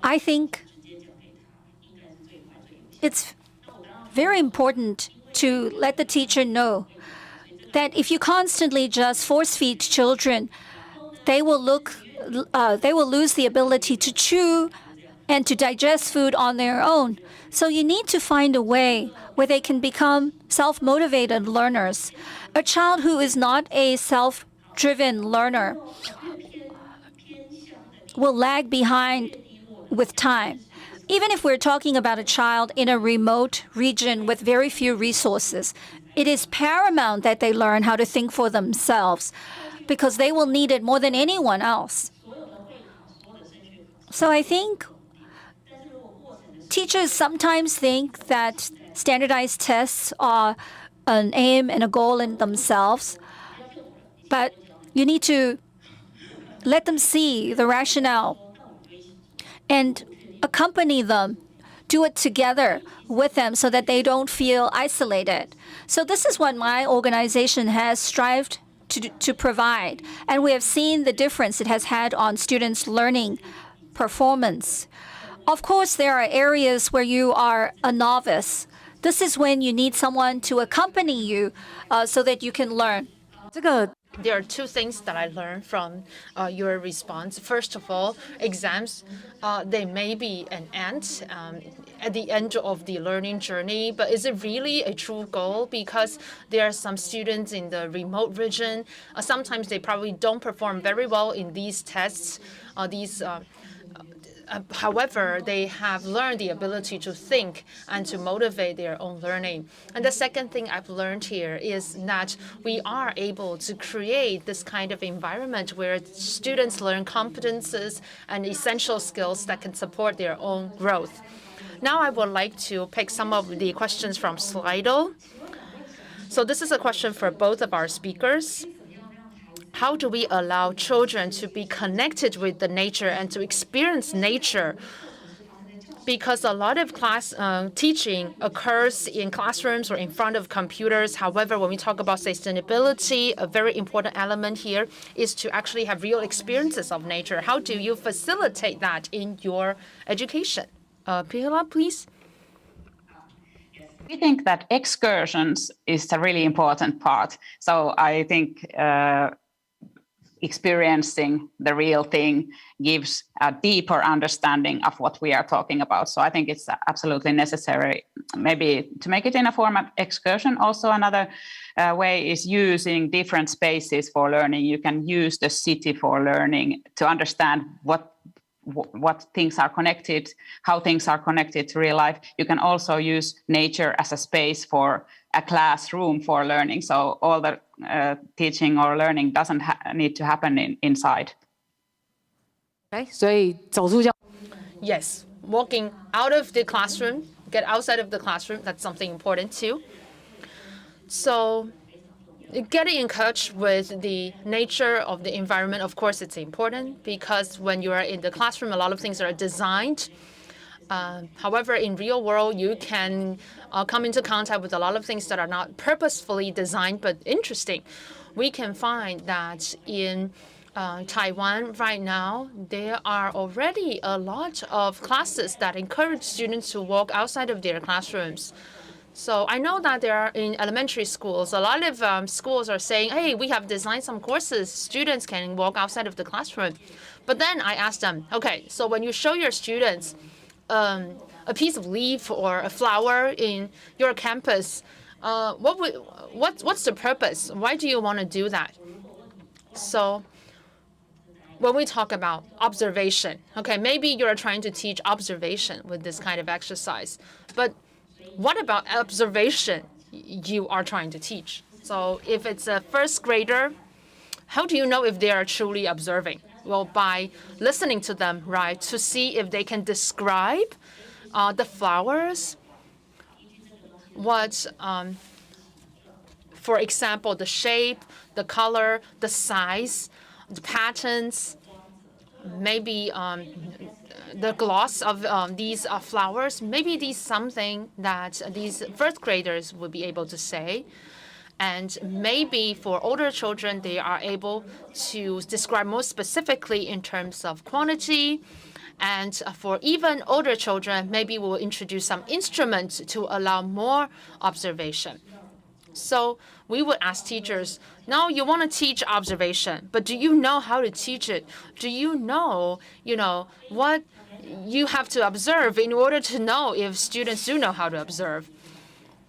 I think it's very important to let the teacher know that if you constantly just force-feed children, they will lose the ability to chew and to digest food on their own. So you need to find a way where they can become self-motivated learners. A child who is not a self-driven learner will lag behind with time. Even if we're talking about a child in a remote region with very few resources, it is paramount that they learn how to think for themselves because they will need it more than anyone else. So I think teachers sometimes think that standardized tests are an aim and a goal in themselves, but you need to let them see the rationale and accompany them, do it together with them so that they don't feel isolated. So this is what my organization has strived to provide, and we have seen the difference it has had on students' learning performance. Of course, there are areas where you are a novice. This is when you need someone to accompany you so that you can learn. There are two things that I learned from your response. First of all, exams, they may be an end at the end of the learning journey, but is it really a true goal? Because there are some students in the remote region. Sometimes they probably don't perform very well in these tests. However, they have learned the ability to think and to motivate their own learning. And the second thing I've learned here is that we are able to create this kind of environment where students learn competences and essential skills that can support their own growth. Now I would like to pick some of the questions from Slido. So this is a question for both of our speakers. How do we allow children to be connected with the nature and to experience nature? Because a lot of class teaching occurs in classrooms or in front of computers. However, when we talk about sustainability, a very important element here is to actually have real experiences of nature. How do you facilitate that in your education? Pihila, please. We think that excursions is a really important part. So I think experiencing the real thing gives a deeper understanding of what we are talking about. So I think it's absolutely necessary, maybe to make it in a form of excursion. Also, another way is using different spaces for learning. You can use the city for learning to understand what things are connected, how things are connected to real life. You can also use nature as a space for a classroom for learning. So all the teaching or learning doesn't need to happen inside. Okay, 所以走出教 Yes, walking out of the classroom, get outside of the classroom, that's something important too. So getting in touch with the nature of the environment, of course, it's important because when you are in the classroom, a lot of things are designed. However, in real world, you can come into contact with a lot of things that are not purposefully designed but interesting. We can find that in Taiwan right now, there are already a lot of classes that encourage students to walk outside of their classrooms. So I know that there are in elementary schools, a lot of schools are saying, hey, we have designed some courses, students can walk outside of the classroom. But then I asked them, okay, so when you show your students a piece of leaf or a flower in your campus, what's the purpose? Why do you want to do that? So when we talk about observation, okay, maybe you're trying to teach observation with this kind of exercise, but what about observation you are trying to teach? So if it's a first grader, how do you know if they are truly observing? Well, by listening to them, right, to see if they can describe the flowers, what, for example, the shape, the color, the size, the patterns, maybe the gloss of these flowers, maybe these something that these first graders would be able to say. And maybe for older children, they are able to describe more specifically in terms of quantity. And for even older children, maybe we'll introduce some instruments to allow more observation. So we would ask teachers, now you want to teach observation, but do you know how to teach it? Do you know, what you have to observe in order to know if students do know how to observe?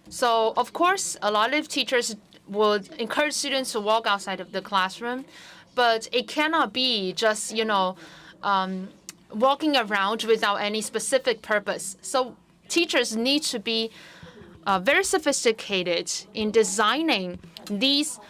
So, of course, a lot of teachers would encourage students to walk outside of the classroom, but it cannot be just, walking around without any specific purpose. So teachers need to be very sophisticated in designing these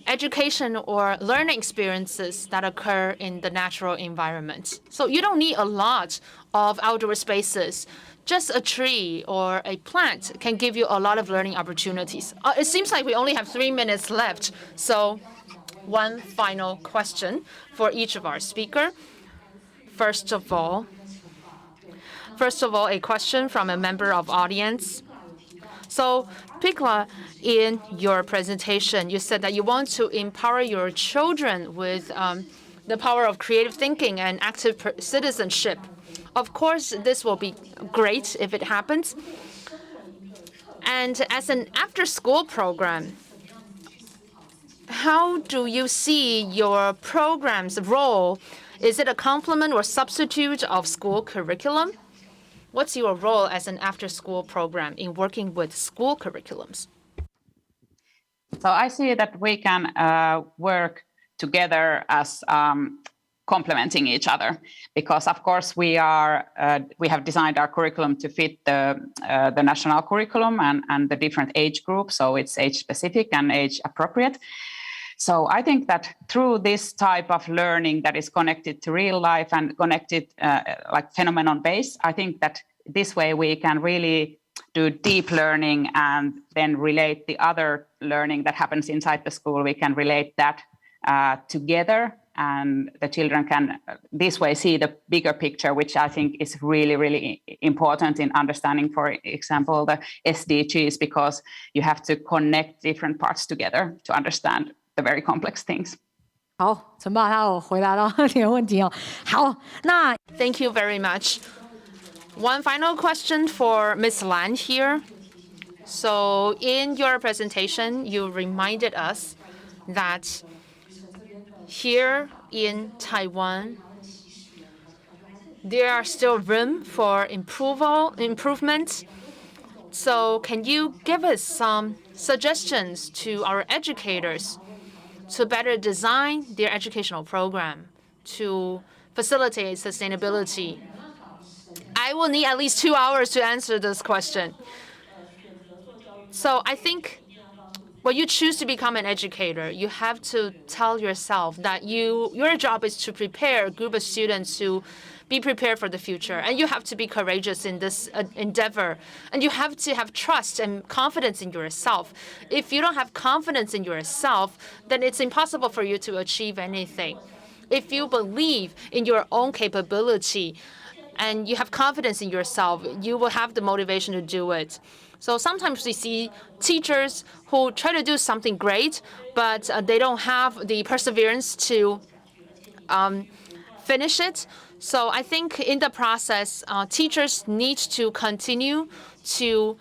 education or learning experiences that occur in the natural environment. So you don't need a lot of outdoor spaces. Just a tree or a plant can give you a lot of learning opportunities. It seems like we only have 3 minutes left. So one final question for each of our speakers. First of all, a question from a member of audience. So, Pikla, in your presentation, you said that you want to empower your children with the power of creative thinking and active citizenship. Of course, this will be great if it happens. And as an after-school program, how do you see your program's role? Is it a complement or substitute of school curriculum? What's your role as an after-school program in working with school curriculums? So I see that we can work together as complementing each other, because of course we have designed our curriculum to fit the national curriculum and the different age groups, so it's age specific and age appropriate. So I think that through this type of learning that is connected to real life and connected like phenomenon based, I think that this way we can really do deep learning and then relate the other learning that happens inside the school. We can relate that together, and the children can this way see the bigger picture, which I think is really, really important in understanding, for example, the SDGs, because you have to connect different parts together to understand the very complex things. 好，陈爸他有回答到你的问题哦。好，那 Thank you very much. One final question for Ms. Lan here. So in your presentation, you reminded us that here in Taiwan, there are still room for improvement. So can you give us some suggestions to our educators to better design their educational program to facilitate sustainability? I will need at least 2 hours to answer this question. So I think when you choose to become an educator, you have to tell yourself that your job is to prepare a group of students to be prepared for the future. And you have to be courageous in this endeavor. And you have to have trust and confidence in yourself. If you don't have confidence in yourself, then it's impossible for you to achieve anything. If you believe in your own capability and you have confidence in yourself, you will have the motivation to do it. So sometimes we see teachers who try to do something great, but they don't have the perseverance to finish it. So I think in the process, teachers need to continue to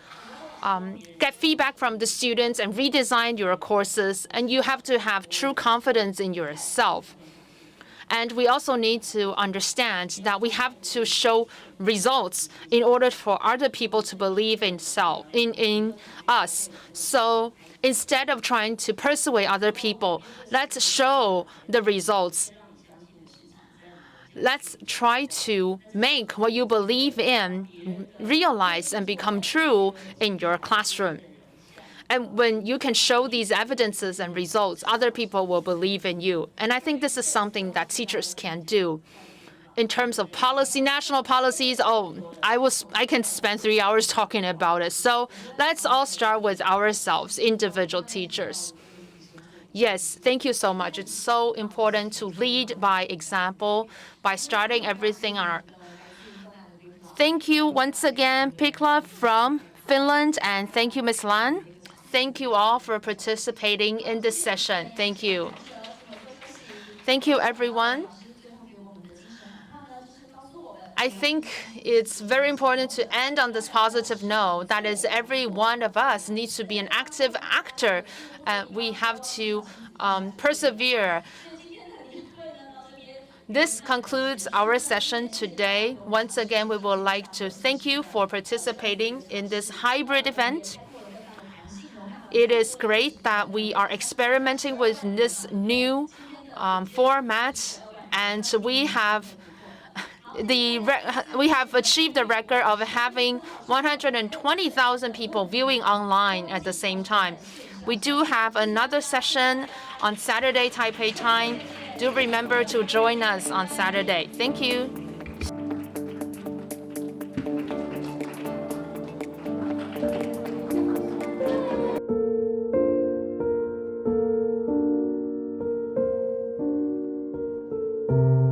get feedback from the students and redesign your courses. And you have to have true confidence in yourself. And we also need to understand that we have to show results in order for other people to believe in us. So instead of trying to persuade other people, let's show the results. Let's try to make what you believe in realize and become true in your classroom. And when you can show these evidences and results, other people will believe in you. And I think this is something that teachers can do. In terms of policy, national policies, I can spend 3 hours talking about it. So let's all start with ourselves, individual teachers. Yes, thank you so much. It's so important to lead by example, by starting everything on our... Thank you once again, Pikla from Finland, and thank you, Ms. Lan. Thank you all for participating in this session. Thank you. Thank you, everyone. I think it's very important to end on this positive note. That is, every one of us needs to be an active actor. We have to persevere. This concludes our session today. Once again, we would like to thank you for participating in this hybrid event. It is great that we are experimenting with this new format, and we have achieved the record of having 120,000 people viewing online at the same time. We do have another session on Saturday, Taipei time. Do remember to join us on Saturday. Thank you. you.